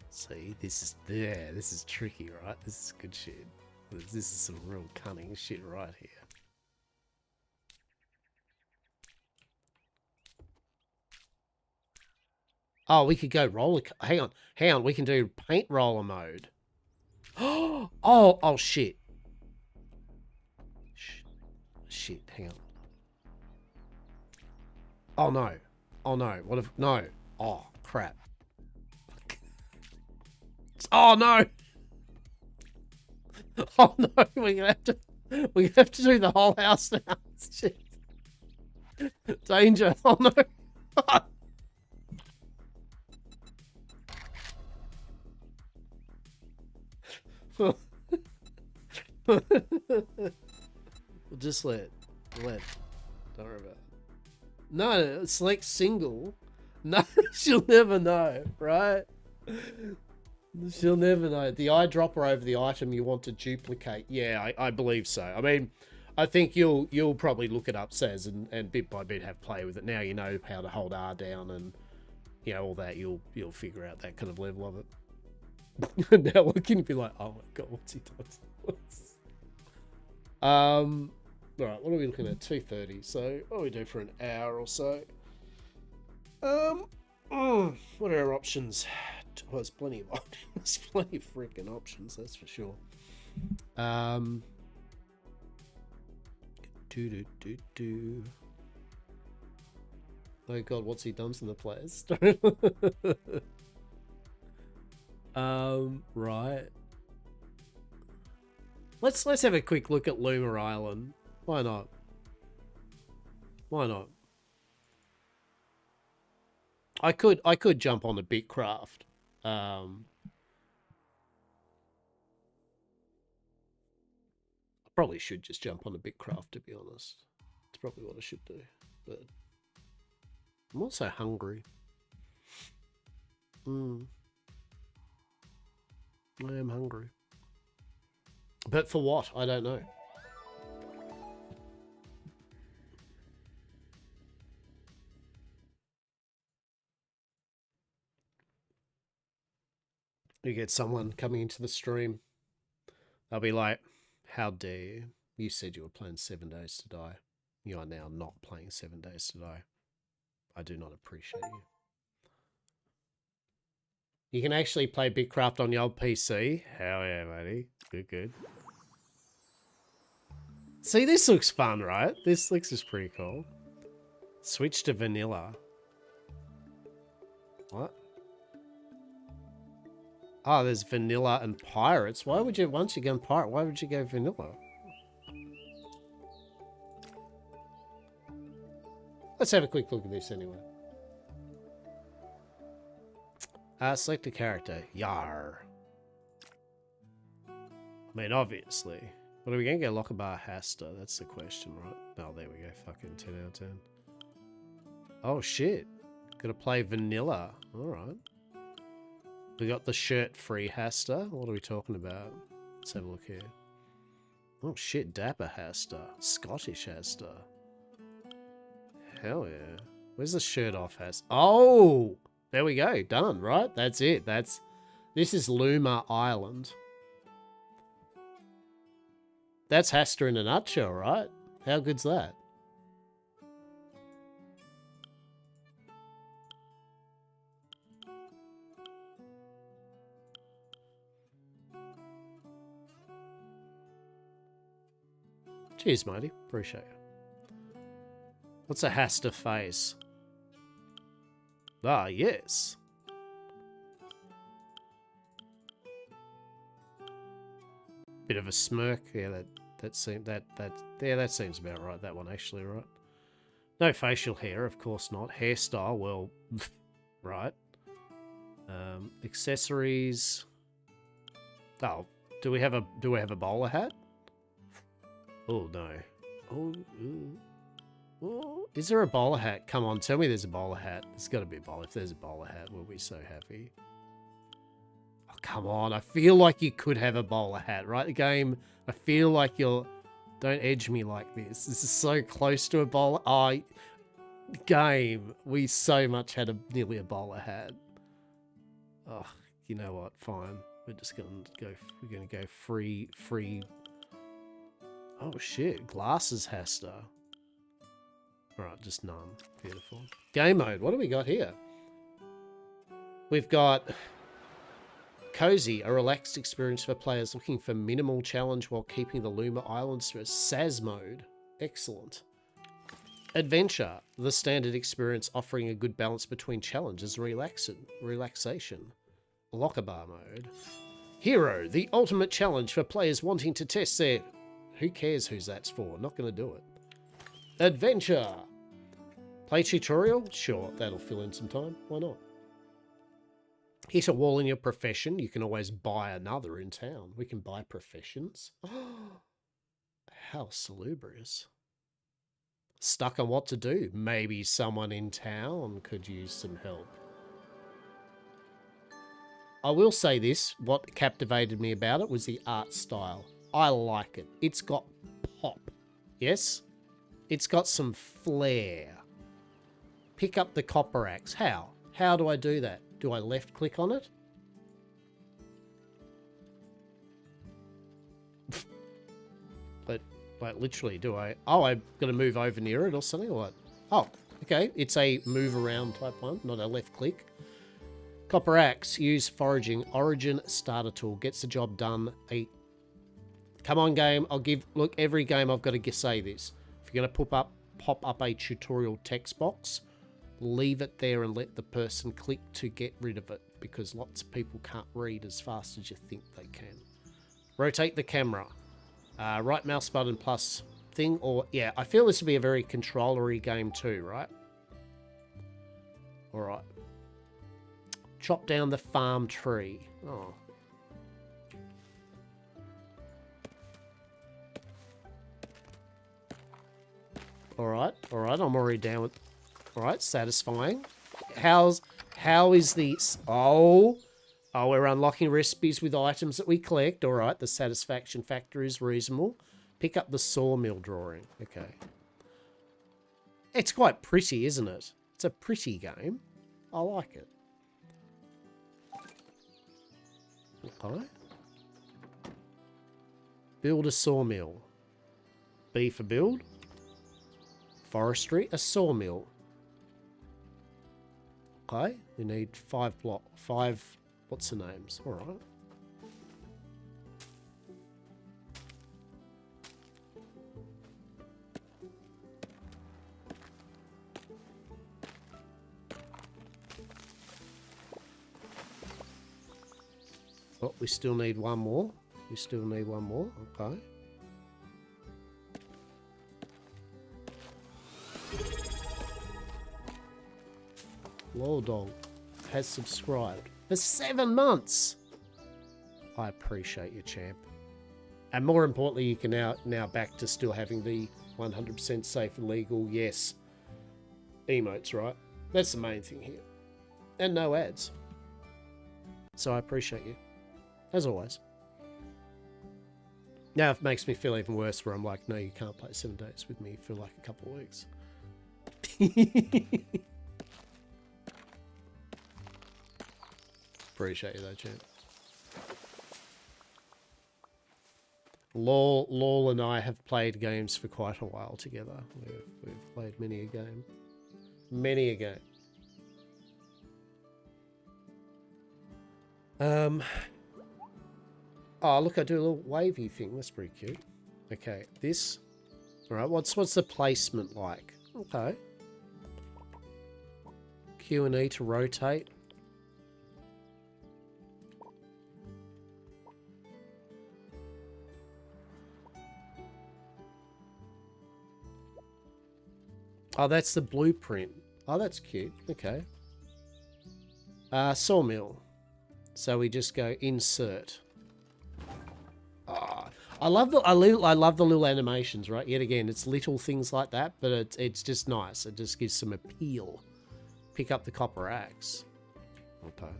See, this is tricky, right? This is good shit. This is some real cunning shit right here. Oh, we could go roller... Hang on. We can do paint roller mode. Oh, shit. Shit, hang on. Oh, no. Oh, no. What if... No. Oh, crap. Oh, no. Oh, no. We're gonna have to do the whole house now. Shit. Danger. Oh, no. We'll just let. Don't worry about it. No, select single. No, she'll never know, right? She'll never know. The eyedropper over the item you want to duplicate. Yeah, I believe so. I mean, I think you'll probably look it up, Saz, and bit by bit have play with it. Now you know how to hold R down and all that. You'll figure out that kind of level of it. Now we're gonna be like, oh my god, what's he done? All right, what are we looking at? 2:30. So what do we do for an hour or so? What are our options? Well, there's plenty of options. Plenty of freaking options, that's for sure. Oh god, what's he done to the players? Right. Let's have a quick look at Luma Island. Why not? Why not? I could jump on a Bitcraft. I probably should just jump on a Bitcraft, to be honest. It's probably what I should do. But I'm also hungry. I am hungry. But for what? I don't know. You get someone coming into the stream. They'll be like, how dare you? You said you were playing 7 Days to Die. You are now not playing 7 Days to Die. I do not appreciate you. You can actually play Bitcraft on your old PC. Hell yeah, matey. Good, good. See, this looks fun, right? This looks just pretty cool. Switch to vanilla. What? Oh, there's vanilla and pirates. Why would you, once you go pirate, why would you go vanilla? Let's have a quick look at this anyway. Select a character. Yar. I mean, obviously. What are we going to get? Lockabar Hasta? That's the question, right? Oh, there we go. Fucking 10 out of 10. Oh, shit. Gotta play vanilla. Alright. We got the shirt-free Hasta. What are we talking about? Let's have a look here. Oh, shit. Dapper Hasta. Scottish Hasta. Hell yeah. Where's the shirt-off Hasta? Oh! There we go. Done, right? That's it. This is Luma Island. That's Hasta in a nutshell, right? How good's that? Cheers, matey. Appreciate it. What's a Hasta face? Ah, yes. Bit of a smirk. Yeah, that seems about right. That one actually, right? No facial hair, of course not. Hairstyle, well, right. Accessories. Oh, do we have a bowler hat? Oh no. Oh, oh, is there a bowler hat? Come on, tell me there's a bowler hat. There's got to be a bowler. If there's a bowler hat, we'll be so happy. Oh, come on. I feel like you could have a bowler hat, right? The game, I feel like you're... Don't edge me like this. This is so close to a bowler... Oh, game. We so much had nearly a bowler hat. Oh, you know what? Fine. We're just going to go... We're going to go free... Oh, shit. Glasses Hasta. Alright, just none. Beautiful. Game mode. What do we got here? We've got Cozy, a relaxed experience for players looking for minimal challenge while keeping the Luma Islands to a Saz mode. Excellent. Adventure, the standard experience offering a good balance between challenges and relaxation. Lockabar mode. Hero, the ultimate challenge for players wanting to test their... Who cares whose that's for? Not going to do it. Adventure. Play tutorial? Sure, that'll fill in some time. Why not? Hit a wall in your profession. You can always buy another in town. We can buy professions. How salubrious. Stuck on what to do. Maybe someone in town could use some help. I will say this. What captivated me about it was the art style. I like it. It's got pop. Yes? It's got some flair. Pick up the copper axe. How? How do I do that? Do I left click on it? But, like, literally, do I... Oh, I've got to move over near it or something, or what? Oh, okay. It's a move around type one, not a left click. Copper axe. Use foraging. Origin starter tool. Gets the job done. Come on, game. I'll give... Look, every game I've got to say this. If you're going to pop up a tutorial text box, leave it there and let the person click to get rid of it, because lots of people can't read as fast as you think they can. Rotate the camera. Right mouse button plus thing, or... Yeah, I feel this would be a very controllery game too, right? Alright. Chop down the farm tree. Oh. Alright, I'm already down with... Alright, satisfying. How is this? Oh, we're unlocking recipes with items that we collect. Alright, the satisfaction factor is reasonable. Pick up the sawmill drawing. Okay. It's quite pretty, isn't it? It's a pretty game. I like it. Okay. Build a sawmill. B for build. Forestry, a sawmill. Okay, we need 5 what's the names? Alright. Oh, we still need one more. Okay. Lol Dog has subscribed for 7 months. I appreciate you, champ. And more importantly, you can now back to still having the 100% safe and legal, yes, emotes, right? That's the main thing here. And no ads. So I appreciate you, as always. Now it makes me feel even worse where I'm like, no, you can't play 7 days with me for like a couple of weeks. Appreciate you though, champ. Lol and I have played games for quite a while together. We've played many a game. Many a game. Oh, look, I do a little wavy thing. That's pretty cute. Okay, this. All right, what's the placement like? Okay. Q and E to rotate. Oh, that's the blueprint. Oh, that's cute. Okay. Sawmill. So we just go insert. Oh, I love the little animations, right? Yet again, it's little things like that, but it's just nice. It just gives some appeal. Pick up the copper axe. Okay.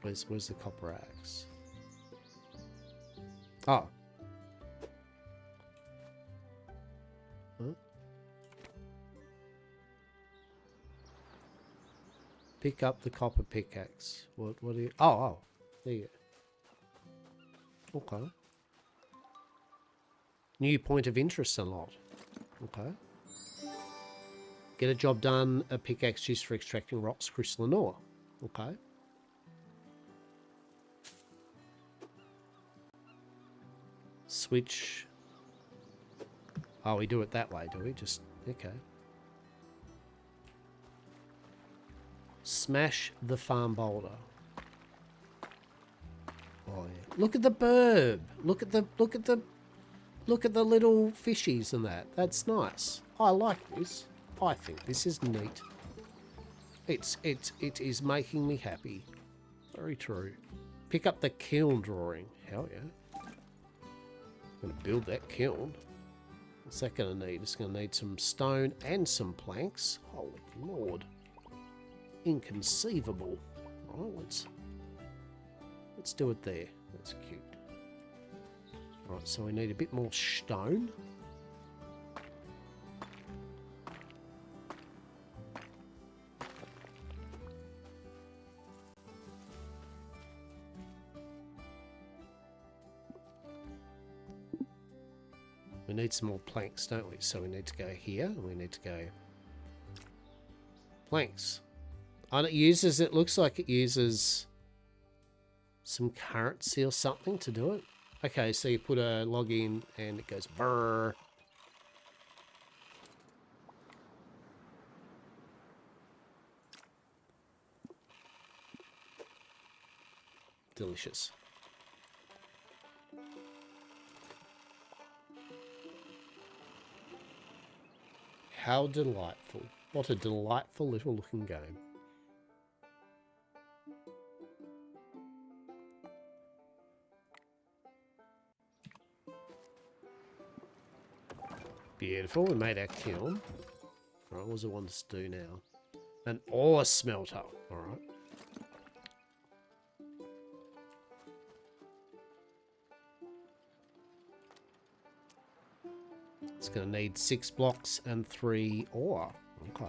Where's the copper axe? Oh. Huh? Pick up the copper pickaxe. What do you... Oh, there you go. Okay. New point of interest unlocked. Okay. Get a job done. A pickaxe used for extracting rocks, crystalline ore. Okay. Switch. Oh, we do it that way, do we? Just... Okay. Smash the farm boulder. Oh yeah. Look at the burb. Look at the little fishies and that. That's nice. I like this. I think this is neat. It is making me happy. Very true. Pick up the kiln drawing. Hell yeah. I'm gonna build that kiln. What's that gonna need? It's gonna need some stone and some planks. Holy lord. Inconceivable. Alright, let's do it there. That's cute. Alright, so we need a bit more stone. We need some more planks, don't we? So we need to go here, and we need to go planks. And it uses, it looks like it uses some currency or something to do it. Okay, so you put a log in and it goes brrr. Delicious. How delightful. What a delightful little looking game. Beautiful, we made our kiln. Alright, what does it want us to do now? An ore smelter, alright. It's going to need 6 blocks and 3 ore. Okay.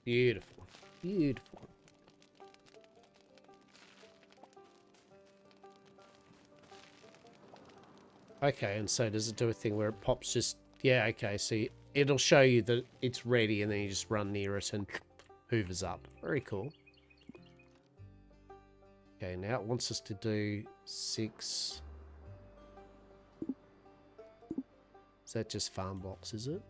Beautiful. Beautiful. Okay, and so does it do a thing where it pops just... Yeah, okay, so it'll show you that it's ready and then you just run near it and hoovers up. Very cool. Okay, now it wants us to do 6... Is that just farm blocks, is it?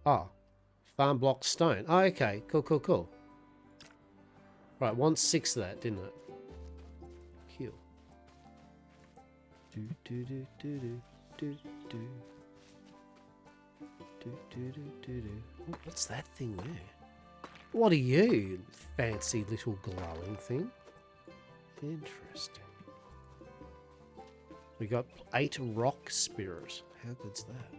Oh, farm block stone. Oh, okay. Cool, cool, cool. Right, wants 6 of that, didn't it? Heal. Do do do do do do do. Do do do do do. Oh, what's that thing there? What are you, fancy little glowing thing? Interesting. We got 8 rock spirit. How good's that?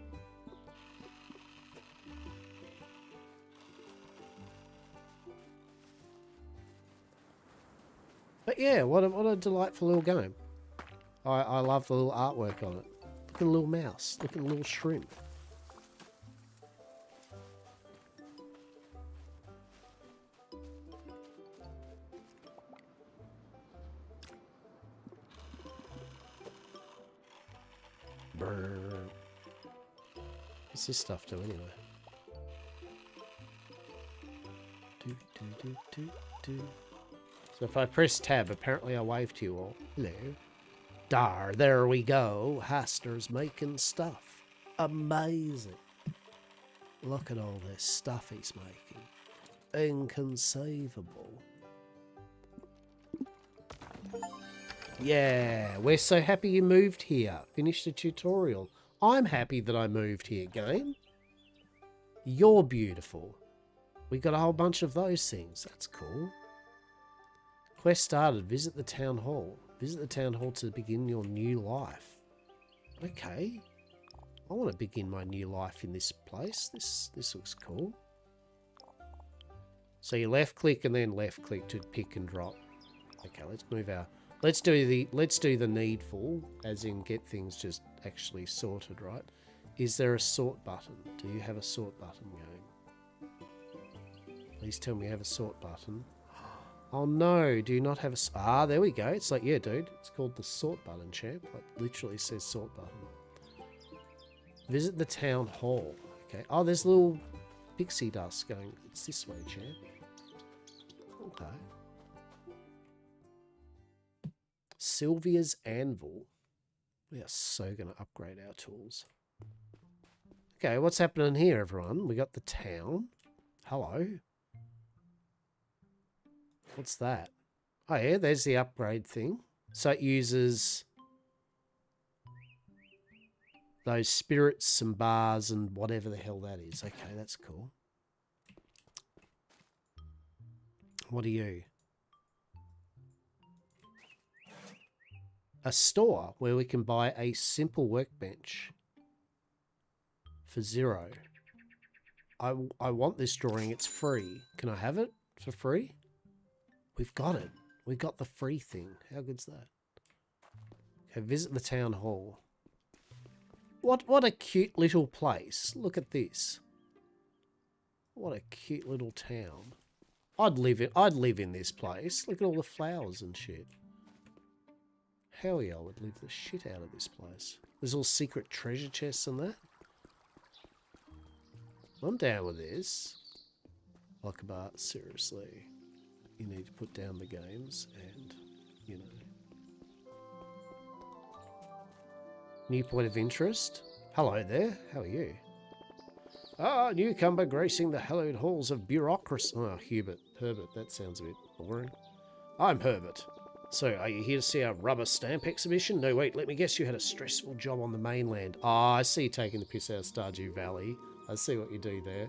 But yeah, what a delightful little game. I love the little artwork on it. Look at the little mouse. Look at the little shrimp. Brr. What's this stuff do anyway? Do, do, do, do, do. So if I press tab, apparently I wave to you all. Hello. There we go. Haster's making stuff. Amazing. Look at all this stuff he's making. Inconceivable. Yeah, we're so happy you moved here. Finished the tutorial. I'm happy that I moved here, game. You're beautiful. We got a whole bunch of those things. That's cool. Quest started. Visit the town hall. Visit the town hall to begin your new life. Okay. I want to begin my new life in this place. This looks cool. So you left click and then left click to pick and drop. Okay, let's move our... Let's do the needful, as in get things just actually sorted, right? Is there a sort button? Do you have a sort button going? Please tell me you have a sort button. Oh no, do you not have a... Ah, there we go. It's like, yeah, dude. It's called the sort button, champ. Like, literally says sort button. Visit the town hall. Okay. Oh, there's little pixie dust going. It's this way, champ. Okay. Sylvia's anvil. We are so going to upgrade our tools. Okay, what's happening here, everyone? We got the town. Hello. What's that? Oh, yeah, there's the upgrade thing. So it uses those spirits and bars and whatever the hell that is. Okay, that's cool. What are you? A store where we can buy a simple workbench for 0. I want this drawing. It's free. Can I have it for free? We've got it. We got the free thing. How good's that? Okay, visit the town hall. What a cute little place. Look at this. What a cute little town. I'd live in this place. Look at all the flowers and shit. Hell yeah, I would live the shit out of this place. There's all secret treasure chests and that. I'm down with this. Lockabat, seriously. You need to put down the games and, you know. New point of interest. Hello there. How are you? Ah, newcomer gracing the hallowed halls of bureaucracy. Oh, Herbert, that sounds a bit boring. I'm Herbert. So, are you here to see our rubber stamp exhibition? No, wait, let me guess you had a stressful job on the mainland. Ah, I see you taking the piss out of Stardew Valley. I see what you do there.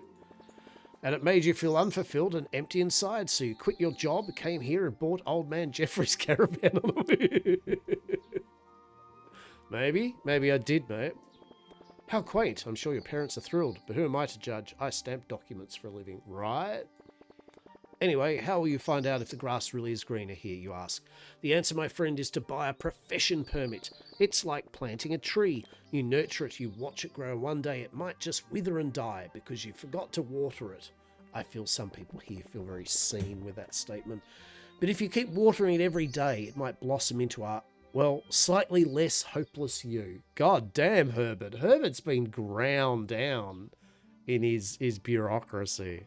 And it made you feel unfulfilled and empty inside, so you quit your job, came here and bought old man Jeffrey's caravan on a Maybe I did, mate. How quaint. I'm sure your parents are thrilled, but who am I to judge? I stamp documents for a living, right? Anyway, how will you find out if the grass really is greener here, you ask? The answer, my friend, is to buy a profession permit. It's like planting a tree. You nurture it, you watch it grow, and one day it might just wither and die because you forgot to water it. I feel some people here feel very seen with that statement. But if you keep watering it every day, it might blossom into a, well, slightly less hopeless you. God damn, Herbert. Herbert's been ground down in his bureaucracy.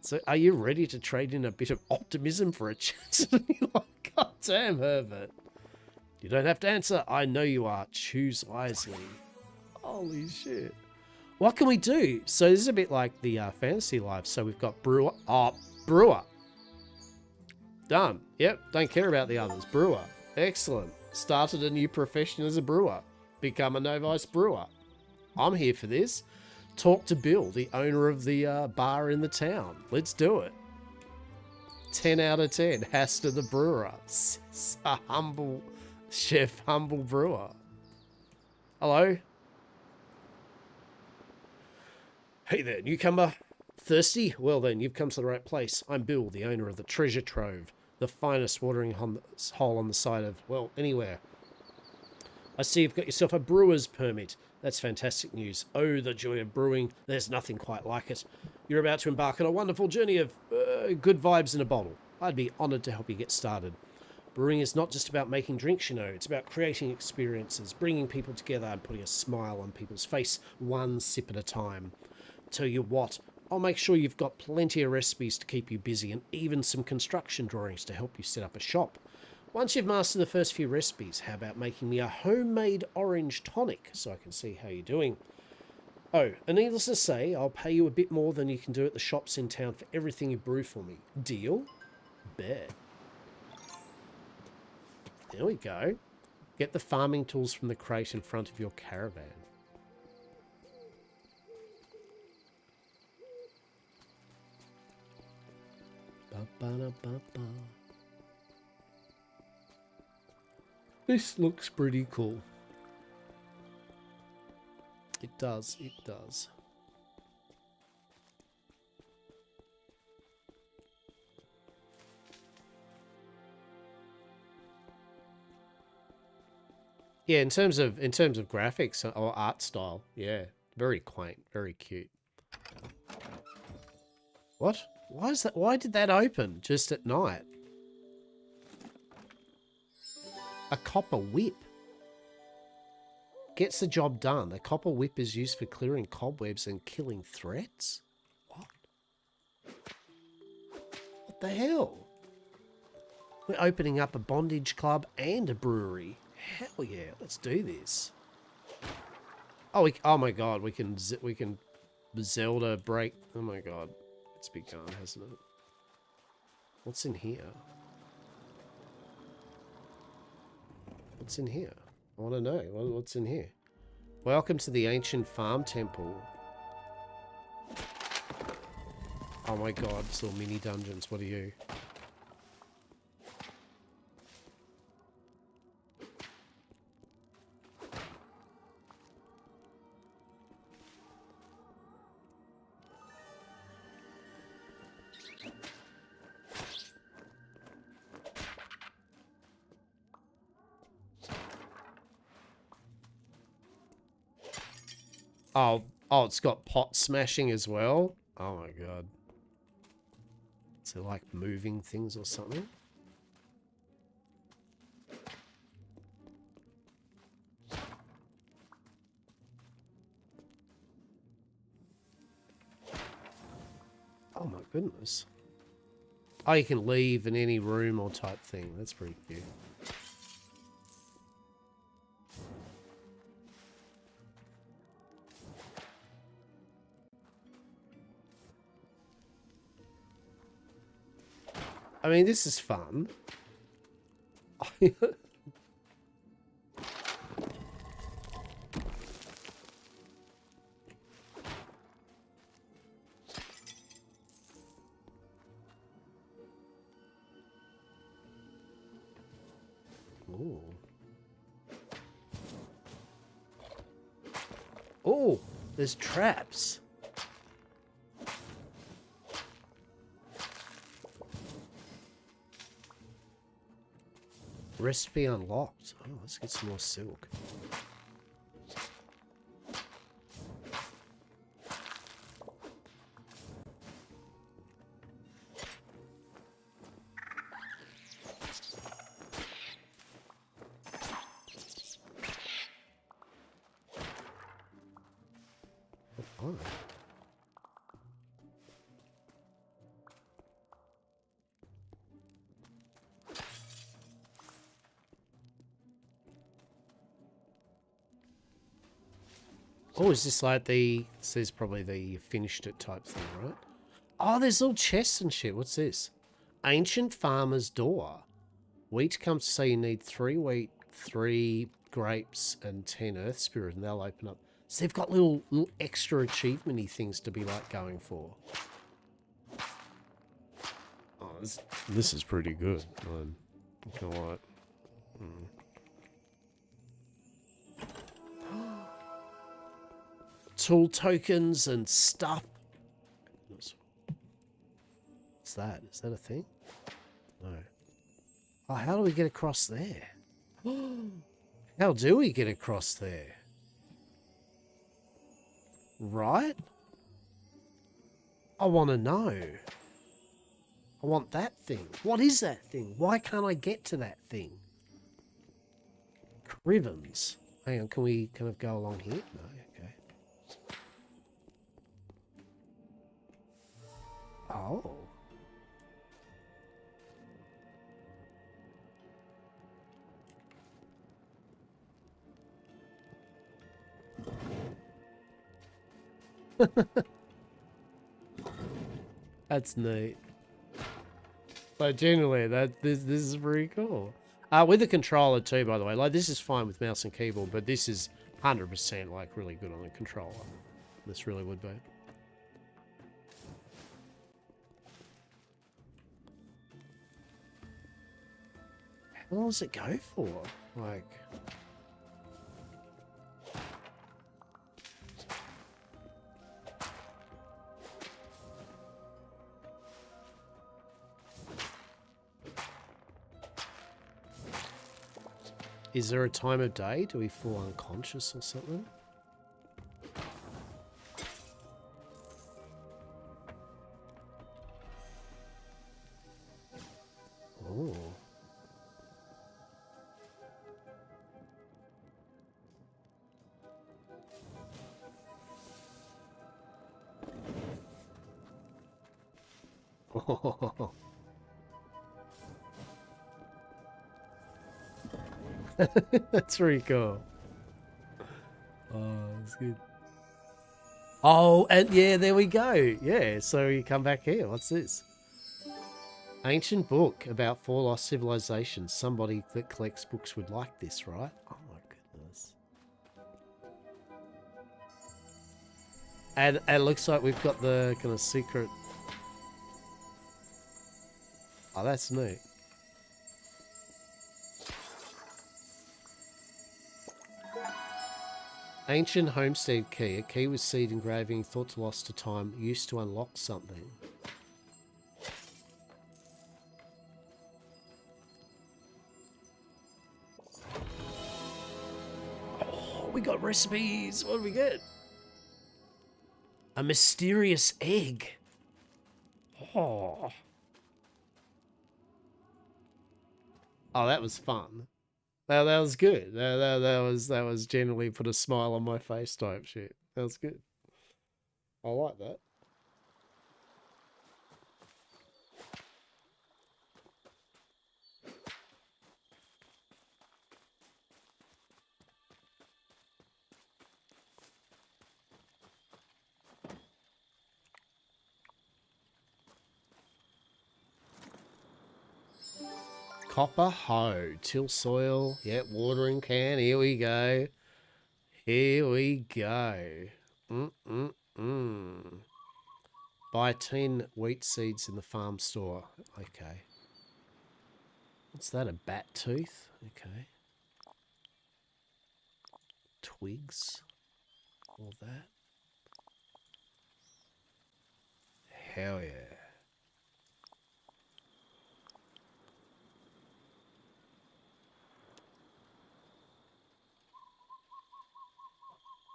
So are you ready to trade in a bit of optimism for a chance? Like, God damn, Herbert. You don't have to answer. I know you are. Choose wisely. Holy shit. What can we do? So this is a bit like the Fantasy Life. So we've got Brewer. Oh, Brewer. Done. Yep. Don't care about the others. Brewer. Excellent. Started a new profession as a brewer. Become a novice brewer. I'm here for this. Talk to Bill, the owner of the bar in the town. Let's do it. 10 out of 10. Hasta the brewer. A humble chef, humble brewer. Hello? Hey there, newcomer. Thirsty? Well then, you've come to the right place. I'm Bill, the owner of the Treasure Trove. The finest watering hole on the side of, well, anywhere. I see you've got yourself a brewer's permit. That's fantastic news. Oh, the joy of brewing. There's nothing quite like it. You're about to embark on a wonderful journey of good vibes in a bottle. I'd be honoured to help you get started. Brewing is not just about making drinks, you know. It's about creating experiences, bringing people together and putting a smile on people's face, one sip at a time. Tell you what, I'll make sure you've got plenty of recipes to keep you busy and even some construction drawings to help you set up a shop. Once you've mastered the first few recipes, how about making me a homemade orange tonic so I can see how you're doing? Oh, and needless to say, I'll pay you a bit more than you can do at the shops in town for everything you brew for me. Deal? Bet. There we go. Get the farming tools from the crate in front of your caravan. Ba-ba-da-ba-ba. This looks pretty cool. It does, it does. Yeah, in terms of graphics or art style, yeah, very quaint, very cute. What? Why is that? Why did that open just at night? A copper whip. Gets the job done. A copper whip is used for clearing cobwebs and killing threats. What? What the hell? We're opening up a bondage club and a brewery. Hell yeah, let's do this. Oh, oh my god, we can Zelda break. Oh my god, it's begun, hasn't it? What's in here? What's in here? I want to know. What's in here? Welcome to the ancient farm temple. Oh my god, it's little mini dungeons. What are you? Oh, it's got pot smashing as well. Oh my god. Is it like moving things or something? Oh my goodness. Oh, you can leave in any room or type thing. That's pretty cute. I mean, this is fun. Ooh. Oh, there's traps. Recipe unlocked. Oh, let's get some more silk. Oh. Oh, is this like the... This is probably the finished it type thing, right? Oh, there's little chests and shit. What's this? Ancient Farmer's Door. Wheat comes to say you need 3 wheat, 3 grapes, and 10 earth spirit, and they'll open up. So they've got little extra achievement-y things to be like going for. Oh, this is pretty good. I'm gonna like... Tool tokens and stuff. What's that? Is that a thing? No. Oh, how do we get across there? How do we get across there? Right? I want to know. I want that thing. What is that thing? Why can't I get to that thing? Crivens. Hang on, can we kind of go along here? No, okay. Oh. That's neat. But generally, this is pretty cool. With the controller too, by the way. Like, this is fine with mouse and keyboard, but this is 100% like really good on the controller. This really would be. How long does it go for? Like... Is there a time of day? Do we fall unconscious or something? Oh. That's pretty cool. Oh, that's good. Oh, and yeah, there we go. Yeah, so you come back here. What's this? Ancient book about 4 lost civilizations. Somebody that collects books would like this, right? Oh my goodness. And it looks like we've got the kind of secret. Oh, that's neat. Ancient homestead key. A key with seed engraving, thought to lost to time, used to unlock something. Oh, we got recipes. What do we get? A mysterious egg. Oh. Oh, that was fun. That was good. That was generally put a smile on my face type shit. That was good. I like that. Copper hoe, till soil, yeah, watering can, here we go. Here we go. Buy 10 wheat seeds in the farm store. Okay. What's that, a bat tooth? Okay. Twigs. All that. Hell yeah.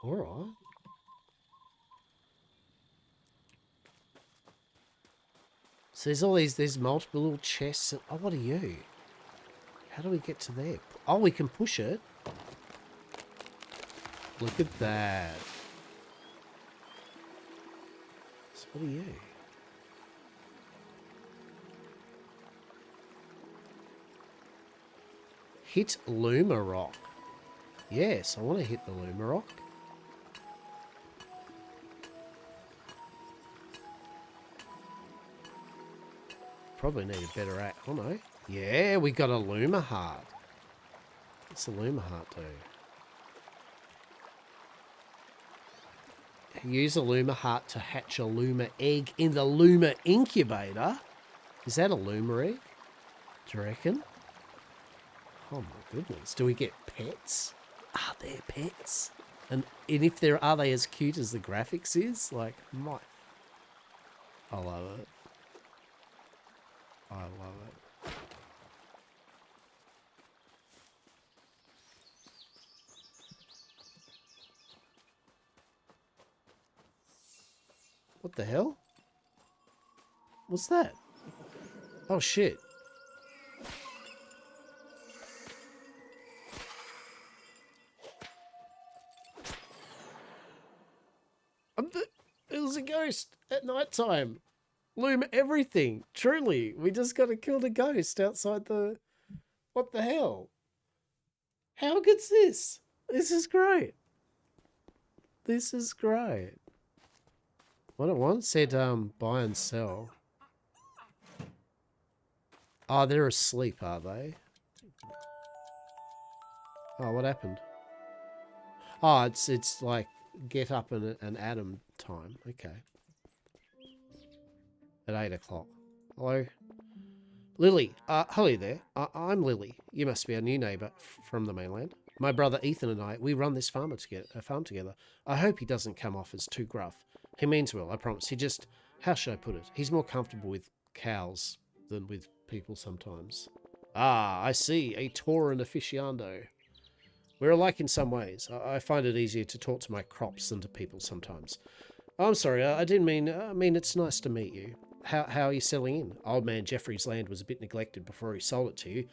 All right. So there's all these, there's multiple little chests. Oh, what are you? How do we get to there? Oh, we can push it. Look at that. So what are you? Hit Luma Rock. Yes, I want to hit the Luma Rock. Probably need a better act. Oh no. Yeah, we got a Luma heart. What's a Luma heart do? Use a Luma heart to hatch a Luma egg in the Luma incubator. Is that a Luma egg? Do you reckon? Oh my goodness. Do we get pets? Are there pets? And if there are they as cute as the graphics is? Like, my... I love it. I love it. What the hell? What's that? Oh shit. It was a ghost at night time. Loom everything. Truly. We just got to kill the ghost outside the... What the hell? How good's this? This is great. This is great. What it wants said buy and sell. Oh, they're asleep, are they? Oh, what happened? Oh, it's like get up and Adam time. Okay. At 8 o'clock. Hello? Lily. Hello there. I'm Lily. You must be our new neighbour from the mainland. My brother Ethan and I, we run this farm together. I hope he doesn't come off as too gruff. He means well, I promise. He just, how should I put it? He's more comfortable with cows than with people sometimes. Ah, I see. A Tauran aficionado. We're alike in some ways. I find it easier to talk to my crops than to people sometimes. Oh, I'm sorry, I didn't mean... I mean, it's nice to meet you. How are you settling in? Old man Jeffrey's land was a bit neglected before he sold it to you.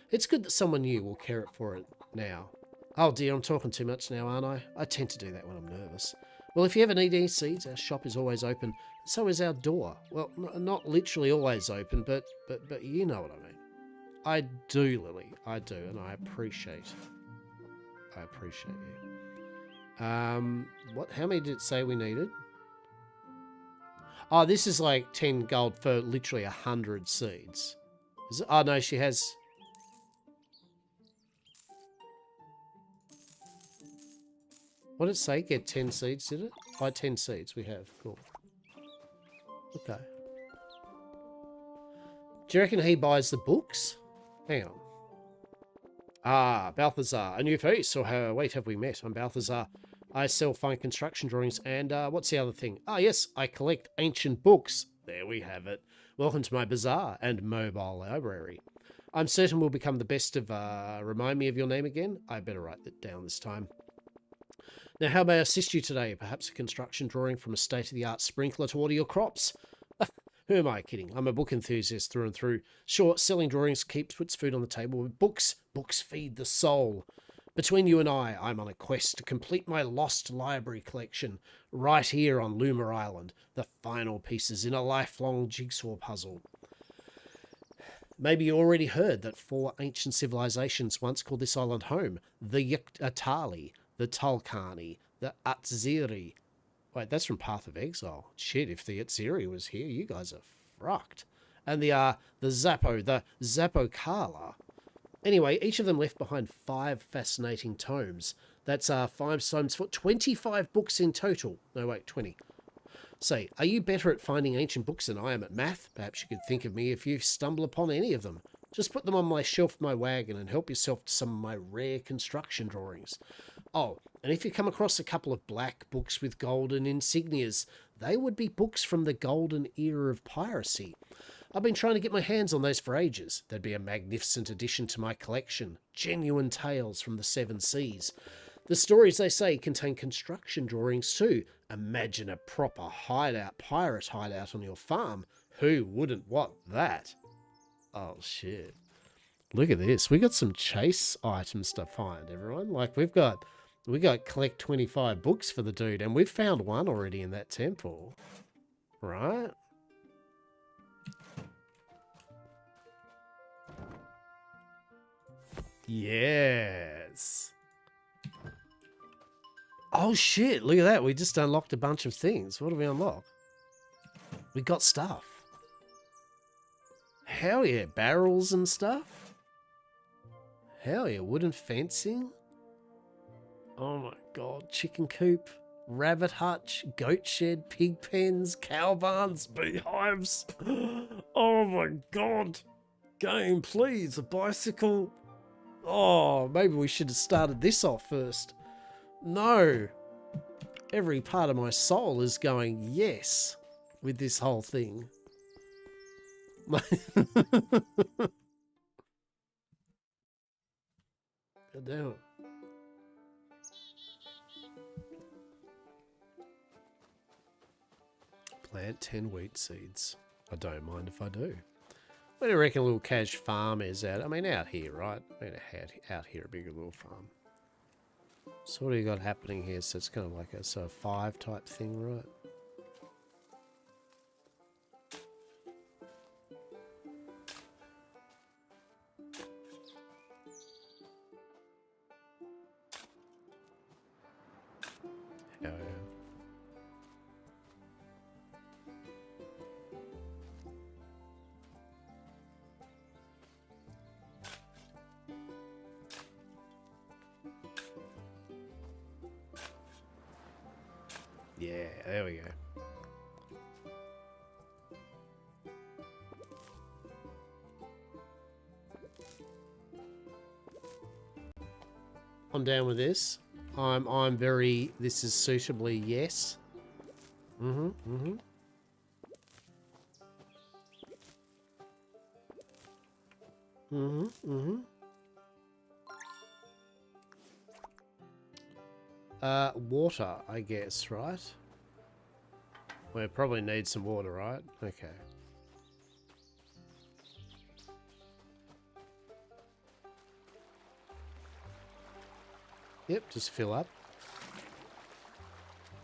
It's good that someone new will care for it now. Oh dear, I'm talking too much now, aren't I? I tend to do that when I'm nervous. Well, if you ever need any seeds, our shop is always open. So is our door. Well, not literally always open, but you know what I mean. I do, Lily. I do, and I appreciate you. What? How many did it say we needed? Oh, this is like 10 gold for literally 100 seeds. Is it? Oh, no, she has... What did it say? Get 10 seeds, did it? Buy 10 seeds. We have. Cool. Okay. Do you reckon he buys the books? Hang on. Ah, Balthazar. A new face. Or wait, have we met? I'm Balthazar. I sell fine construction drawings and what's the other thing? Ah, yes, I collect ancient books. There we have it. Welcome to my bazaar and mobile library. I'm certain we'll become the best of... remind me of your name again? I better write that down this time. Now, how may I assist you today? Perhaps a construction drawing from a state-of-the-art sprinkler to water your crops? Who am I kidding? I'm a book enthusiast through and through. Sure, selling drawings puts food on the table, but books feed the soul. Between you and I'm on a quest to complete my lost library collection right here on Luma Island, the final pieces in a lifelong jigsaw puzzle. Maybe you already heard that 4 ancient civilizations once called this island home. The Yuktali, the Tulkani, the Atziri. Wait, that's from Path of Exile. Shit, if the Atziri was here, you guys are fucked. And the Zapokala. Anyway, each of them left behind 5 fascinating tomes. That's 5 times 4, 25 books in total. No, wait, 20. Say, are you better at finding ancient books than I am at math? Perhaps you could think of me if you stumble upon any of them. Just put them on my shelf of my wagon and help yourself to some of my rare construction drawings. Oh, and if you come across a couple of black books with golden insignias, they would be books from the golden era of piracy. I've been trying to get my hands on those for ages. They'd be a magnificent addition to my collection. Genuine tales from the 7 seas. The stories, they say, contain construction drawings too. Imagine a proper pirate hideout on your farm. Who wouldn't want that? Oh, shit. Look at this. We got some chase items to find, everyone. Like, we got collect 25 books for the dude, and we've found one already in that temple. Right? Yes. Oh, shit. Look at that. We just unlocked a bunch of things. What did we unlock? We got stuff. Hell yeah. Barrels and stuff. Hell yeah. Wooden fencing. Oh my god. Chicken coop. Rabbit hutch. Goat shed. Pig pens. Cow barns. Beehives. Oh my god. Game, please. A bicycle. Oh, maybe we should have started this off first. No. Every part of my soul is going yes with this whole thing. God damn it. Plant 10 wheat seeds. I don't mind if I do. What do you reckon a little cash farm is out? I mean, out here, right? I mean, out here, a bigger little farm. So what do you got happening here? So it's kind of like a 5 type thing, right? Oh, yeah. Yeah, there we go. I'm down with this. I'm very, this is suitably yes. Mm-hmm. Water, I guess, right? We probably need some water, right? Okay. Yep, just fill up.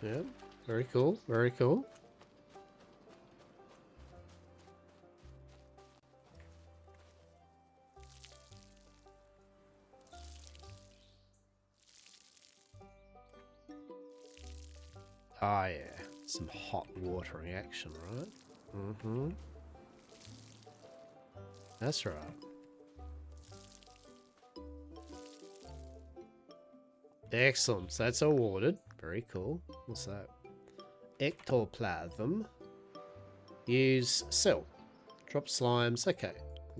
Yeah. Very cool. Very cool. Ah, yeah. Some hot watering action, right? Mm-hmm. That's right. Excellent. So that's awarded. Very cool. What's that? Ectoplasm. Use cell. Drop slimes. Okay.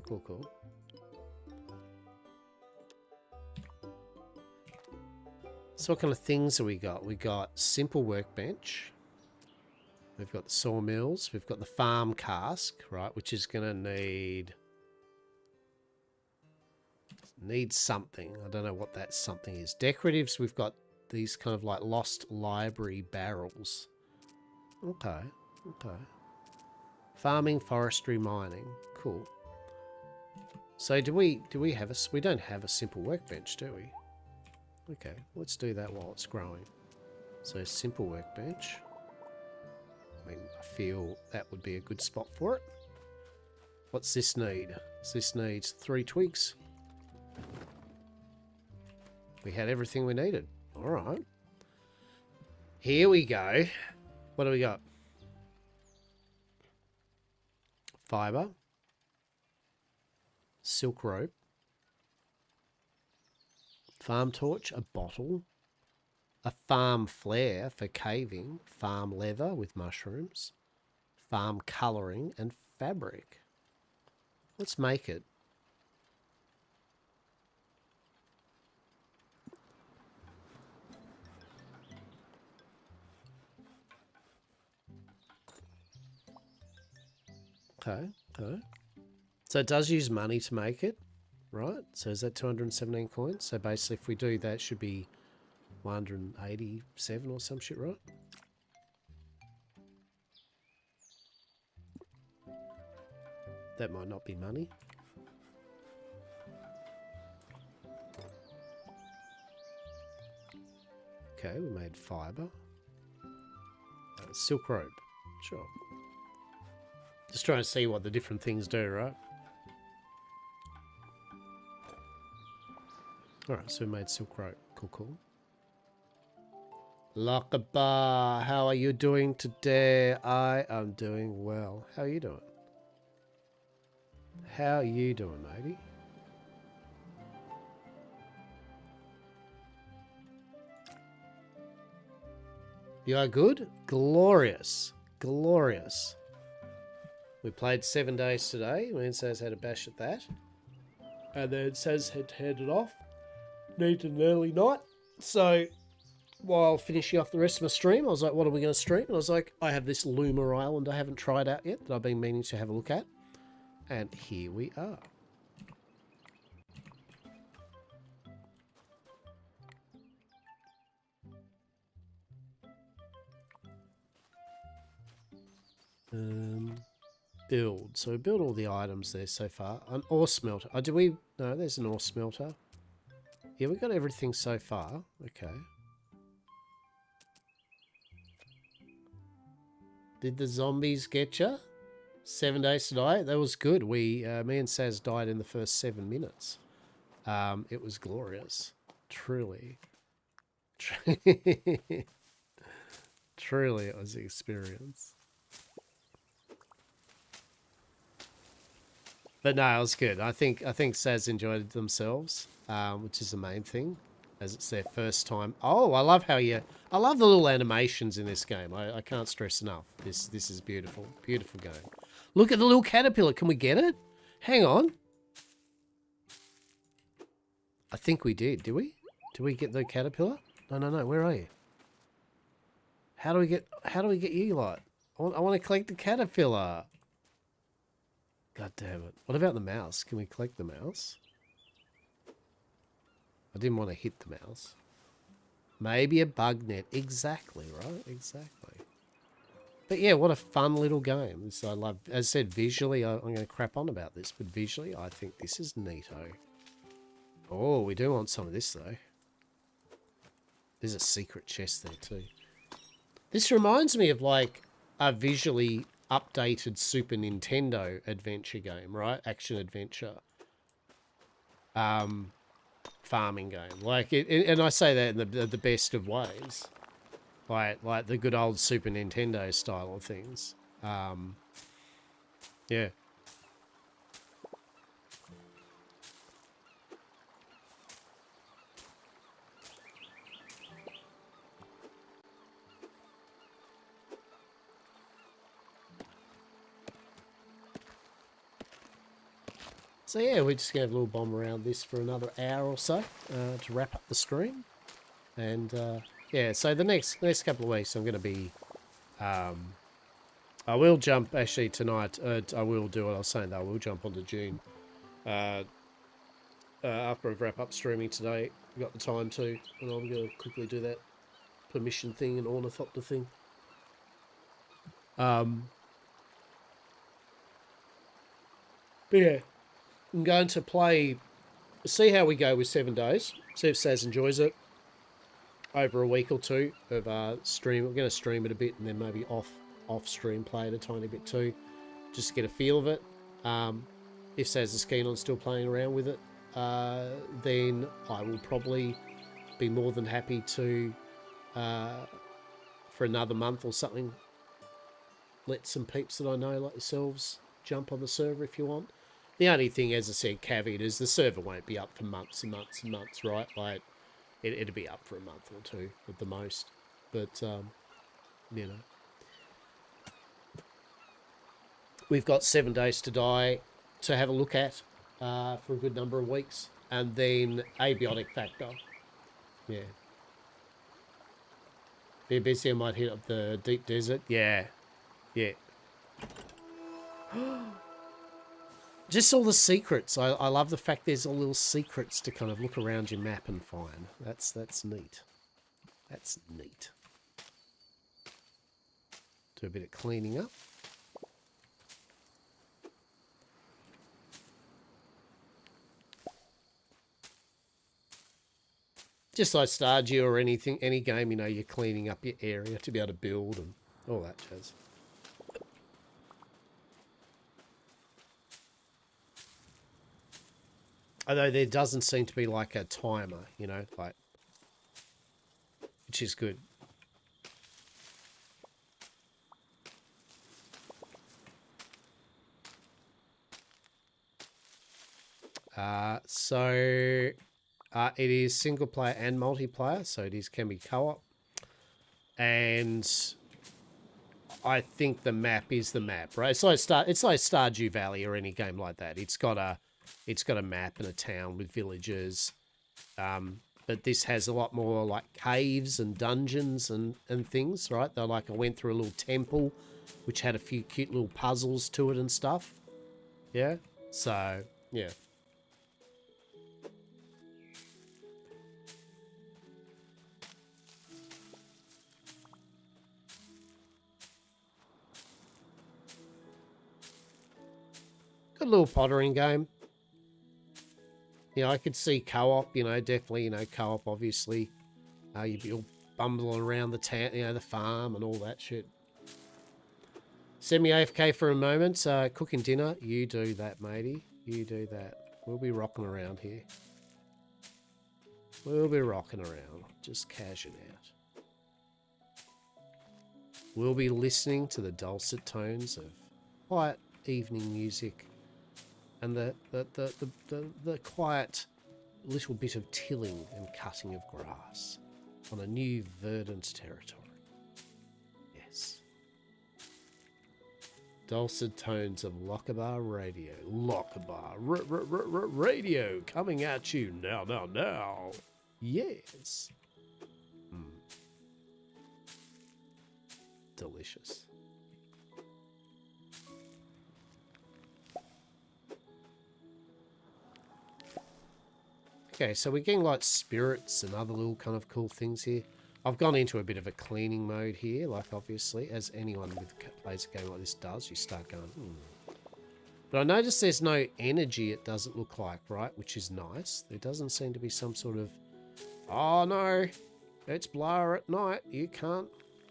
Cool, cool. So what kind of things have we got? We got simple workbench. We've got the sawmills. We've got the farm cask, right, which is going to need something. I don't know what that something is. Decoratives, we've got these kind of like lost library barrels. Okay, okay. Farming, forestry, mining. Cool. So do we have we don't have a simple workbench, do we? Okay, let's do that while it's growing. So simple workbench. I mean, I feel that would be a good spot for it. What's this need? This needs 3 twigs. We had everything we needed. All right. Here we go. What do we got? Fiber. Silk rope. Farm torch, a bottle, a farm flare for caving, farm leather with mushrooms, farm colouring, and fabric. Let's make it. Okay, okay. So it does use money to make it. Right, so is that 217 coins? So basically if we do that, it should be 187 or some shit, right? That might not be money. Okay, we made fibre. Silk rope, sure. Just trying to see what the different things do, right? Alright, so we made silk rope. Cool, cool. Lakaba, how are you doing today? I am doing well. How are you doing? How are you doing, matey? You are good? Glorious. Glorious. We played 7 days today. Me and Saz had a bash at that. And then Saz had headed off. Needed an early night. So while finishing off the rest of my stream, I was like, what are we going to stream? And I was like, I have this Luma Island I haven't tried out yet that I've been meaning to have a look at. And here we are. Build. So we built all the items there so far. An ore smelter. Oh, did we? No, there's an ore smelter. Yeah, we got everything so far. Okay. Did the zombies get you? 7 days to die? That was good. Me and Saz died in the first 7 minutes. It was glorious. Truly. Truly, it was an experience. But no, it was good. I think Saz enjoyed themselves, which is the main thing, as it's their first time. Oh, I love I love the little animations in this game. I can't stress enough. This is beautiful. Beautiful game. Look at the little caterpillar. Can we get it? Hang on. I think we did. Did we? Did we get the caterpillar? No. Where are you? How do we get you lot? I want to collect the caterpillar. God damn it. What about the mouse? Can we collect the mouse? I didn't want to hit the mouse. Maybe a bug net. Exactly, right? Exactly. But yeah, what a fun little game. So I love, as I said, visually, I'm going to crap on about this, but visually, I think this is neato. Oh, we do want some of this, though. There's a secret chest there, too. This reminds me of like a visually updated Super Nintendo adventure game, right? Action adventure. Farming game. Like and I say that in the best of ways. Like the good old Super Nintendo style of things. Yeah. So yeah, we're just gonna have a little bomb around this for another hour or so to wrap up the stream, and yeah. So the next couple of weeks, I'm gonna be, I will jump actually tonight. I will do what I was saying though. I will jump onto June after I wrap up streaming today. I've got the time to, and I'm gonna quickly do that permission thing and ornithopter thing. But yeah. I'm going to play, see how we go with 7 days. See if Saz enjoys it over a week or two of stream. We're going to stream it a bit and then maybe off stream play it a tiny bit too, just to get a feel of it. If Saz is keen on still playing around with it, then I will probably be more than happy to, for another month or something, let some peeps that I know like yourselves jump on the server if you want. The only thing, as I said, caveat is the server won't be up for months and months and months, right? Like, it'll be up for a month or two at the most. But, you know. We've got 7 days to die to have a look at for a good number of weeks. And then abiotic factor. Yeah. Be busy, I might hit up the deep desert. Yeah. Yeah. Just all the secrets. I love the fact there's all little secrets to kind of look around your map and find. That's neat. That's neat. Do a bit of cleaning up. Just like Stardew or anything, any game, you know, you're cleaning up your area to be able to build and all that jazz. Although there doesn't seem to be like a timer, you know, like, which is good. It is single player and multiplayer, so it can be co-op. And I think the map is the map, right? It's like Stardew Valley or any game like that. It's got a map and a town with villages. But this has a lot more like caves and dungeons and things, right? They're like, I went through a little temple, which had a few cute little puzzles to it and stuff. Yeah. So, yeah. Good little pottering game. Yeah, I could see co-op, you know, definitely, you know, co-op, obviously. You'd be all bumbling around the town, you know, the farm and all that shit. Send me AFK for a moment. Cooking dinner. You do that, matey. You do that. We'll be rocking around here. We'll be rocking around. Just cashing out. We'll be listening to the dulcet tones of quiet evening music. And the quiet little bit of tilling and cutting of grass on a new verdant territory. Yes. Dulcet tones of Lochaber Radio. Lochaber Radio coming at you now. Yes. Delicious. Okay, so we're getting like spirits and other little kind of cool things here. I've gone into a bit of a cleaning mode here, like obviously, as anyone with plays a game like this does, you start going, But I noticed there's no energy, it doesn't look like, right? Which is nice. There doesn't seem to be some sort of, oh no, it's blur at night, you can't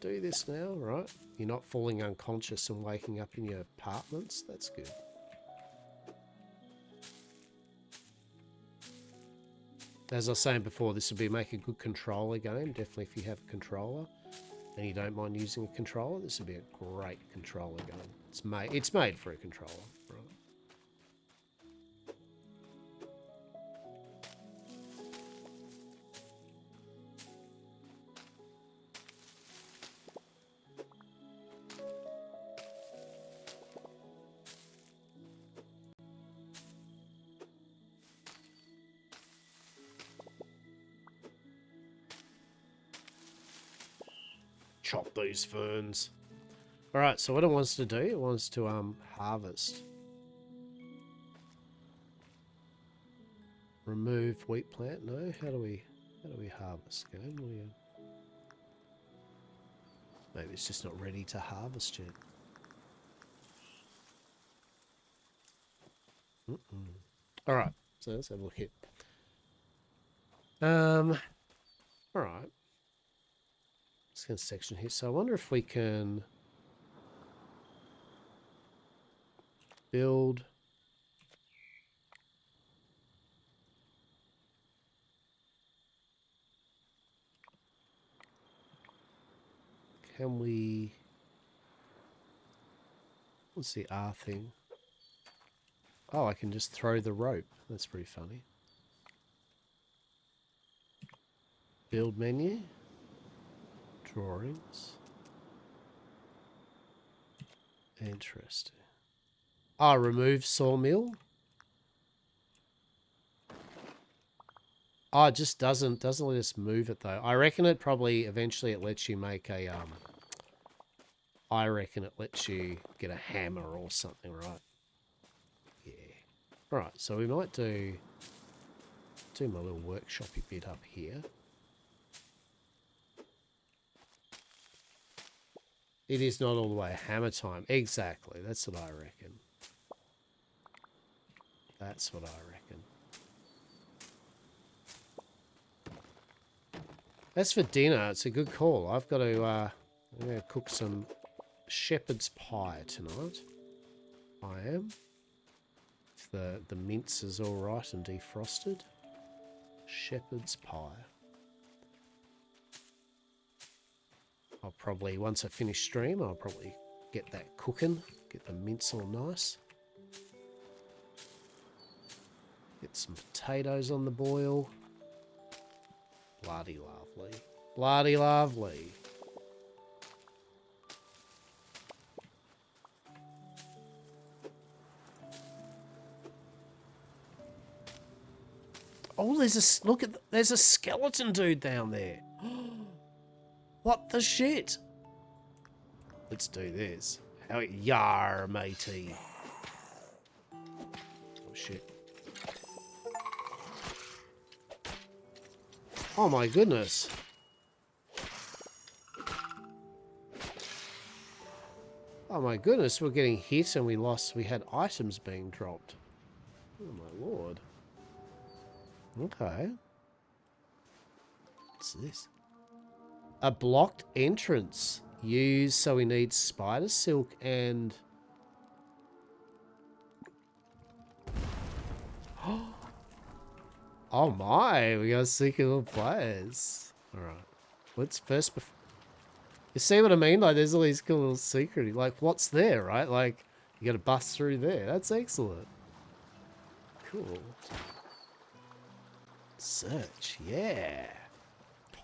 do this now, right? You're not falling unconscious and waking up in your apartments. That's good. As I was saying before, this would make a good controller game. Definitely if you have a controller and you don't mind using a controller, this would be a great controller game. It's made for a controller, right? Chop these ferns. Alright, so what it wants to do, it wants to harvest. Remove wheat plant. No, how do we harvest? Game? What do you... Maybe it's just not ready to harvest yet. Alright, so let's have a look here. Alright. Let's get a section here. So I wonder if we can build what's the R thing? Oh, I can just throw the rope. That's pretty funny. Build menu. Drawings. Interesting. Ah, remove sawmill. Oh, it just doesn't let us move it though. I reckon it probably eventually it lets you make a I reckon it lets you get a hammer or something, right? Yeah. Right, so we might do my little workshopy bit up here. It is not all the way hammer time. Exactly. That's what I reckon. That's what I reckon. As for dinner, it's a good call. I'm going to cook some shepherd's pie tonight. I am. If the mince is all right and defrosted. Shepherd's pie. I'll probably, once I finish stream, I'll probably get that cooking. Get the mince all nice. Get some potatoes on the boil. Bloody lovely. Bloody lovely. Oh, there's a skeleton dude down there. What the shit? Let's do this. How yar, matey. Oh shit. Oh my goodness. Oh my goodness, we're getting hit and we had items being dropped. Oh my lord. Okay. What's this? A blocked entrance. Used so we need spider silk and... Oh my, we got secret little players. Alright. Let's first... You see what I mean? Like, there's all these cool little secret... Like, what's there, right? Like, you gotta bust through there. That's excellent. Cool. Search, yeah.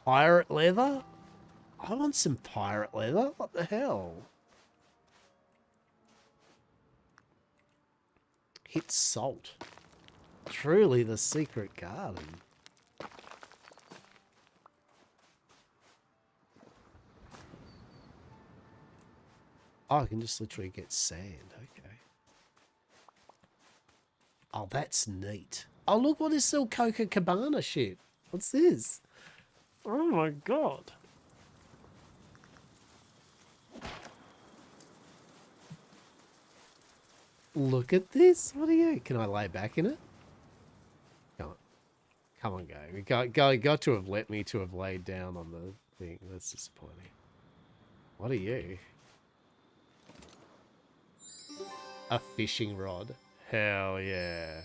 Pirate leather? I want some pirate leather. What the hell? Hit salt. Truly the secret garden. Oh, I can just literally get sand. Okay. Oh, that's neat. Oh, look what is still Copacabana shit. What's this? Oh my god. Look at this. What are you? Can I lay back in it? Come on. Come on, go. You got to have let me to have laid down on the thing. That's disappointing. What are you? A fishing rod. Hell yeah.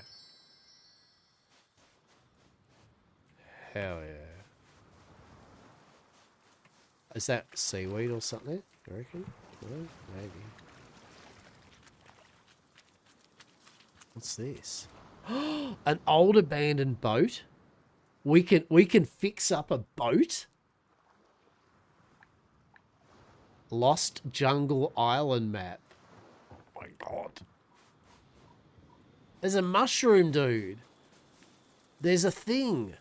Hell yeah. Is that seaweed or something? You reckon? No, maybe. What's this? An old abandoned boat? We can fix up a boat? Lost Jungle Island map. Oh my god. There's a mushroom, dude. There's a thing.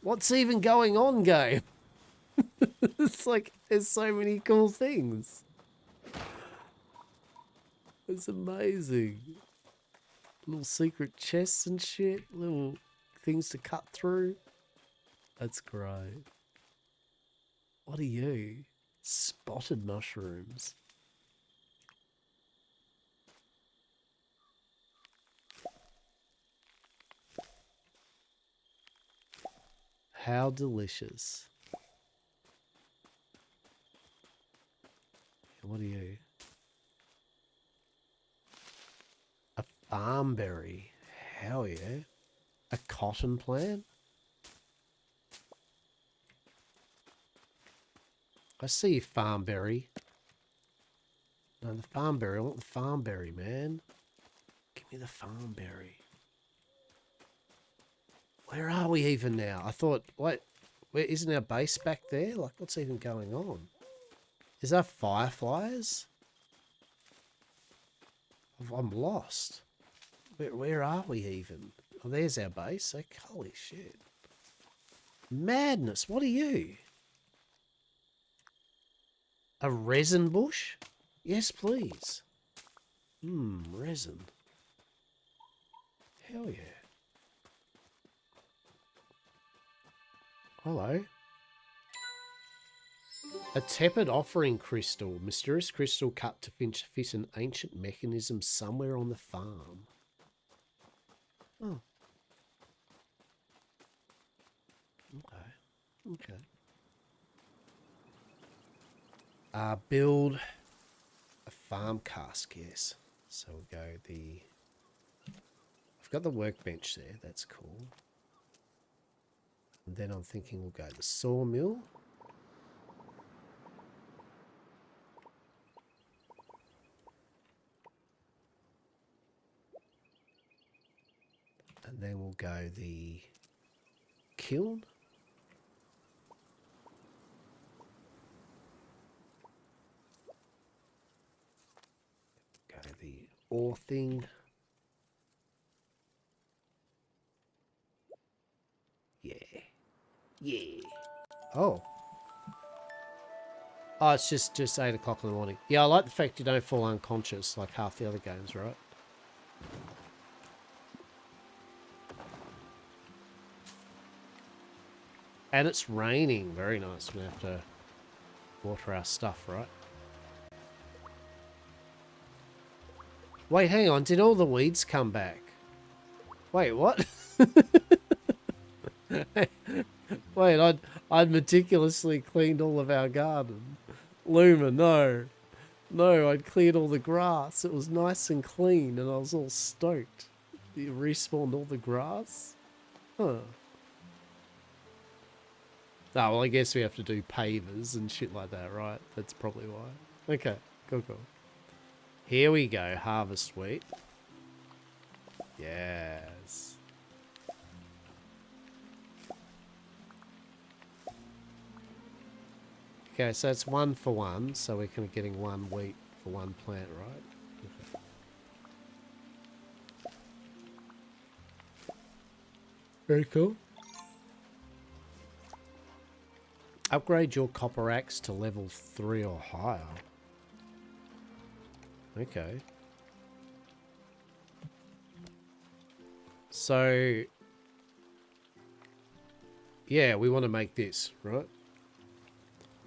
What's even going on, game? It's like, there's so many cool things. It's amazing. Little secret chests and shit. Little things to cut through. That's great. What are you? Spotted mushrooms. How delicious. What are you? A farmberry. Hell yeah. A cotton plant? I see you, farmberry. No, the farmberry. I want the farmberry, man. Give me the farmberry. Where are we even now? I thought, wait, where isn't our base back there? Like, what's even going on? Is that fireflies? I'm lost. Where are we even? Oh, there's our base. Like, holy shit. Madness. What are you? A resin bush? Yes, please. Resin. Hell yeah. Hello. A tepid offering crystal. Mysterious crystal cut to fit an ancient mechanism somewhere on the farm. Oh. Okay. Okay. Build a farm cask, yes. So we'll go I've got the workbench there, that's cool. And then I'm thinking we'll go the sawmill. And then we'll go the kiln. Go the ore thing. Yeah. Yeah. Oh. Oh, it's just 8 o'clock in the morning. Yeah, I like the fact you don't fall unconscious like half the other games, right? And it's raining. Very nice. We have to water our stuff, right? Wait, hang on. Did all the weeds come back? Wait, what? Wait, I'd meticulously cleaned all of our garden. Luma, no. No, I'd cleared all the grass. It was nice and clean and I was all stoked. You respawned all the grass? Huh. Oh, well, I guess we have to do pavers and shit like that, right? That's probably why. Okay, cool. Here we go, harvest wheat. Yes. Okay, so it's 1 for 1, so we're kind of getting 1 wheat for 1 plant, right? Okay. Very cool. Upgrade your copper axe to level 3 or higher. Okay. So, yeah, we want to make this, right?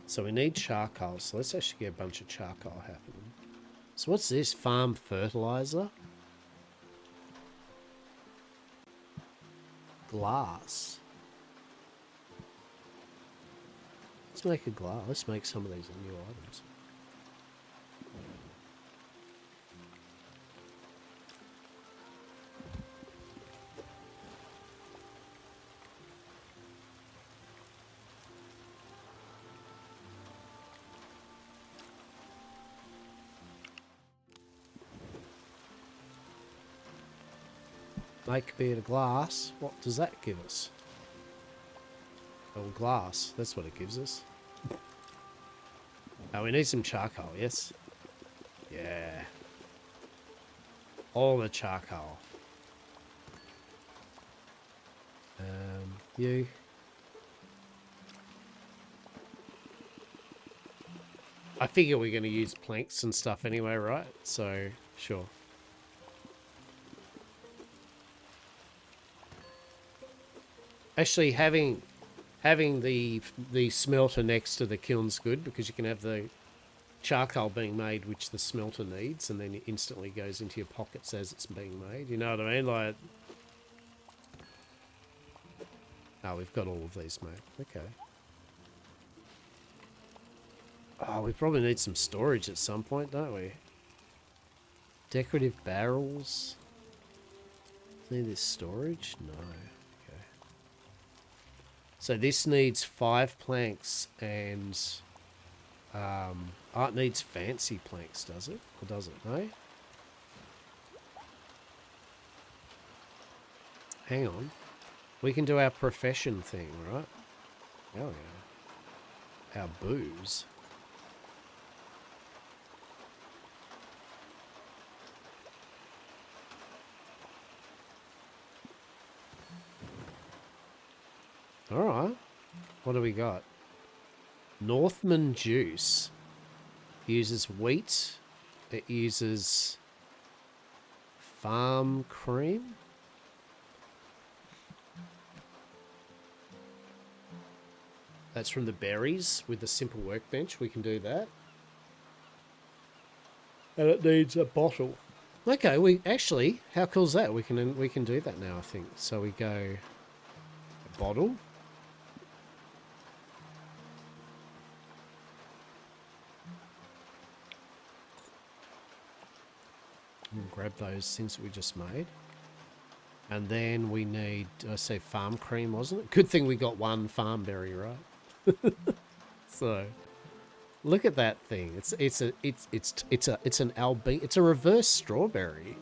So we need charcoal. So let's actually get a bunch of charcoal happening. So what's this? Farm fertilizer? Glass. Let's let's make a glass. Let's make some of these new items. Make a bit of glass. What does that give us? Oh, glass. That's what it gives us. Oh, we need some charcoal, yes? Yeah. All the charcoal. You. I figure we're going to use planks and stuff anyway, right? So, sure. Actually, having the smelter next to the kiln's good, because you can have the charcoal being made which the smelter needs, and then it instantly goes into your pockets as it's being made. You know what I mean? Like, oh, we've got all of these made. Okay. Oh, we probably need some storage at some point, don't we? Decorative barrels. Need this storage? No. So this needs 5 planks and it needs fancy planks, does it? Or does it? No? Hang on. We can do our profession thing, right? Oh yeah. Our booze. Alright. What do we got? Northman juice. Uses wheat. It uses farm cream. That's from the berries with the simple workbench. We can do that. And it needs a bottle. Okay, we actually, how cool is that? We can do that now, I think. So we go a bottle. And grab those things that we just made. And then we need, I say farm cream, wasn't it? Good thing we got one farm berry, right? So, look at that thing. It's a reverse strawberry.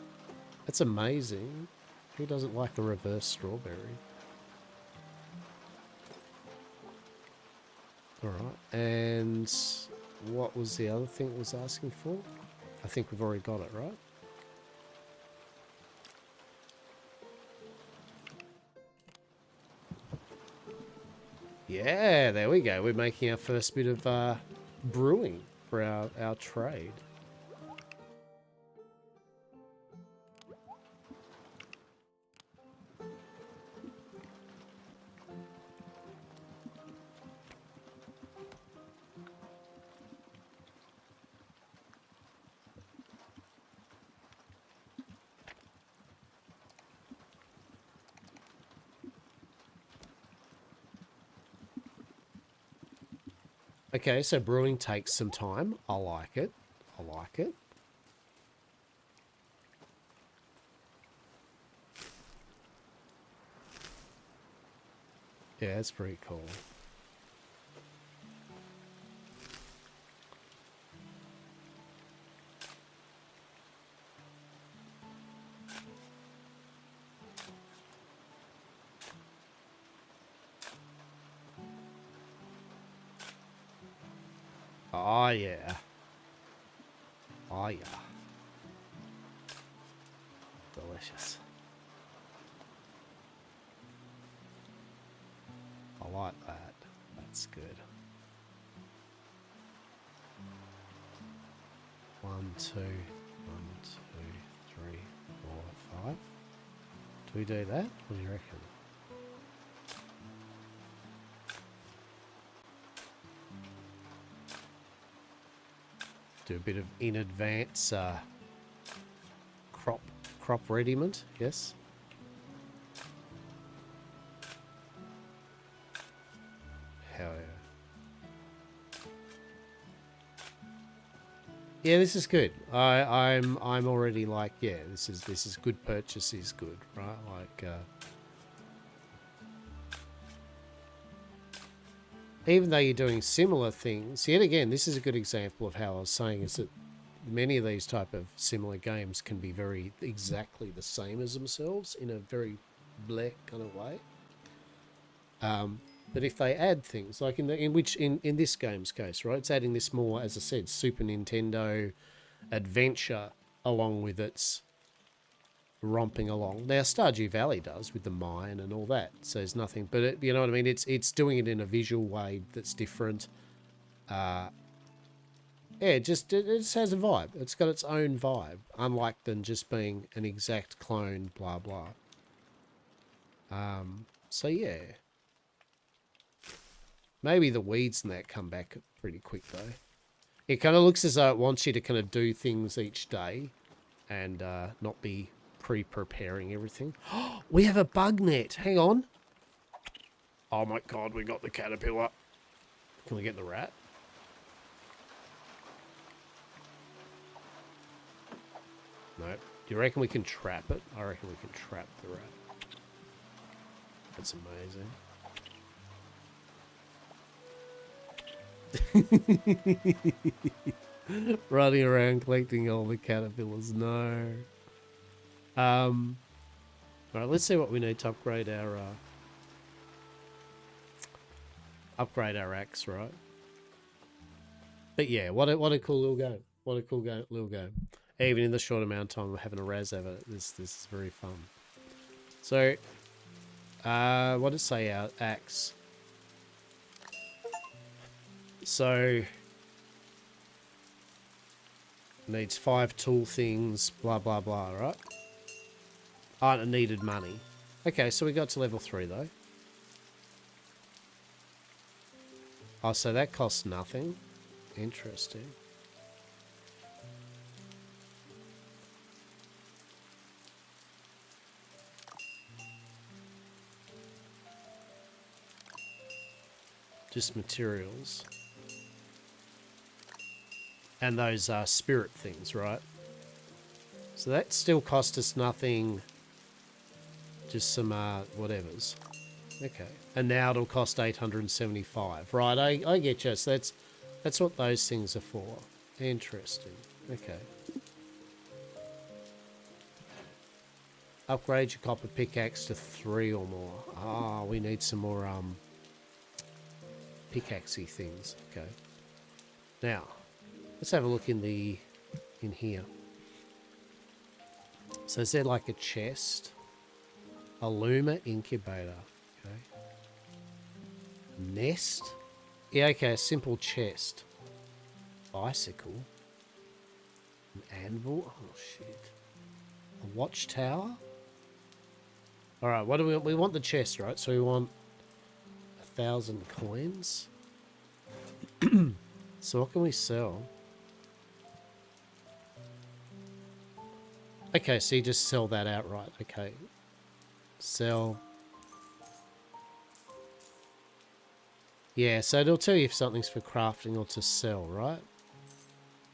That's amazing. Who doesn't like a reverse strawberry? All right. And what was the other thing it was asking for? I think we've already got it, right? Yeah, there we go. We're making our first bit of brewing for our trade. Okay, so brewing takes some time. I like it. I like it. Yeah, it's pretty cool. Oh, yeah. Oh, yeah. Delicious. I like that. That's good. 1, 2, 1, 2, 3, 4, 5. Do we do that? What do you reckon? Do a bit of in advance crop readiment, yes. Hell yeah. Yeah, this is good. I'm already like, yeah, this is good. Purchase is good, right? Like, even though you're doing similar things, yet again, this is a good example of how I was saying is that many of these type of similar games can be very exactly the same as themselves in a very black kind of way. But if they add things like in this game's case, right, it's adding this more, as I said, Super Nintendo adventure along with its romping along. Now Stardew Valley does with the mine and all that, so there's nothing. But you know what I mean? It's doing it in a visual way that's different. Yeah, it just has a vibe. It's got its own vibe, unlike than just being an exact clone. Blah blah. So yeah. Maybe the weeds and that come back pretty quick, though. It kind of looks as though it wants you to kind of do things each day and not be pre-preparing everything. We have a bug net. Hang on. Oh, my God. We got the caterpillar. Can we get the rat? Nope. Do you reckon we can trap it? I reckon we can trap the rat. That's amazing. Running around collecting all the caterpillars. No. Alright, let's see what we need to upgrade our axe, right? But yeah, what a cool little game. What a cool little game. Even in the short amount of time we're having a razz of it, this is very fun. So what did it say our axe? So needs 5 tool things, blah blah blah, right? Oh, it needed money. Okay, so we got to level 3 though. Oh, so that costs nothing. Interesting. Just materials. And those spirit things, right? So that still cost us nothing. Just some whatevers. Okay. And now it'll cost 875. Right, I get you. So that's what those things are for. Interesting. Okay. Upgrade your copper pickaxe to 3 or more. Ah, we need some more pickaxey things. Okay. Now, let's have a look in here. So is there like a chest? A luma incubator. Okay. Nest? Yeah, okay, a simple chest. Bicycle. An anvil? Oh shit. A watchtower? Alright, what do we want? We want the chest, right? So we want 1,000 coins. So what can we sell? Okay, so you just sell that outright. Okay. Sell. Yeah, so it'll tell you if something's for crafting or to sell, right?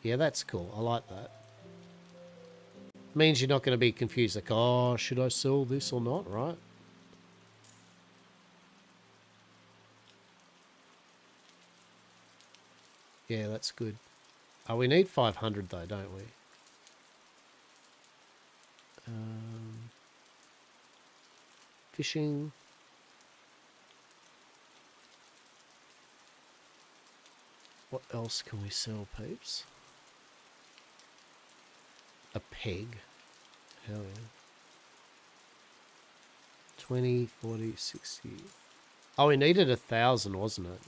Yeah, that's cool. I like that. Means you're not going to be confused like, oh, should I sell this or not, right? Yeah, that's good. Oh, we need 500 though, don't we? Fishing. What else can we sell, peeps? A peg. Hell yeah. 20, 40, 60. Oh, we needed 1,000, wasn't it?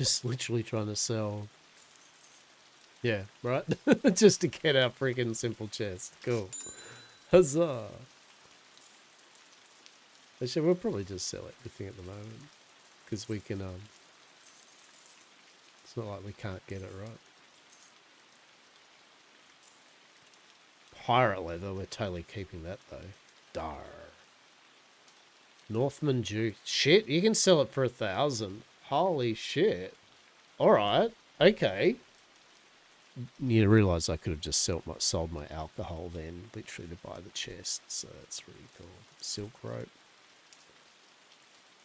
Just literally trying to sell. Yeah, right? Just to get our freaking simple chest. Cool. Huzzah! Actually, we'll probably just sell everything at the moment. Because we can, it's not like we can't get it, right? Pirate leather, we're totally keeping that, though. Dar. Northman juice. Shit, you can sell it for 1,000. Holy shit. Alright, okay. You realise I could have just sold my alcohol then, literally to buy the chest, so that's really cool. Silk rope.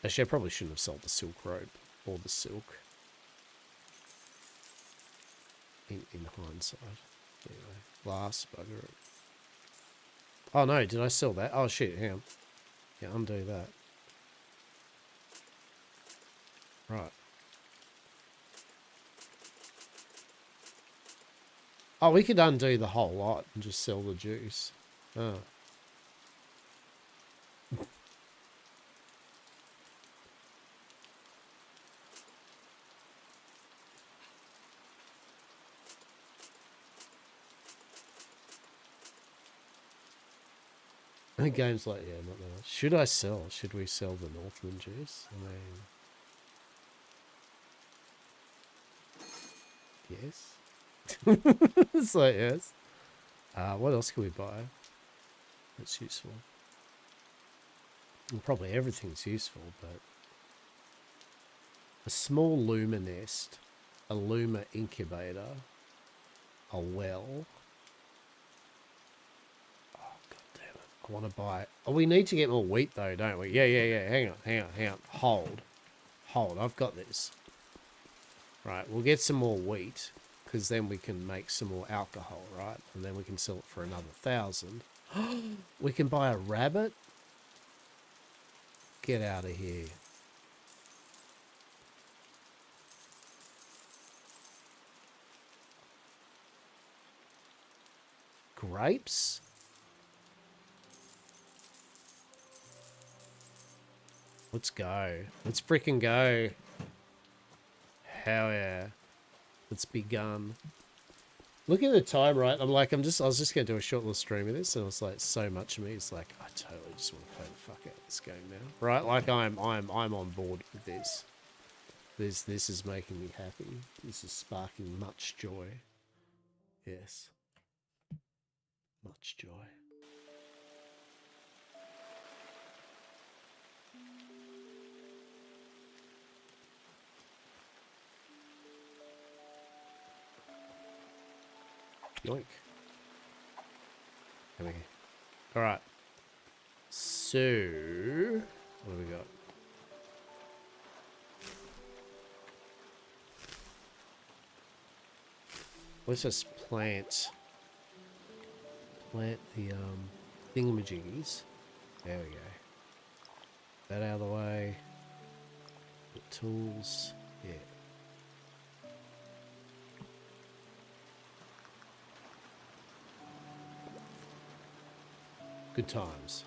Actually, I probably shouldn't have sold the silk rope or the silk. In hindsight. Anyway, last bugger it. Oh no, did I sell that? Oh shit, hang on. Yeah, undo that. Right. Oh, we could undo the whole lot and just sell the juice. Oh. The game's like, yeah, not that much. Should I sell? Should we sell the Northland juice? I mean... Yes. It's like, yes. What else can we buy? That's useful. Well, probably everything's useful, but... A small luma nest. A luma incubator. A well. I want to buy... Oh, we need to get more wheat, though, don't we? Yeah. Hang on. Hold. I've got this. Right, we'll get some more wheat, because then we can make some more alcohol, right? And then we can sell it for another 1,000. We can buy a rabbit? Get out of here. Grapes? Let's go. Let's freaking go. Hell yeah. Let's begun. Look at the time, right? I was just going to do a short little stream of this, and it's like so much of me. It's like, I totally just want to play the fuck out of this game now. Right? Like I'm on board with this. This is making me happy. This is sparking much joy. Yes. Much joy. Yoink. Come here. Alright. So, what do we got? Let's just plant the thingamajiggies. There we go. That out of the way. The tools. Yeah. Good times.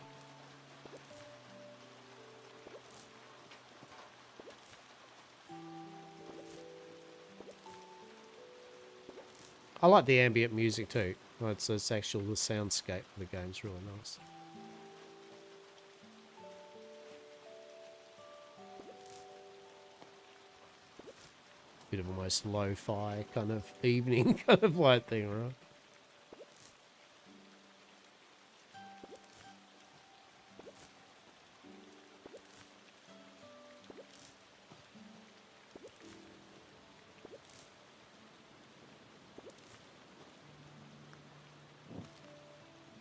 I like the ambient music too. It's actual, the soundscape of the game's really nice. Bit of almost lo-fi kind of evening kind of light thing, right?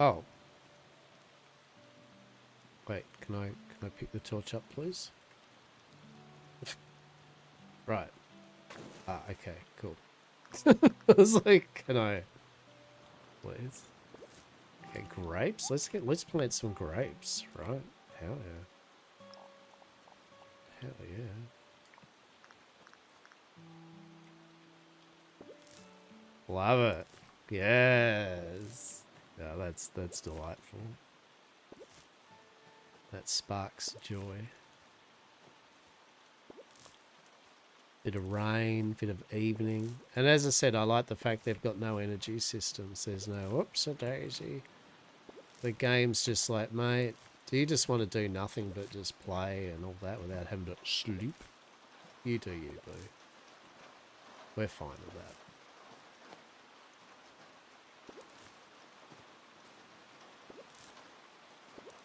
Oh. Wait, can I pick the torch up, please? Right. Ah, okay, cool. I was like, can I please? Okay, grapes. Let's plant some grapes, right? Hell yeah. Hell yeah. Love it. Yes. Yeah, that's delightful. That sparks joy. Bit of rain, bit of evening. And as I said, I like the fact they've got no energy systems. There's no whoops-a-daisy. The game's just like, mate, do you just want to do nothing but just play and all that without having to sleep? You do you, boo. We're fine with that.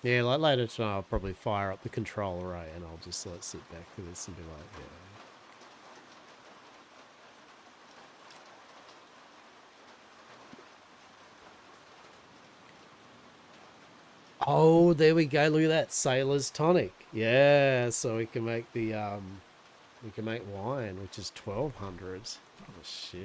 Yeah, like later tonight I'll probably fire up the control array and I'll just like sit back with this and be like, yeah. Oh, there we go. Look at that. Sailor's tonic. Yeah, so we can make the we can make wine, which is 1200. Oh shit.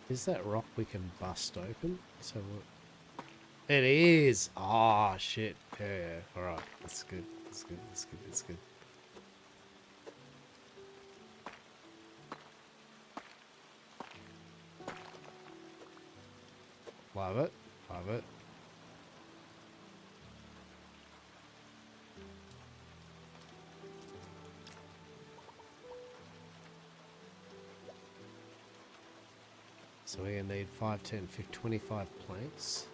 Is that rock we can bust open? So what? It is! Ah, shit. Yeah, yeah. Alright. That's good. That's good. That's good. That's good. Love it. Love it. So we're going to need 5, 10, 15, 25 planks.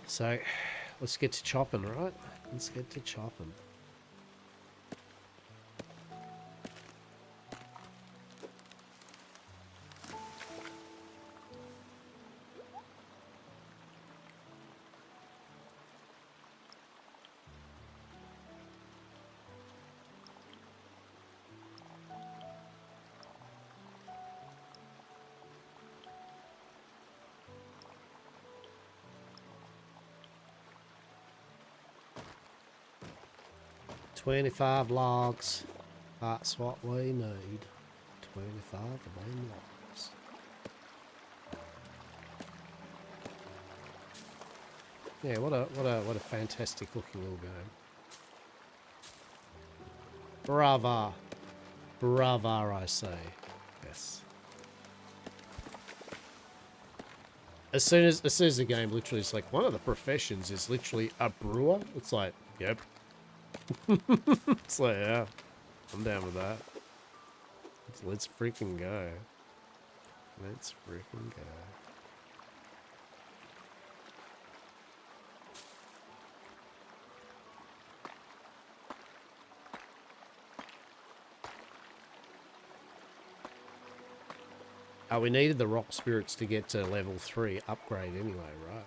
So let's get to chopping, right? Let's get to chopping. $25 logs. That's what we need. 25 of them logs. Yeah, what a fantastic looking little game. Brava. Brava, I say. Yes. As soon as the game literally is like, one of the professions is literally a brewer, it's like, yep. It's like, yeah, I'm down with that. Let's freaking go. Let's freaking go. Oh, we needed the rock spirits to get to level 3 upgrade anyway, right?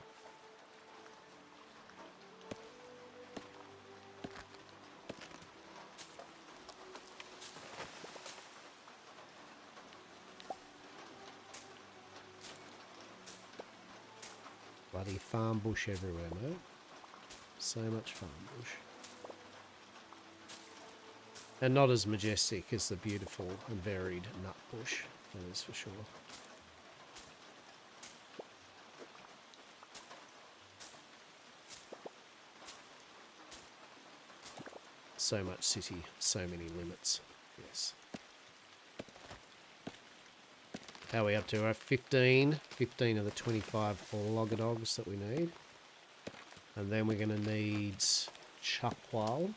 Bloody farm bush everywhere, mate. So much farm bush. And not as majestic as the beautiful and varied nut bush, that is for sure. So much city, so many limits. Yes. How are we up to? 15. 15 of the 25 logadogs that we need. And then we're going to need chuckwal.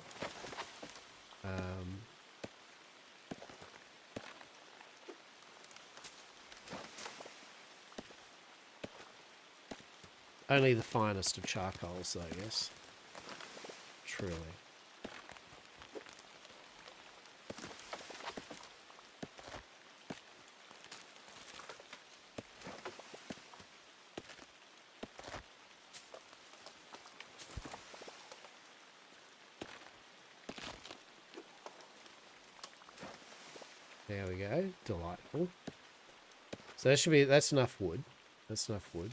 Only the finest of charcoals though, yes. Truly. There we go. Delightful. So that should be, that's enough wood. That's enough wood.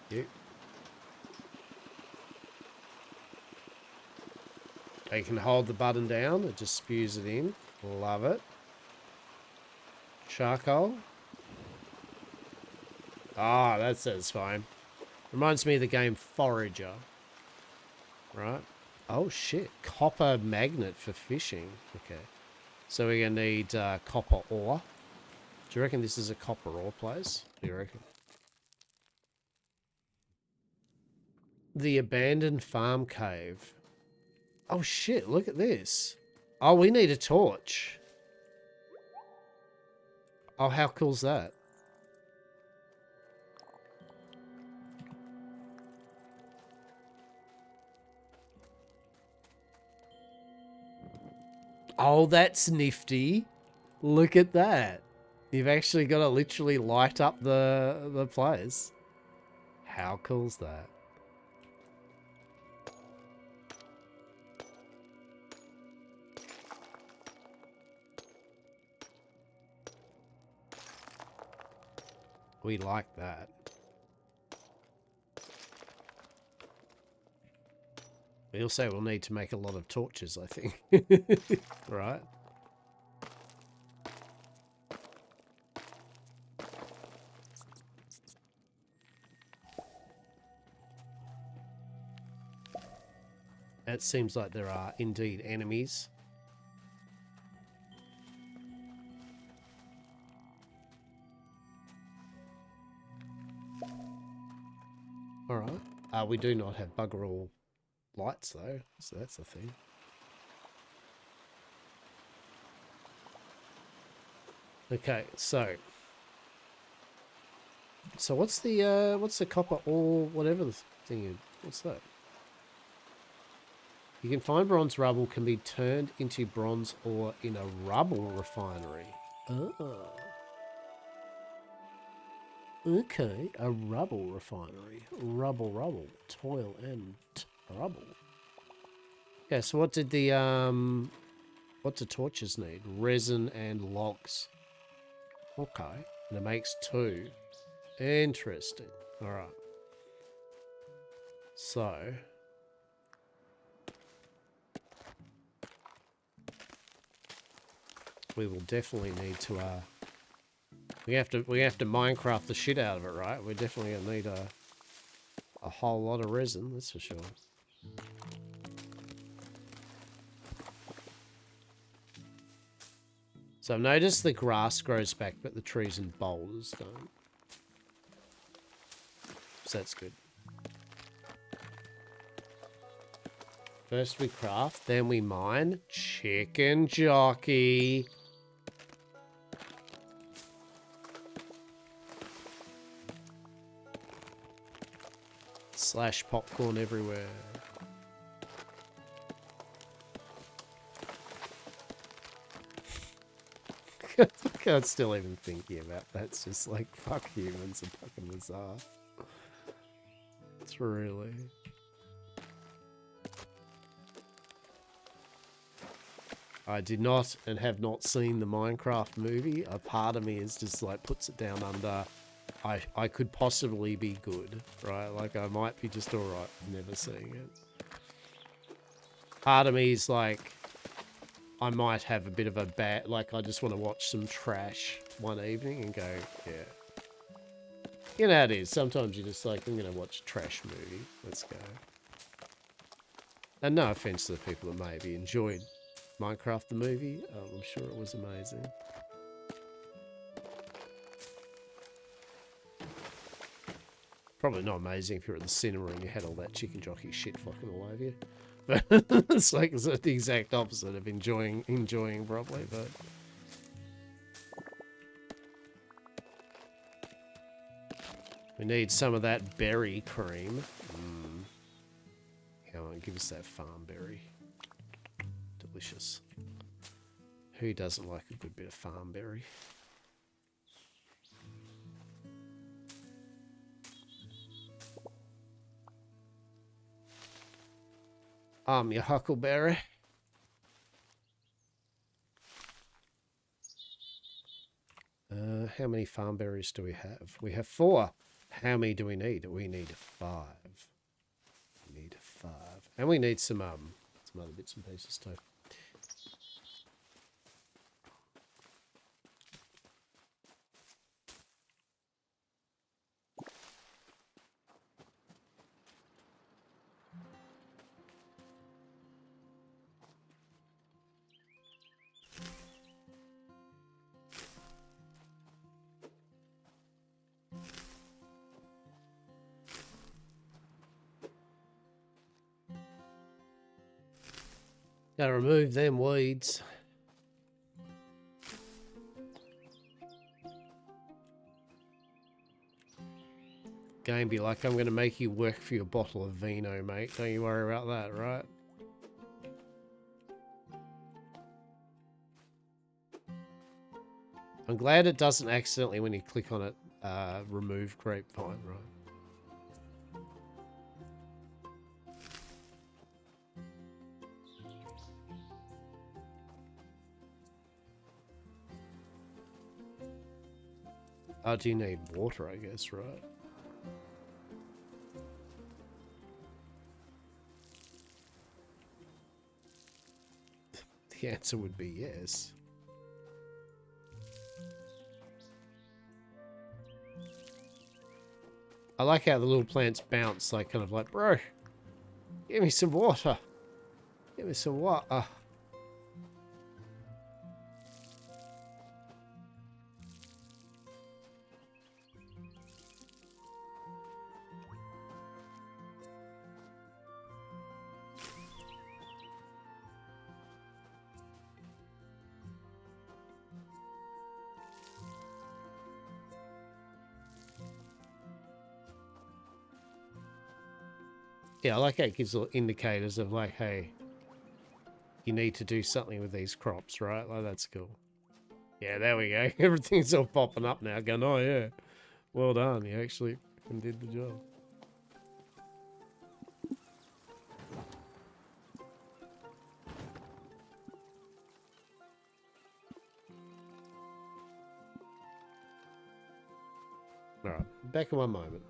You. You can hold the button down. It just spews it in. Love it. Charcoal. Ah, that says fine. Reminds me of the game Forager. Right. Oh, shit. Copper magnet for fishing. Okay. So we're going to need copper ore. Do you reckon this is a copper ore place? What do you reckon? The abandoned farm cave. Oh, shit. Look at this. Oh, we need a torch. Oh, how cool's that? Oh, that's nifty. Look at that. You've actually got to literally light up the place. How cool's that? We like that. We also will need to make a lot of torches, I think. Right? It seems like there are indeed enemies. Alright. We do not have bugger all lights though, so that's the thing. Okay, so what's the copper ore, whatever the thing is? What's that? You can find bronze rubble can be turned into bronze ore in a rubble refinery. Oh. Okay, a rubble refinery. Rubble, toil and trouble. Okay, so what did the what do torches need? Resin and logs. Okay, and it makes 2. Interesting. All right. So we will definitely need to we have to Minecraft the shit out of it, right? We're definitely gonna need a whole lot of resin, that's for sure. So I've noticed the grass grows back, but the trees and boulders don't. So that's good. First we craft, then we mine. Chicken jockey. Slash popcorn everywhere. I can't still even thinking about that. It's just like, fuck humans are fucking bizarre. It's really... I did not and have not seen the Minecraft movie. A part of me is just like puts it down under I could possibly be good, right? Like I might be just alright never seeing it. Part of me is like I might have a bit of a bad, like I just want to watch some trash one evening and go, yeah. You know how it is. Sometimes you're just like, I'm going to watch a trash movie. Let's go. And no offense to the people that maybe enjoyed Minecraft the movie. I'm sure it was amazing. Probably not amazing if you're at the cinema and you had all that chicken jockey shit fucking all over you. But it's like it's the exact opposite of enjoying probably, but... We need some of that berry cream. Come on, give us that farm berry. Delicious. Who doesn't like a good bit of farm berry? I'm your huckleberry. How many farm berries do we have? We have 4. How many do we need? We need 5. We need 5. And we need some other bits and pieces too. Gotta remove them weeds. Game be like, I'm gonna make you work for your bottle of vino, mate. Don't you worry about that, right? I'm glad it doesn't accidentally, when you click on it, remove grapevine, right? Oh, do you need water, I guess, right? The answer would be yes. I like how the little plants bounce, like, kind of like, bro, give me some water. Give me some water. Yeah, I like how it gives little indicators of like, hey, you need to do something with these crops, right? Like, that's cool. Yeah, there we go. Everything's all popping up now, going, oh yeah, well done. You actually did the job. All right, back in one moment.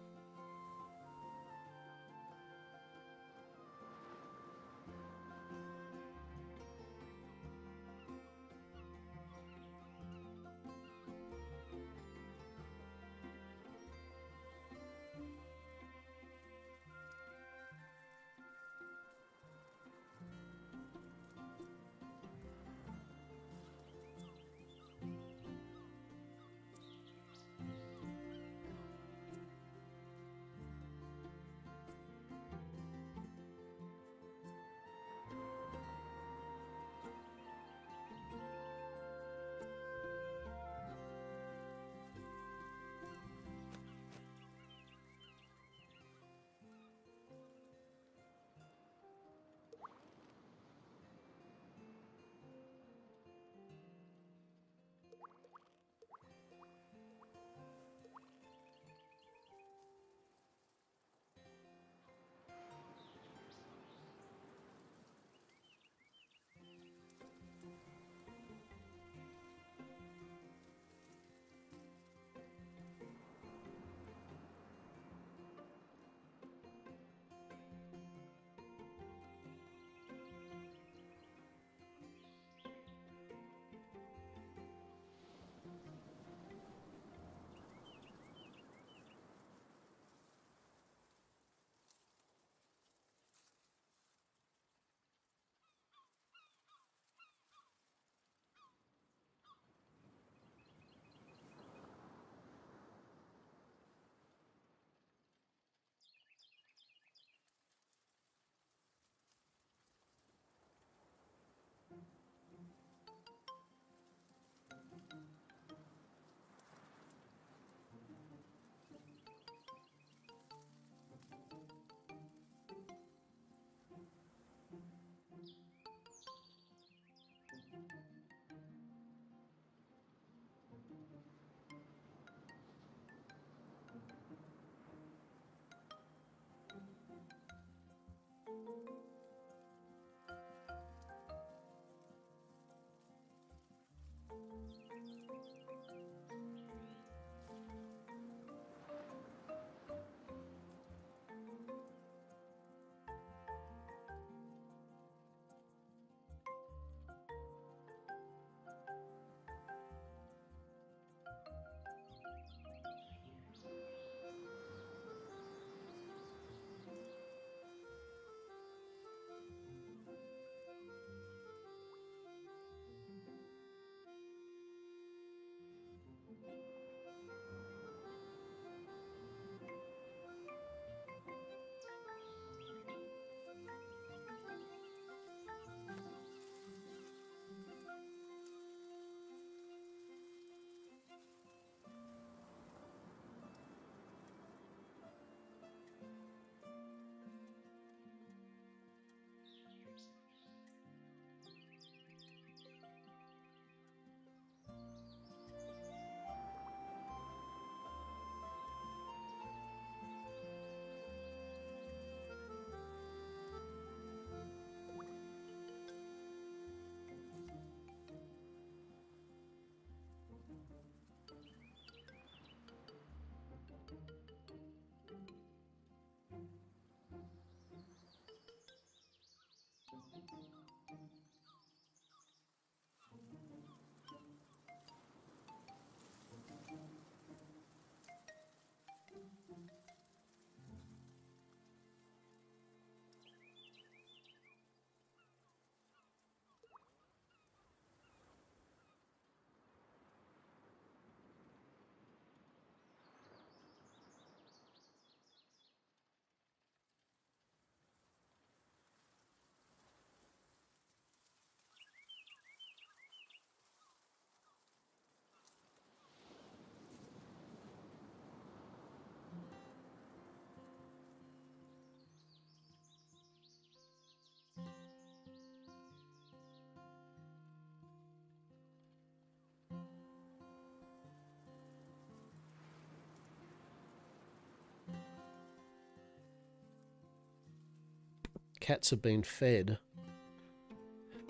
cats have been fed.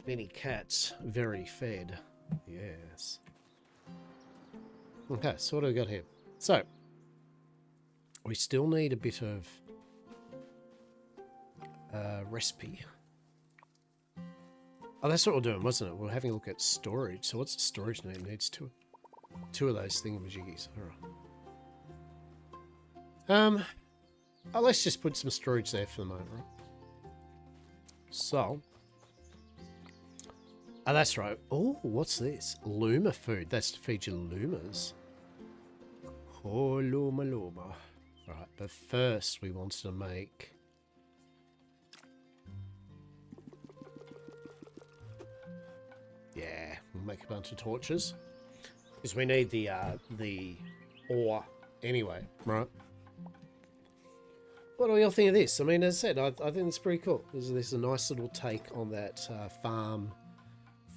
Many cats very fed. Yes. Okay, so what do we got here? So, we still need a bit of recipe. Oh, that's what we're doing, wasn't it? We're having a look at storage. So what's the storage need? It needs two of those thingamajiggies. All right. Oh, let's just put some storage there for the moment, right? So, oh, that's right. Oh, what's this? Luma food. That's to feed your Lumas. Oh, Luma. Right, but first we wanted to make... Yeah, we'll make a bunch of torches. Because we need the ore anyway, right? What do we all think of this? I mean, as I said, I think it's pretty cool. This is a nice little take on that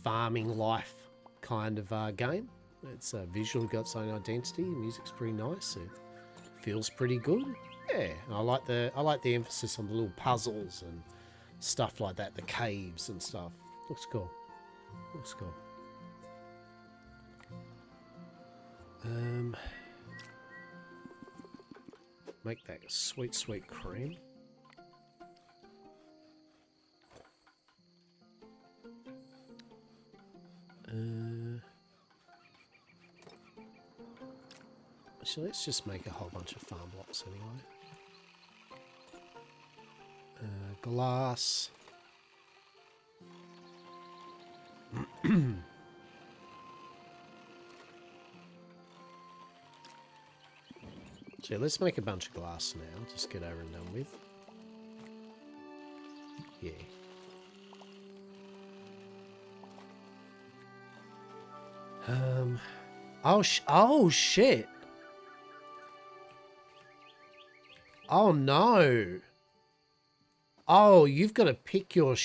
farming life kind of game. It's visually got its own identity. The music's pretty nice. It feels pretty good. Yeah, and I like the emphasis on the little puzzles and stuff like that. The caves and stuff. Looks cool. Looks cool. Make that sweet, sweet cream. So let's just make a whole bunch of farm blocks anyway. Glass. So let's make a bunch of glass now. Just get over and done with. Yeah. Oh shit. Oh no. Oh, you've got to pick your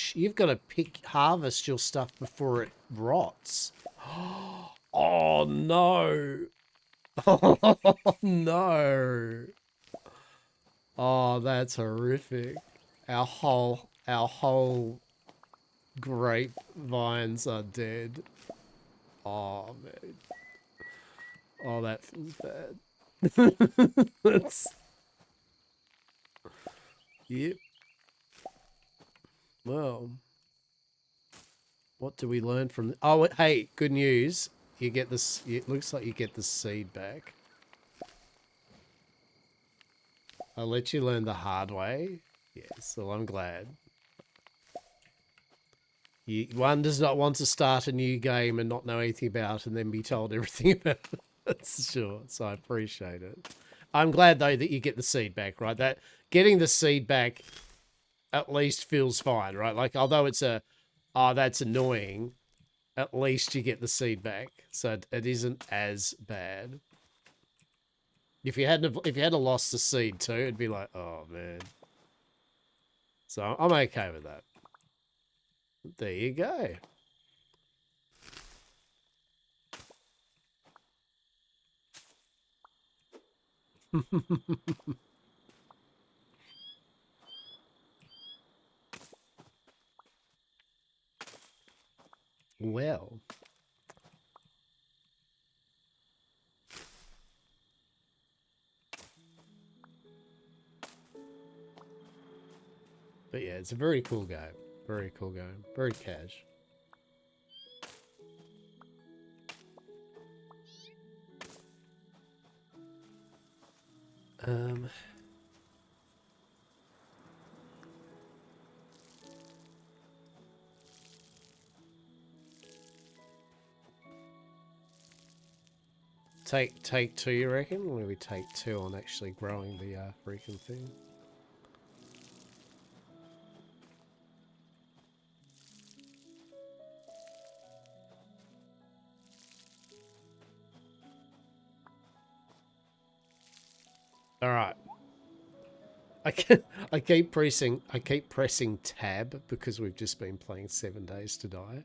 harvest your stuff before it rots. Oh no. Oh no. Oh, that's horrific. Our whole grapevines are dead. Oh man. Oh, that feels bad. That's... Yep. Well, what do we learn from... Oh, hey, good news. You get this... It looks like you get the seed back. I'll let you learn the hard way. Yes, well, I'm glad. One does not want to start a new game and not know anything about it and then be told everything about it. That's sure. So I appreciate it. I'm glad, though, that you get the seed back, right? That getting the seed back at least feels fine, right? Like, although it's that's annoying, at least you get the seed back. So it isn't as bad. If you hadn't lost the seed too, it'd be like, oh, man. So I'm okay with that. There you go. Well. But yeah, it's a very cool game. Very cool game. Very cash. Take two, you reckon? Or maybe take two on actually growing the freaking thing? All right. I keep pressing tab because we've just been playing 7 Days to Die.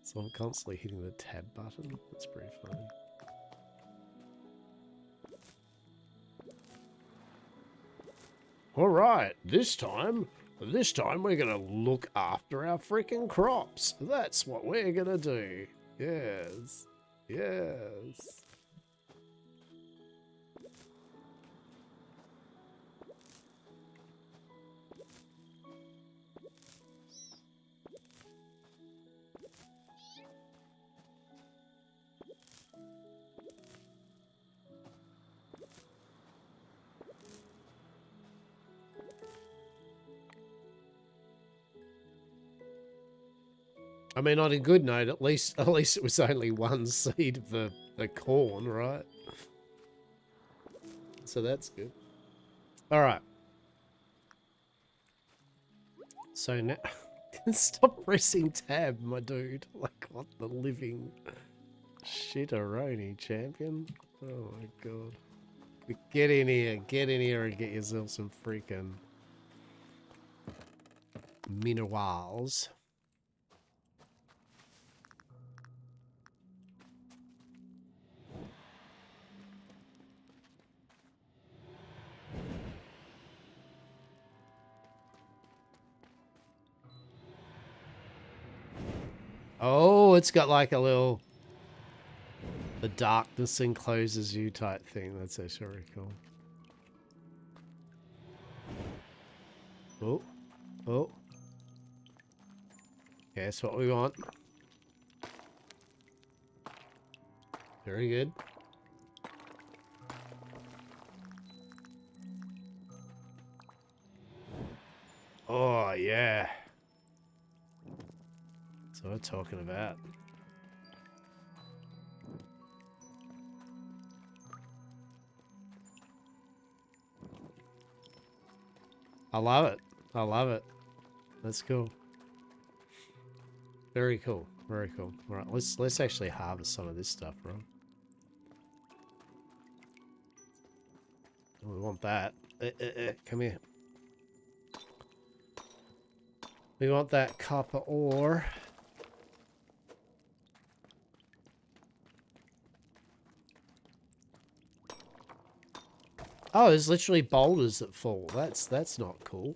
So I'm constantly hitting the tab button. That's pretty funny. All right, this time This time we're gonna look after our freaking crops. That's what we're gonna do. Yes. Yes. I mean, on a good note, at least it was only one seed of the corn, right? So that's good. All right. So now, stop pressing tab, my dude. Like, what the living shitteroni, champion? Oh my god. Get in here and get yourself some freaking minerals. Oh, it's got like a little... The darkness encloses you type thing. That's actually really cool. Oh. Oh. Okay, that's what we want. Very good. Oh, yeah. That's what we're talking about. I love it. I love it. That's cool. Very cool. Very cool. All right, let's actually harvest some of this stuff, bro. We want that. Come here. We want that copper ore. Oh, there's literally boulders that fall. That's not cool.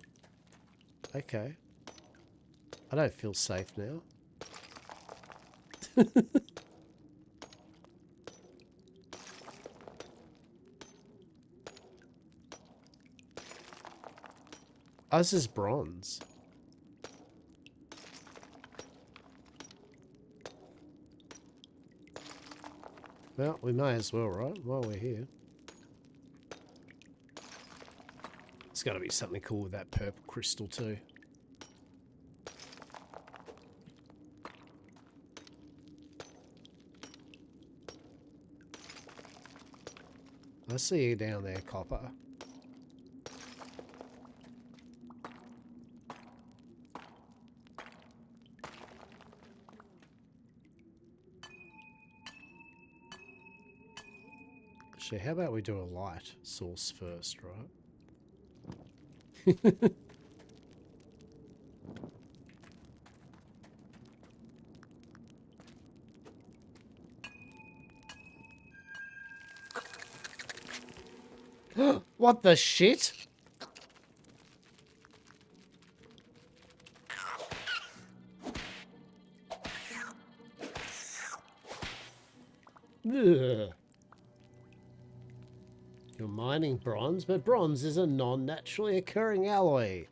Okay. I don't feel safe now. Oh, this is bronze. Well, we may as well, right? While we're here. It's got to be something cool with that purple crystal too. I see you down there, copper. Actually, how about we do a light source first, right? What the shit? Ugh. You're mining bronze, but bronze is a non-naturally occurring alloy.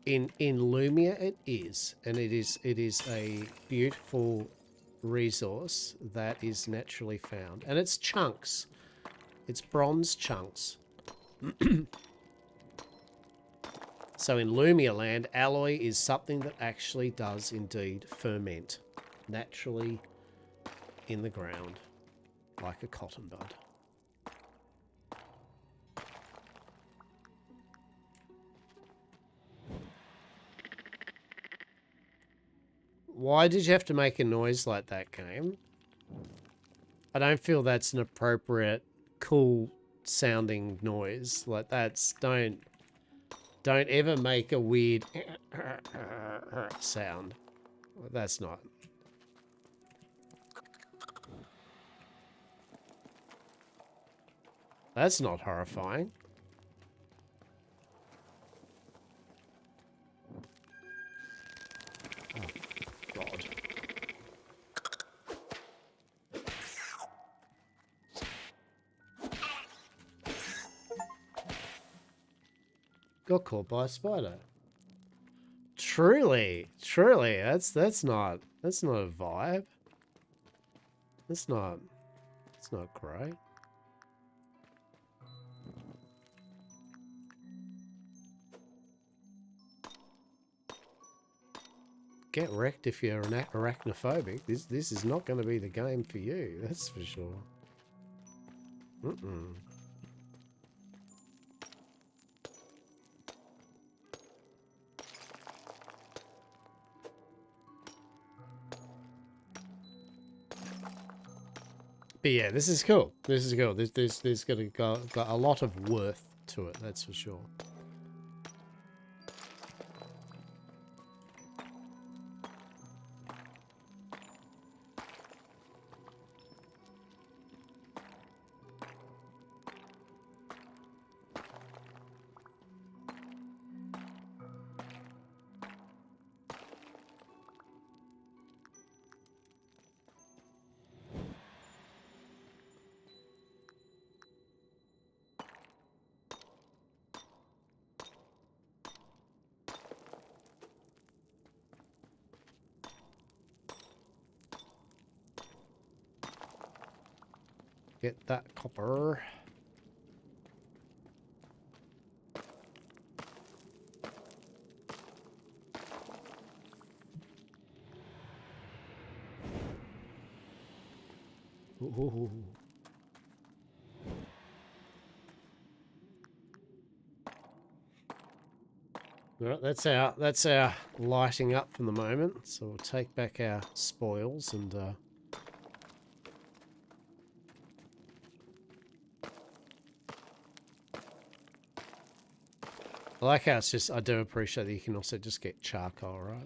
In Lumia it is, and it is a beautiful resource that is naturally found. And it's chunks. It's bronze chunks. So in Lumia land, alloy is something that actually does indeed ferment naturally in the ground, like a cotton bud. Why did you have to make a noise like that, game? I don't feel that's an appropriate, cool sounding noise. Like that's don't ever make a weird sound. That's not. That's not horrifying. Got caught by a spider. Truly, truly, that's not a vibe. That's not great. Get wrecked if you're arachnophobic. This is not going to be the game for you. That's for sure. Mm-mm. But yeah, this is cool. This is cool. There's got a lot of worth to it. That's for sure. Get that copper. Ooh. Right, that's our lighting up for the moment. So we'll take back our spoils and I like how it's just, I do appreciate that you can also just get charcoal, right?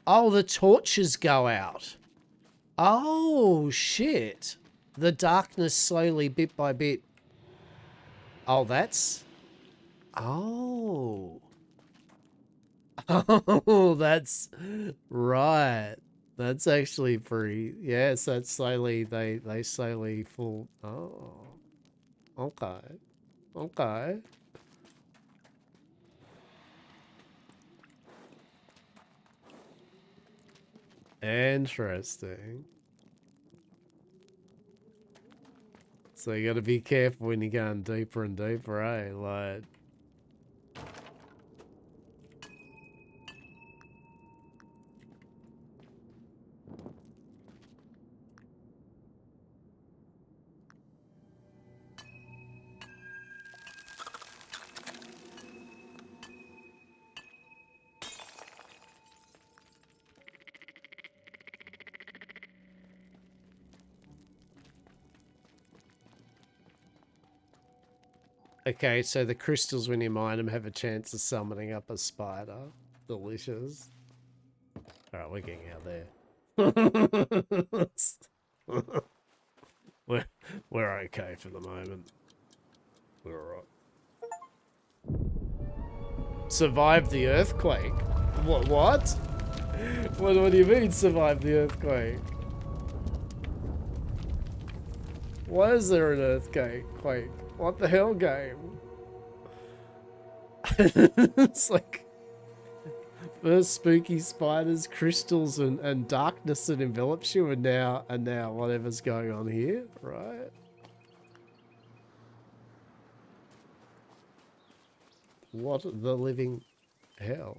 Oh, the torches go out. Oh, shit. The darkness slowly, bit by bit. Oh, that's... Oh. Oh, that's... Right. That's actually pretty... Yes, that's slowly... They slowly fall... Oh. Okay. Okay. Interesting. So you gotta be careful when you're going deeper and deeper, eh? Like... Okay, so the crystals, when you mine them, have a chance of summoning up a spider. Delicious. Alright, we're getting out there. we're okay for the moment. We're alright. Survived the earthquake? What? What do you mean, survived the earthquake? Why is there an earthquake? What the hell, game? It's like first spooky spiders, crystals, and darkness that envelops you, and now whatever's going on here, right? What the living hell?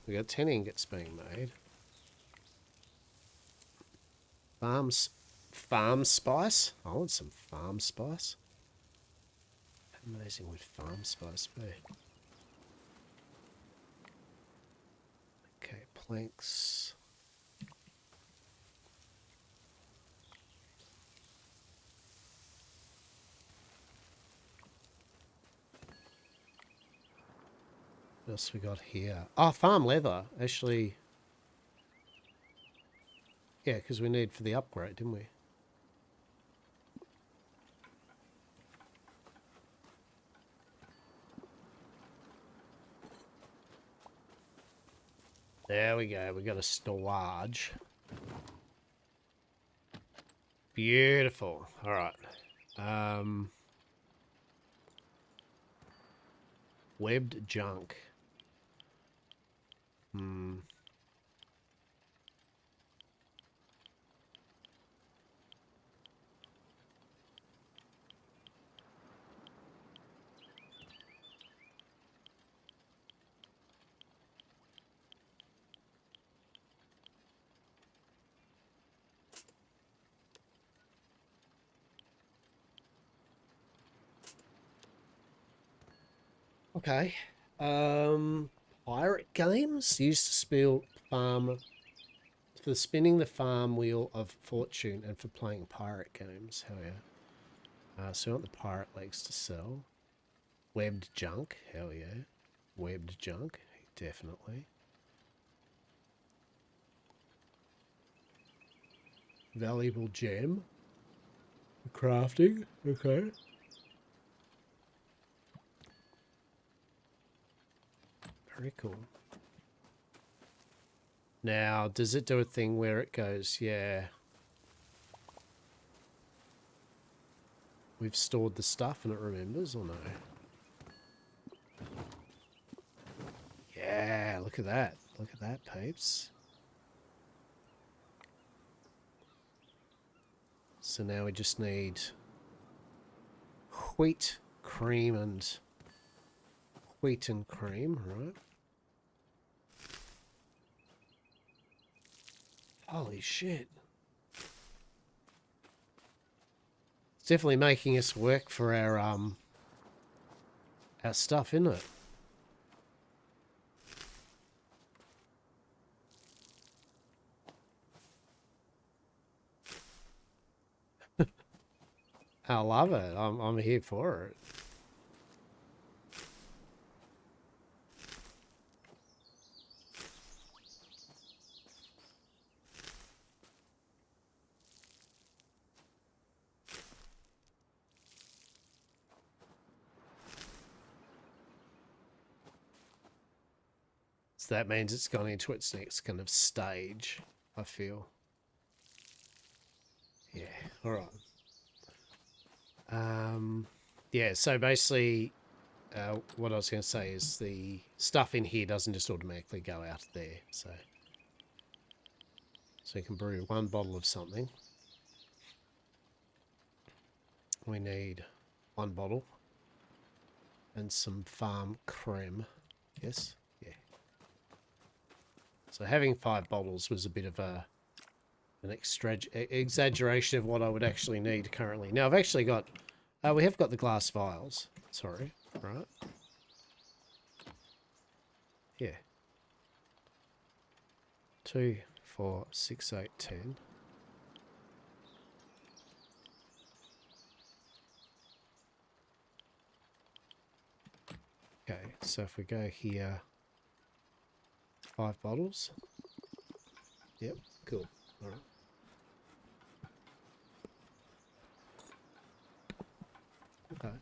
We got 10 ingots being made. Farm spice? I want some farm spice. How amazing would farm spice be? Okay, planks. What else we got here? Oh, farm leather. Actually, yeah, because we need for the upgrade, didn't we? There we go. We got a storage. Beautiful. All right. Webbed junk. Okay. Pirate games used to spill farm for spinning the farm wheel of fortune and for playing pirate games. Hell yeah. So we want the pirate legs to sell. Webbed junk. Hell yeah. Webbed junk. Definitely. Valuable gem. Crafting. Okay. Very cool. Now, does it do a thing where it goes, yeah, we've stored the stuff and it remembers, or no? Yeah, look at that. Look at that, peeps. So now we just need wheat, cream, and wheat and cream, right? Holy shit. It's definitely making us work for our stuff, isn't it? I love it. I'm here for it. So that means it's gone into its next kind of stage, I feel. Yeah, all right. Yeah, so basically, what I was going to say is the stuff in here doesn't just automatically go out there. So you can brew one bottle of something. We need one bottle and some farm creme. Yes, yeah. So having 5 bottles was a bit of an exaggeration of what I would actually need currently. Now I've actually got, we have got the glass vials. Sorry, right? Yeah. 2, 4, 6, 8, 10. Okay, so if we go here, 5 bottles. Yep, cool. All right. Okay.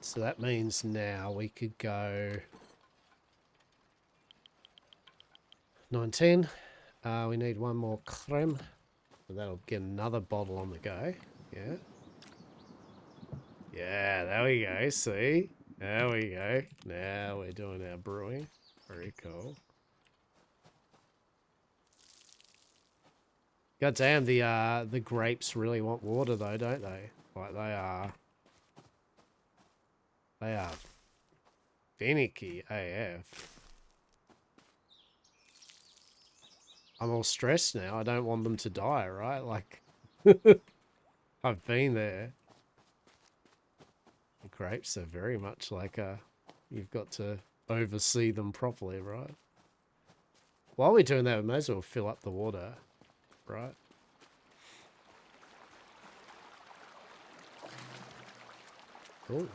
So that means now we could go 19. We need one more creme. And that'll get another bottle on the go. Yeah. Yeah, there we go. See? There we go. Now we're doing our brewing. Very cool. God damn, the grapes really want water though, don't they? Like they are finicky AF. I'm all stressed now. I don't want them to die, right? Like, I've been there. The grapes are very much like you've got to oversee them properly, right? While we're doing that, we may as well fill up the water, right? Oh,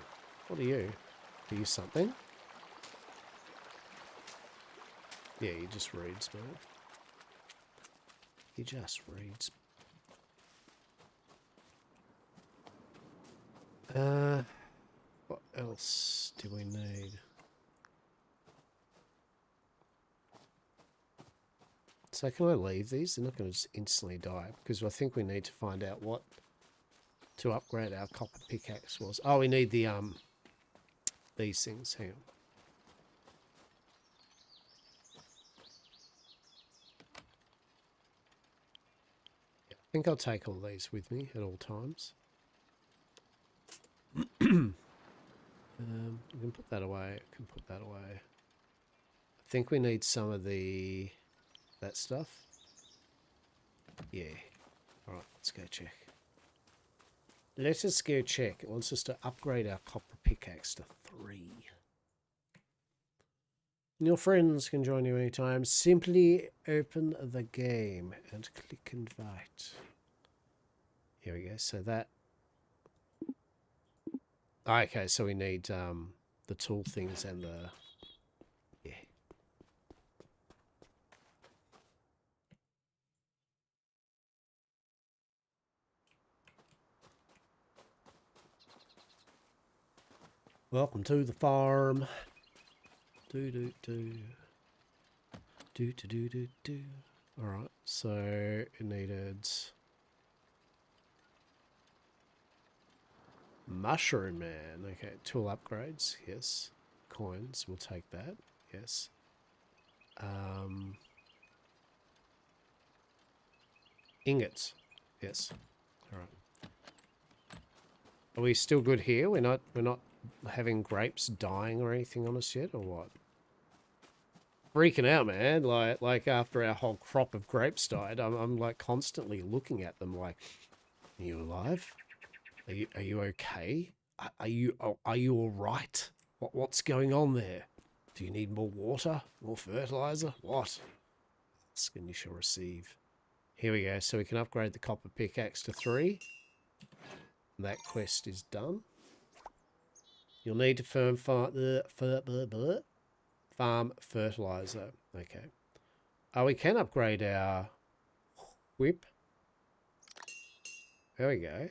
what are you? Are you something? Yeah, he just reads, man. He just reads. What else do we need? So can I leave these? They're not going to just instantly die, because I think we need to find out what to upgrade our copper pickaxe was. Oh, we need the these things. Hang on. I think I'll take all these with me at all times. You can put that away. I can put that away. I think we need some of that stuff. Yeah. Alright, let's go check. Let us go check. It wants us to upgrade our copper pickaxe to 3. Your friends can join you anytime. Simply open the game and click invite. Here we go. So that... Okay, so we need the tool things and the... Yeah. Welcome to the farm. Do do do. Do do do do do. Alright, so it needed Mushroom Man. Okay, tool upgrades, yes. Coins, we'll take that, yes. Ingots, yes. Alright. Are we still good here? We're not having grapes dying or anything on us yet, or what? Freaking out, man. Like after our whole crop of grapes died, I'm like constantly looking at them like, are you alive? Are you okay? Are you all right? What's going on there? Do you need more water? More fertilizer? What? Ask and you shall receive. Here we go. So we can upgrade the copper pickaxe to 3. That quest is done. You'll need to farm fertilizer. Okay. Oh, we can upgrade our whip. There we go.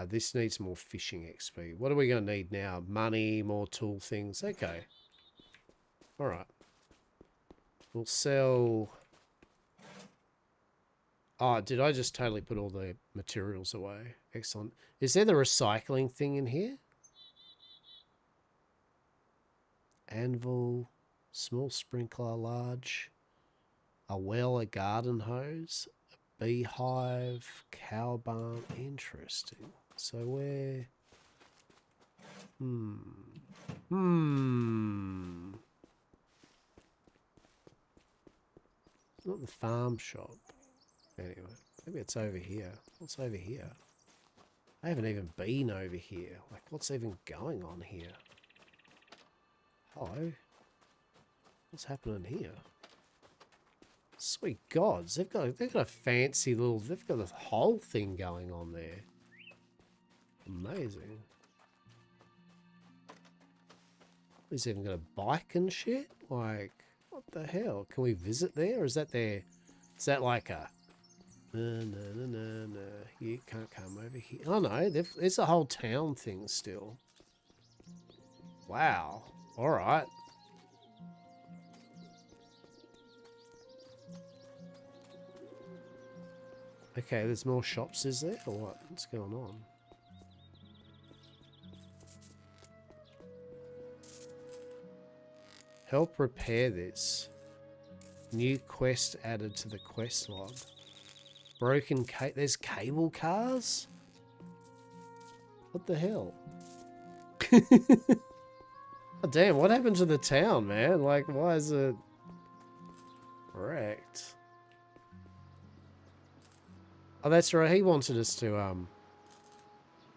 This needs more fishing XP. What are we going to need now? Money, more tool things. Okay. Alright. We'll sell... Oh, did I just totally put all the materials away? Excellent. Is there the recycling thing in here? Anvil, small sprinkler, large, a well, a garden hose, a beehive, cow barn. Interesting. So where... It's not the farm shop. Anyway, maybe it's over here. What's over here? I haven't even been over here. Like, what's even going on here? Hello? What's happening here? Sweet gods, they've got a fancy little... They've got this whole thing going on there. Amazing. He's even got a bike and shit? Like, what the hell? Can we visit there? Or is that their... Is that like a... No. You can't come over here. Oh no, there's a whole town thing still. Wow. Alright. Okay, there's more shops, is there? Or what? What's going on? Help repair this. New quest added to the quest log. Broken there's cable cars? What the hell? Oh, damn, what happened to the town, man? Like, why is it wrecked? Oh, that's right. He wanted us to,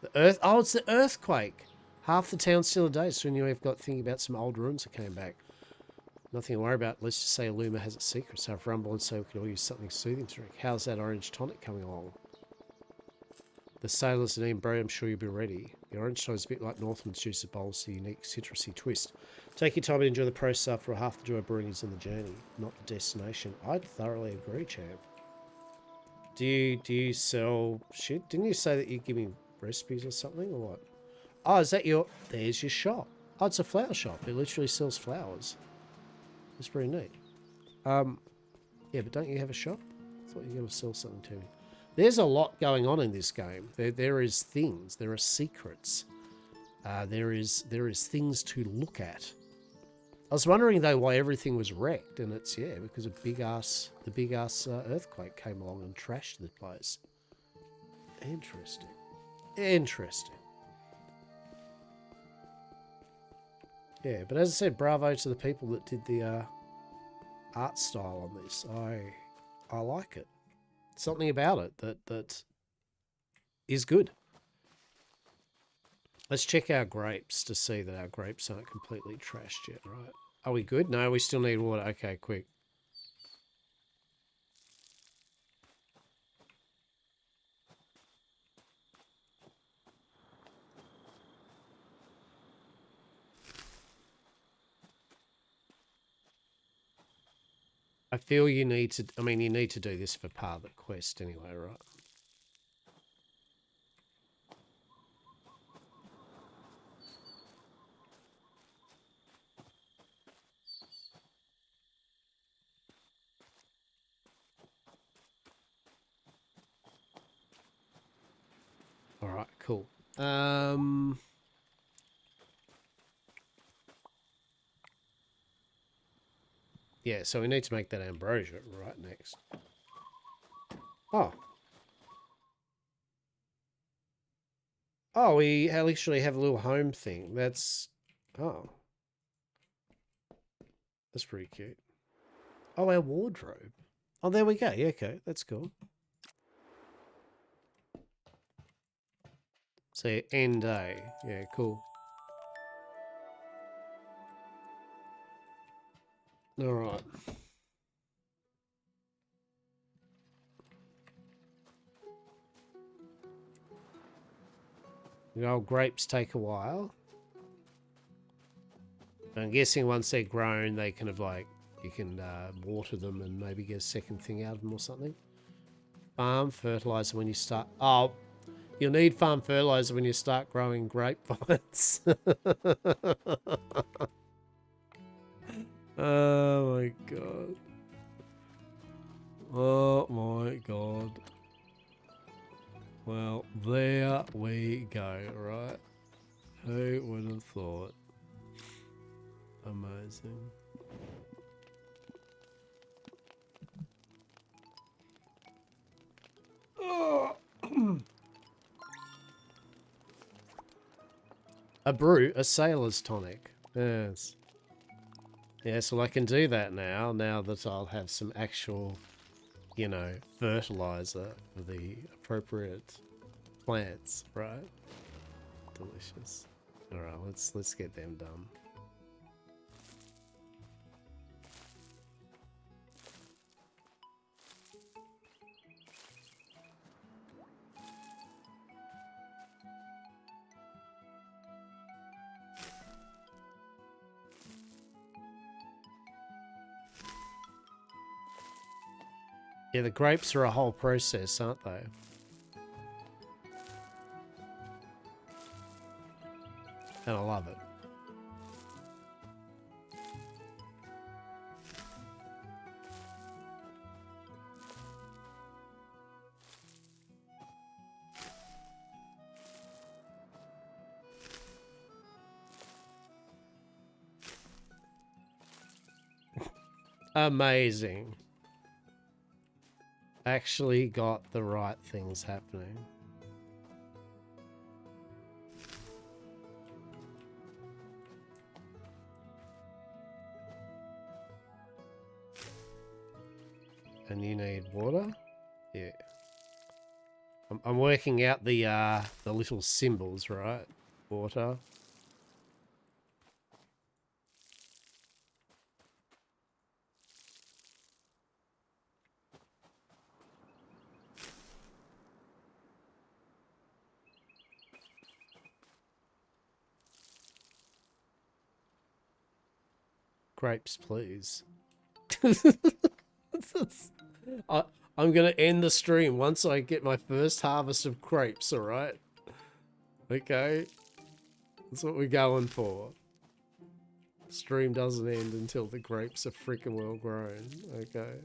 the earth. Oh, it's the earthquake. Half the town's still a day, so we knew we've got thinking about some old ruins that came back. Nothing to worry about. Let's just say Luma has its secrets. So if Rumble and so we could all use something soothing to drink. How's that orange tonic coming along? The sailors and Bro, I'm sure you'll be ready. The orange tonic is a bit like Northman's juice, bowls the unique citrusy twist. Take your time and enjoy the process. After half the joy of brewing is in the journey, not the destination. I'd thoroughly agree, champ. Do you sell shit? Didn't you say that you give me recipes or something, or what? Oh, is that your... There's your shop. Oh, it's a flower shop. It literally sells flowers. It's pretty neat. Yeah, but don't you have a shop? I thought you were going to sell something to me. There's a lot going on in this game. There is things. There are secrets. There is things to look at. I was wondering though why everything was wrecked, and it's because the big ass earthquake came along and trashed the place. Interesting. Interesting. Yeah, but as I said, bravo to the people that did the art style on this. I like it. Something about it that is good. Let's check our grapes to see that our grapes aren't completely trashed yet, right? Are we good? No, we still need water. Okay, quick. I feel you need to, I mean, you need to do this for part of the quest anyway, right? All right, cool. Yeah, so we need to make that ambrosia right next. Oh. Oh, we actually have a little home thing. That's... Oh. That's pretty cute. Oh, our wardrobe. Oh, there we go. Yeah, okay. That's cool. So, end day. Yeah, cool. All right. The old grapes take a while. I'm guessing once they're grown, they kind of like, you can water them and maybe get a second thing out of them or something. Farm fertilizer when you start... Oh, you'll need farm fertilizer when you start growing grapevines. Oh my god. Oh my god. Well, there we go, right? Who would have thought? Amazing. Oh. A sailor's tonic. Yes. Yes, well I can do that now that I'll have some actual, you know, fertilizer for the appropriate plants, right? Delicious. Alright, let's get them done. Yeah, the grapes are a whole process, aren't they? And I love it. Amazing. actually got the right things happening. And you need water? Yeah. I'm working out the little symbols, right? Water. Grapes, please. I'm going to end the stream once I get my first harvest of grapes, alright? Okay. That's what we're going for. Stream doesn't end until the grapes are freaking well grown. Okay.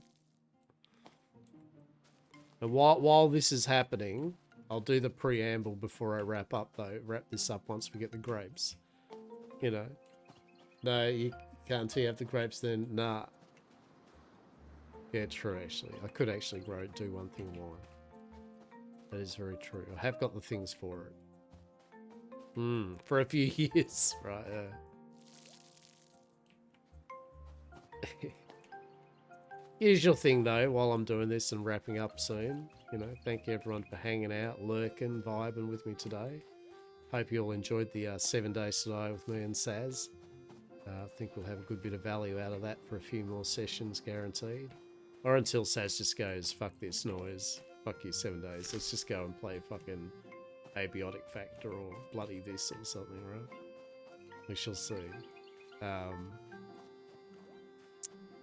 And while this is happening, I'll do the preamble before I wrap up, though. Wrap this up once we get the grapes. You know. No, you can't until you have the grapes then. Nah. Yeah, true, actually. I could actually do one thing more. That is very true. I have got the things for it. For a few years. Right, Usual thing, though, while I'm doing this and wrapping up soon. You know, thank you everyone for hanging out, lurking, vibing with me today. Hope you all enjoyed the 7 days today with me and Saz. I think we'll have a good bit of value out of that for a few more sessions, guaranteed. Or until Saz just goes, fuck this noise, fuck you 7 days. Let's just go and play fucking Abiotic Factor or bloody this or something, right? We shall see.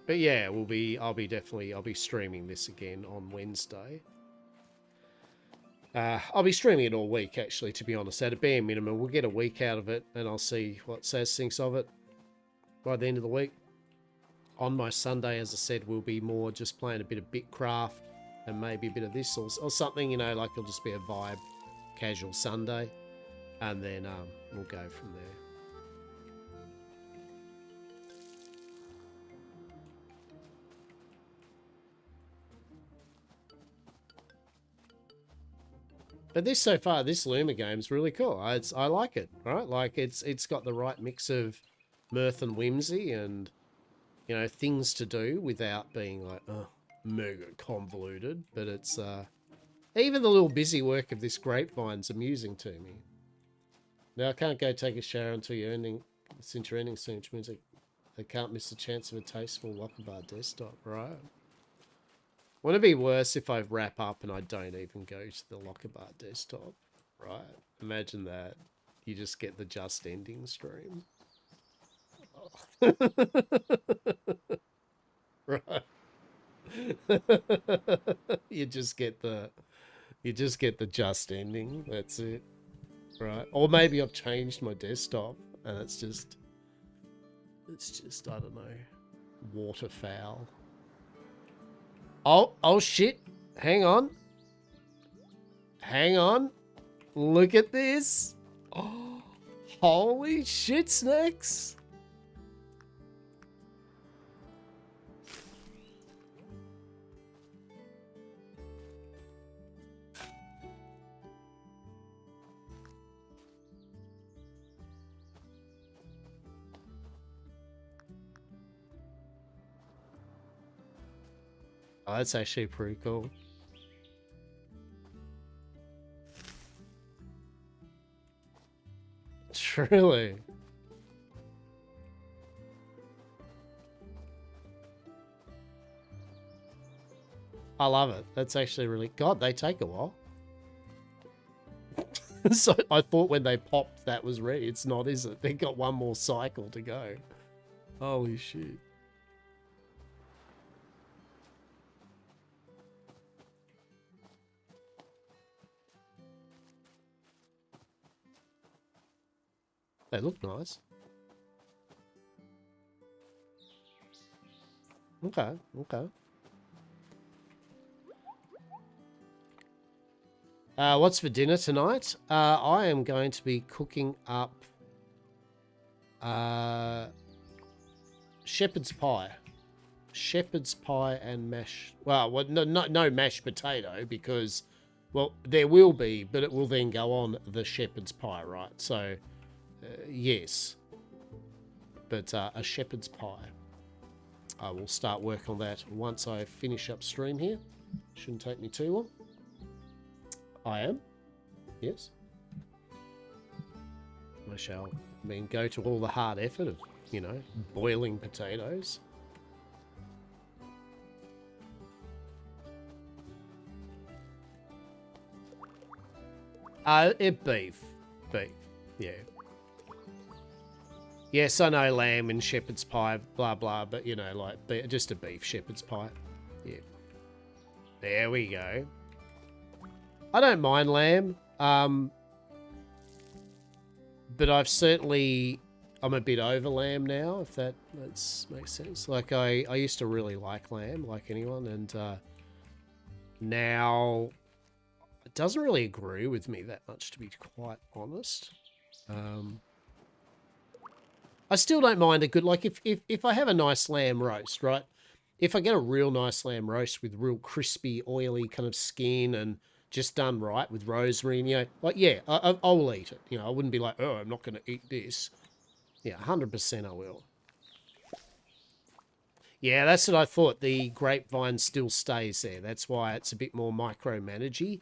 But yeah, I'll be streaming this again on Wednesday. I'll be streaming it all week, actually, to be honest. At a bare minimum, we'll get a week out of it, and I'll see what Saz thinks of it by the end of the week. On my Sunday, as I said, we'll be more just playing a bit of Bitcraft and maybe a bit of this or something, you know, like it'll just be a vibe, casual Sunday, and then we'll go from there. But this so far, this Luma game's really cool. I like it, right? Like it's got the right mix of mirth and whimsy, and you know, things to do without being like mega convoluted. But it's even the little busy work of this grapevine's amusing to me. Now I can't go take a shower until you're ending, since you're ending soon, which means I can't miss the chance of a tasteful Lockerbar desktop, right? Wouldn't it be worse if I wrap up and I don't even go to the Lockerbar desktop, right? Imagine that. You just get the just ending stream. Oh. Right. You just get the just ending. That's it. Right. Or maybe I've changed my desktop and it's just I don't know, waterfowl. Oh shit. Hang on. Look at this. Oh, holy shit, snacks. Oh, that's actually pretty cool. Truly. I love it. That's actually really... God, they take a while. So I thought when they popped that was ready. It's not, is it? They got one more cycle to go. Holy shit. They look nice. Okay, okay. What's for dinner tonight? I am going to be cooking up shepherd's pie. shepherd's pie and mash. Well, no mashed potato because, well, there will be, but it will then go on the shepherd's pie, right? So, yes, but a shepherd's pie. I will start work on that once I finish up stream here. Shouldn't take me too long. I am, yes. I shall, go to all the hard effort of, boiling potatoes. Beef, yeah. Yes, I know lamb and shepherd's pie, blah, blah, but, just a beef shepherd's pie. Yeah. There we go. I don't mind lamb, but I'm a bit over lamb now, if that makes sense. Like, I used to really like lamb, like anyone, and now it doesn't really agree with me that much, to be quite honest. I still don't mind a good, like, if I have a nice lamb roast, right? If I get a real nice lamb roast with real crispy, oily kind of skin and just done right with rosemary, and, like, yeah, I'll eat it. I wouldn't be like, oh, I'm not going to eat this. Yeah, 100% I will. Yeah, that's what I thought. The grapevine still stays there. That's why it's a bit more micromanagey,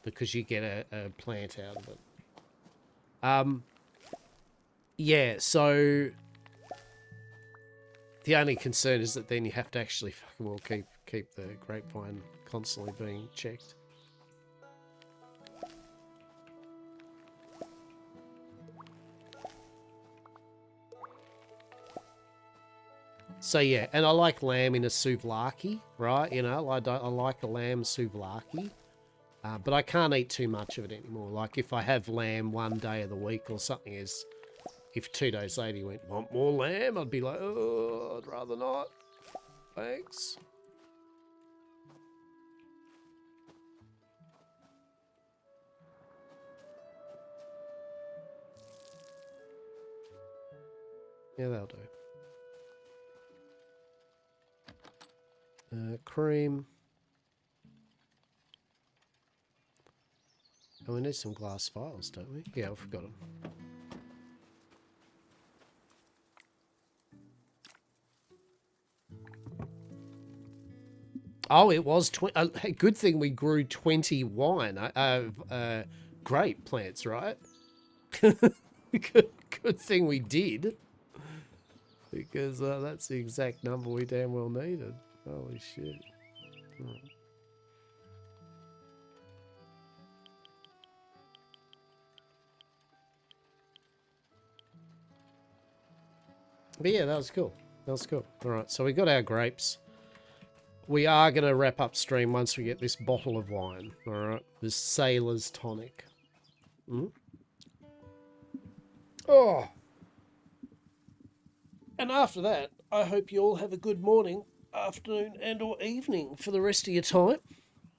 because you get a plant out of it. Yeah, so the only concern is that then you have to actually fucking well keep the grapevine constantly being checked. So yeah, and I like lamb in a souvlaki, right? I like a lamb souvlaki, but I can't eat too much of it anymore. Like if I have lamb one day of the week or something, if 2 days later you went, want more lamb? I'd be like, oh, I'd rather not. Thanks. Yeah, that'll do. Cream. Oh, we need some glass files, don't we? Yeah, I forgot them. Oh, it was 20. Good thing we grew 20 grape plants, right? good thing we did. Because that's the exact number we damn well needed. Holy shit. Oh. But yeah, that was cool. That was cool. All right, so we got our grapes. We are going to wrap up stream once we get this bottle of wine. All right, this Sailor's Tonic. Oh. And after that, I hope you all have a good morning, afternoon, and or evening for the rest of your time.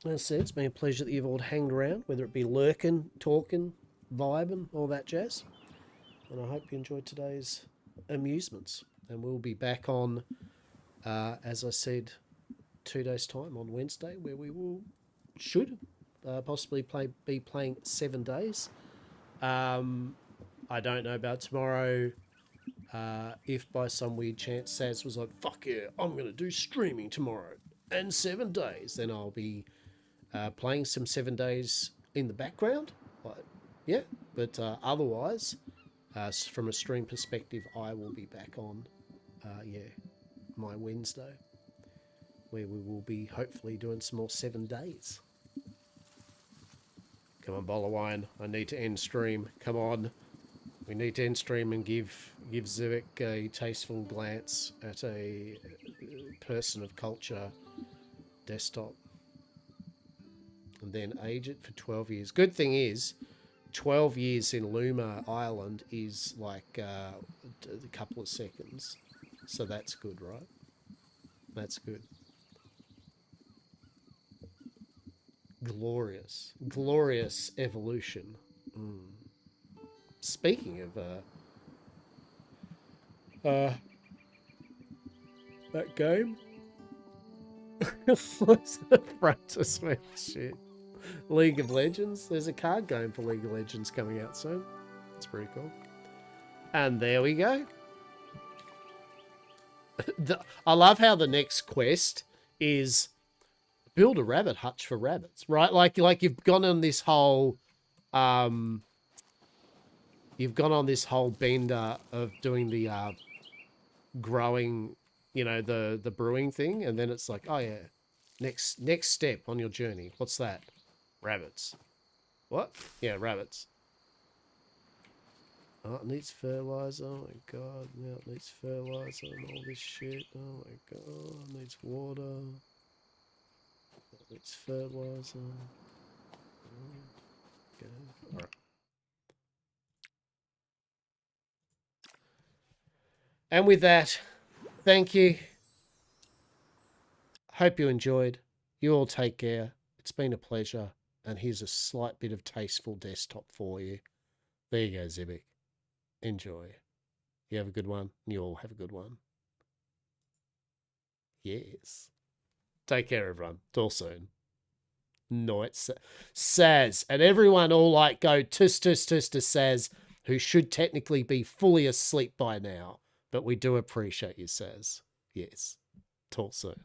As I said, it's been a pleasure that you've all hanged around, whether it be lurking, talking, vibing, all that jazz. And I hope you enjoyed today's amusements. And we'll be back on, as I said, 2 days' time on Wednesday, where we should possibly be playing 7 days. I don't know about tomorrow. If by some weird chance Saz was like, fuck yeah, I'm going to do streaming tomorrow and 7 days, then I'll be playing some 7 days in the background. Yeah, but otherwise, from a stream perspective, I will be back on, my Wednesday, where we will be hopefully doing some more 7 days. Come on, bowl of wine. I need to end stream. Come on. We need to end stream and give Zivik a tasteful glance at a person of culture desktop. And then age it for 12 years. Good thing is, 12 years in Luma Island is like a couple of seconds. So that's good, right? That's good. Glorious. Glorious evolution. Speaking of that game, What's the frontispiece shit? League of Legends. There's a card game for League of Legends coming out soon. It's pretty cool. And there we go. I love how the next quest is build a rabbit hutch for rabbits, right? Like you've gone on this whole you've gone on this whole bender of doing the growing, you know, the brewing thing, and then it's like, oh yeah, next step on your journey. What's that? Rabbits. What? Yeah, rabbits. Oh, it needs fertilizer. Oh my god. Now it needs fertilizer and all this shit. Oh my god. It needs water. It needs fertilizer. Okay. Alright. And with that, thank you. Hope you enjoyed. You all take care. It's been a pleasure. And here's a slight bit of tasteful desktop for you. There you go, Zibik. Enjoy. You have a good one. You all have a good one. Yes. Take care, everyone. Till soon. Night Saz. And everyone all like go tus to Saz, who should technically be fully asleep by now. But we do appreciate you, Saz. Yes. Till soon.